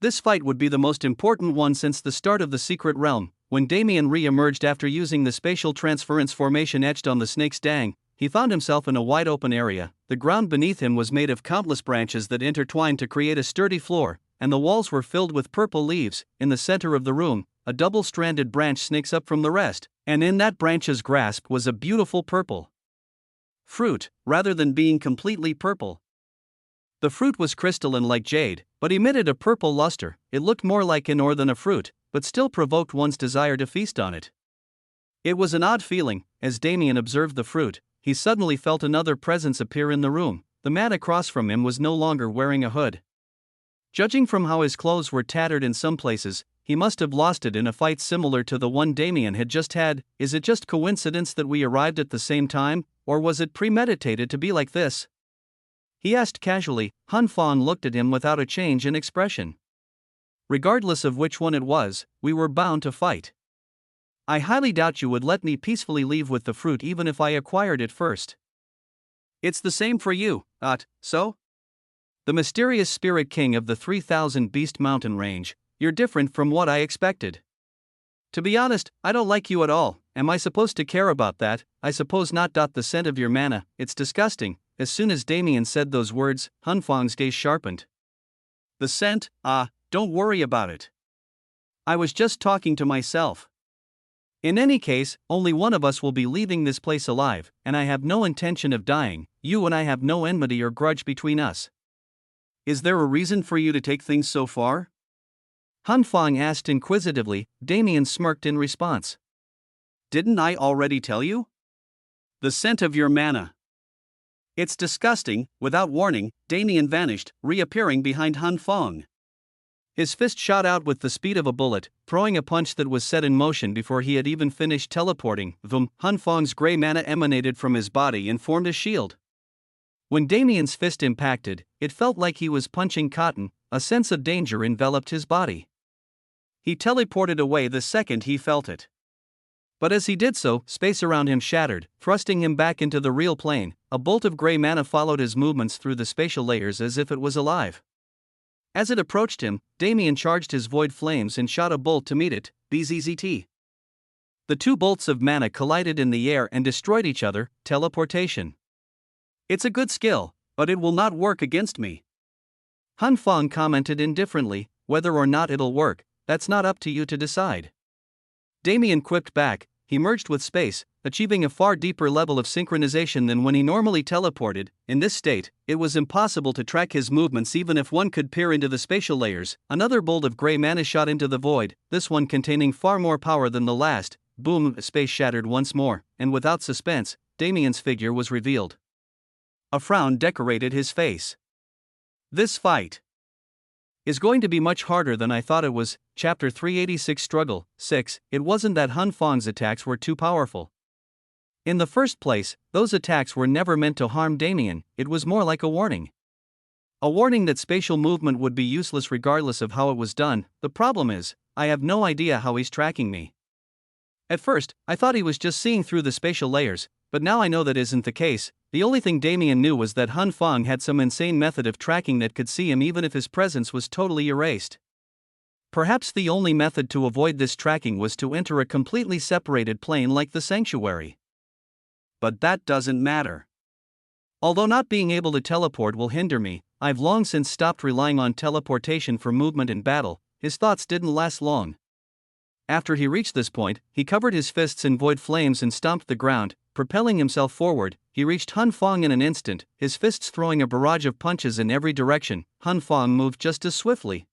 A: This fight would be the most important one since the start of the secret realm. When Damien re-emerged after using the spatial transference formation etched on the snake's dang, he found himself in a wide-open area. The ground beneath him was made of countless branches that intertwined to create a sturdy floor, and the walls were filled with purple leaves. In the center of the room, a double-stranded branch snakes up from the rest, and in that branch's grasp was a beautiful purple fruit, rather than being completely purple. The fruit was crystalline like jade, but emitted a purple luster. It looked more like an ore than a fruit, but still provoked one's desire to feast on it. It was an odd feeling. As Damien observed the fruit, he suddenly felt another presence appear in the room. The man across from him was no longer wearing a hood. Judging from how his clothes were tattered in some places, he must have lost it in a fight similar to the one Damien had just had. Is it just coincidence that we arrived at the same time, or was it premeditated to be like this? He asked casually. Han Fang looked at him without a change in expression. Regardless of which one it was, we were bound to fight. I highly doubt you would let me peacefully leave with the fruit even if I acquired it first. It's the same for you, so? The mysterious spirit king of the 3000 Beast Mountain range, you're different from what I expected. To be honest, I don't like you at all. Am I supposed to care about that? I suppose not. The scent of your mana, it's disgusting. As soon as Damien said those words, Han Fang's gaze sharpened. The scent? Don't worry about it. I was just talking to myself. In any case, only one of us will be leaving this place alive, and I have no intention of dying. You and I have no enmity or grudge between us. Is there a reason for you to take things so far? Han Fang asked inquisitively. Damien smirked in response. Didn't I already tell you? The scent of your mana. It's disgusting. Without warning, Damien vanished, reappearing behind Han Fang. His fist shot out with the speed of a bullet, throwing a punch that was set in motion before he had even finished teleporting. Han Fang's grey mana emanated from his body and formed a shield. When Damien's fist impacted, it felt like he was punching cotton. A sense of danger enveloped his body. He teleported away the second he felt it. But as he did so, space around him shattered, thrusting him back into the real plane. A bolt of grey mana followed his movements through the spatial layers as if it was alive. As it approached him, Damien charged his void flames and shot a bolt to meet it. BZZT. The two bolts of mana collided in the air and destroyed each other. Teleportation. It's a good skill, but it will not work against me. Han Fang commented indifferently. Whether or not it'll work, that's not up to you to decide. Damien quipped back. He merged with space, achieving a far deeper level of synchronization than when he normally teleported. In this state, it was impossible to track his movements even if one could peer into the spatial layers. Another bolt of grey mana shot into the void, this one containing far more power than the last. Boom! Space shattered once more, and without suspense, Damien's figure was revealed. A frown decorated his face. This fight is going to be much harder than I thought it was. Chapter 386 Struggle 6. It wasn't that Han Fang's attacks were too powerful. In the first place, those attacks were never meant to harm Damien. It was more like a warning. A warning that spatial movement would be useless regardless of how it was done. The problem is, I have no idea how he's tracking me. At first, I thought he was just seeing through the spatial layers, but now I know that isn't the case. The only thing Damien knew was that Han Fang had some insane method of tracking that could see him even if his presence was totally erased. Perhaps the only method to avoid this tracking was to enter a completely separated plane like the sanctuary. But that doesn't matter. Although not being able to teleport will hinder me, I've long since stopped relying on teleportation for movement in battle. His thoughts didn't last long. After he reached this point, he covered his fists in void flames and stomped the ground, propelling himself forward. He reached Han Fang in an instant, his fists throwing a barrage of punches in every direction. Han Fang moved just as swiftly.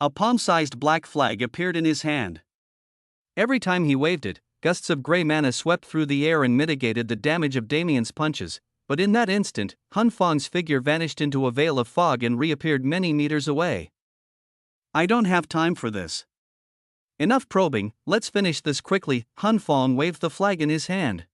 A: A palm-sized black flag appeared in his hand. Every time he waved it, gusts of grey mana swept through the air and mitigated the damage of Damien's punches, but in that instant, Han Fang's figure vanished into a veil of fog and reappeared many meters away. I don't have time for this. Enough probing, let's finish this quickly. Han Fang waved the flag in his hand.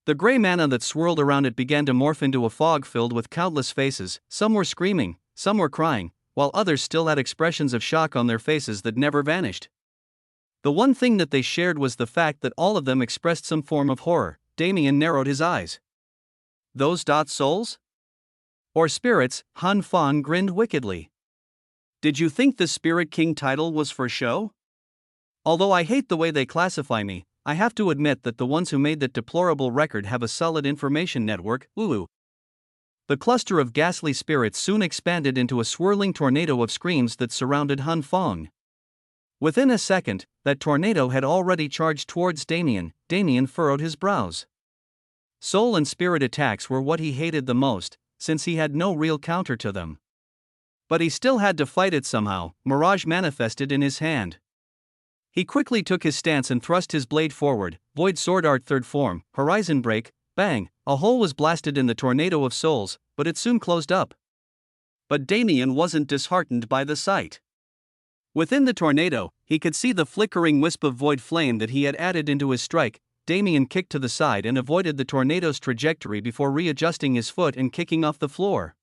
A: The grey mana that swirled around it began to morph into a fog filled with countless faces. Some were screaming, some were crying, while others still had expressions of shock on their faces that never vanished. The one thing that they shared was the fact that all of them expressed some form of horror. Damien narrowed his eyes. Those souls? Or spirits? Han Fang grinned wickedly. Did you think the Spirit King title was for show? Although I hate the way they classify me, I have to admit that the ones who made that deplorable record have a solid information network. Ooh. The cluster of ghastly spirits soon expanded into a swirling tornado of screams that surrounded Han Fang. Within a second, that tornado had already charged towards Damien. Damien furrowed his brows. Soul and spirit attacks were what he hated the most. since he had no real counter to them. But he still had to fight it somehow. Mirage manifested in his hand. He quickly took his stance and thrust his blade forward. Void Sword Art third form, horizon break, bang, a hole was blasted in the tornado of souls, but it soon closed up. But Damien wasn't disheartened by the sight. Within the tornado, he could see the flickering wisp of void flame that he had added into his strike. Damien kicked to the side and avoided the tornado's trajectory before readjusting his foot and kicking off the floor.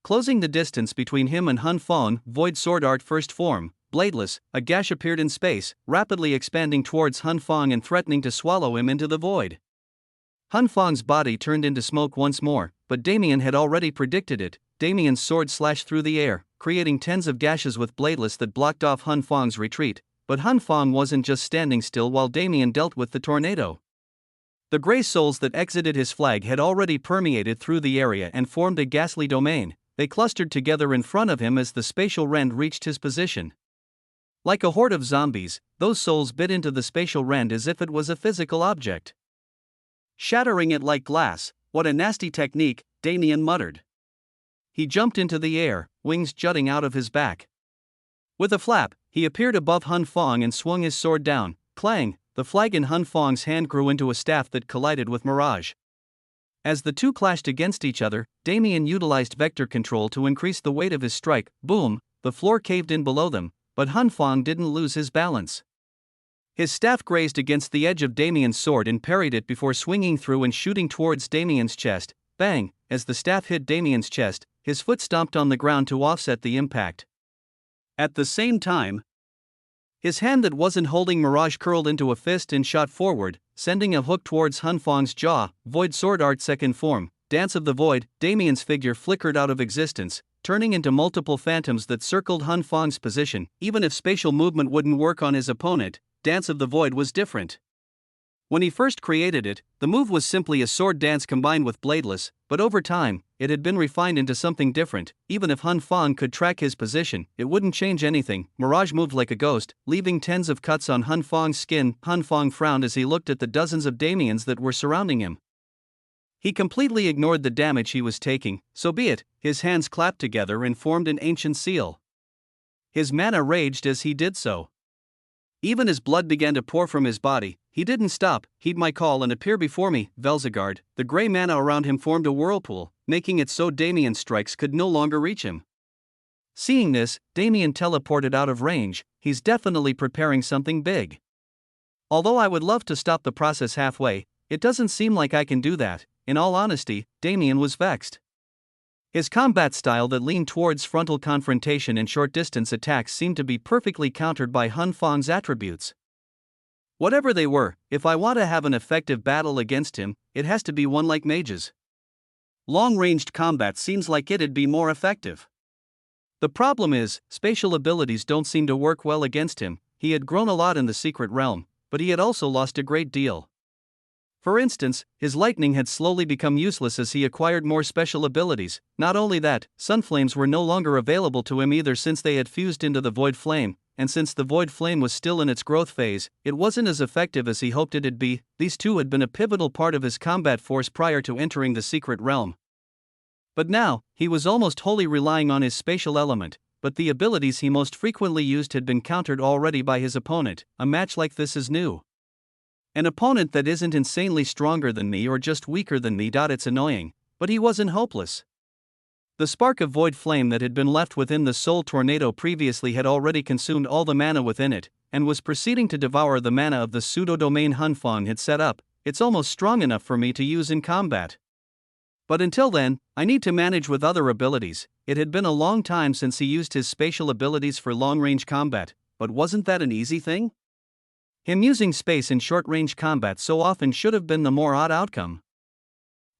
A: Closing the distance between him and Hun Fong, Void Sword Art first form, bladeless, a gash appeared in space, rapidly expanding towards Hun Fong and threatening to swallow him into the void. Hun Fong's body turned into smoke once more, but Damien had already predicted it. Damien's sword slashed through the air, creating tens of gashes with bladeless that blocked off Hun Fong's retreat, but Hun Fong wasn't just standing still while Damien dealt with the tornado. The gray souls that exited his flag had already permeated through the area and formed a ghastly domain. They clustered together in front of him as the spatial rend reached his position. Like a horde of zombies, those souls bit into the spatial rend as if it was a physical object. Shattering it like glass. What a nasty technique, Damien muttered. He jumped into the air, wings jutting out of his back. With a flap, he appeared above Hun Fong and swung his sword down. Clang, the flag in Hun Fong's hand grew into a staff that collided with Mirage. As the two clashed against each other, Damien utilized vector control to increase the weight of his strike. Boom, the floor caved in below them, but Hun Fong didn't lose his balance. His staff grazed against the edge of Damien's sword and parried it before swinging through and shooting towards Damien's chest. Bang, as the staff hit Damien's chest, his foot stomped on the ground to offset the impact. At the same time, his hand that wasn't holding Mirage curled into a fist and shot forward, sending a hook towards Hun Fong's jaw. Void Sword Art second form, Dance of the Void. Damien's figure flickered out of existence, turning into multiple phantoms that circled Hun Fong's position. Even if spatial movement wouldn't work on his opponent, Dance of the Void was different. When he first created it, the move was simply a sword dance combined with bladeless, but over time, it had been refined into something different. Even if Hun Fong could track his position, it wouldn't change anything. Mirage moved like a ghost, leaving tens of cuts on Hun Fong's skin. Hun Fong frowned as he looked at the dozens of Damiens that were surrounding him. He completely ignored the damage he was taking. So be it. His hands clapped together and formed an ancient seal. His mana raged as he did so. Even as blood began to pour from his body, he didn't stop. Heed my call and appear before me, Velzagard. The gray mana around him formed a whirlpool, making it so Damien's strikes could no longer reach him. Seeing this, Damien teleported out of range. He's definitely preparing something big. Although I would love to stop the process halfway, it doesn't seem like I can do that. In all honesty, Damien was vexed. His combat style that leaned towards frontal confrontation and short-distance attacks seemed to be perfectly countered by Hun Fong's attributes. Whatever they were, if I want to have an effective battle against him, it has to be one like mages. Long-ranged combat seems like it'd be more effective. The problem is, spatial abilities don't seem to work well against him. He had grown a lot in the secret realm, but he had also lost a great deal. For instance, his lightning had slowly become useless as he acquired more special abilities. Not only that, sunflames were no longer available to him either since they had fused into the void flame, and since the void flame was still in its growth phase, it wasn't as effective as he hoped it'd be. These two had been a pivotal part of his combat force prior to entering the secret realm. But now, he was almost wholly relying on his spatial element, but the abilities he most frequently used had been countered already by his opponent. A match like this is new. An opponent that isn't insanely stronger than me or just weaker than me. It's annoying, but he wasn't hopeless. The spark of void flame that had been left within the soul tornado previously had already consumed all the mana within it, and was proceeding to devour the mana of the pseudo-domain Hun Fong had set up. It's almost strong enough for me to use in combat. But until then, I need to manage with other abilities. It had been a long time since he used his spatial abilities for long-range combat, but wasn't that an easy thing? Him using space in short-range combat so often should have been the more odd outcome.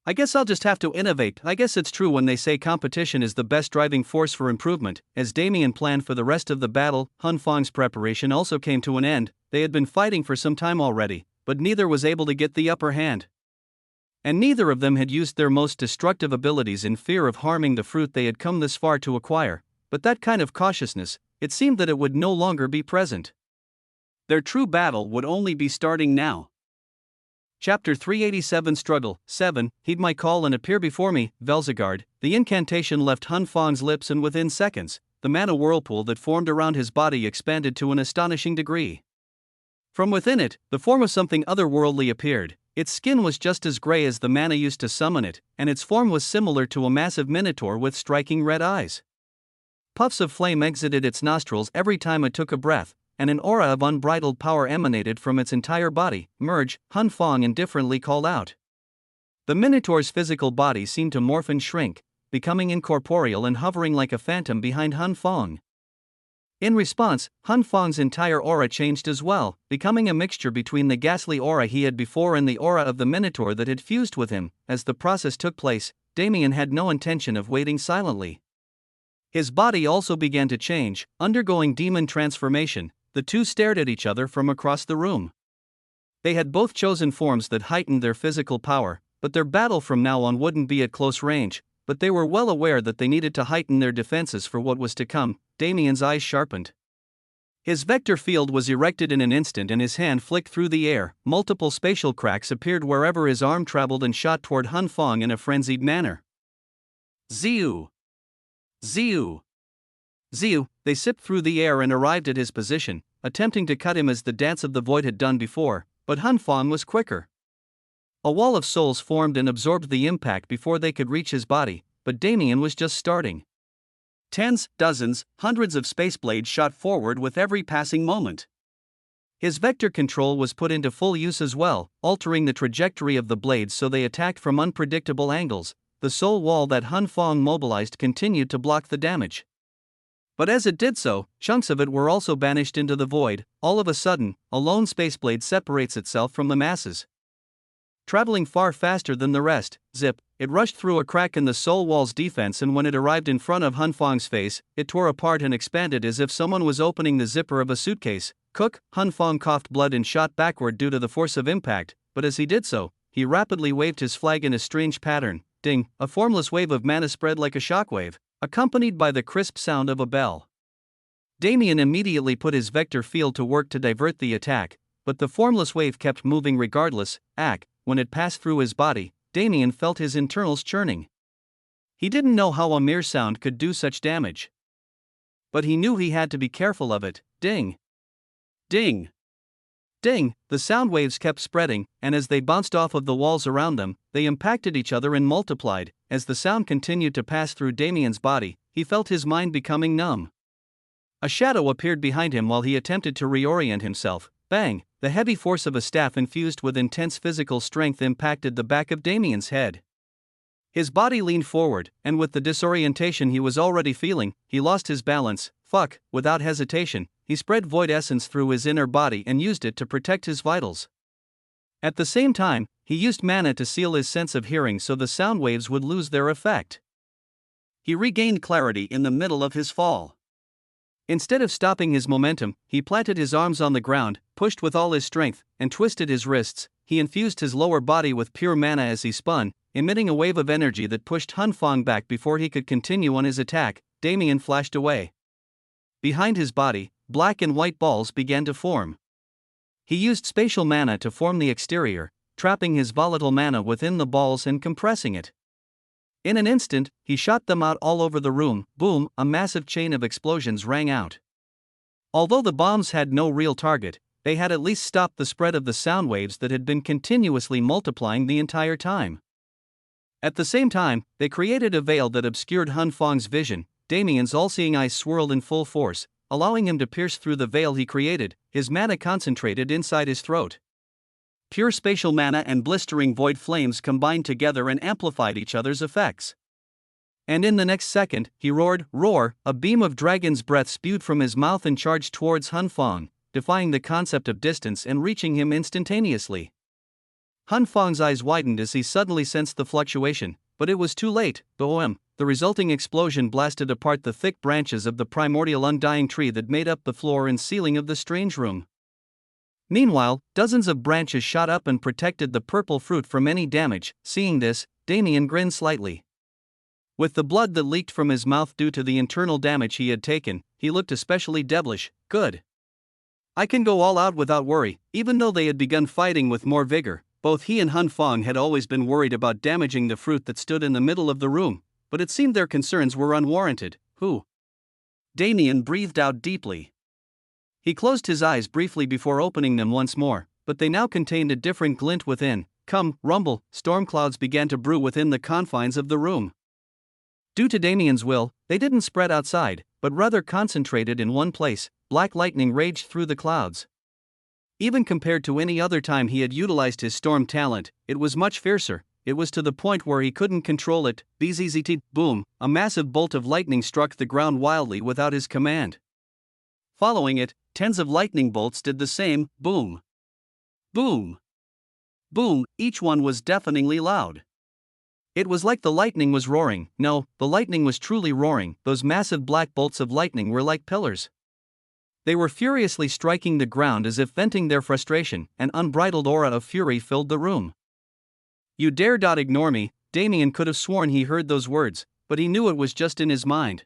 A: I guess I'll just have to innovate. I guess it's true when they say competition is the best driving force for improvement. As Damien planned for the rest of the battle, Hun Fong's preparation also came to an end. They had been fighting for some time already, but neither was able to get the upper hand. And neither of them had used their most destructive abilities in fear of harming the fruit they had come this far to acquire. But that kind of cautiousness, it seemed that it would no longer be present. Their true battle would only be starting now. Chapter 387 Struggle 7. Heed my call and appear before me, Velzigard. The incantation left Hun Fang's lips, and within seconds, the mana whirlpool that formed around his body expanded to an astonishing degree. From within it, the form of something otherworldly appeared. Its skin was just as gray as the mana used to summon it, and its form was similar to a massive minotaur with striking red eyes. Puffs of flame exited its nostrils every time it took a breath, and an aura of unbridled power emanated from its entire body. Merge, Hun Fang indifferently called out. The minotaur's physical body seemed to morph and shrink, becoming incorporeal and hovering like a phantom behind Hun Fang. In response, Hun Fang's entire aura changed as well, becoming a mixture between the ghastly aura he had before and the aura of the minotaur that had fused with him. As the process took place, Damien had no intention of waiting silently. His body also began to change, undergoing demon transformation. The two stared at each other from across the room. They had both chosen forms that heightened their physical power, but their battle from now on wouldn't be at close range, but they were well aware that they needed to heighten their defenses for what was to come. Damien's eyes sharpened. His vector field was erected in an instant and his hand flicked through the air. Multiple spatial cracks appeared wherever his arm traveled and shot toward Hun Fang in a frenzied manner. Ziu! Ziu! Ziu! They sipped through the air and arrived at his position, attempting to cut him as the Dance of the Void had done before, but Hun Fang was quicker. A wall of souls formed and absorbed the impact before they could reach his body, but Damien was just starting. Tens, dozens, hundreds of space blades shot forward with every passing moment. His vector control was put into full use as well, altering the trajectory of the blades so they attacked from unpredictable angles. The soul wall that Hun Fang mobilized continued to block the damage. But as it did so, chunks of it were also banished into the void. All of a sudden, a lone spaceblade separates itself from the masses. Traveling far faster than the rest, zip, it rushed through a crack in the soul wall's defense, and when it arrived in front of Hun Fang's face, it tore apart and expanded as if someone was opening the zipper of a suitcase. Cook! Hun Fang coughed blood and shot backward due to the force of impact, but as he did so, he rapidly waved his flag in a strange pattern. Ding! A formless wave of mana spread like a shockwave, accompanied by the crisp sound of a bell. Damien immediately put his vector field to work to divert the attack, but the formless wave kept moving regardless. When it passed through his body, Damien felt his internals churning. He didn't know how a mere sound could do such damage. But he knew he had to be careful of it. Ding! Ding! Ding! The sound waves kept spreading, and as they bounced off of the walls around them, they impacted each other and multiplied. As the sound continued to pass through Damien's body, he felt his mind becoming numb. A shadow appeared behind him while he attempted to reorient himself. Bang! The heavy force of a staff infused with intense physical strength impacted the back of Damien's head. His body leaned forward, and with the disorientation he was already feeling, he lost his balance. Without hesitation, he spread void essence through his inner body and used it to protect his vitals. At the same time, he used mana to seal his sense of hearing so the sound waves would lose their effect. He regained clarity in the middle of his fall. Instead of stopping his momentum, he planted his arms on the ground, pushed with all his strength, and twisted his wrists. He infused his lower body with pure mana as he spun, emitting a wave of energy that pushed Hun Fang back before he could continue on his attack. Damien flashed away. Behind his body, black and white balls began to form. He used spatial mana to form the exterior, trapping his volatile mana within the balls and compressing it. In an instant, he shot them out all over the room. Boom! A massive chain of explosions rang out. Although the bombs had no real target, they had at least stopped the spread of the sound waves that had been continuously multiplying the entire time. At the same time, they created a veil that obscured Hun Fang's vision. Damien's all-seeing eyes swirled in full force, allowing him to pierce through the veil he created. His mana concentrated inside his throat. Pure spatial mana and blistering void flames combined together and amplified each other's effects. And in the next second, he roared. Roar! A beam of dragon's breath spewed from his mouth and charged towards Hun Fang, defying the concept of distance and reaching him instantaneously. Hun Fang's eyes widened as he suddenly sensed the fluctuation, but it was too late. The resulting explosion blasted apart the thick branches of the primordial undying tree that made up the floor and ceiling of the strange room. Meanwhile, dozens of branches shot up and protected the purple fruit from any damage. Seeing this, Damien grinned slightly. With the blood that leaked from his mouth due to the internal damage he had taken, he looked especially devilish. Good. I can go all out without worry. Even though they had begun fighting with more vigor, Both he and Hun Fong had always been worried about damaging the fruit that stood in the middle of the room, but it seemed their concerns were unwarranted. Who? Damien breathed out deeply. He closed his eyes briefly before opening them once more, but they now contained a different glint within. Come, rumble, storm clouds began to brew within the confines of the room. Due to Damien's will, they didn't spread outside, but rather concentrated in one place. Black lightning raged through the clouds. Even compared to any other time he had utilized his storm talent, it was much fiercer. It was to the point where he couldn't control it. Bzzzt, boom, a massive bolt of lightning struck the ground wildly without his command. Following it, tens of lightning bolts did the same. Boom. Boom. Boom, each one was deafeningly loud. It was like the lightning was roaring. No, the lightning was truly roaring. Those massive black bolts of lightning were like pillars. They were furiously striking the ground as if venting their frustration. An unbridled aura of fury filled the room. You dare not ignore me. Damien could have sworn he heard those words, but he knew it was just in his mind.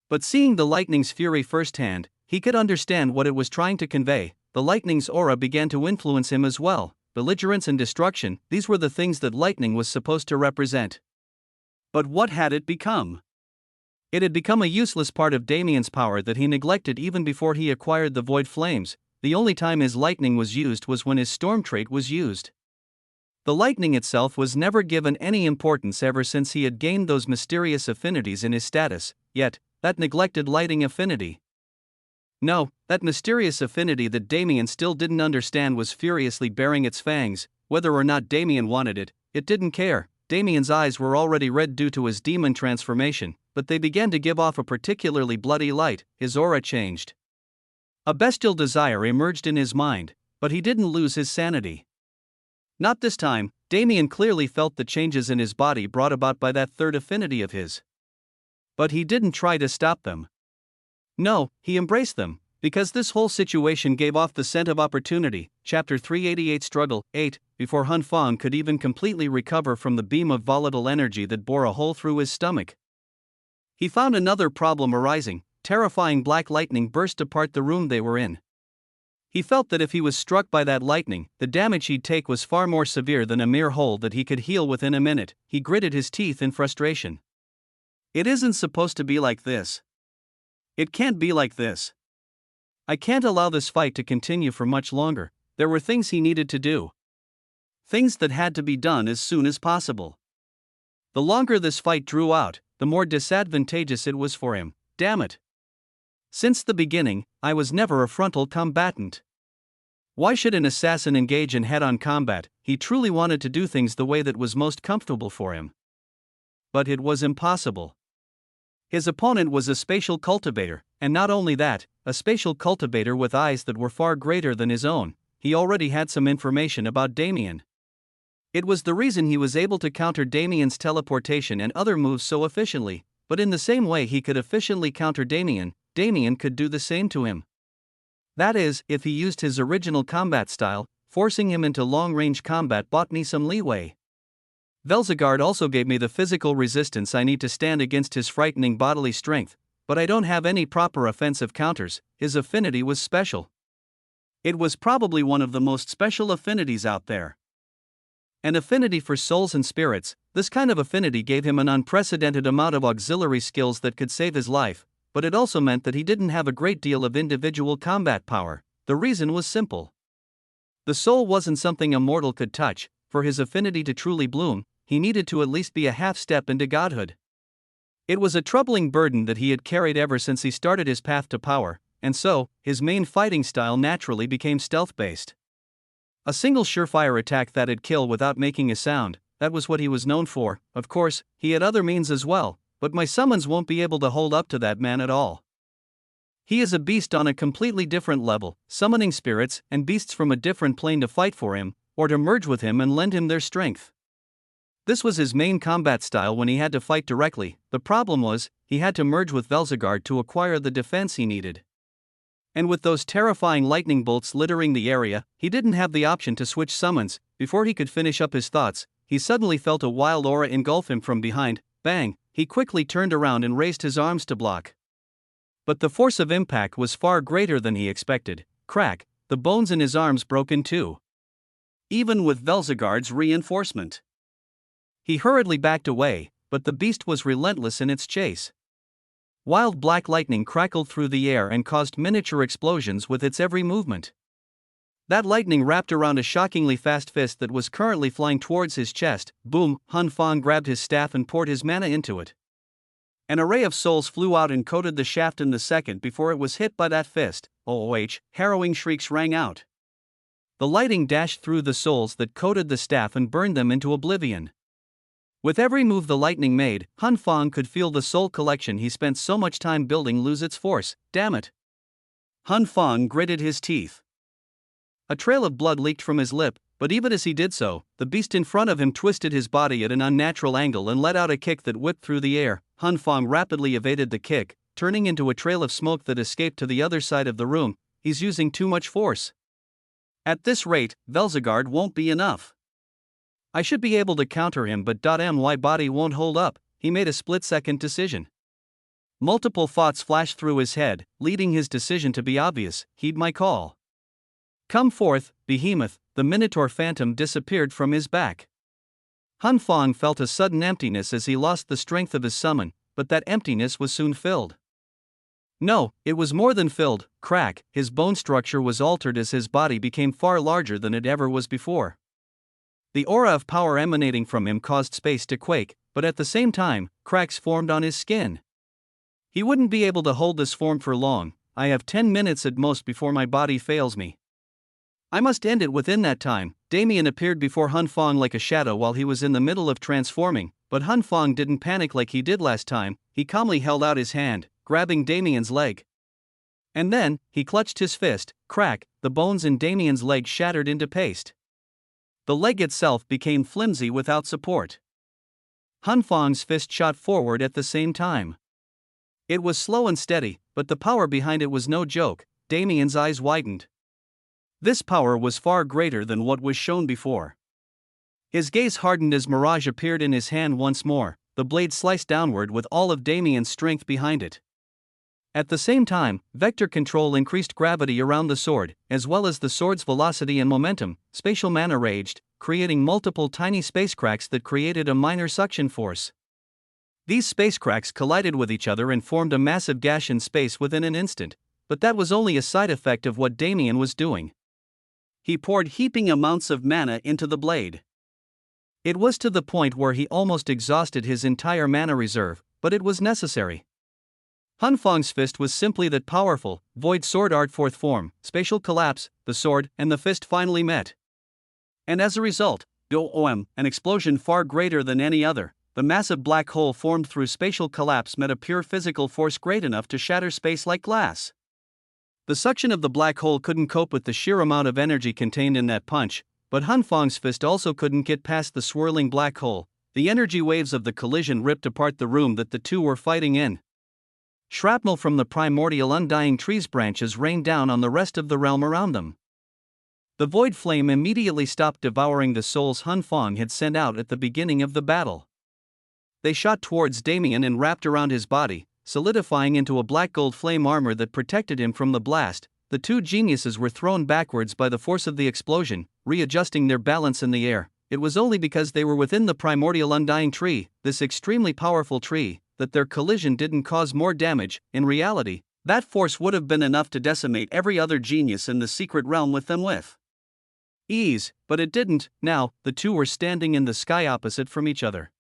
A: But seeing the lightning's fury firsthand, he could understand what it was trying to convey. The lightning's aura began to influence him as well. Belligerence and destruction, these were the things that lightning was supposed to represent. But what had it become? It had become a useless part of Damien's power that he neglected even before he acquired the void flames. The only time his lightning was used was when his storm trait was used. The lightning itself was never given any importance ever since he had gained those mysterious affinities in his status, yet, that neglected lighting affinity. No, that mysterious affinity that Damien still didn't understand was furiously baring its fangs. Whether or not Damien wanted it, it didn't care. Damien's eyes were already red due to his demon transformation, but they began to give off a particularly bloody light. His aura changed. A bestial desire emerged in his mind, but he didn't lose his sanity. Not this time. Damien clearly felt the changes in his body brought about by that third affinity of his. But he didn't try to stop them. No, he embraced them, because this whole situation gave off the scent of opportunity. Chapter 388 Struggle 8. Before Hun Fong could even completely recover from the beam of volatile energy that bore a hole through his stomach, he found another problem arising. Terrifying black lightning burst apart the room they were in. He felt that if he was struck by that lightning, the damage he'd take was far more severe than a mere hole that he could heal within a minute. He gritted his teeth in frustration. It isn't supposed to be like this. It can't be like this. I can't allow this fight to continue for much longer. There were things he needed to do. Things that had to be done as soon as possible. The longer this fight drew out, the more disadvantageous it was for him. Damn it. Since the beginning, I was never a frontal combatant. Why should an assassin engage in head-on combat? He truly wanted to do things the way that was most comfortable for him. But it was impossible. His opponent was a spatial cultivator, and not only that, a spatial cultivator with eyes that were far greater than his own. He already had some information about Damien. It was the reason he was able to counter Damien's teleportation and other moves so efficiently, but in the same way he could efficiently counter Damien, Damien could do the same to him. That is, if he used his original combat style, forcing him into long-range combat bought me some leeway. Velzagard also gave me the physical resistance I need to stand against his frightening bodily strength, but I don't have any proper offensive counters. His affinity was special. It was probably one of the most special affinities out there. An affinity for souls and spirits. This kind of affinity gave him an unprecedented amount of auxiliary skills that could save his life, but it also meant that he didn't have a great deal of individual combat power. The reason was simple. The soul wasn't something a mortal could touch. For his affinity to truly bloom, he needed to at least be a half step into godhood. It was a troubling burden that he had carried ever since he started his path to power, and so, his main fighting style naturally became stealth-based. A single surefire attack that'd kill without making a sound, that was what he was known for. Of course, he had other means as well, but my summons won't be able to hold up to that man at all. He is a beast on a completely different level, summoning spirits and beasts from a different plane to fight for him, or to merge with him and lend him their strength. This was his main combat style when he had to fight directly. The problem was, he had to merge with Velzagard to acquire the defense he needed. And with those terrifying lightning bolts littering the area, he didn't have the option to switch summons. Before he could finish up his thoughts, he suddenly felt a wild aura engulf him from behind. Bang! He quickly turned around and raised his arms to block. But the force of impact was far greater than he expected. Crack! The bones in his arms broke in two. even with Velzagard's reinforcement. He hurriedly backed away, but the beast was relentless in its chase. Wild black lightning crackled through the air and caused miniature explosions with its every movement. That lightning wrapped around a shockingly fast fist that was currently flying towards his chest. Boom! Hun Fang grabbed his staff and poured his mana into it. An array of souls flew out and coated the shaft in the second before it was hit by that fist. Harrowing shrieks rang out. The lightning dashed through the souls that coated the staff and burned them into oblivion. With every move the lightning made, Hun Fang could feel the soul collection he spent so much time building lose its force. Damn it! Hun Fang gritted his teeth. A trail of blood leaked from his lip, but even as he did so, the beast in front of him twisted his body at an unnatural angle and let out a kick that whipped through the air. Hun Fang rapidly evaded the kick, turning into a trail of smoke that escaped to the other side of the room. He's using too much force. At this rate, Velzagard won't be enough. I should be able to counter him, but my body won't hold up. He made a split-second decision. Multiple thoughts flashed through his head, leading his decision to be obvious: heed my call. Come forth, behemoth. The Minotaur phantom disappeared from his back. Hun Fang felt a sudden emptiness as he lost the strength of his summon, but that emptiness was soon filled. No, it was more than filled. Crack! His bone structure was altered as his body became far larger than it ever was before. The aura of power emanating from him caused space to quake, but at the same time, cracks formed on his skin. He wouldn't be able to hold this form for long. I have 10 minutes at most before my body fails me. I must end it within that time. Damien appeared before Hun Fang like a shadow while he was in the middle of transforming, but Hun Fang didn't panic like he did last time. He calmly held out his hand, grabbing Damien's leg. And then, he clutched his fist. Crack! The bones in Damien's leg shattered into paste. The leg itself became flimsy without support. Hun Fang's fist shot forward at the same time. It was slow and steady, but the power behind it was no joke. Damien's eyes widened. This power was far greater than what was shown before. His gaze hardened as Mirage appeared in his hand once more. The blade sliced downward with all of Damien's strength behind it. At the same time, vector control increased gravity around the sword, as well as the sword's velocity and momentum. Spatial mana raged, creating multiple tiny space cracks that created a minor suction force. These space cracks collided with each other and formed a massive gash in space within an instant, but that was only a side effect of what Damien was doing. He poured heaping amounts of mana into the blade. It was to the point where he almost exhausted his entire mana reserve, but it was necessary. Hun Fang's fist was simply that powerful. Void sword art fourth form, spatial collapse. The sword and the fist finally met. And as a result, an explosion far greater than any other. The massive black hole formed through spatial collapse met a pure physical force great enough to shatter space like glass. The suction of the black hole couldn't cope with the sheer amount of energy contained in that punch, but Hun Fang's fist also couldn't get past the swirling black hole. The energy waves of the collision ripped apart the room that the two were fighting in. Shrapnel from the primordial undying tree's branches rained down on the rest of the realm around them. The void flame immediately stopped devouring the souls Hun Fang had sent out at the beginning of the battle. They shot towards Damien and wrapped around his body, solidifying into a black gold flame armor that protected him from the blast. The two geniuses were thrown backwards by the force of the explosion, readjusting their balance in the air. It was only because they were within the primordial undying tree, this extremely powerful tree, that their collision didn't cause more damage. In reality, that force would have been enough to decimate every other genius in the secret realm with them with ease, but it didn't. Now, the two were standing in the sky opposite from each other.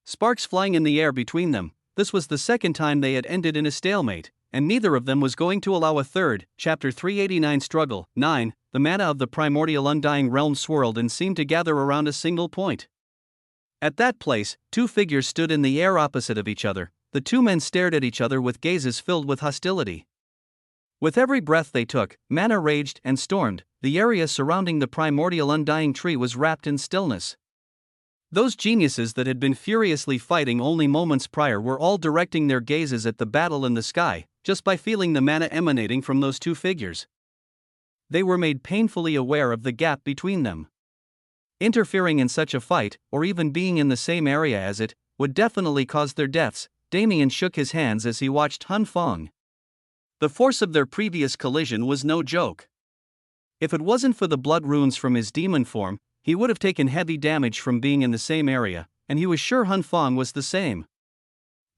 A: Sparks flying in the air between them. This was the second time they had ended in a stalemate, and neither of them was going to allow a third. Chapter 389 Struggle 9. The mana of the primordial undying realm swirled and seemed to gather around a single point. At that place, two figures stood in the air opposite of each other. The two men stared at each other with gazes filled with hostility. With every breath they took, mana raged and stormed. The area surrounding the primordial undying tree was wrapped in stillness. Those geniuses that had been furiously fighting only moments prior were all directing their gazes at the battle in the sky, just by feeling the mana emanating from those two figures. They were made painfully aware of the gap between them. Interfering in such a fight, or even being in the same area as it, would definitely cause their deaths. Damien shook his hands as he watched Hun Fang. The force of their previous collision was no joke. If it wasn't for the blood runes from his demon form, he would have taken heavy damage from being in the same area, and he was sure Han Fang was the same.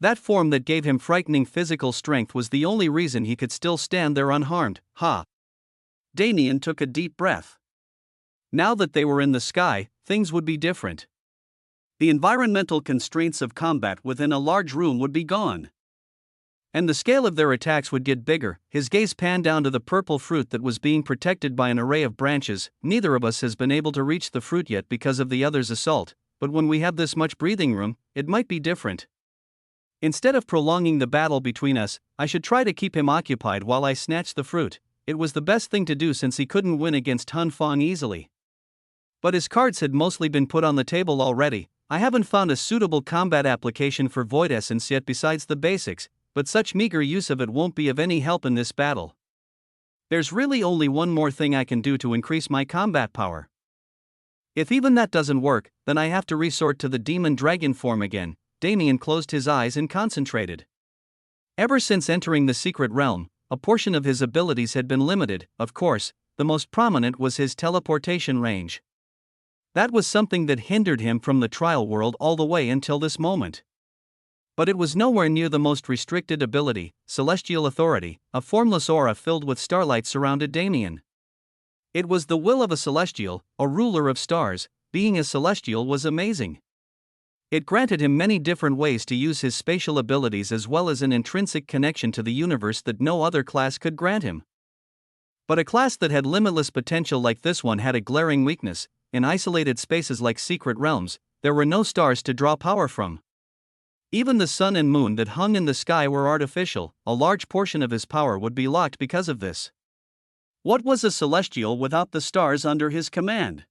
A: That form that gave him frightening physical strength was the only reason he could still stand there unharmed. Damien took a deep breath. Now that they were in the sky, things would be different. The environmental constraints of combat within a large room would be gone. And the scale of their attacks would get bigger. His gaze panned down to the purple fruit that was being protected by an array of branches. Neither of us has been able to reach the fruit yet because of the other's assault, but when we have this much breathing room, it might be different. Instead of prolonging the battle between us, I should try to keep him occupied while I snatched the fruit. It was the best thing to do since he couldn't win against Han Fang easily. But his cards had mostly been put on the table already. I haven't found a suitable combat application for Void Essence yet besides the basics, but such meager use of it won't be of any help in this battle. There's really only one more thing I can do to increase my combat power. If even that doesn't work, then I have to resort to the demon dragon form again. Damien closed his eyes and concentrated. Ever since entering the secret realm, a portion of his abilities had been limited. Of course, the most prominent was his teleportation range. That was something that hindered him from the trial world all the way until this moment. But it was nowhere near the most restricted ability. Celestial authority, a formless aura filled with starlight surrounded Damien. It was the will of a celestial, a ruler of stars. Being a celestial was amazing. It granted him many different ways to use his spatial abilities as well as an intrinsic connection to the universe that no other class could grant him. But a class that had limitless potential like this one had a glaring weakness. In isolated spaces like secret realms, there were no stars to draw power from. Even the sun and moon that hung in the sky were artificial. A large portion of his power would be locked because of this. What was a celestial without the stars under his command?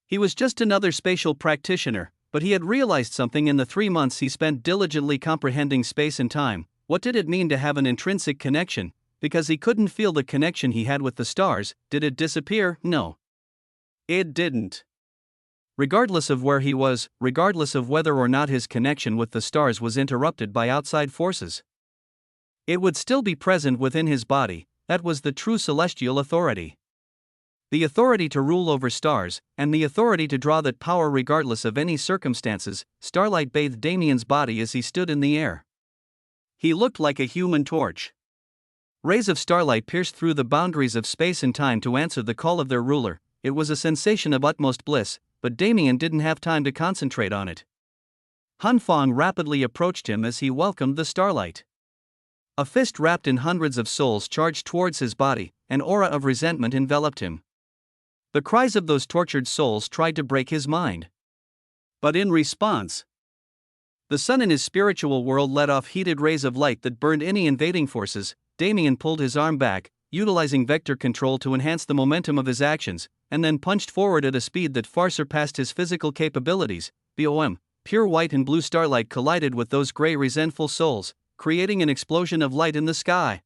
A: He was just another spatial practitioner, but he had realized something in the 3 months he spent diligently comprehending space and time. What did it mean to have an intrinsic connection? Because he couldn't feel the connection he had with the stars. Did it disappear? No. It didn't. Regardless of where he was, regardless of whether or not his connection with the stars was interrupted by outside forces, it would still be present within his body. That was the true celestial authority. The authority to rule over stars, and the authority to draw that power regardless of any circumstances. Starlight bathed Damien's body as he stood in the air. He looked like a human torch. Rays of starlight pierced through the boundaries of space and time to answer the call of their ruler. It was a sensation of utmost bliss, but Damien didn't have time to concentrate on it. Han Fang rapidly approached him as he welcomed the starlight. A fist wrapped in hundreds of souls charged towards his body. An aura of resentment enveloped him. The cries of those tortured souls tried to break his mind. But in response, the sun in his spiritual world let off heated rays of light that burned any invading forces. Damien pulled his arm back, utilizing vector control to enhance the momentum of his actions, and then punched forward at a speed that far surpassed his physical capabilities. Boom! Pure white and blue starlight collided with those gray resentful souls, creating an explosion of light in the sky.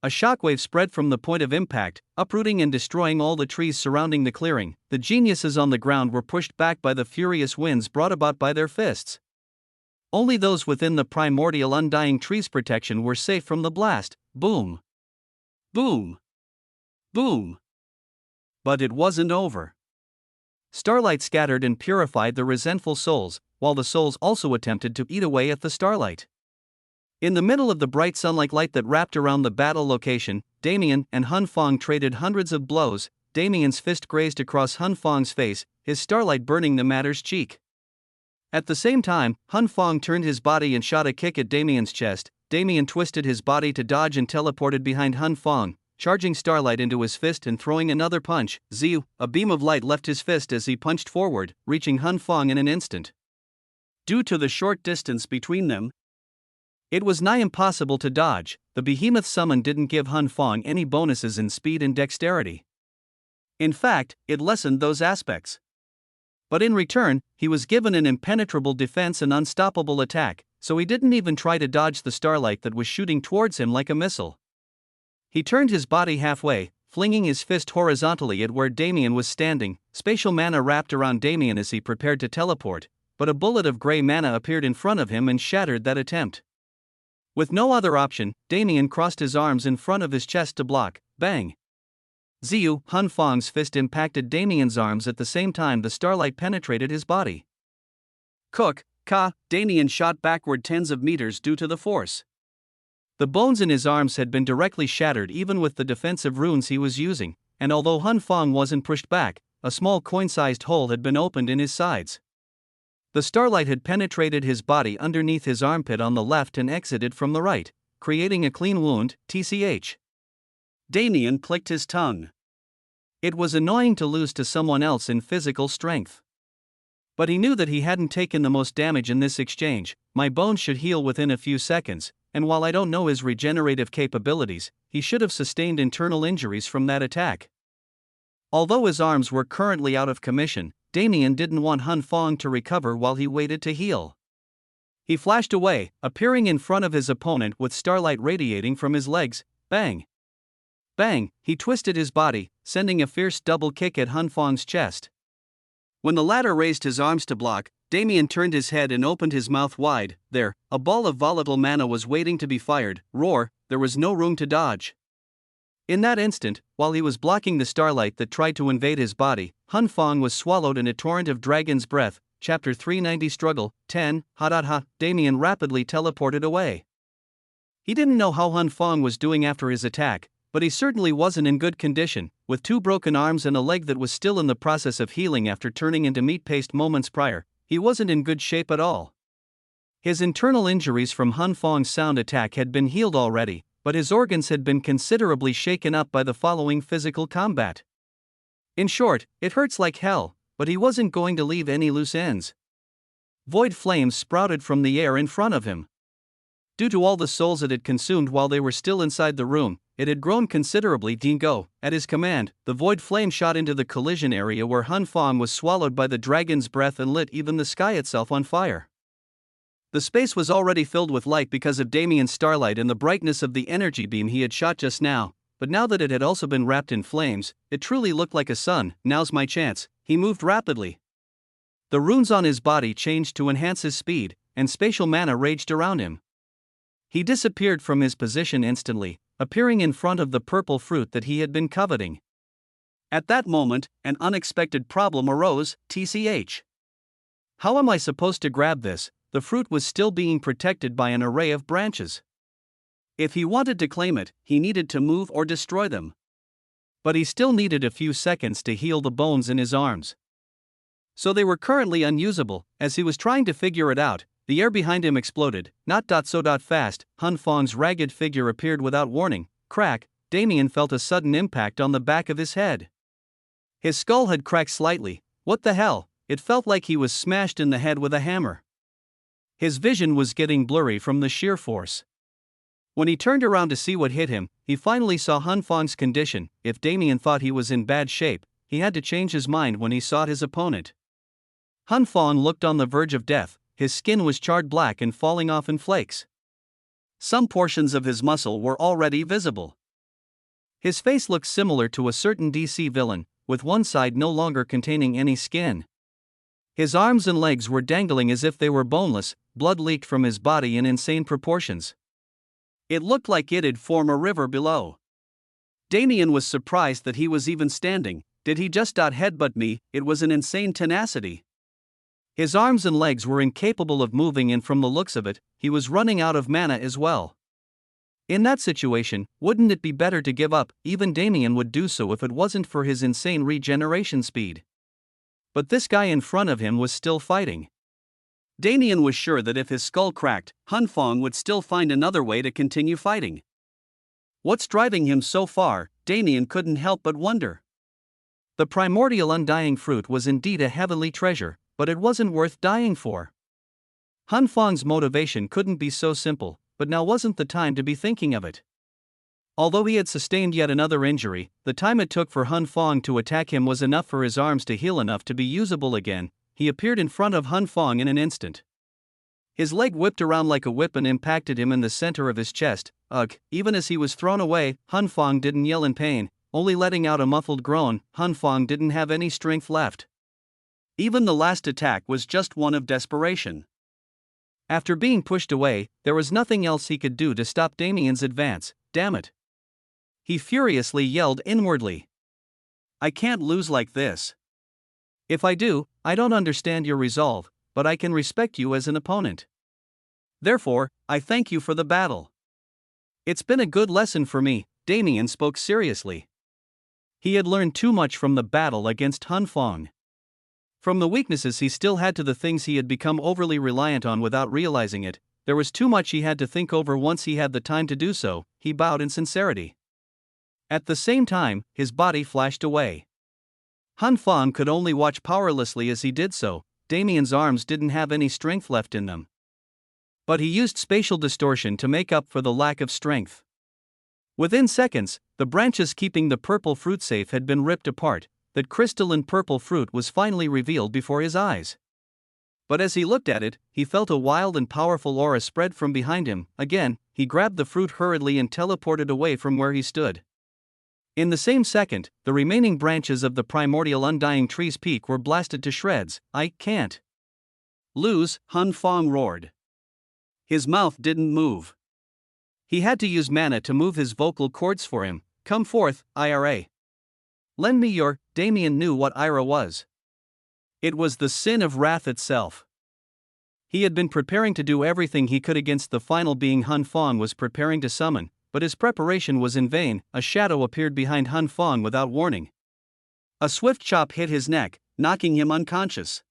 A: A shockwave spread from the point of impact, uprooting and destroying all the trees surrounding the clearing. The geniuses on the ground were pushed back by the furious winds brought about by their fists. Only those within the primordial undying tree's protection were safe from the blast. Boom! Boom! Boom! But it wasn't over. Starlight scattered and purified the resentful souls, while the souls also attempted to eat away at the starlight. In the middle of the bright sun-like light that wrapped around the battle location, Damien and Han Fang traded hundreds of blows. Damien's fist grazed across Han Fang's face, his starlight burning the matter's cheek. At the same time, Han Fang turned his body and shot a kick at Damien's chest. Damien twisted his body to dodge and teleported behind Han Fang, charging starlight into his fist and throwing another punch. Ziu! A beam of light left his fist as he punched forward, reaching Han Fang in an instant. Due to the short distance between them, it was nigh impossible to dodge. The behemoth summon didn't give Han Fang any bonuses in speed and dexterity. In fact, it lessened those aspects. But in return, he was given an impenetrable defense and unstoppable attack, so he didn't even try to dodge the starlight that was shooting towards him like a missile. He turned his body halfway, flinging his fist horizontally at where Damien was standing. Spatial mana wrapped around Damien as he prepared to teleport, but a bullet of gray mana appeared in front of him and shattered that attempt. With no other option, Damien crossed his arms in front of his chest to block. Bang! Ziyu, Hun Fang's fist impacted Damien's arms at the same time the starlight penetrated his body. Cook, Ka, Damien shot backward tens of meters due to the force. The bones in his arms had been directly shattered even with the defensive runes he was using, and although Hun Fang wasn't pushed back, a small coin-sized hole had been opened in his sides. The starlight had penetrated his body underneath his armpit on the left and exited from the right, creating a clean wound, tch. Damien clicked his tongue. It was annoying to lose to someone else in physical strength. But he knew that he hadn't taken the most damage in this exchange. My bones should heal within a few seconds, and while I don't know his regenerative capabilities, he should have sustained internal injuries from that attack. Although his arms were currently out of commission, Damien didn't want Hun Fang to recover while he waited to heal. He flashed away, appearing in front of his opponent with starlight radiating from his legs. Bang! Bang! He twisted his body, sending a fierce double kick at Hun Fang's chest. When the latter raised his arms to block, Damien turned his head and opened his mouth wide. There, a ball of volatile mana was waiting to be fired. Roar! There was no room to dodge. In that instant, while he was blocking the starlight that tried to invade his body, Hun Fang was swallowed in a torrent of dragon's breath. Chapter 390 Struggle 10. Ha! Damien rapidly teleported away. He didn't know how Hun Fang was doing after his attack, but he certainly wasn't in good condition. With 2 broken arms and a leg that was still in the process of healing after turning into meat paste moments prior, he wasn't in good shape at all. His internal injuries from Hun Fang's sound attack had been healed already, but his organs had been considerably shaken up by the following physical combat. In short, it hurts like hell, but he wasn't going to leave any loose ends. Void flames sprouted from the air in front of him. Due to all the souls it had consumed while they were still inside the room, it had grown considerably. Dingo, at his command, the void flame shot into the collision area where Hun Fang was swallowed by the dragon's breath and lit even the sky itself on fire. The space was already filled with light because of Damien's starlight and the brightness of the energy beam he had shot just now, but now that it had also been wrapped in flames, it truly looked like a sun. Now's my chance. He moved rapidly. The runes on his body changed to enhance his speed, and spatial mana raged around him. He disappeared from his position instantly, appearing in front of the purple fruit that he had been coveting. At that moment, an unexpected problem arose. Tch. How am I supposed to grab this? The fruit was still being protected by an array of branches. If he wanted to claim it, he needed to move or destroy them. But he still needed a few seconds to heal the bones in his arms. So they were currently unusable. As he was trying to figure it out, the air behind him exploded. Not so fast, Hun Fang's ragged figure appeared without warning. Crack! Damien felt a sudden impact on the back of his head. His skull had cracked slightly. What the hell? It felt like he was smashed in the head with a hammer. His vision was getting blurry from the sheer force. When he turned around to see what hit him, he finally saw Hun Fang's condition. If Damien thought he was in bad shape, he had to change his mind when he saw his opponent. Hun Fang looked on the verge of death. His skin was charred black and falling off in flakes. Some portions of his muscle were already visible. His face looked similar to a certain DC villain, with one side no longer containing any skin. His arms and legs were dangling as if they were boneless, blood leaked from his body in insane proportions. It looked like it'd form a river below. Damien was surprised that he was even standing. Did he just headbutt me? It was an insane tenacity. His arms and legs were incapable of moving, and from the looks of it, he was running out of mana as well. In that situation, wouldn't it be better to give up? Even Damien would do so if it wasn't for his insane regeneration speed. But this guy in front of him was still fighting. Damien was sure that if his skull cracked, Hun Fang would still find another way to continue fighting. What's driving him so far? Damien couldn't help but wonder. The primordial undying fruit was indeed a heavenly treasure, but it wasn't worth dying for. Hun Fang's motivation couldn't be so simple, but now wasn't the time to be thinking of it. Although he had sustained yet another injury, the time it took for Hun Fang to attack him was enough for his arms to heal enough to be usable again. He appeared in front of Hun Fang in an instant. His leg whipped around like a whip and impacted him in the center of his chest. Ugh! Even as he was thrown away, Hun Fang didn't yell in pain, only letting out a muffled groan. Hun Fang didn't have any strength left. Even the last attack was just one of desperation. After being pushed away, there was nothing else he could do to stop Damien's advance. Damn it! He furiously yelled inwardly. I can't lose like this. If I do, I don't understand your resolve, but I can respect you as an opponent. Therefore, I thank you for the battle. It's been a good lesson for me, Damien spoke seriously. He had learned too much from the battle against Hun Fong. From the weaknesses he still had to the things he had become overly reliant on without realizing it, there was too much he had to think over. Once he had the time to do so, he bowed in sincerity. At the same time, his body flashed away. Hun Fong could only watch powerlessly as he did so. Damien's arms didn't have any strength left in them. But he used spatial distortion to make up for the lack of strength. Within seconds, the branches keeping the purple fruit safe had been ripped apart. That crystalline purple fruit was finally revealed before his eyes. But as he looked at it, he felt a wild and powerful aura spread from behind him. Again, he grabbed the fruit hurriedly and teleported away from where he stood. In the same second, the remaining branches of the primordial undying tree's peak were blasted to shreds. I can't lose, Hun Fong roared. His mouth didn't move. He had to use mana to move his vocal cords for him. Come forth, Ira. Lend me your. Damien knew what Ira was. It was the sin of wrath itself. He had been preparing to do everything he could against the final being Hun Fong was preparing to summon, but his preparation was in vain. A shadow appeared behind Hun Fong without warning. A swift chop hit his neck, knocking him unconscious.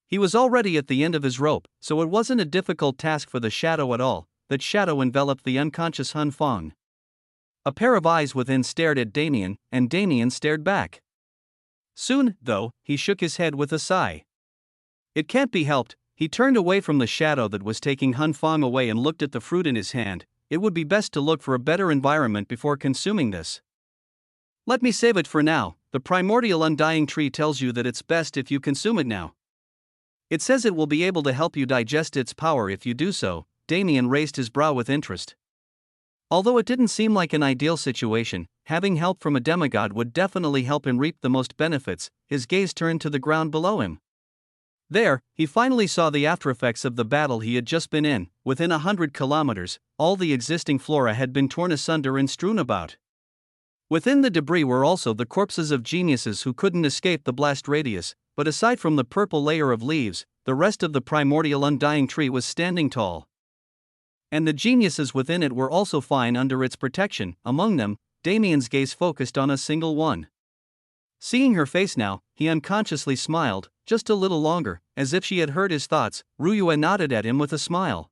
A: He was already at the end of his rope, so it wasn't a difficult task for the shadow at all. That shadow enveloped the unconscious Hun Fong. A pair of eyes within stared at Damien, and Damien stared back. Soon, though, he shook his head with a sigh. It can't be helped. He turned away from the shadow that was taking Hun Fong away and looked at the fruit in his hand. It would be best to look for a better environment before consuming this. Let me save it for now. The primordial undying tree tells you that it's best if you consume it now. It says it will be able to help you digest its power if you do so. Damien raised his brow with interest. Although it didn't seem like an ideal situation, having help from a demigod would definitely help him reap the most benefits. His gaze turned to the ground below him. There, he finally saw the aftereffects of the battle he had just been in. Within 100 kilometers, all the existing flora had been torn asunder and strewn about. Within the debris were also the corpses of geniuses who couldn't escape the blast radius, but aside from the purple layer of leaves, the rest of the primordial undying tree was standing tall. And the geniuses within it were also fine under its protection. Among them, Damien's gaze focused on a single one. Seeing her face now, he unconsciously smiled, just a little longer, as if she had heard his thoughts. Ruyue nodded at him with a smile.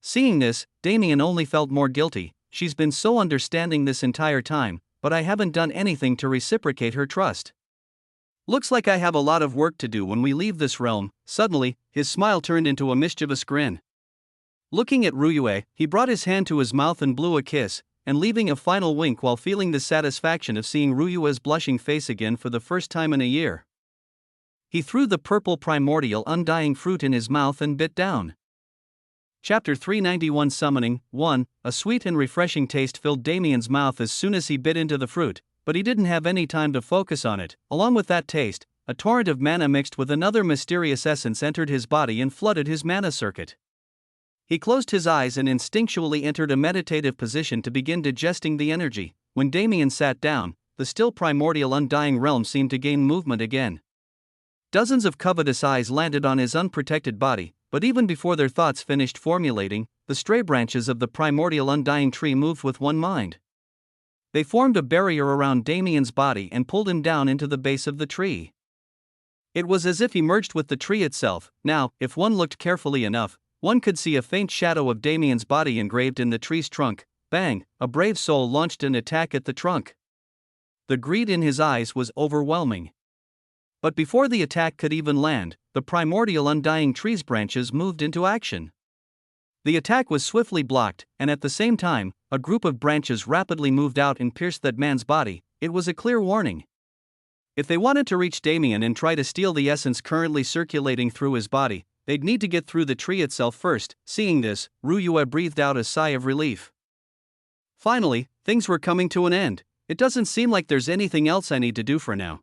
A: Seeing this, Damien only felt more guilty. She's been so understanding this entire time, but I haven't done anything to reciprocate her trust. Looks like I have a lot of work to do when we leave this realm. Suddenly, his smile turned into a mischievous grin. Looking at Ruyue, he brought his hand to his mouth and blew a kiss, and leaving a final wink while feeling the satisfaction of seeing Ruyue's blushing face again for the first time in a year. He threw the purple primordial undying fruit in his mouth and bit down. Chapter 391 Summoning 1. A sweet and refreshing taste filled Damien's mouth as soon as he bit into the fruit, but he didn't have any time to focus on it. Along with that taste, a torrent of mana mixed with another mysterious essence entered his body and flooded his mana circuit. He closed his eyes and instinctually entered a meditative position to begin digesting the energy. When Damien sat down, the still primordial undying realm seemed to gain movement again. Dozens of covetous eyes landed on his unprotected body, but even before their thoughts finished formulating, the stray branches of the primordial undying tree moved with one mind. They formed a barrier around Damien's body and pulled him down into the base of the tree. It was as if he merged with the tree itself. Now, if one looked carefully enough, one could see a faint shadow of Damien's body engraved in the tree's trunk. Bang! A brave soul launched an attack at the trunk. The greed in his eyes was overwhelming. But before the attack could even land, the primordial undying tree's branches moved into action. The attack was swiftly blocked, and at the same time, a group of branches rapidly moved out and pierced that man's body. It was a clear warning. If they wanted to reach Damien and try to steal the essence currently circulating through his body, they'd need to get through the tree itself first. Seeing this, Ruyue breathed out a sigh of relief. Finally, things were coming to an end. It doesn't seem like there's anything else I need to do for now.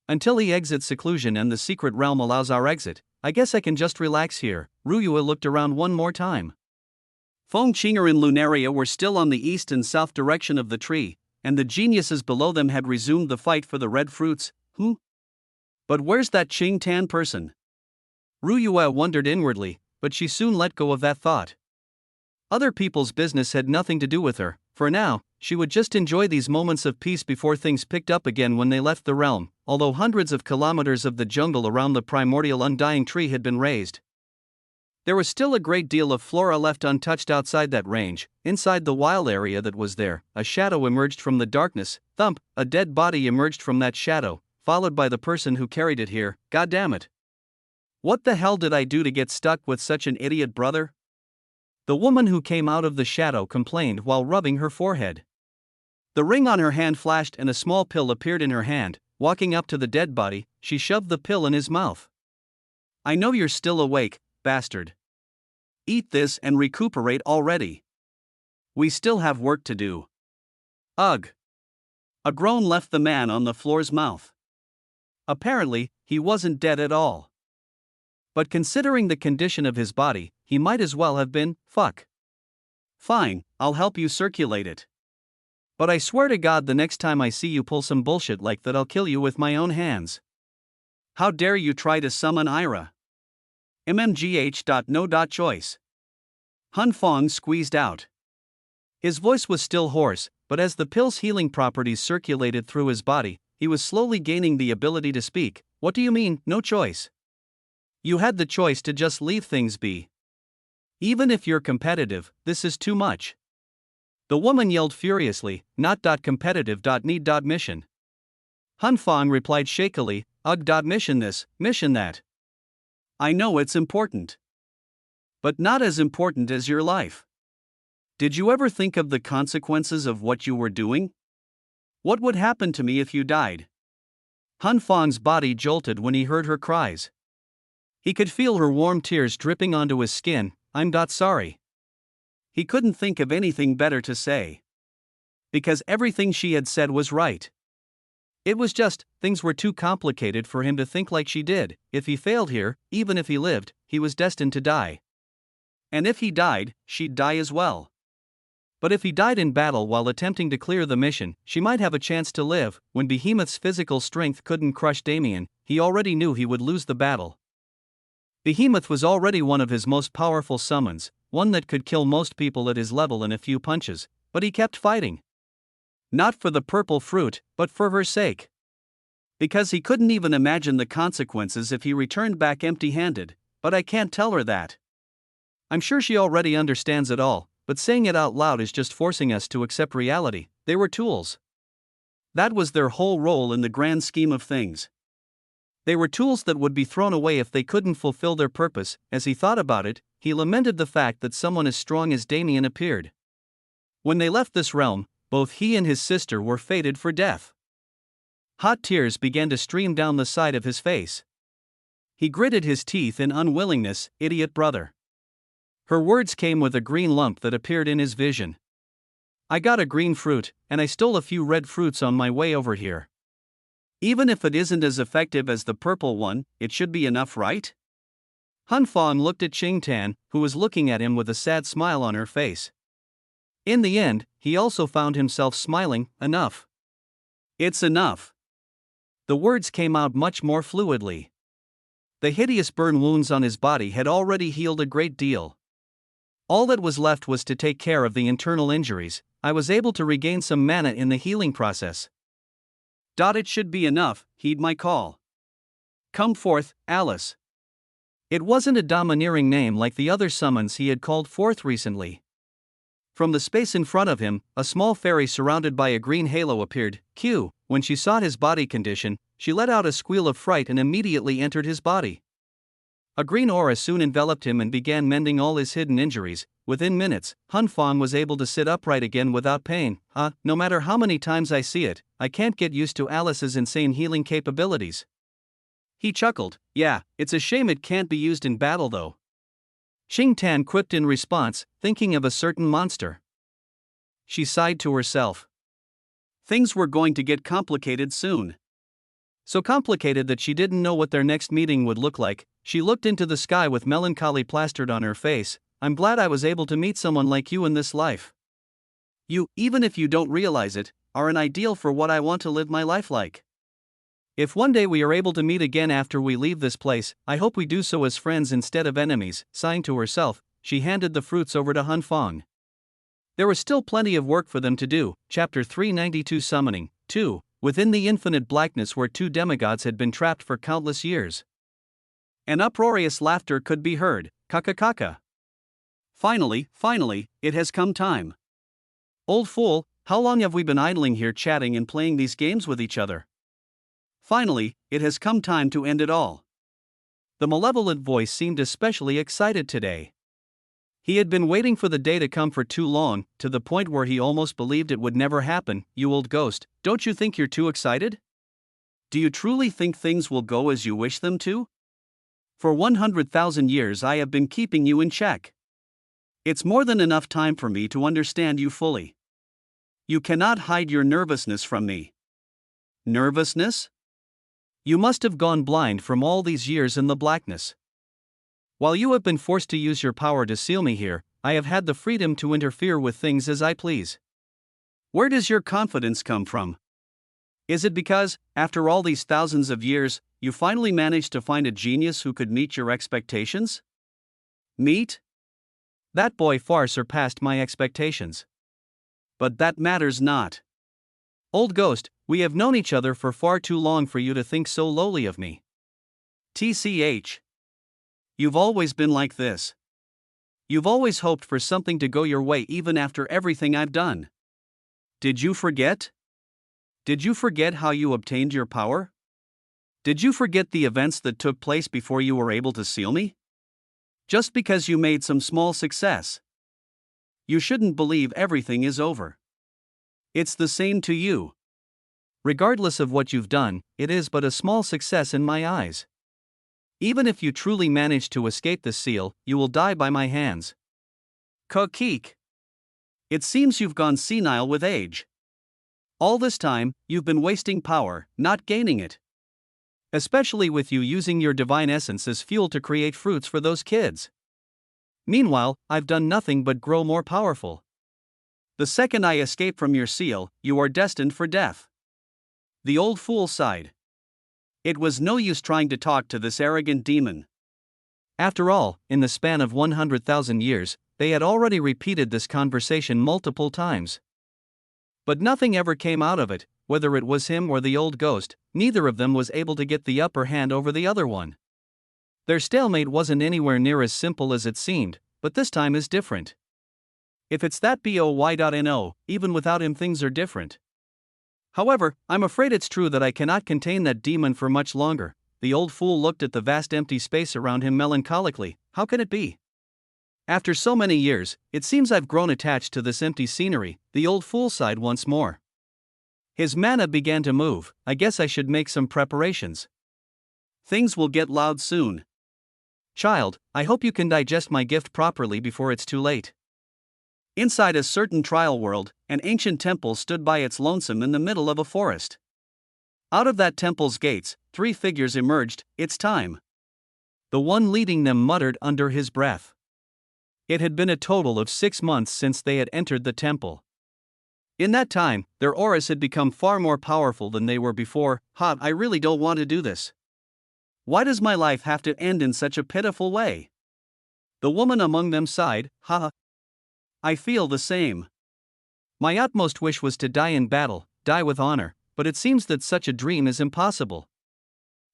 A: Until he exits seclusion and the secret realm allows our exit, I guess I can just relax here. Ruyue looked around one more time. Feng Qinger and Lunaria were still on the east and south direction of the tree, and the geniuses below them had resumed the fight for the red fruits. Who? But where's that Qing Tan person? Ruyue wondered inwardly, but she soon let go of that thought. Other people's business had nothing to do with her. For now, she would just enjoy these moments of peace before things picked up again when they left the realm, although hundreds of kilometers of the jungle around the primordial undying tree had been razed. There was still a great deal of flora left untouched outside that range. Inside the wild area that was there, a shadow emerged from the darkness. Thump, a dead body emerged from that shadow, followed by the person who carried it here. God damn it. What the hell did I do to get stuck with such an idiot brother? The woman who came out of the shadow complained while rubbing her forehead. The ring on her hand flashed and a small pill appeared in her hand. Walking up to the dead body, she shoved the pill in his mouth. I know you're still awake, bastard. Eat this and recuperate already. We still have work to do. Ugh. A groan left the man on the floor's mouth. Apparently, he wasn't dead at all. But considering the condition of his body, he might as well have been. Fuck. Fine, I'll help you circulate it. But I swear to God the next time I see you pull some bullshit like that I'll kill you with my own hands. How dare you try to summon Ira? MMGH.no.choice. Hun Fong squeezed out. His voice was still hoarse, but as the pill's healing properties circulated through his body, he was slowly gaining the ability to speak. What do you mean, no choice? You had the choice to just leave things be. Even if you're competitive, this is too much. The woman yelled furiously, not competitive need mission. Hun Fong replied shakily, mission this, mission that. I know it's important. But not as important as your life. Did you ever think of the consequences of what you were doing? What would happen to me if you died? Hun Fong's body jolted when he heard her cries. He could feel her warm tears dripping onto his skin. I'm not sorry. He couldn't think of anything better to say. Because everything she had said was right. It was just, things were too complicated for him to think like she did. If he failed here, even if he lived, he was destined to die. And if he died, she'd die as well. But if he died in battle while attempting to clear the mission, she might have a chance to live. When Behemoth's physical strength couldn't crush Damien, he already knew he would lose the battle. Behemoth was already one of his most powerful summons, one that could kill most people at his level in a few punches, but he kept fighting. Not for the purple fruit, but for her sake. Because he couldn't even imagine the consequences if he returned back empty-handed, but I can't tell her that. I'm sure she already understands it all, but saying it out loud is just forcing us to accept reality. They were tools. That was their whole role in the grand scheme of things. They were tools that would be thrown away if they couldn't fulfill their purpose. As he thought about it, he lamented the fact that someone as strong as Damien appeared. When they left this realm, both he and his sister were fated for death. Hot tears began to stream down the side of his face. He gritted his teeth in unwillingness. Idiot brother. Her words came with a green lump that appeared in his vision. I got a green fruit, and I stole a few red fruits on my way over here. Even if it isn't as effective as the purple one, it should be enough, right? Hun Fong looked at Qing Tan, who was looking at him with a sad smile on her face. In the end, he also found himself smiling. Enough. It's enough. The words came out much more fluidly. The hideous burn wounds on his body had already healed a great deal. All that was left was to take care of the internal injuries. I was able to regain some mana in the healing process. It should be enough, heed my call. Come forth, Alice. It wasn't a domineering name like the other summons he had called forth recently. From the space in front of him, a small fairy surrounded by a green halo appeared. When she saw his body condition, she let out a squeal of fright and immediately entered his body. A green aura soon enveloped him and began mending all his hidden injuries. Within minutes, Hun Fong was able to sit upright again without pain. No matter how many times I see it, I can't get used to Alice's insane healing capabilities. He chuckled. Yeah, it's a shame it can't be used in battle though. Qing Tan quipped in response, thinking of a certain monster. She sighed to herself. Things were going to get complicated soon. So complicated that she didn't know what their next meeting would look like. She looked into the sky with melancholy plastered on her face. I'm glad I was able to meet someone like you in this life. You, even if you don't realize it, are an ideal for what I want to live my life like. If one day we are able to meet again after we leave this place, I hope we do so as friends instead of enemies." Sighing to herself, she handed the fruits over to Hunfang. There was still plenty of work for them to do. Chapter 392 Summoning 2. Within the infinite blackness where two demigods had been trapped for countless years. An uproarious laughter could be heard. Kaka kaka. Finally, it has come time. Old fool, how long have we been idling here chatting and playing these games with each other? Finally, it has come time to end it all. The malevolent voice seemed especially excited today. He had been waiting for the day to come for too long, to the point where he almost believed it would never happen. "You old ghost, don't you think you're too excited? Do you truly think things will go as you wish them to? For 100,000 years I have been keeping you in check. It's more than enough time for me to understand you fully. You cannot hide your nervousness from me." Nervousness? You must have gone blind from all these years in the blackness. While you have been forced to use your power to seal me here, I have had the freedom to interfere with things as I please. Where does your confidence come from? Is it because, after all these thousands of years, you finally managed to find a genius who could meet your expectations? Meet? That boy far surpassed my expectations. But that matters not. Old ghost, we have known each other for far too long for you to think so lowly of me. TCH. You've always been like this. You've always hoped for something to go your way even after everything I've done. Did you forget? Did you forget how you obtained your power? Did you forget the events that took place before you were able to seal me? Just because you made some small success. You shouldn't believe everything is over. It's the same to you. Regardless of what you've done, it is but a small success in my eyes. Even if you truly manage to escape the seal, you will die by my hands. Keek. It seems you've gone senile with age. All this time, you've been wasting power, not gaining it. Especially with you using your divine essence as fuel to create fruits for those kids. Meanwhile, I've done nothing but grow more powerful. The second I escape from your seal, you are destined for death. The old fool sighed. It was no use trying to talk to this arrogant demon. After all, in the span of 100,000 years, they had already repeated this conversation multiple times. But nothing ever came out of it, whether it was him or the old ghost, neither of them was able to get the upper hand over the other one. Their stalemate wasn't anywhere near as simple as it seemed, but this time is different. If it's that boy.no, even without him things are different. However, I'm afraid it's true that I cannot contain that demon for much longer. The old fool looked at the vast empty space around him melancholically. How can it be? After so many years, it seems I've grown attached to this empty scenery. The old fool sighed once more. His mana began to move. I guess I should make some preparations. Things will get loud soon. Child, I hope you can digest my gift properly before it's too late. Inside a certain trial world, an ancient temple stood by its lonesome in the middle of a forest. Out of that temple's gates, 3 figures emerged. It's time. The one leading them muttered under his breath. It had been a total of 6 months since they had entered the temple. In that time, their auras had become far more powerful than they were before. I really don't want to do this. Why does my life have to end in such a pitiful way? The woman among them sighed. I feel the same. My utmost wish was to die in battle, die with honor, but it seems that such a dream is impossible.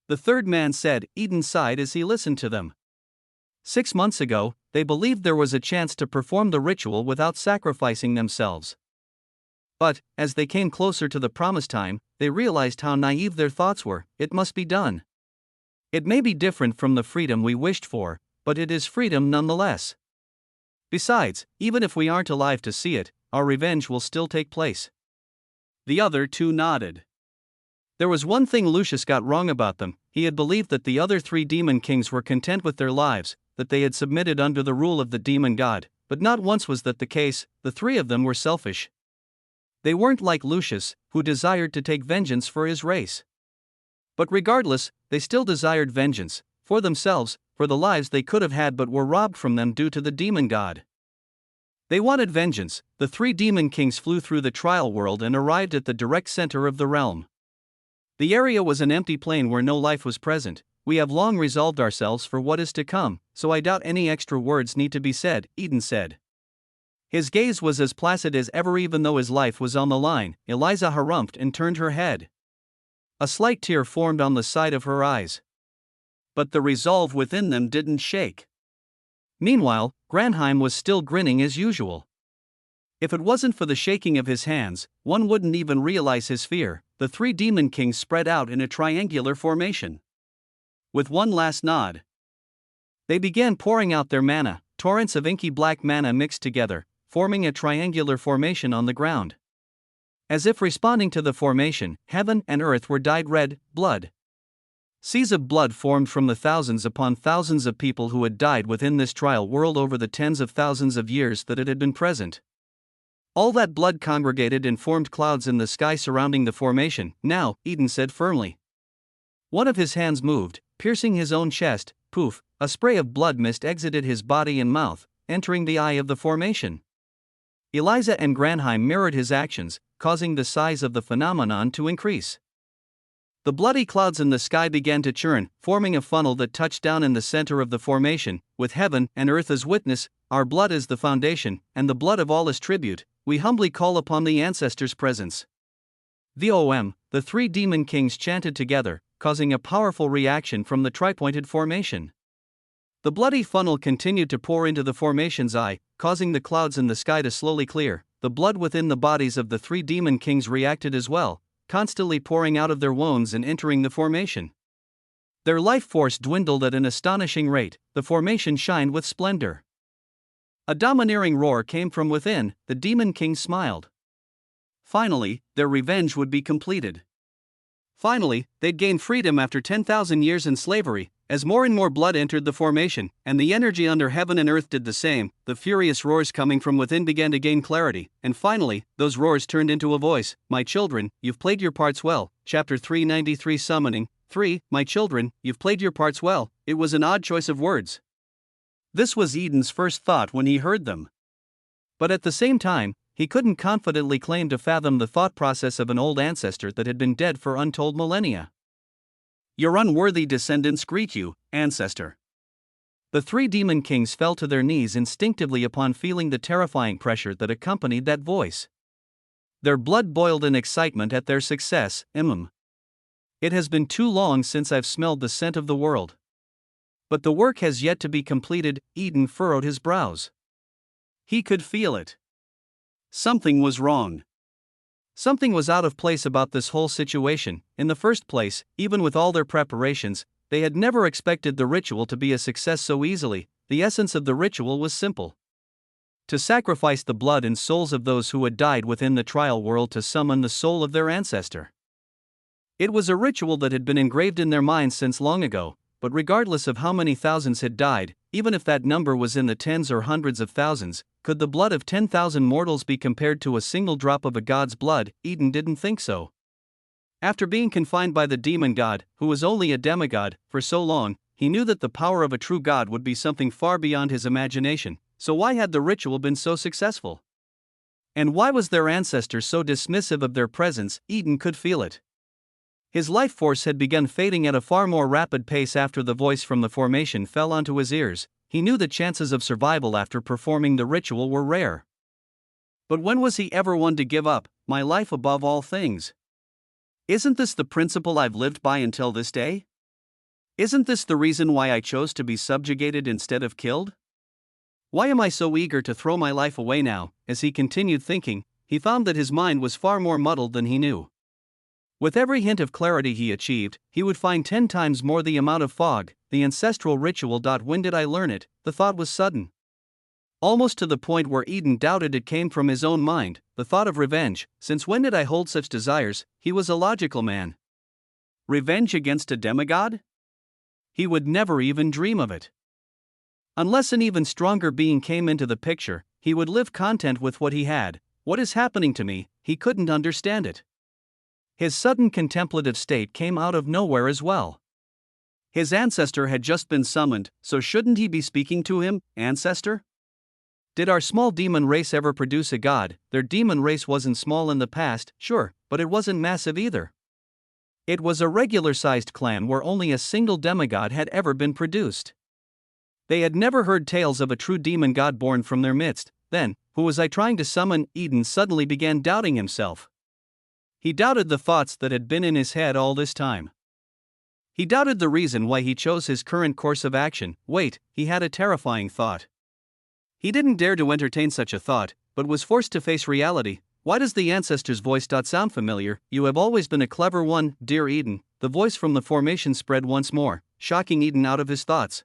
A: The third man said. Eden sighed as he listened to them. 6 months ago, they believed there was a chance to perform the ritual without sacrificing themselves. But, as they came closer to the promised time, they realized how naive their thoughts were. It must be done. It may be different from the freedom we wished for, but it is freedom nonetheless. Besides, even if we aren't alive to see it, our revenge will still take place. The other 2 nodded. There was one thing Lucius got wrong about them. He had believed that the other 3 demon kings were content with their lives, that they had submitted under the rule of the demon god, but not once was that the case. The 3 of them were selfish. They weren't like Lucius, who desired to take vengeance for his race. But regardless, they still desired vengeance, for themselves, for the lives they could have had but were robbed from them due to the demon god. They wanted vengeance. The three demon kings flew through the trial world and arrived at the direct center of the realm. The area was an empty plain where no life was present. We have long resolved ourselves for what is to come, so I doubt any extra words need to be said, Eden said. His gaze was as placid as ever even though his life was on the line. Eliza harumphed and turned her head. A slight tear formed on the side of her eyes. But the resolve within them didn't shake. Meanwhile, Granheim was still grinning as usual. If it wasn't for the shaking of his hands, one wouldn't even realize his fear. The three demon kings spread out in a triangular formation. With one last nod, they began pouring out their mana. Torrents of inky black mana mixed together, forming a triangular formation on the ground. As if responding to the formation, heaven and earth were dyed red, blood. Seas of blood formed from the thousands upon thousands of people who had died within this trial world over the tens of thousands of years that it had been present. All that blood congregated and formed clouds in the sky surrounding the formation. Now, Eden said firmly. One of his hands moved, piercing his own chest. Poof, a spray of blood mist exited his body and mouth, entering the eye of the formation. Eliza and Granheim mirrored his actions, causing the size of the phenomenon to increase. The bloody clouds in the sky began to churn, forming a funnel that touched down in the center of the formation, with heaven and earth as witness. Our blood is the foundation, and the blood of all is tribute. We humbly call upon the ancestors' presence. VOM, the three demon kings chanted together, causing a powerful reaction from the tripointed formation. The bloody funnel continued to pour into the formation's eye, causing the clouds in the sky to slowly clear. The blood within the bodies of the three demon kings reacted as well, constantly pouring out of their wounds and entering the formation. Their life force dwindled at an astonishing rate. The formation shined with splendor. A domineering roar came from within. The demon kings smiled. Finally, their revenge would be completed. Finally, they'd gain freedom after 10,000 years in slavery. As more and more blood entered the formation, and the energy under heaven and earth did the same, the furious roars coming from within began to gain clarity, and finally, those roars turned into a voice. My children, you've played your parts well. Chapter 393 Summoning. 3. My children, you've played your parts well. It was an odd choice of words. This was Eden's first thought when he heard them. But at the same time, he couldn't confidently claim to fathom the thought process of an old ancestor that had been dead for untold millennia. Your unworthy descendants greet you, ancestor. The three demon kings fell to their knees instinctively upon feeling the terrifying pressure that accompanied that voice. Their blood boiled in excitement at their success. It has been too long since I've smelled the scent of the world. But the work has yet to be completed. Eden furrowed his brows. He could feel it. Something was wrong. Something was out of place about this whole situation. In the first place, even with all their preparations, they had never expected the ritual to be a success so easily. The essence of the ritual was simple: to sacrifice the blood and souls of those who had died within the trial world to summon the soul of their ancestor. It was a ritual that had been engraved in their minds since long ago, but regardless of how many thousands had died, even if that number was in the tens or hundreds of thousands, could the blood of 10,000 mortals be compared to a single drop of a god's blood? Eden didn't think so. After being confined by the demon god, who was only a demigod, for so long, he knew that the power of a true god would be something far beyond his imagination. So why had the ritual been so successful? And why was their ancestor so dismissive of their presence? Eden could feel it. His life force had begun fading at a far more rapid pace after the voice from the formation fell onto his ears. He knew the chances of survival after performing the ritual were rare. But when was he ever one to give up? My life above all things. Isn't this the principle I've lived by until this day? Isn't this the reason why I chose to be subjugated instead of killed? Why am I so eager to throw my life away now? As he continued thinking, he found that his mind was far more muddled than he knew. With every hint of clarity he achieved, he would find 10 times more the amount of fog. The ancestral ritual. When did I learn it? The thought was sudden. Almost to the point where Eden doubted it came from his own mind. The thought of revenge. Since when did I hold such desires? He was a logical man. Revenge against a demigod? He would never even dream of it. Unless an even stronger being came into the picture, he would live content with what he had. What is happening to me? He couldn't understand it. His sudden contemplative state came out of nowhere as well. His ancestor had just been summoned, so shouldn't he be speaking to him? Ancestor? Did our small demon race ever produce a god? Their demon race wasn't small in the past, sure, but it wasn't massive either. It was a regular-sized clan where only a single demigod had ever been produced. They had never heard tales of a true demon god born from their midst. Then, who was I trying to summon? Eden suddenly began doubting himself. He doubted the thoughts that had been in his head all this time. He doubted the reason why he chose his current course of action. Wait, he had a terrifying thought. He didn't dare to entertain such a thought, but was forced to face reality. Why does the ancestor's voice sound familiar? You have always been a clever one, dear Eden. The voice from the formation spread once more, shocking Eden out of his thoughts.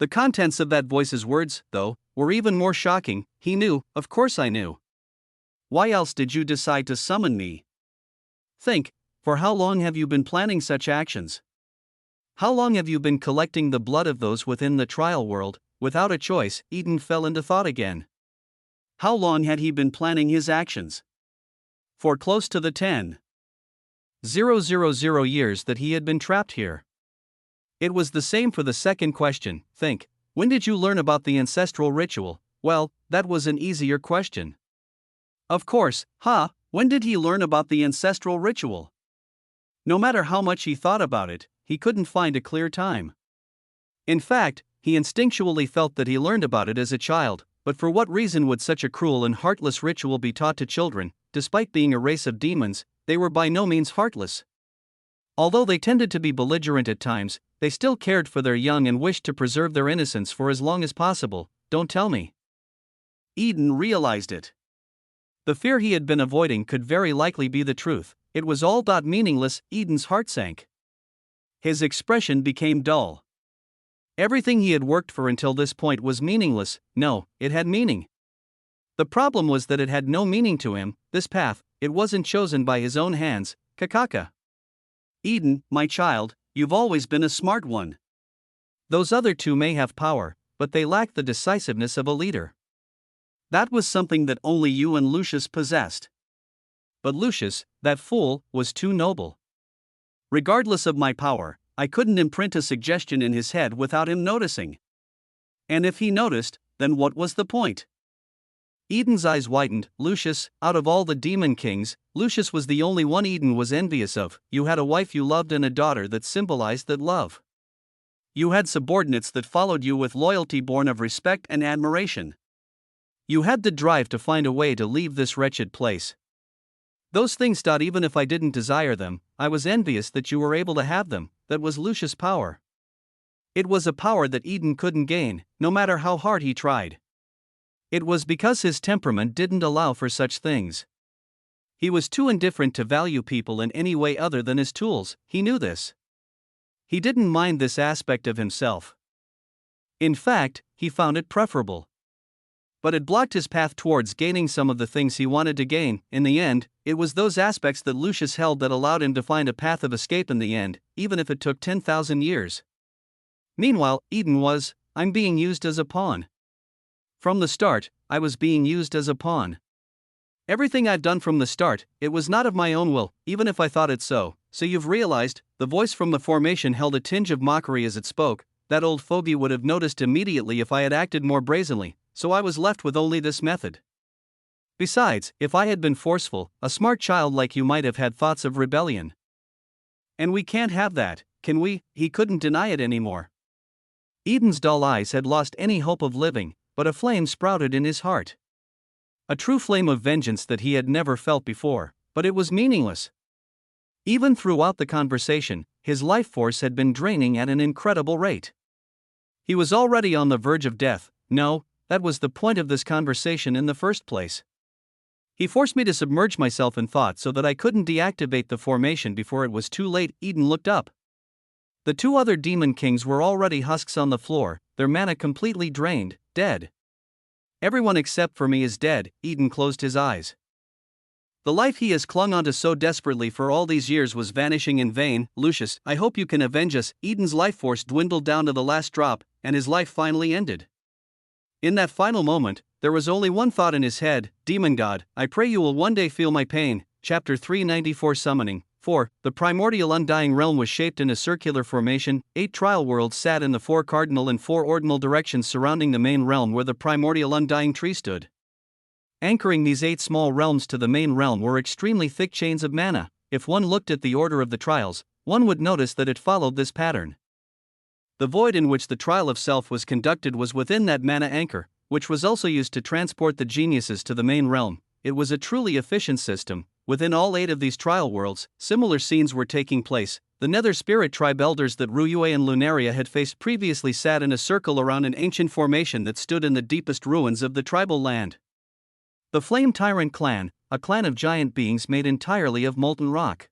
A: The contents of that voice's words, though, were even more shocking. He knew, of course I knew. Why else did you decide to summon me? Think, for how long have you been planning such actions? How long have you been collecting the blood of those within the trial world? Without a choice, Eden fell into thought again. How long had he been planning his actions? For close to the 10,000 years that he had been trapped here. It was the same for the second question. Think, when did you learn about the ancestral ritual? Well, that was an easier question. Of course, when did he learn about the ancestral ritual? No matter how much he thought about it, he couldn't find a clear time. In fact, he instinctually felt that he learned about it as a child, but for what reason would such a cruel and heartless ritual be taught to children? Despite being a race of demons, they were by no means heartless. Although they tended to be belligerent at times, they still cared for their young and wished to preserve their innocence for as long as possible. Don't tell me. Eden realized it. The fear he had been avoiding could very likely be the truth. It was all meaningless. Eden's heart sank. His expression became dull. Everything he had worked for until this point was meaningless. No, it had meaning. The problem was that it had no meaning to him. This path, it wasn't chosen by his own hands. Kakaka. Eden, my child, you've always been a smart one. Those other two may have power, but they lack the decisiveness of a leader. That was something that only you and Lucius possessed. But Lucius, that fool, was too noble. Regardless of my power, I couldn't imprint a suggestion in his head without him noticing. And if he noticed, then what was the point? Eden's eyes widened. Lucius, out of all the demon kings, Lucius was the only one Eden was envious of. You had a wife you loved and a daughter that symbolized that love. You had subordinates that followed you with loyalty born of respect and admiration. You had the drive to find a way to leave this wretched place. Those things, even if I didn't desire them, I was envious that you were able to have them. That was Lucius' power. It was a power that Eden couldn't gain, no matter how hard he tried. It was because his temperament didn't allow for such things. He was too indifferent to value people in any way other than his tools. He knew this. He didn't mind this aspect of himself. In fact, he found it preferable. But it blocked his path towards gaining some of the things he wanted to gain. In the end, it was those aspects that Lucius held that allowed him to find a path of escape in the end, even if it took 10,000 years. Meanwhile, Eden was, I'm being used as a pawn. From the start, I was being used as a pawn. Everything I'd done from the start, it was not of my own will, even if I thought it so. So you've realized, the voice from the formation held a tinge of mockery as it spoke. That old fogey would have noticed immediately if I had acted more brazenly, so I was left with only this method. Besides, if I had been forceful, a smart child like you might have had thoughts of rebellion. And we can't have that, can we? He couldn't deny it anymore. Eden's dull eyes had lost any hope of living, but a flame sprouted in his heart. A true flame of vengeance that he had never felt before, but it was meaningless. Even throughout the conversation, his life force had been draining at an incredible rate. He was already on the verge of death. No, that was the point of this conversation in the first place. He forced me to submerge myself in thought so that I couldn't deactivate the formation before it was too late. Eden looked up. The two other demon kings were already husks on the floor, their mana completely drained, dead. Everyone except for me is dead. Eden closed his eyes. The life he has clung onto so desperately for all these years was vanishing in vain. Lucius, I hope you can avenge us. Eden's life force dwindled down to the last drop, and his life finally ended. In that final moment, there was only one thought in his head: Demon God, I pray you will one day feel my pain. Chapter 394 Summoning. 4. The primordial undying realm was shaped in a circular formation. 8 trial worlds sat in the 4 cardinal and 4 ordinal directions surrounding the main realm where the primordial undying tree stood. Anchoring these 8 small realms to the main realm were extremely thick chains of mana. If one looked at the order of the trials, one would notice that it followed this pattern. The void in which the trial of self was conducted was within that mana anchor, which was also used to transport the geniuses to the main realm. It was a truly efficient system. Within all 8 of these trial worlds, similar scenes were taking place. The nether spirit tribe elders that Ruyue and Lunaria had faced previously sat in a circle around an ancient formation that stood in the deepest ruins of the tribal land. The Flame Tyrant clan, a clan of giant beings made entirely of molten rock,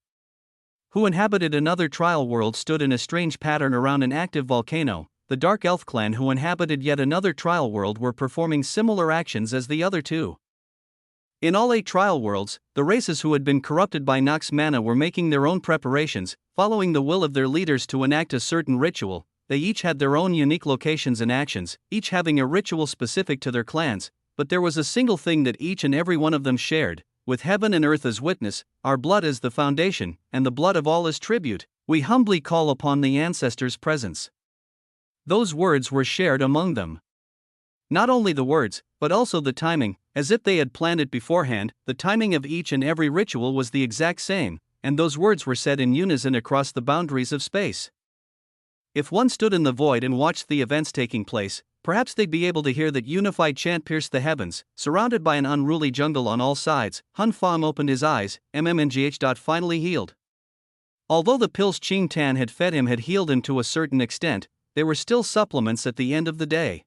A: who inhabited another trial world, stood in a strange pattern around an active volcano. The Dark Elf clan, who inhabited yet another trial world, were performing similar actions as the other 2. In all 8 trial worlds, the races who had been corrupted by Nox mana were making their own preparations, following the will of their leaders to enact a certain ritual. They each had their own unique locations and actions, each having a ritual specific to their clans, but there was a single thing that each and every one of them shared. With heaven and earth as witness, our blood is the foundation, and the blood of all is tribute. We humbly call upon the ancestors' presence. Those words were shared among them. Not only the words, but also the timing, as if they had planned it beforehand. The timing of each and every ritual was the exact same, and those words were said in unison across the boundaries of space. If one stood in the void and watched the events taking place, perhaps they'd be able to hear that unified chant pierce the heavens. Surrounded by an unruly jungle on all sides, Hun Fong opened his eyes. MMNGH. Finally healed. Although the pills Qing Tan had fed him had healed him to a certain extent, there were still supplements at the end of the day.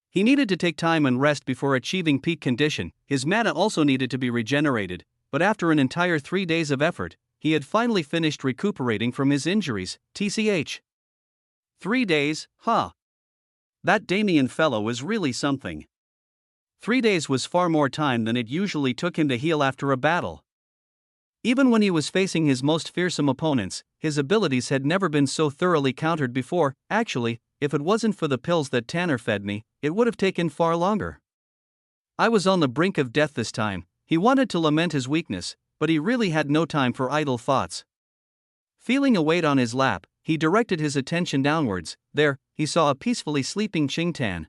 A: He needed to take time and rest before achieving peak condition. His mana also needed to be regenerated, but after an entire 3 days of effort, he had finally finished recuperating from his injuries. TCH. 3 days, huh? That Damien fellow is really something. 3 days was far more time than it usually took him to heal after a battle. Even when he was facing his most fearsome opponents, his abilities had never been so thoroughly countered before. Actually, if it wasn't for the pills that Tanner fed me, it would have taken far longer. I was on the brink of death this time. He wanted to lament his weakness, but he really had no time for idle thoughts. Feeling a weight on his lap, he directed his attention downwards. There, he saw a peacefully sleeping Qing Tan.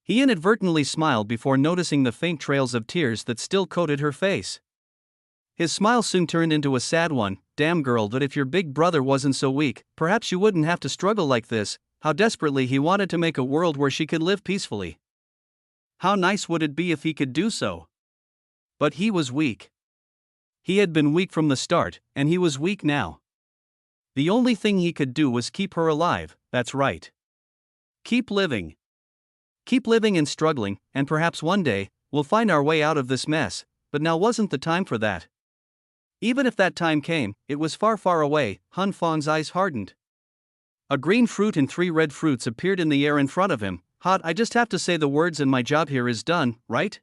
A: He inadvertently smiled before noticing the faint trails of tears that still coated her face. His smile soon turned into a sad one. Damn girl, that if your big brother wasn't so weak, perhaps you wouldn't have to struggle like this. How desperately he wanted to make a world where she could live peacefully. How nice would it be if he could do so? But he was weak. He had been weak from the start, and he was weak now. The only thing he could do was keep her alive. That's right. Keep living. Keep living and struggling, and perhaps one day, we'll find our way out of this mess. But now wasn't the time for that. Even if that time came, it was far, far away. Hun Fong's eyes hardened. A green fruit and 3 red fruits appeared in the air in front of him. Hot, I just have to say the words and my job here is done, right?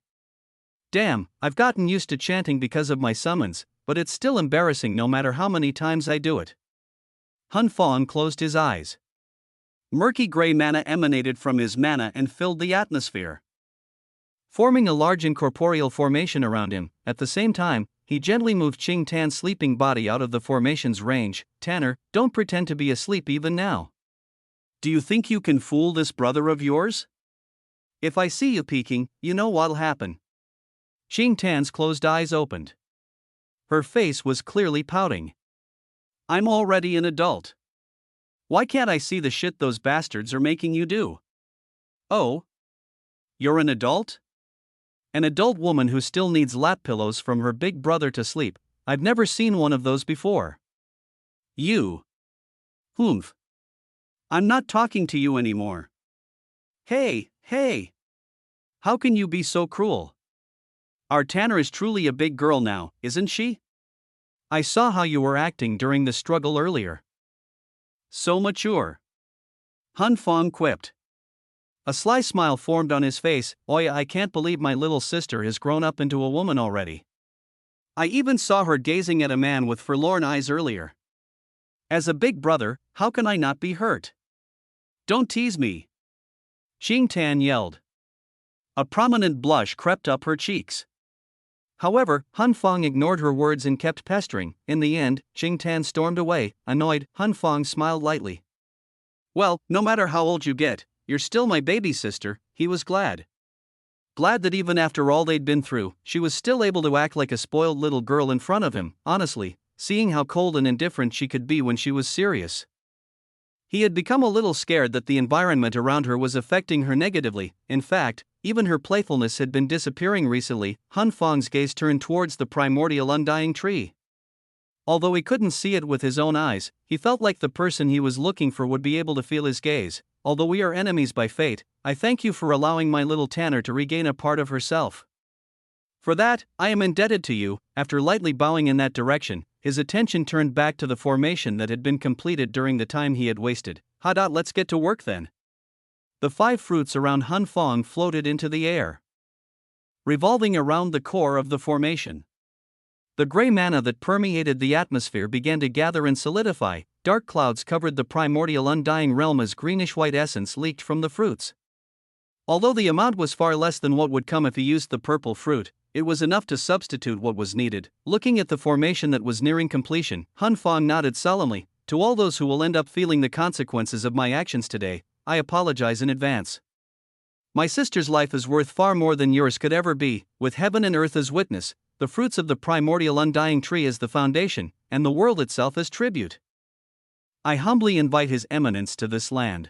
A: Damn, I've gotten used to chanting because of my summons, but it's still embarrassing no matter how many times I do it. Hun Fong closed his eyes. Murky gray mana emanated from his mana and filled the atmosphere, forming a large incorporeal formation around him. At the same time, he gently moved Qing Tan's sleeping body out of the formation's range. Tanner, don't pretend to be asleep even now. Do you think you can fool this brother of yours? If I see you peeking, you know what'll happen. Qing Tan's closed eyes opened. Her face was clearly pouting. I'm already an adult. Why can't I see the shit those bastards are making you do? Oh? You're an adult? An adult woman who still needs lap pillows from her big brother to sleep. I've never seen one of those before. You. Humph. I'm not talking to you anymore. Hey. How can you be so cruel? Our Tanner is truly a big girl now, isn't she? I saw how you were acting during the struggle earlier. So mature. Hun Fong quipped. A sly smile formed on his face. Oi, I can't believe my little sister has grown up into a woman already. I even saw her gazing at a man with forlorn eyes earlier. As a big brother, how can I not be hurt? Don't tease me. Qing Tan yelled. A prominent blush crept up her cheeks. However, Han Feng ignored her words and kept pestering. In the end, Jing Tan stormed away, annoyed. Han Feng smiled lightly. Well, no matter how old you get, you're still my baby sister, he was glad. Glad that even after all they'd been through, she was still able to act like a spoiled little girl in front of him, honestly, seeing how cold and indifferent she could be when she was serious. He had become a little scared that the environment around her was affecting her negatively. In fact, even her playfulness had been disappearing recently. Han Feng's gaze turned towards the primordial undying tree. Although he couldn't see it with his own eyes, he felt like the person he was looking for would be able to feel his gaze. Although we are enemies by fate, I thank you for allowing my little Tanner to regain a part of herself. For that, I am indebted to you. After lightly bowing in that direction, his attention turned back to the formation that had been completed during the time he had wasted. Let's get to work then. The 5 fruits around Han Feng floated into the air, revolving around the core of the formation. The gray mana that permeated the atmosphere began to gather and solidify. Dark clouds covered the primordial undying realm as greenish-white essence leaked from the fruits. Although the amount was far less than what would come if he used the purple fruit, it was enough to substitute what was needed. Looking at the formation that was nearing completion, Han Feng nodded solemnly. To all those who will end up feeling the consequences of my actions today, I apologize in advance. My sister's life is worth far more than yours could ever be, with heaven and earth as witness, the fruits of the primordial undying tree as the foundation, and the world itself as tribute. I humbly invite His Eminence to this land.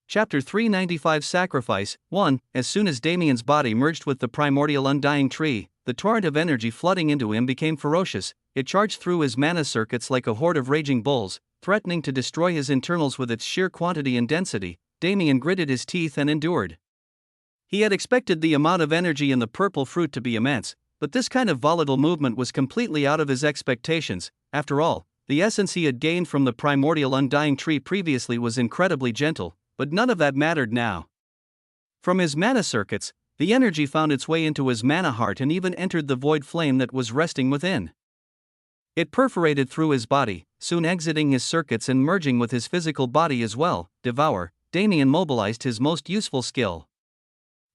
A: Chapter 395 Sacrifice 1. As soon as Damien's body merged with the primordial undying tree, the torrent of energy flooding into him became ferocious. It charged through his mana circuits like a horde of raging bulls, threatening to destroy his internals with its sheer quantity and density. Damien gritted his teeth and endured. He had expected the amount of energy in the purple fruit to be immense, but this kind of volatile movement was completely out of his expectations. After all, the essence he had gained from the primordial undying tree previously was incredibly gentle, but none of that mattered now. From his mana circuits, the energy found its way into his mana heart and even entered the void flame that was resting within. It perforated through his body, soon exiting his circuits and merging with his physical body as well. Devour. Damien mobilized his most useful skill.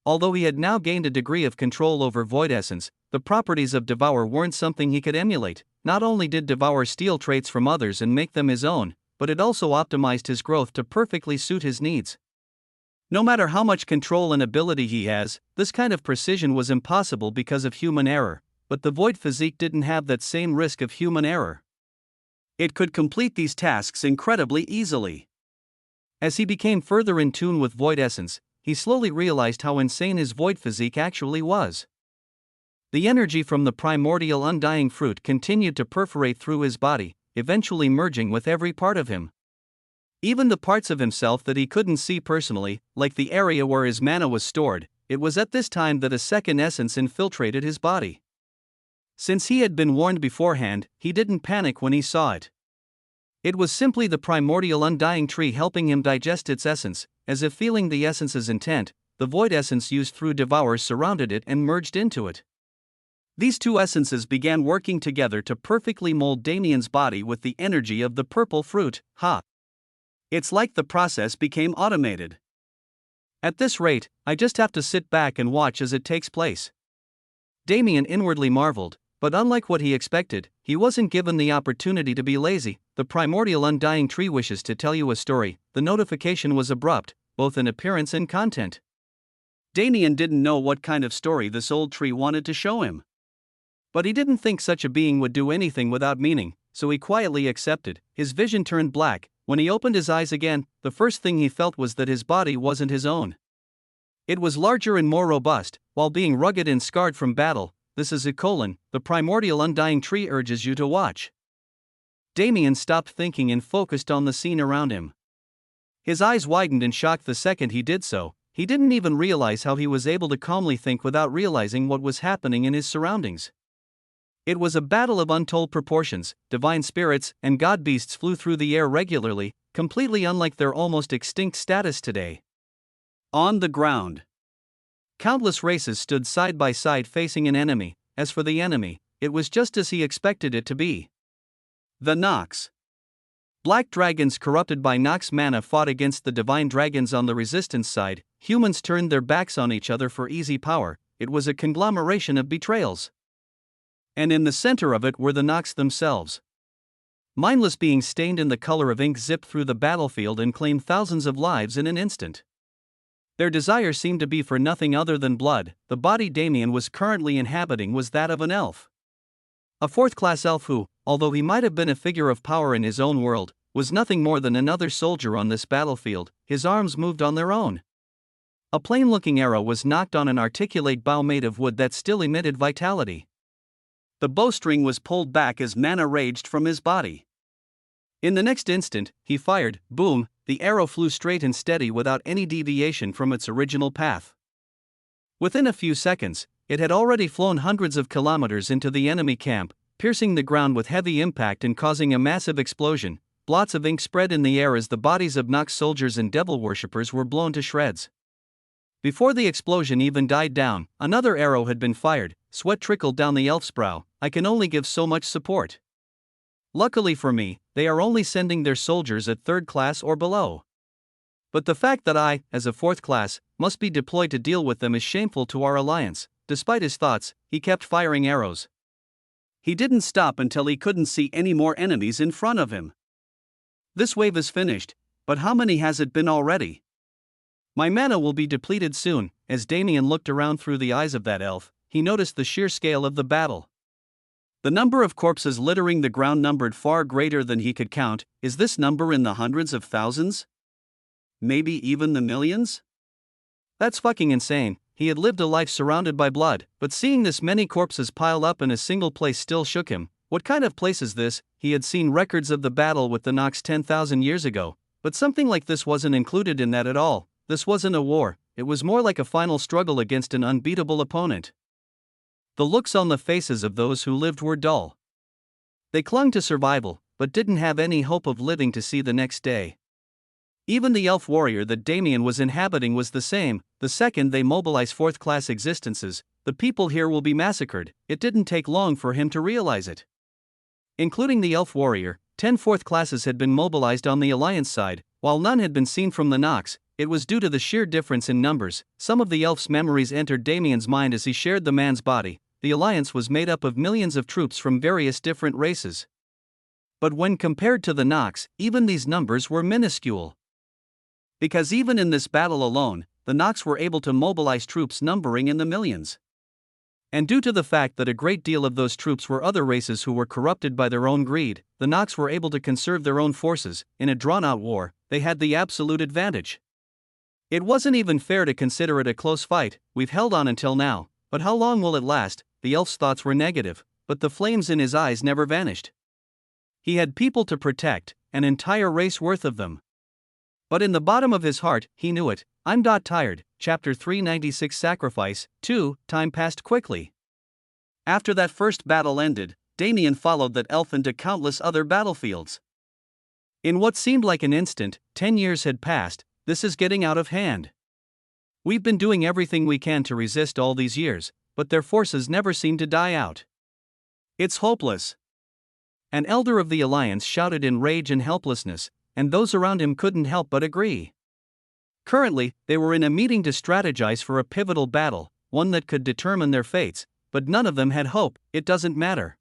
A: Although he had now gained a degree of control over void essence, the properties of Devour weren't something he could emulate. Not only did Devour steal traits from others and make them his own, but it also optimized his growth to perfectly suit his needs. No matter how much control and ability he has, this kind of precision was impossible because of human error, but the void physique didn't have that same risk of human error. It could complete these tasks incredibly easily. As he became further in tune with void essence, he slowly realized how insane his void physique actually was. The energy from the primordial undying fruit continued to perforate through his body, eventually merging with every part of him. Even the parts of himself that he couldn't see personally, like the area where his mana was stored. It was at this time that a second essence infiltrated his body. Since he had been warned beforehand, he didn't panic when he saw it. It was simply the primordial undying tree helping him digest its essence. As if feeling the essence's intent, the void essence used through Devour surrounded it and merged into it. These two essences began working together to perfectly mold Damien's body with the energy of the purple fruit. It's like the process became automated. At this rate, I just have to sit back and watch as it takes place. Damien inwardly marveled, but unlike what he expected, he wasn't given the opportunity to be lazy. The primordial undying tree wishes to tell you a story. The notification was abrupt, both in appearance and content. Damien didn't know what kind of story this old tree wanted to show him. But he didn't think such a being would do anything without meaning, so he quietly accepted. His vision turned black. When he opened his eyes again, the first thing he felt was that his body wasn't his own. It was larger and more robust, while being rugged and scarred from battle. This is the primordial undying tree urges you to watch. Damien stopped thinking and focused on the scene around him. His eyes widened in shock the second he did so. He didn't even realize how he was able to calmly think without realizing what was happening in his surroundings. It was a battle of untold proportions. Divine spirits and god beasts flew through the air regularly, completely unlike their almost extinct status today. On the ground, countless races stood side by side facing an enemy. As for the enemy, it was just as he expected it to be. The Nox. Black dragons corrupted by Nox mana fought against the divine dragons on the resistance side. Humans turned their backs on each other for easy power. it was a conglomeration of betrayals. And in the center of it were the Nox themselves. Mindless beings stained in the color of ink zipped through the battlefield and claimed thousands of lives in an instant. Their desire seemed to be for nothing other than blood. The body Damien was currently inhabiting was that of an elf. A fourth-class elf who, although he might have been a figure of power in his own world, was nothing more than another soldier on this battlefield. His arms moved on their own. A plain-looking arrow was knocked on an articulate bow made of wood that still emitted vitality. The bowstring was pulled back as mana raged from his body. In the next instant, he fired. Boom, the arrow flew straight and steady without any deviation from its original path. Within a few seconds, it had already flown hundreds of kilometers into the enemy camp, piercing the ground with heavy impact and causing a massive explosion. Blots of ink spread in the air as the bodies of Nox soldiers and devil worshippers were blown to shreds. Before the explosion even died down, another arrow had been fired. Sweat trickled down the elf's brow. I can only give so much support. Luckily for me, they are only sending their soldiers at 3rd class or below. But the fact that I, as a 4th class, must be deployed to deal with them is shameful to our alliance. Despite his thoughts, he kept firing arrows. He didn't stop until he couldn't see any more enemies in front of him. This wave is finished, but how many has it been already? My mana will be depleted soon. As Damien looked around through the eyes of that elf, he noticed the sheer scale of the battle. The number of corpses littering the ground numbered far greater than he could count. Is this number in the hundreds of thousands? Maybe even the millions? That's fucking insane. He had lived a life surrounded by blood, but seeing this many corpses piled up in a single place still shook him. What kind of place is this? He had seen records of the battle with the Nox 10,000 years ago, but something like this wasn't included in that at all. This wasn't a war, it was more like a final struggle against an unbeatable opponent. The looks on the faces of those who lived were dull. They clung to survival, but didn't have any hope of living to see the next day. Even the elf warrior that Damien was inhabiting was the same. The second they mobilize 4th-class existences, the people here will be massacred. It didn't take long for him to realize it. Including the elf warrior, 10 4th classes had been mobilized on the Alliance side, while none had been seen from the Nox. It was due to the sheer difference in numbers. Some of the elf's memories entered Damien's mind as he shared the man's body. The Alliance was made up of millions of troops from various different races. But when compared to the Nox, even these numbers were minuscule. Because even in this battle alone, the Nox were able to mobilize troops numbering in the millions. And due to the fact that a great deal of those troops were other races who were corrupted by their own greed, the Nox were able to conserve their own forces. In a drawn-out war, they had the absolute advantage. It wasn't even fair to consider it a close fight. We've held on until now, but how long will it last? The elf's thoughts were negative, but the flames in his eyes never vanished. He had people to protect, an entire race worth of them. But in the bottom of his heart, he knew it. I'm tired. Chapter 396 Sacrifice. 2. Time passed quickly. After that first battle ended, Damien followed that elf into countless other battlefields. In what seemed like an instant, 10 years had passed. This is getting out of hand. We've been doing everything we can to resist all these years, but their forces never seem to die out. It's hopeless. An elder of the Alliance shouted in rage and helplessness, and those around him couldn't help but agree. Currently, they were in a meeting to strategize for a pivotal battle, one that could determine their fates, but none of them had hope. It doesn't matter.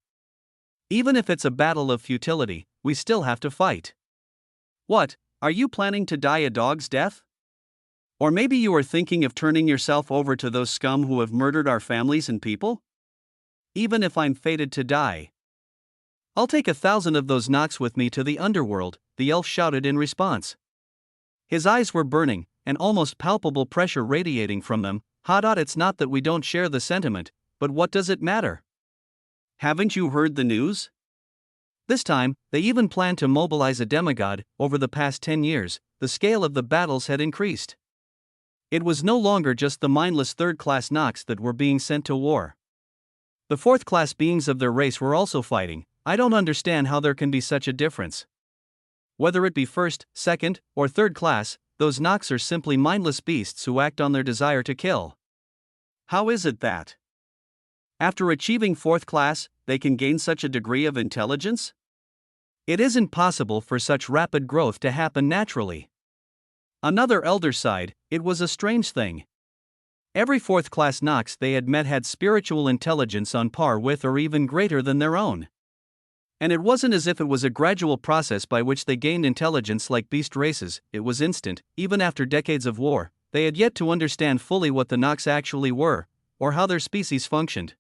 A: Even if it's a battle of futility, we still have to fight. What, are you planning to die a dog's death? Or maybe you are thinking of turning yourself over to those scum who have murdered our families and people? Even if I'm fated to die, I'll take 1,000 of those Nox with me to the underworld, the elf shouted in response. His eyes were burning, an almost palpable pressure radiating from them. It's not that we don't share the sentiment, but what does it matter? Haven't you heard the news? This time, they even planned to mobilize a demigod. Over the past 10 years, the scale of the battles had increased. It was no longer just the mindless 3rd-class Nox that were being sent to war. The 4th-class beings of their race were also fighting. I don't understand how there can be such a difference. Whether it be 1st, 2nd, or 3rd class, those Nox are simply mindless beasts who act on their desire to kill. How is it that, after achieving 4th class, they can gain such a degree of intelligence? It isn't possible for such rapid growth to happen naturally. Another elder sighed. It was a strange thing. Every fourth-class Nox they had met had spiritual intelligence on par with or even greater than their own. And it wasn't as if it was a gradual process by which they gained intelligence like beast races, it was instant. Even after decades of war, they had yet to understand fully what the Nox actually were, or how their species functioned.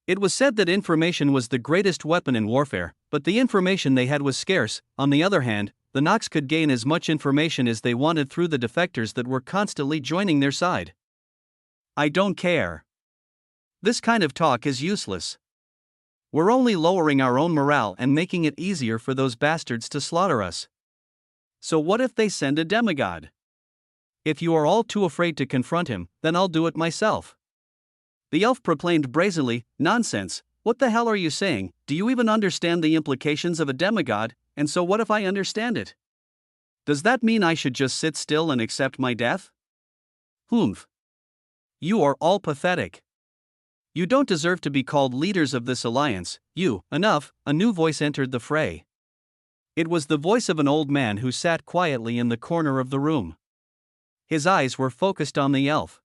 A: It was said that information was the greatest weapon in warfare, but the information they had was scarce. On the other hand, the Nox could gain as much information as they wanted through the defectors that were constantly joining their side. I don't care. This kind of talk is useless. We're only lowering our own morale and making it easier for those bastards to slaughter us. So what if they send a demigod? If you are all too afraid to confront him, then I'll do it myself. The elf proclaimed brazenly, "Nonsense, what the hell are you saying? Do you even understand the implications of a demigod? And so what if I understand it? Does that mean I should just sit still and accept my death? Humph. You are all pathetic. You don't deserve to be called leaders of this alliance, enough." A new voice entered the fray. It was the voice of an old man who sat quietly in the corner of the room. His eyes were focused on the elf.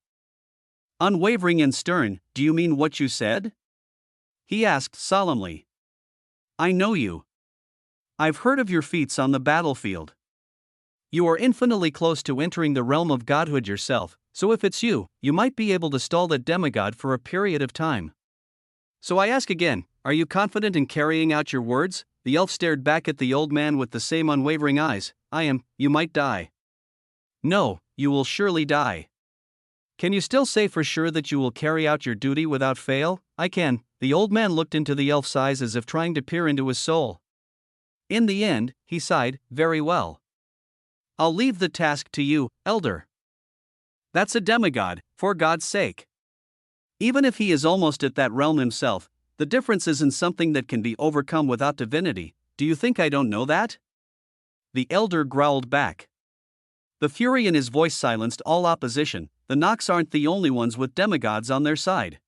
A: Unwavering and stern, "Do you mean what you said?" he asked solemnly. "I know you. I've heard of your feats on the battlefield. You are infinitely close to entering the realm of godhood yourself, so if it's you, you might be able to stall that demigod for a period of time. So I ask again, are you confident in carrying out your words?" The elf stared back at the old man with the same unwavering eyes. "I am. You might die." "No, you will surely die." "Can you still say for sure that you will carry out your duty without fail?" "I can." The old man looked into the elf's eyes as if trying to peer into his soul. In the end, he sighed, "Very well. I'll leave the task to you, elder." That's a demigod, for God's sake. Even if he is almost at that realm himself, the difference isn't something that can be overcome without divinity. Do you think I don't know that? The elder growled back. The fury in his voice silenced all opposition. The Nox aren't the only ones with demigods on their side.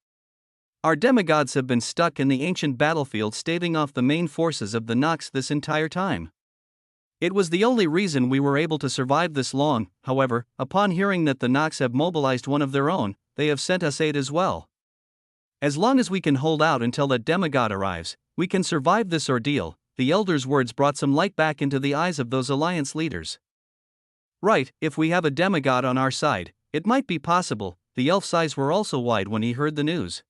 A: Our demigods have been stuck in the ancient battlefield staving off the main forces of the Nox this entire time. It was the only reason we were able to survive this long. However, upon hearing that the Nox have mobilized one of their own, they have sent us aid as well. As long as we can hold out until that demigod arrives, we can survive this ordeal. The elder's words brought some light back into the eyes of those alliance leaders. Right, if we have a demigod on our side, it might be possible. The elf's eyes were also wide when he heard the news.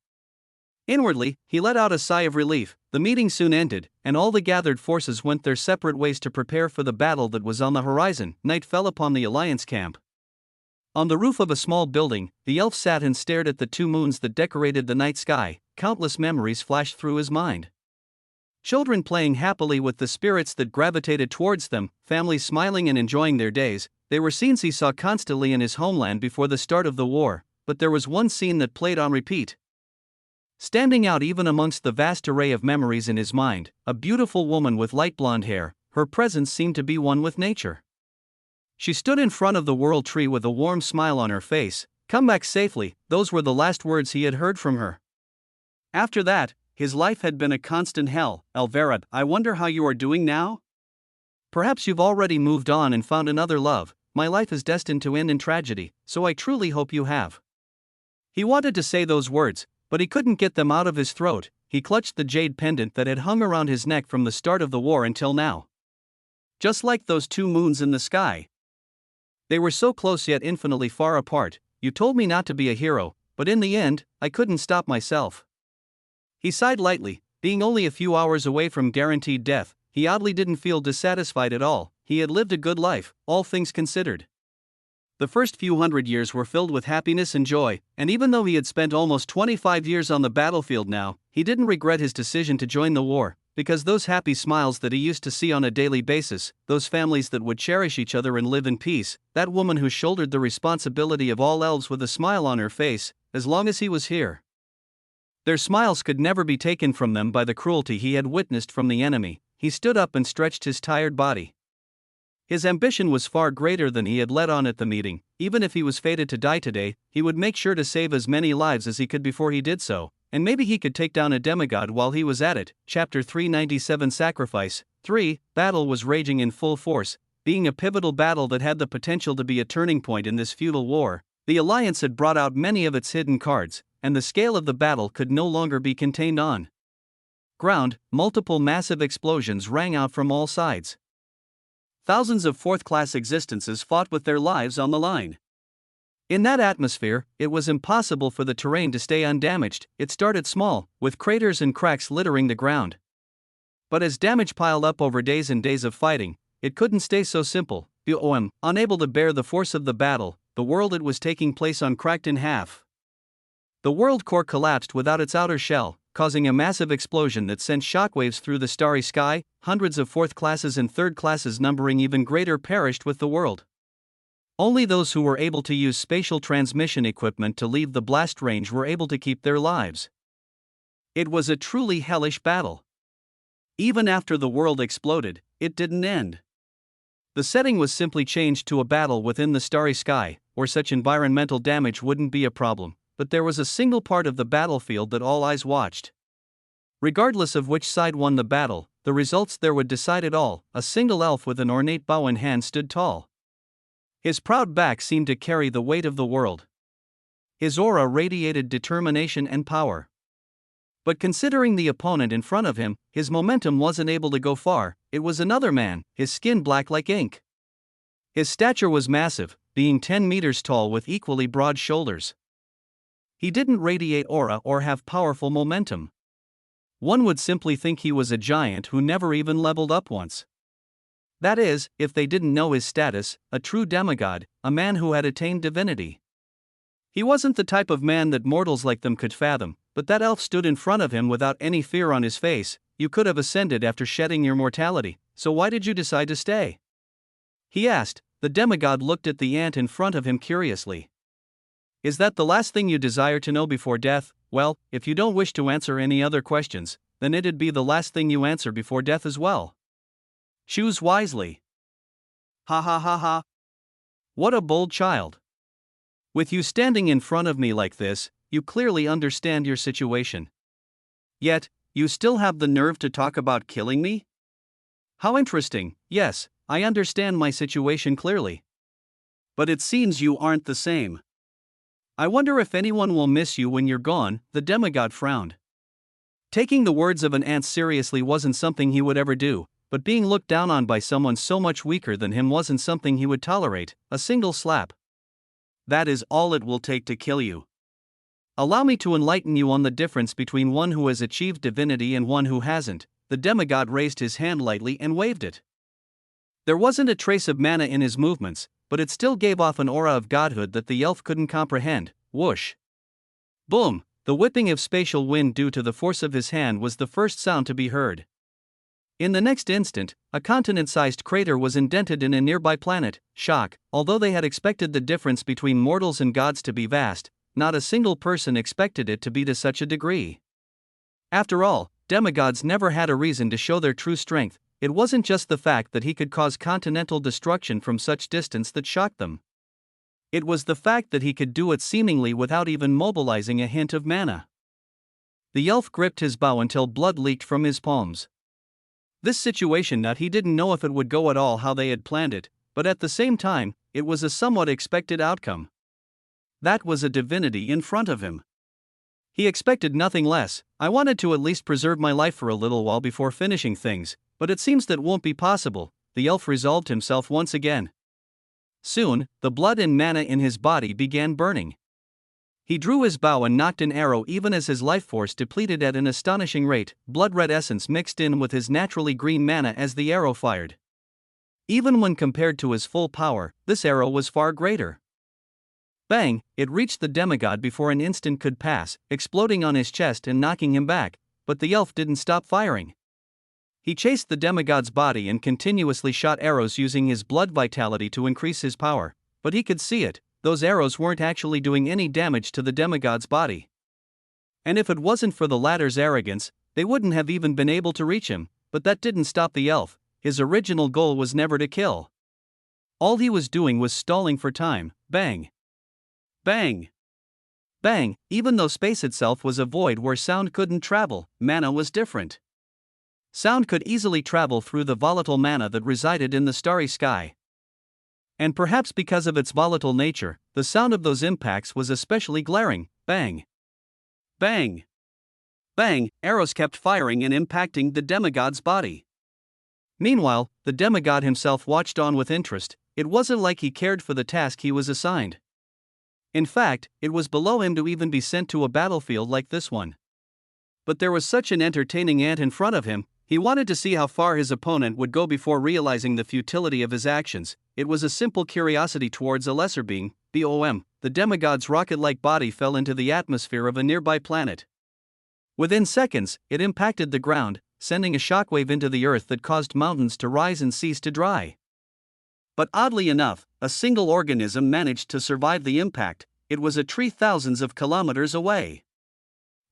A: Inwardly, he let out a sigh of relief. The meeting soon ended, and all the gathered forces went their separate ways to prepare for the battle that was on the horizon. Night fell upon the alliance camp. On the roof of a small building, the elf sat and stared at the two moons that decorated the night sky. Countless memories flashed through his mind. Children playing happily with the spirits that gravitated towards them, families smiling and enjoying their days. They were scenes he saw constantly in his homeland before the start of the war, but there was one scene that played on repeat. Standing out even amongst the vast array of memories in his mind, a beautiful woman with light blonde hair. Her presence seemed to be one with nature. She stood in front of the world tree with a warm smile on her face. "Come back safely," those were the last words he had heard from her. After that, his life had been a constant hell. "Elvera, I wonder how you are doing now? Perhaps you've already moved on and found another love. My life is destined to end in tragedy, so I truly hope you have." He wanted to say those words, but he couldn't get them out of his throat. He clutched the jade pendant that had hung around his neck from the start of the war until now. Just like those two moons in the sky. They were so close yet infinitely far apart. "You told me not to be a hero, but in the end, I couldn't stop myself." He sighed lightly. Being only a few hours away from guaranteed death, he oddly didn't feel dissatisfied at all. He had lived a good life, all things considered. The first few hundred years were filled with happiness and joy, and even though he had spent almost 25 years on the battlefield now, he didn't regret his decision to join the war, because those happy smiles that he used to see on a daily basis, those families that would cherish each other and live in peace, that woman who shouldered the responsibility of all elves with a smile on her face, as long as he was here. Their smiles could never be taken from them by the cruelty he had witnessed from the enemy. He stood up and stretched his tired body. His ambition was far greater than he had let on at the meeting. Even if he was fated to die today, he would make sure to save as many lives as he could before he did so, and maybe he could take down a demigod while he was at it. Chapter 397 Sacrifice 3. Battle was raging in full force, being a pivotal battle that had the potential to be a turning point in this feudal war. The Alliance had brought out many of its hidden cards, and the scale of the battle could no longer be contained on ground. Multiple massive explosions rang out from all sides. Thousands of fourth-class existences fought with their lives on the line. In that atmosphere, it was impossible for the terrain to stay undamaged. It started small, with craters and cracks littering the ground. But as damage piled up over days and days of fighting, it couldn't stay so simple. Unable to bear the force of the battle, the world it was taking place on cracked in half. The world core collapsed without its outer shell, causing a massive explosion that sent shockwaves through the starry sky. Hundreds of fourth classes and third classes numbering even greater perished with the world. Only those who were able to use spatial transmission equipment to leave the blast range were able to keep their lives. It was a truly hellish battle. Even after the world exploded, it didn't end. The setting was simply changed to a battle within the starry sky, where such environmental damage wouldn't be a problem, but there was a single part of the battlefield that all eyes watched. Regardless of which side won the battle, the results there would decide it all. A single elf with an ornate bow in hand stood tall. His proud back seemed to carry the weight of the world. His aura radiated determination and power. But considering the opponent in front of him, his momentum wasn't able to go far. It was another man, his skin black like ink. His stature was massive, being 10 meters tall with equally broad shoulders. He didn't radiate aura or have powerful momentum. One would simply think he was a giant who never even leveled up once. That is, if they didn't know his status, a true demigod, a man who had attained divinity. He wasn't the type of man that mortals like them could fathom, but that elf stood in front of him without any fear on his face. You could have ascended after shedding your mortality, so why did you decide to stay? He asked. The demigod looked at the ant in front of him curiously. Is that the last thing you desire to know before death? Well, if you don't wish to answer any other questions, then it'd be the last thing you answer before death as well. Choose wisely. Ha ha ha ha. What a bold child. With you standing in front of me like this, you clearly understand your situation. Yet, you still have the nerve to talk about killing me? How interesting. Yes, I understand my situation clearly. But it seems you aren't the same. I wonder if anyone will miss you when you're gone. The demigod frowned. Taking the words of an ant seriously wasn't something he would ever do, but being looked down on by someone so much weaker than him wasn't something he would tolerate. A single slap. That is all it will take to kill you. Allow me to enlighten you on the difference between one who has achieved divinity and one who hasn't. The demigod raised his hand lightly and waved it. There wasn't a trace of mana in his movements, but it still gave off an aura of godhood that the elf couldn't comprehend. Whoosh. Boom! The whipping of spatial wind due to the force of his hand was the first sound to be heard. In the next instant, a continent-sized crater was indented in a nearby planet. Shock. Although they had expected the difference between mortals and gods to be vast, not a single person expected it to be to such a degree. After all, demigods never had a reason to show their true strength. It wasn't just the fact that he could cause continental destruction from such distance that shocked them. It was the fact that he could do it seemingly without even mobilizing a hint of mana. The elf gripped his bow until blood leaked from his palms. This situation he didn't know if it would go at all how they had planned it, but at the same time, it was a somewhat expected outcome. That was a divinity in front of him. He expected nothing less. I wanted to at least preserve my life for a little while before finishing things, but it seems that won't be possible. The elf resolved himself once again. Soon, the blood and mana in his body began burning. He drew his bow and knocked an arrow even as his life force depleted at an astonishing rate. Blood-red essence mixed in with his naturally green mana as the arrow fired. Even when compared to his full power, this arrow was far greater. Bang! It reached the demigod before an instant could pass, exploding on his chest and knocking him back, but the elf didn't stop firing. He chased the demigod's body and continuously shot arrows using his blood vitality to increase his power, but he could see it. Those arrows weren't actually doing any damage to the demigod's body. And if it wasn't for the latter's arrogance, they wouldn't have even been able to reach him, but that didn't stop the elf. His original goal was never to kill. All he was doing was stalling for time. Bang! Bang! Bang! Even though space itself was a void where sound couldn't travel, mana was different. Sound could easily travel through the volatile mana that resided in the starry sky. And perhaps because of its volatile nature, the sound of those impacts was especially glaring. Bang! Bang! Bang! Arrows kept firing and impacting the demigod's body. Meanwhile, the demigod himself watched on with interest. It wasn't like he cared for the task he was assigned. In fact, it was below him to even be sent to a battlefield like this one. But there was such an entertaining ant in front of him, he wanted to see how far his opponent would go before realizing the futility of his actions. It was a simple curiosity towards a lesser being. Boom! The demigod's rocket-like body fell into the atmosphere of a nearby planet. Within seconds, it impacted the ground, sending a shockwave into the earth that caused mountains to rise and cease to dry. But oddly enough, a single organism managed to survive the impact. It was a tree thousands of kilometers away.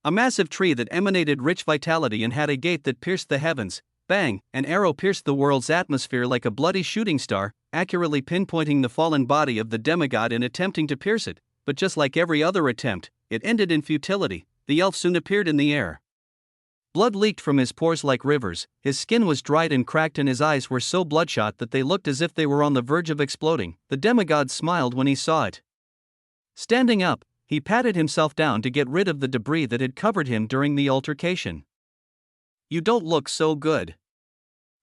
A: A massive tree that emanated rich vitality and had a gate that pierced the heavens. Bang! An arrow pierced the world's atmosphere like a bloody shooting star, accurately pinpointing the fallen body of the demigod and attempting to pierce it. But just like every other attempt, it ended in futility. The elf soon appeared in the air. Blood leaked from his pores like rivers, his skin was dried and cracked and his eyes were so bloodshot that they looked as if they were on the verge of exploding. The demigod smiled when he saw it. Standing up, he patted himself down to get rid of the debris that had covered him during the altercation. "You don't look so good,"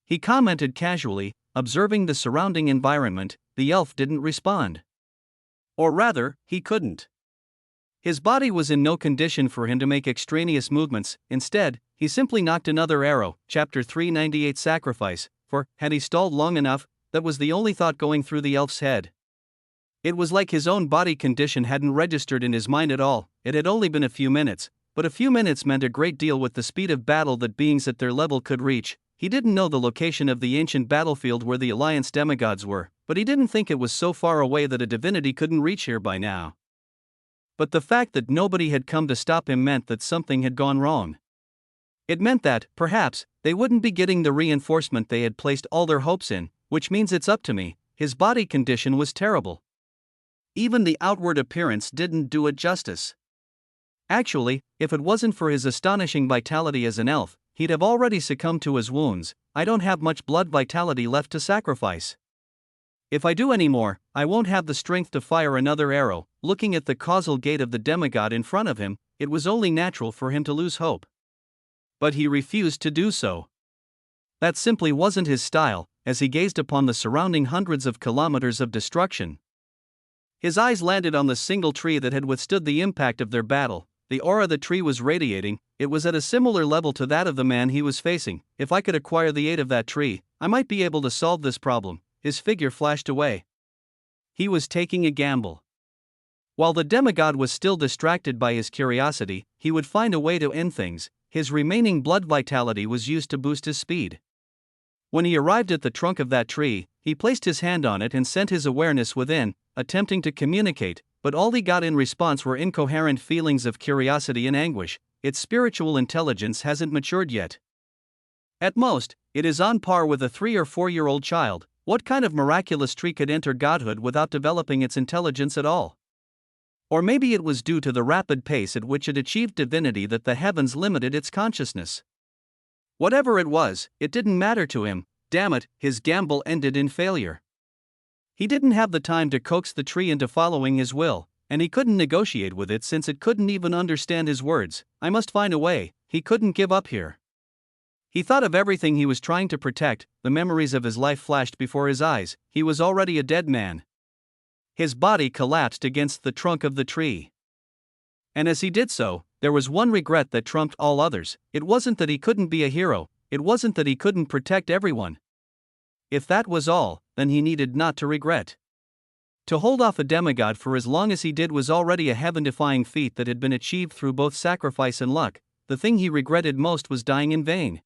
A: he commented casually, observing the surrounding environment. The elf didn't respond. Or rather, he couldn't. His body was in no condition for him to make extraneous movements. Instead, he simply knocked another arrow. Chapter 398 Sacrifice. For, had he stalled long enough, that was the only thought going through the elf's head. It was like his own body condition hadn't registered in his mind at all. It had only been a few minutes, but a few minutes meant a great deal with the speed of battle that beings at their level could reach. He didn't know the location of the ancient battlefield where the Alliance demigods were, but he didn't think it was so far away that a divinity couldn't reach here by now. But the fact that nobody had come to stop him meant that something had gone wrong. It meant that, perhaps, they wouldn't be getting the reinforcement they had placed all their hopes in, which means it's up to me. His body condition was terrible. Even the outward appearance didn't do it justice. Actually, if it wasn't for his astonishing vitality as an elf, he'd have already succumbed to his wounds. I don't have much blood vitality left to sacrifice. If I do any more, I won't have the strength to fire another arrow. Looking at the causal gate of the demigod in front of him, it was only natural for him to lose hope. But he refused to do so. That simply wasn't his style, as he gazed upon the surrounding hundreds of kilometers of destruction. His eyes landed on the single tree that had withstood the impact of their battle. The aura the tree was radiating, it was at a similar level to that of the man he was facing. If I could acquire the aid of that tree, I might be able to solve this problem. His figure flashed away. He was taking a gamble. While the demigod was still distracted by his curiosity, he would find a way to end things. His remaining blood vitality was used to boost his speed. When he arrived at the trunk of that tree, he placed his hand on it and sent his awareness within, attempting to communicate, but all he got in response were incoherent feelings of curiosity and anguish. Its spiritual intelligence hasn't matured yet. At most, it is on par with a 3 or 4-year-old child. What kind of miraculous tree could enter godhood without developing its intelligence at all? Or maybe it was due to the rapid pace at which it achieved divinity that the heavens limited its consciousness. Whatever it was, it didn't matter to him. Damn it, his gamble ended in failure. He didn't have the time to coax the tree into following his will, and he couldn't negotiate with it since it couldn't even understand his words. I must find a way. He couldn't give up here. He thought of everything he was trying to protect. The memories of his life flashed before his eyes. He was already a dead man. His body collapsed against the trunk of the tree. And as he did so, there was one regret that trumped all others. It wasn't that he couldn't be a hero, it wasn't that he couldn't protect everyone. If that was all, then he needed not to regret. To hold off a demigod for as long as he did was already a heaven-defying feat that had been achieved through both sacrifice and luck. The thing he regretted most was dying in vain.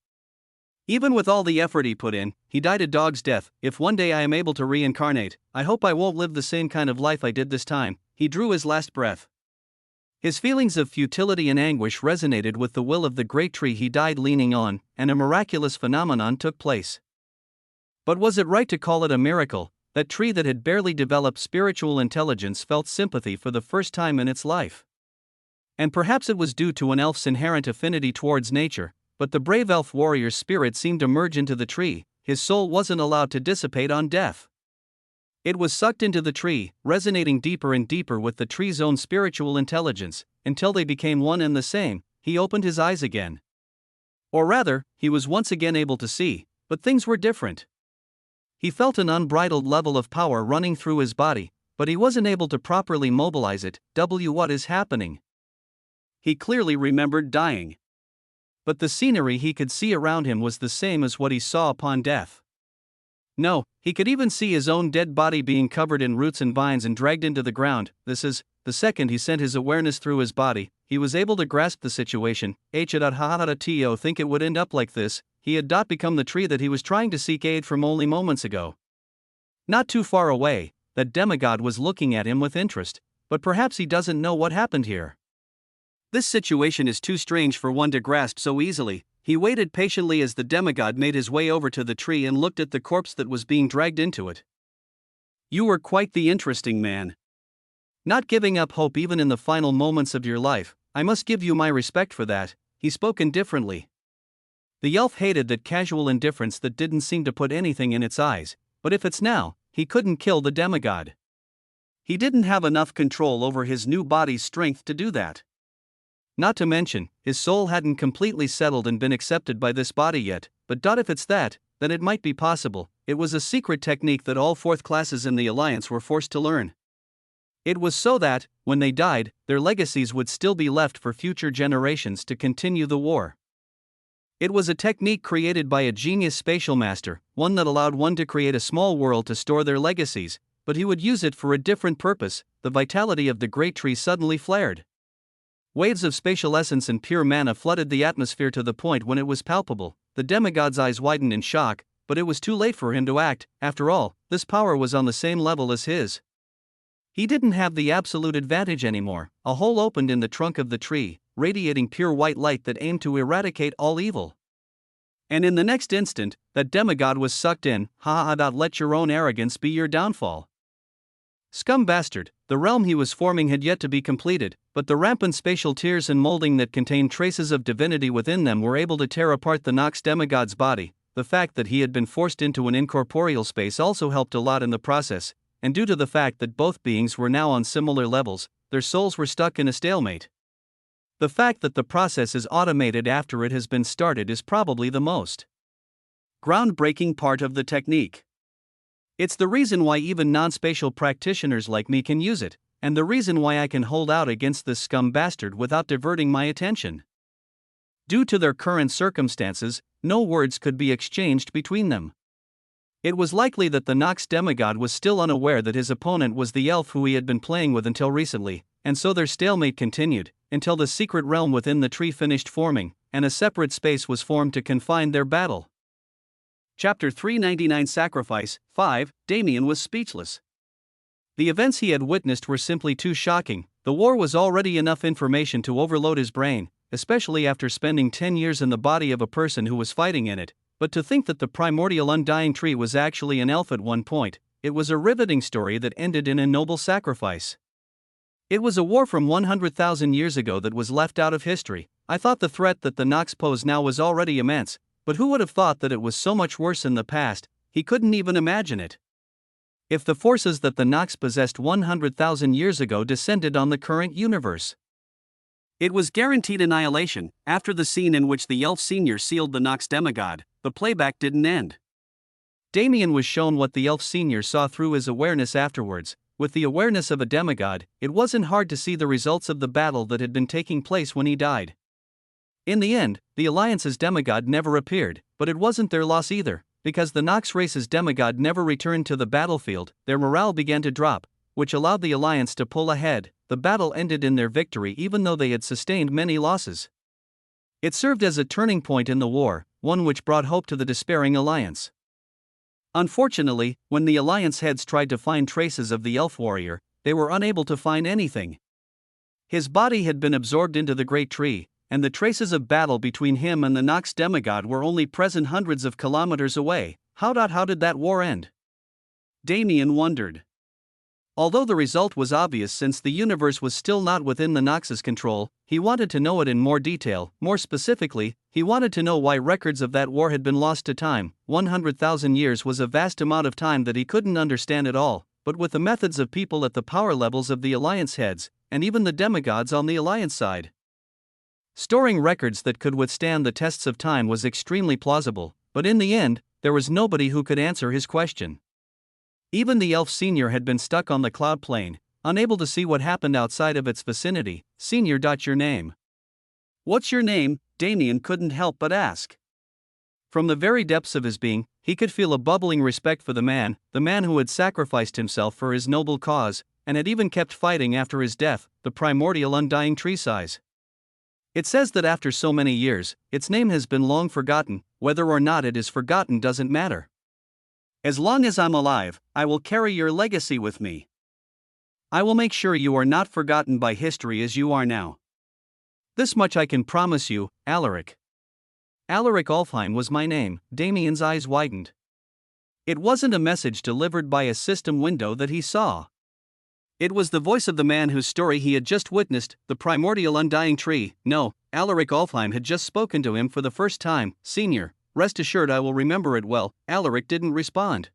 A: Even with all the effort he put in, he died a dog's death. If one day I am able to reincarnate, I hope I won't live the same kind of life I did this time. He drew his last breath. His feelings of futility and anguish resonated with the will of the great tree he died leaning on, and a miraculous phenomenon took place. But was it right to call it a miracle? That tree that had barely developed spiritual intelligence felt sympathy for the first time in its life. And perhaps it was due to an elf's inherent affinity towards nature, but the brave elf warrior's spirit seemed to merge into the tree. His soul wasn't allowed to dissipate on death. It was sucked into the tree, resonating deeper and deeper with the tree's own spiritual intelligence, until they became one and the same. He opened his eyes again. Or rather, he was once again able to see, but things were different. He felt an unbridled level of power running through his body, but he wasn't able to properly mobilize it. What is happening? He clearly remembered dying. But the scenery he could see around him was the same as what he saw upon death. No, he could even see his own dead body being covered in roots and vines and dragged into the ground. The second he sent his awareness through his body, he was able to grasp the situation. To think it would end up like this. He had become the tree that he was trying to seek aid from only moments ago. Not too far away, that demigod was looking at him with interest, but perhaps he doesn't know what happened here. This situation is too strange for one to grasp so easily. He waited patiently as the demigod made his way over to the tree and looked at the corpse that was being dragged into it. You were quite the interesting man. Not giving up hope even in the final moments of your life, I must give you my respect for that. He spoke indifferently. The elf hated that casual indifference that didn't seem to put anything in its eyes, but if it's now, he couldn't kill the demigod. He didn't have enough control over his new body's strength to do that. Not to mention, his soul hadn't completely settled and been accepted by this body yet, but if it's that, then it might be possible. It was a secret technique that all fourth classes in the Alliance were forced to learn. It was so that, when they died, their legacies would still be left for future generations to continue the war. It was a technique created by a genius spatial master, one that allowed one to create a small world to store their legacies, but he would use it for a different purpose. The vitality of the great tree suddenly flared. Waves of spatial essence and pure mana flooded the atmosphere to the point when it was palpable. The demigod's eyes widened in shock, but it was too late for him to act. After all, this power was on the same level as his. He didn't have the absolute advantage anymore. A hole opened in the trunk of the tree, radiating pure white light that aimed to eradicate all evil. And in the next instant, that demigod was sucked in. Let your own arrogance be your downfall. Scum bastard, the realm he was forming had yet to be completed, but the rampant spatial tears and molding that contained traces of divinity within them were able to tear apart the Nox demigod's body. The fact that he had been forced into an incorporeal space also helped a lot in the process, and due to the fact that both beings were now on similar levels, their souls were stuck in a stalemate. The fact that the process is automated after it has been started is probably the most groundbreaking part of the technique. It's the reason why even non-spatial practitioners like me can use it, and the reason why I can hold out against this scum bastard without diverting my attention. Due to their current circumstances, no words could be exchanged between them. It was likely that the Nox demigod was still unaware that his opponent was the elf who he had been playing with until recently, and so their stalemate continued, until the secret realm within the tree finished forming, and a separate space was formed to confine their battle. Chapter 399 Sacrifice 5. Damien was speechless. The events he had witnessed were simply too shocking. The war was already enough information to overload his brain, especially after spending 10 years in the body of a person who was fighting in it, but to think that the primordial undying tree was actually an elf at one point, it was a riveting story that ended in a noble sacrifice. It was a war from 100,000 years ago that was left out of history. I thought the threat that the Nox posed now was already immense, but who would have thought that it was so much worse in the past? He couldn't even imagine it. If the forces that the Nox possessed 100,000 years ago descended on the current universe, it was guaranteed annihilation. After the scene in which the elf senior sealed the Nox demigod, the playback didn't end. Damien was shown what the elf senior saw through his awareness afterwards. With the awareness of a demigod, it wasn't hard to see the results of the battle that had been taking place when he died. In the end, the Alliance's demigod never appeared, but it wasn't their loss either, because the Nox race's demigod never returned to the battlefield. Their morale began to drop, which allowed the Alliance to pull ahead. The battle ended in their victory even though they had sustained many losses. It served as a turning point in the war, one which brought hope to the despairing Alliance. Unfortunately, when the Alliance heads tried to find traces of the elf warrior, they were unable to find anything. His body had been absorbed into the great tree, and the traces of battle between him and the Nox demigod were only present hundreds of kilometers away. How did that war end? Damien wondered. Although the result was obvious since the universe was still not within the Nox's control, he wanted to know it in more detail. More specifically, he wanted to know why records of that war had been lost to time. 100,000 years was a vast amount of time that he couldn't understand at all, but with the methods of people at the power levels of the Alliance heads, and even the demigods on the Alliance side. Storing records that could withstand the tests of time was extremely plausible, but in the end, there was nobody who could answer his question. Even the elf senior had been stuck on the cloud plane, unable to see what happened outside of its vicinity. Senior. Your name? What's your name? Damien couldn't help but ask. From the very depths of his being, he could feel a bubbling respect for the man who had sacrificed himself for his noble cause, and had even kept fighting after his death, the primordial undying tree size. It says that after so many years, its name has been long forgotten. Whether or not it is forgotten doesn't matter. As long as I'm alive, I will carry your legacy with me. I will make sure you are not forgotten by history as you are now. This much I can promise you, Alaric. Alaric Alfheim was my name. Damien's eyes widened. It wasn't a message delivered by a system window that he saw. It was the voice of the man whose story he had just witnessed, the primordial undying tree. No, Alaric Alfheim had just spoken to him for the first time. Senior, rest assured I will remember it well. Alaric didn't respond.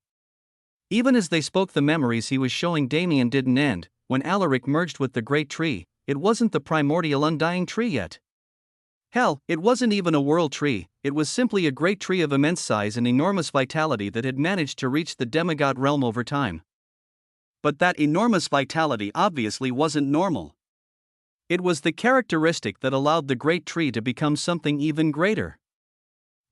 A: Even as they spoke, the memories he was showing Damien didn't end. When Alaric merged with the great tree, it wasn't the primordial undying tree yet. Hell, it wasn't even a world tree, it was simply a great tree of immense size and enormous vitality that had managed to reach the demigod realm over time. But that enormous vitality obviously wasn't normal. It was the characteristic that allowed the great tree to become something even greater.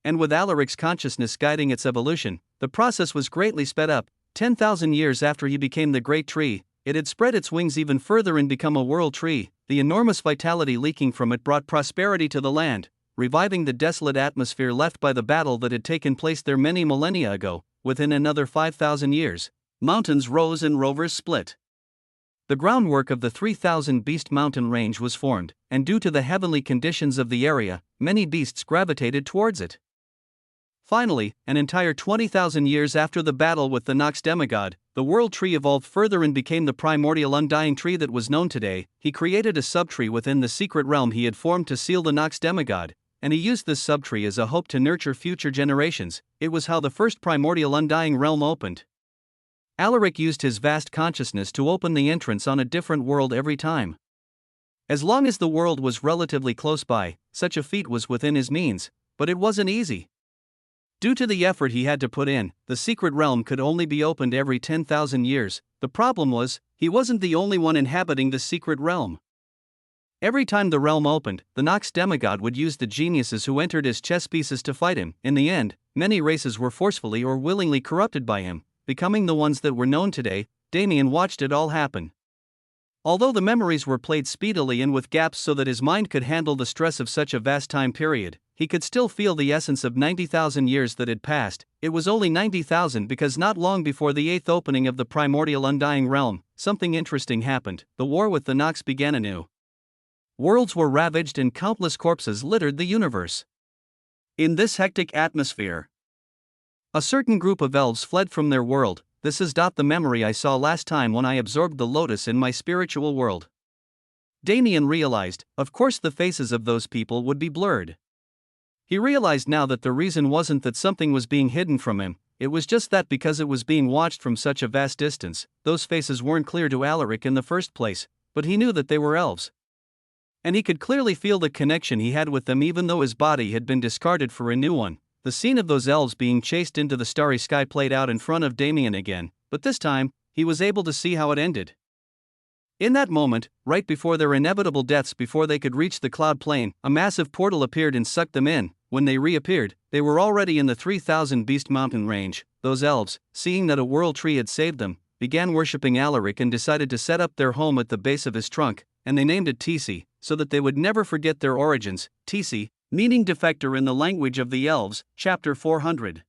A: And with Alaric's consciousness guiding its evolution, the process was greatly sped up. 10,000 years after he became the great tree, it had spread its wings even further and become a world tree. The enormous vitality leaking from it brought prosperity to the land, reviving the desolate atmosphere left by the battle that had taken place there many millennia ago. Within another 5,000 years, mountains rose and rovers split. The groundwork of the 3,000 Beast Mountain range was formed, and due to the heavenly conditions of the area, many beasts gravitated towards it. Finally, an entire 20,000 years after the battle with the Nox demigod, the world tree evolved further and became the primordial undying tree that was known today. He created a subtree within the secret realm he had formed to seal the Nox demigod, and he used this subtree as a hope to nurture future generations. It was how the first primordial undying realm opened. Alaric used his vast consciousness to open the entrance on a different world every time. As long as the world was relatively close by, such a feat was within his means, but it wasn't easy. Due to the effort he had to put in, the secret realm could only be opened every 10,000 years. The problem was, he wasn't the only one inhabiting the secret realm. Every time the realm opened, the Nox demigod would use the geniuses who entered as chess pieces to fight him. In the end, many races were forcefully or willingly corrupted by him, becoming the ones that were known today. Damien watched it all happen. Although the memories were played speedily and with gaps so that his mind could handle the stress of such a vast time period, he could still feel the essence of 90,000 years that had passed. It was only 90,000 because not long before the 8th opening of the primordial undying realm, something interesting happened. The war with the Nox began anew. Worlds were ravaged and countless corpses littered the universe. In this hectic atmosphere, a certain group of elves fled from their world. This is the memory I saw last time when I absorbed the lotus in my spiritual world. Damien realized, of course the faces of those people would be blurred. He realized now that the reason wasn't that something was being hidden from him, it was just that because it was being watched from such a vast distance, those faces weren't clear to Alaric in the first place, but he knew that they were elves. And he could clearly feel the connection he had with them even though his body had been discarded for a new one. The scene of those elves being chased into the starry sky played out in front of Damien again, but this time, he was able to see how it ended. In that moment, right before their inevitable deaths before they could reach the cloud plane, a massive portal appeared and sucked them in. When they reappeared, they were already in the 3,000 Beast Mountain range. Those elves, seeing that a world tree had saved them, began worshipping Alaric and decided to set up their home at the base of his trunk, and they named it Tisi, so that they would never forget their origins. Tisi, meaning defector in the language of the elves, chapter 400.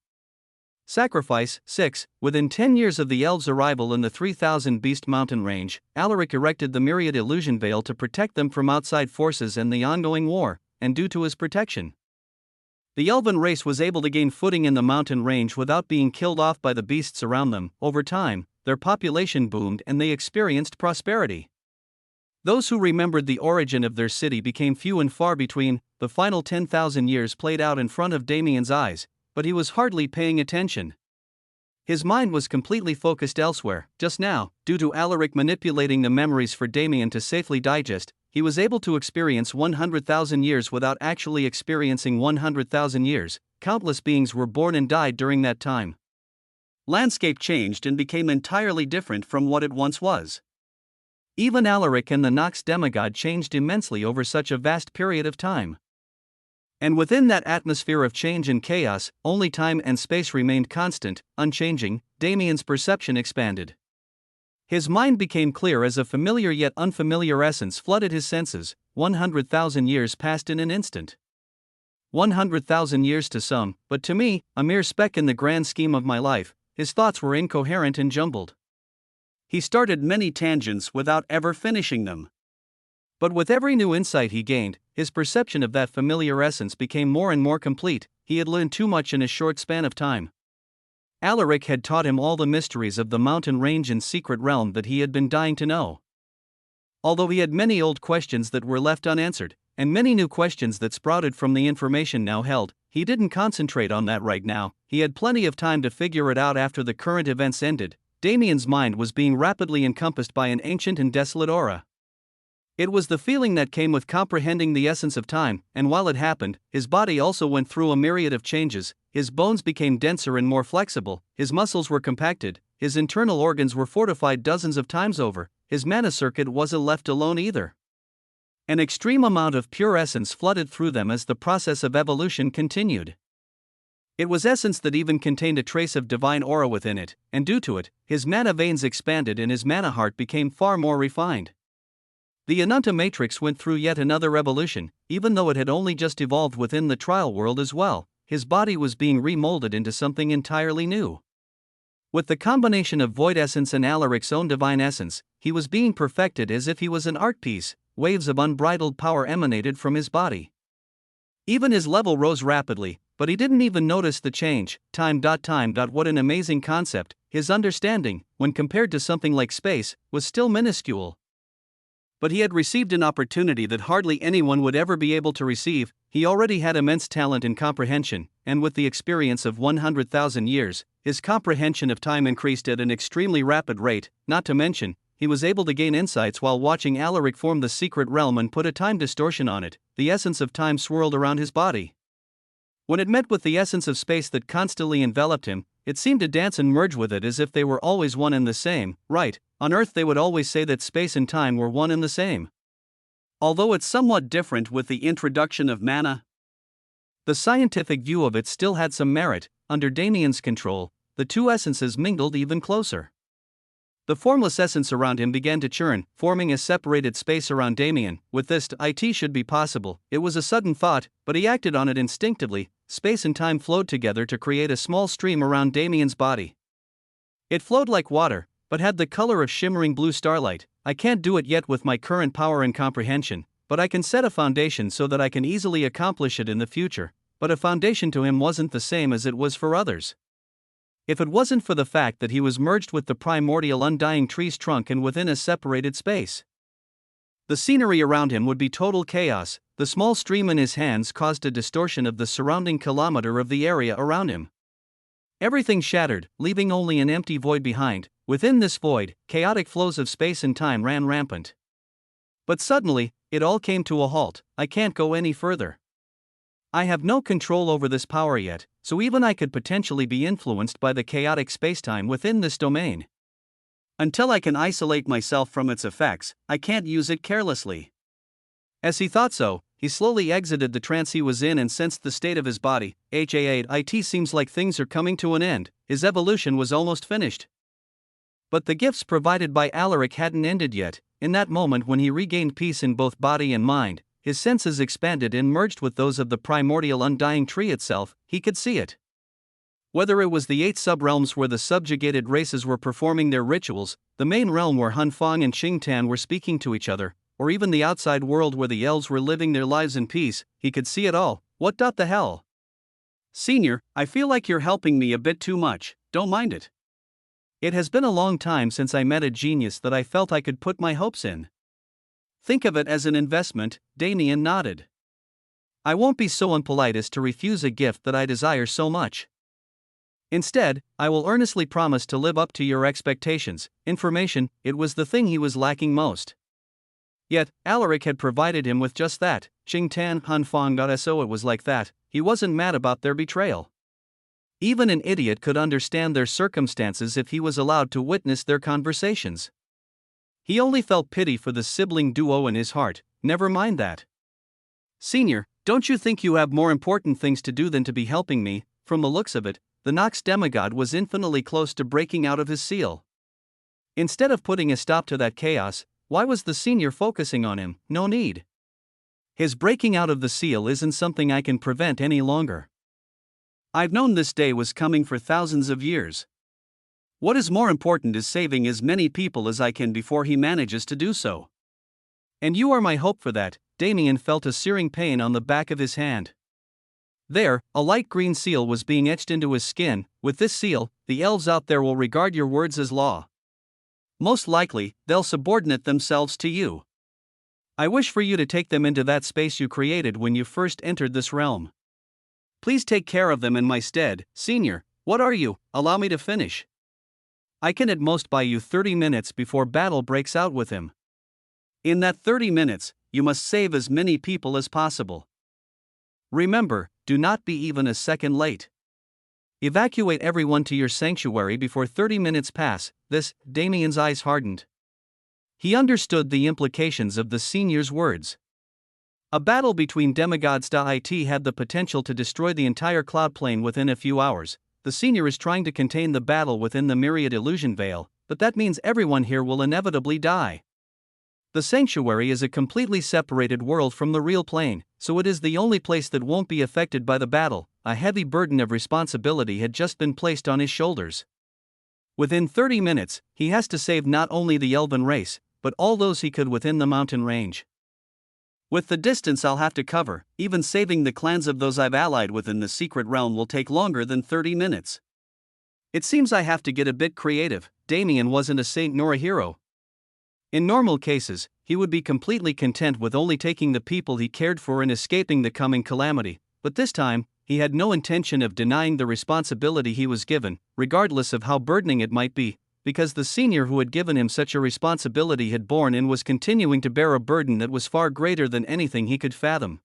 A: Sacrifice. 6. Within 10 years of the elves' arrival in the 3,000 Beast Mountain range, Alaric erected the myriad illusion veil to protect them from outside forces and the ongoing war, and due to his protection, the elven race was able to gain footing in the mountain range without being killed off by the beasts around them. Over time, their population boomed and they experienced prosperity. Those who remembered the origin of their city became few and far between. The final 10,000 years played out in front of Damien's eyes, but he was hardly paying attention. His mind was completely focused elsewhere. Just now, due to Alaric manipulating the memories for Damien to safely digest, he was able to experience 100,000 years without actually experiencing 100,000 years. Countless beings were born and died during that time. Landscape changed and became entirely different from what it once was. Even Alaric and the Nox demigod changed immensely over such a vast period of time. And within that atmosphere of change and chaos, only time and space remained constant, unchanging. Damien's perception expanded. His mind became clear as a familiar yet unfamiliar essence flooded his senses. 100,000 years passed in an instant. 100,000 years to some, but to me, a mere speck in the grand scheme of my life. His thoughts were incoherent and jumbled. He started many tangents without ever finishing them. But with every new insight he gained, his perception of that familiar essence became more and more complete. He had learned too much in a short span of time. Alaric had taught him all the mysteries of the mountain range and secret realm that he had been dying to know. Although he had many old questions that were left unanswered, and many new questions that sprouted from the information now held, he didn't concentrate on that right now. He had plenty of time to figure it out after the current events ended. Damien's mind was being rapidly encompassed by an ancient and desolate aura. It was the feeling that came with comprehending the essence of time, and while it happened, his body also went through a myriad of changes. His bones became denser and more flexible, his muscles were compacted, his internal organs were fortified dozens of times over, his mana circuit wasn't left alone either. An extreme amount of pure essence flooded through them as the process of evolution continued. It was essence that even contained a trace of divine aura within it, and due to it, his mana veins expanded and his mana heart became far more refined. The Ananta matrix went through yet another evolution, even though it had only just evolved within the trial world as well. His body was being remolded into something entirely new. With the combination of void essence and Alaric's own divine essence, he was being perfected as if he was an art piece. Waves of unbridled power emanated from his body. Even his level rose rapidly, but he didn't even notice the change. Time. What an amazing concept. His understanding, when compared to something like space, was still minuscule. But he had received an opportunity that hardly anyone would ever be able to receive. He already had immense talent and comprehension, and with the experience of 100,000 years, his comprehension of time increased at an extremely rapid rate. Not to mention, he was able to gain insights while watching Alaric form the secret realm and put a time distortion on it. The essence of time swirled around his body. When it met with the essence of space that constantly enveloped him, it seemed to dance and merge with it as if they were always one and the same. Right, on Earth they would always say that space and time were one and the same. Although it's somewhat different with the introduction of mana, the scientific view of it still had some merit. Under Damien's control, the two essences mingled even closer. The formless essence around him began to churn, forming a separated space around Damien. With this, it should be possible. It was a sudden thought, but he acted on it instinctively. Space and time flowed together to create a small stream around Damien's body. It flowed like water, but had the color of shimmering blue starlight. I can't do it yet with my current power and comprehension, but I can set a foundation so that I can easily accomplish it in the future. But a foundation to him wasn't the same as it was for others. If it wasn't for the fact that he was merged with the primordial undying tree's trunk and within a separated space, the scenery around him would be total chaos. The small stream in his hands caused a distortion of the surrounding kilometer of the area around him. Everything shattered, leaving only an empty void behind. Within this void, chaotic flows of space and time ran rampant. But suddenly, it all came to a halt. I can't go any further. I have no control over this power yet, so even I could potentially be influenced by the chaotic spacetime within this domain. Until I can isolate myself from its effects, I can't use it carelessly. As he thought so, he slowly exited the trance he was in and sensed the state of his body. It seems like things are coming to an end. His evolution was almost finished. But the gifts provided by Alaric hadn't ended yet. In that moment when he regained peace in both body and mind, his senses expanded and merged with those of the primordial undying tree itself. He could see it. Whether it was the 8 sub-realms where the subjugated races were performing their rituals, the main realm where Hunfang and Xingtan were speaking to each other, or even the outside world where the elves were living their lives in peace, he could see it all. What the hell? Senior, I feel like you're helping me a bit too much, don't mind it. It has been a long time since I met a genius that I felt I could put my hopes in. Think of it as an investment. Damien nodded. I won't be so unpolite as to refuse a gift that I desire so much. Instead, I will earnestly promise to live up to your expectations. Information, it was the thing he was lacking most. Yet, Alaric had provided him with just that. Qing Tan Han Fong got so it was like that, he wasn't mad about their betrayal. Even an idiot could understand their circumstances if he was allowed to witness their conversations. He only felt pity for the sibling duo in his heart, never mind that. Senior, don't you think you have more important things to do than to be helping me? From the looks of it, the Nox demigod was infinitely close to breaking out of his seal. Instead of putting a stop to that chaos, why was the senior focusing on him? No need. His breaking out of the seal isn't something I can prevent any longer. I've known this day was coming for thousands of years. What is more important is saving as many people as I can before he manages to do so. And you are my hope for that. Damien felt a searing pain on the back of his hand. There, a light green seal was being etched into his skin. With this seal, the elves out there will regard your words as law. Most likely, they'll subordinate themselves to you. I wish for you to take them into that space you created when you first entered this realm. Please take care of them in my stead. Senior, what are you? Allow me to finish. I can at most buy you 30 minutes before battle breaks out with him. In that 30 minutes, you must save as many people as possible. Remember, do not be even a second late. Evacuate everyone to your sanctuary before 30 minutes pass. Damien's eyes hardened. He understood the implications of the senior's words. A battle between demigods had the potential to destroy the entire cloud plane within a few hours. The senior is trying to contain the battle within the myriad illusion veil, but that means everyone here will inevitably die. The sanctuary is a completely separated world from the real plane, so it is the only place that won't be affected by the battle. A heavy burden of responsibility had just been placed on his shoulders. Within 30 minutes, he has to save not only the elven race, but all those he could within the mountain range. With the distance I'll have to cover, even saving the clans of those I've allied within the secret realm will take longer than 30 minutes. It seems I have to get a bit creative. Damien wasn't a saint nor a hero. In normal cases, he would be completely content with only taking the people he cared for and escaping the coming calamity, but this time, he had no intention of denying the responsibility he was given, regardless of how burdening it might be, because the senior who had given him such a responsibility had borne and was continuing to bear a burden that was far greater than anything he could fathom.